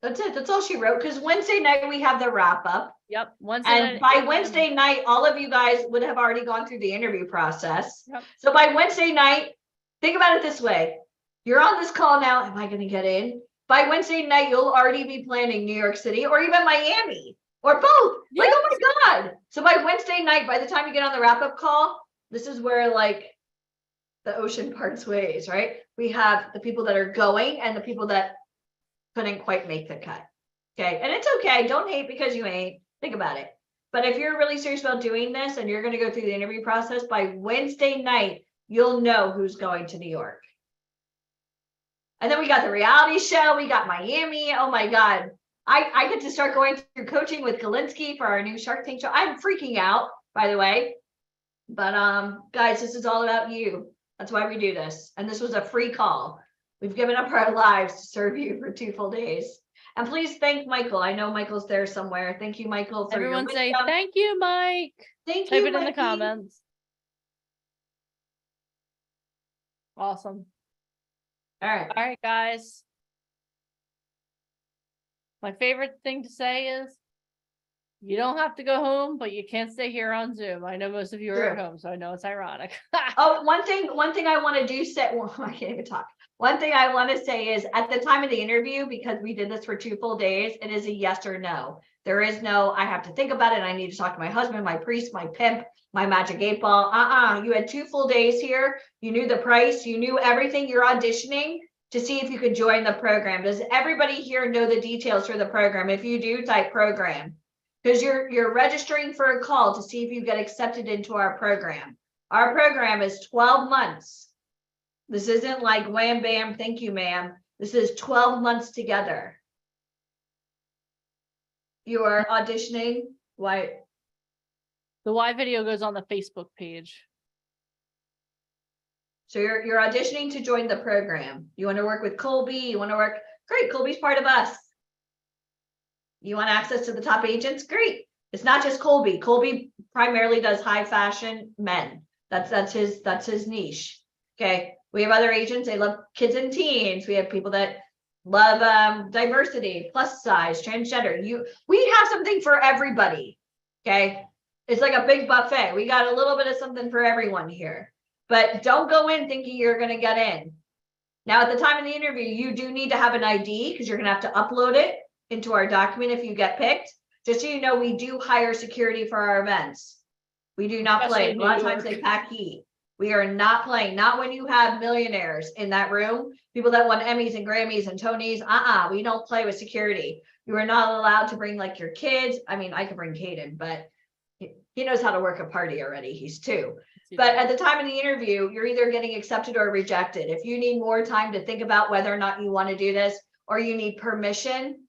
That's it. That's all she wrote. Because Wednesday night we have the wrap up. Yep. Wednesday and night, by Wednesday night, all of you guys would have already gone through the interview process. Yep. So by Wednesday night, think about it this way. You're on this call now. Am I going to get in? By Wednesday night, you'll already be planning New York City or even Miami or both. Like, oh my God. So by Wednesday night, by the time you get on the wrap up call, this is where like the ocean parts ways, right? We have the people that are going and the people that couldn't quite make the cut. Okay. And it's okay. Don't hate because you ain't. Think about it. But if you're really serious about doing this and you're going to go through the interview process, by Wednesday night, you'll know who's going to New York. And then we got the reality show. We got Miami. Oh my God. I get to start going through coaching with Galinsky for our new Shark Tank show. I'm freaking out, by the way. But guys, this is all about you. That's why we do this. And this was a free call. We've given up our lives to serve you for 2 full days. And please thank Michael. I know Michael's there somewhere. Thank you, Michael. For everyone your say wisdom. thank you, Mike. Thank Type you. it in the Mikey. comments. Awesome. All right, guys. My favorite thing to say is, you don't have to go home, but you can't stay here on Zoom. I know most of you are at home, so I know it's ironic. Oh, one thing I want to do well, I can't even talk. One thing I want to say is at the time of the interview, because we did this for 2 full days, it is a yes or no. There is no, I have to think about it. I need to talk to my husband, my priest, my pimp, my magic 8 ball. You had 2 full days here. You knew the price. You knew everything. You're auditioning to see if you could join the program. Does everybody here know the details for the program? If you do, type program. Because you're registering for a call to see if you get accepted into our program. Our program is 12 months. This isn't like wham, bam, thank you, ma'am. This is 12 months together. You are auditioning. Why? The why video goes on the Facebook page. So you're auditioning to join the program. You want to work with Colby. You want to work. Great. Colby's part of us. You want access to the top agents? Great. It's not just Colby. Colby primarily does high fashion men. That's his niche. Okay. We have other agents. They love kids and teens. We have people that love diversity, plus size, transgender. We have something for everybody. Okay. It's like a big buffet. We got a little bit of something for everyone here. But don't go in thinking you're going to get in. Now, at the time of the interview, you do need to have an ID because you're going to have to upload it into our document if you get picked. Just so you know, we do hire security for our events. We do not Especially play. in A lot of New times York. they pack heat. We are not playing. Not when you have millionaires in that room, people that won Emmys and Grammys and Tonys. We don't play with security. You are not allowed to bring like your kids. I mean, I could bring Caden, but he knows how to work a party already. He's 2. But at the time of the interview, you're either getting accepted or rejected. If you need more time to think about whether or not you want to do this, or you need permission,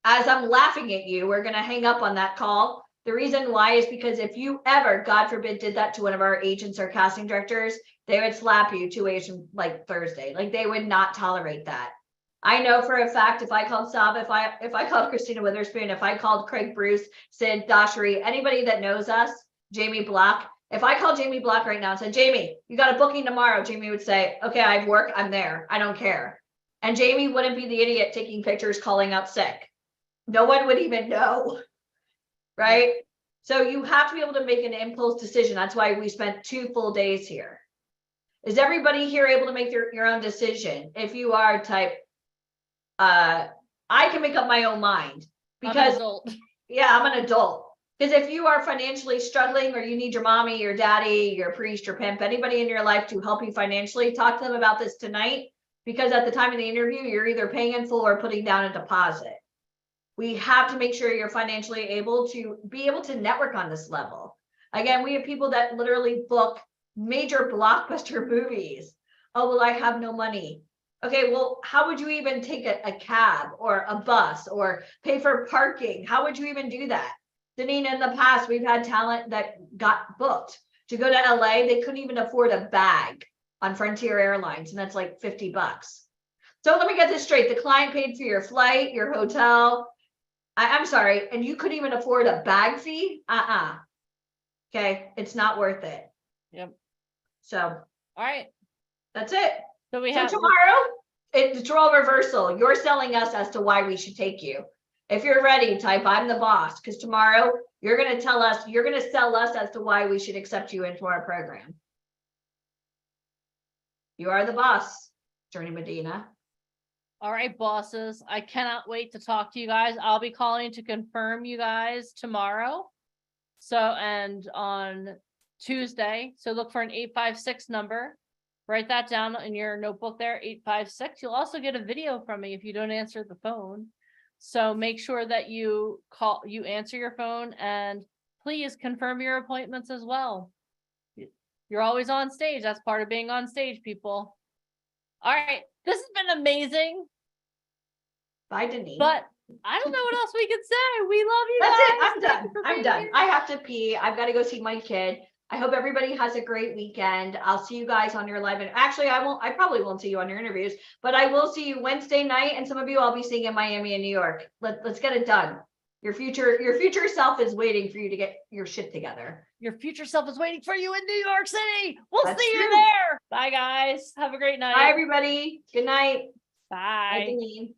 as I'm laughing at you, we're going to hang up on that call. The reason why is because if you ever, God forbid, did that to one of our agents or casting directors, they would slap you 2 ways from like Thursday. Like they would not tolerate that. I know for a fact if I called Saab, if I called Christina Witherspoon, if I called Craig Bruce, Sid Dashri, anybody that knows us, Jamie Block, if I called Jamie Block right now and said, Jamie, you got a booking tomorrow, Jamie would say, okay, I have work, I'm there, I don't care. And Jamie wouldn't be the idiot taking pictures, calling out sick. No one would even know, right? So you have to be able to make an impulse decision. That's why we spent 2 full days here. Is everybody here able to make your own decision? If you are type, I can make up my own mind because I'm an adult. Because if you are financially struggling or you need your mommy, your daddy, your priest, your pimp, anybody in your life to help you financially, talk to them about this tonight. Because at the time of the interview, you're either paying in full or putting down a deposit. We have to make sure you're financially able to network on this level. Again, we have people that literally book major blockbuster movies. Oh, well, I have no money. Okay, well, how would you even take a cab or a bus or pay for parking? How would you even do that? Deneen, in the past, we've had talent that got booked to go to LA. They couldn't even afford a bag on Frontier Airlines, and that's like $50. So let me get this straight. The client paid for your flight, your hotel. I'm sorry, and you couldn't even afford a bag fee? Okay, it's not worth it. Yep. So, all right. That's it. So So tomorrow, it's role reversal. You're selling us as to why we should take you. If you're ready, type I'm the boss, because tomorrow you're going to sell us as to why we should accept you into our program. You are the boss, Journey Medina. All right, bosses. I cannot wait to talk to you guys. I'll be calling to confirm you guys tomorrow. So, and on Tuesday. So look for an 856 number. Write that down in your notebook there, 856. You'll also get a video from me if you don't answer the phone. So make sure that you answer your phone, and please confirm your appointments as well. You're always on stage. That's part of being on stage, people. All right. This has been amazing. Bye, Denise. But I don't know what else we could say. We love you That's guys. it. I'm Thank done. you for I'm being done. here. I have to pee. I've got to go see my kid. I hope everybody has a great weekend. I'll see you guys on your live. And actually, I probably won't see you on your interviews, but I will see you Wednesday night. And some of you I'll be seeing in Miami and New York. Let's get it done. Your future self is waiting for you to get your shit together. Your future self is waiting for you in New York City. We'll That's see you true. there. Bye, guys. Have a great night. Bye, everybody. Good night. Bye. Bye, Deneen.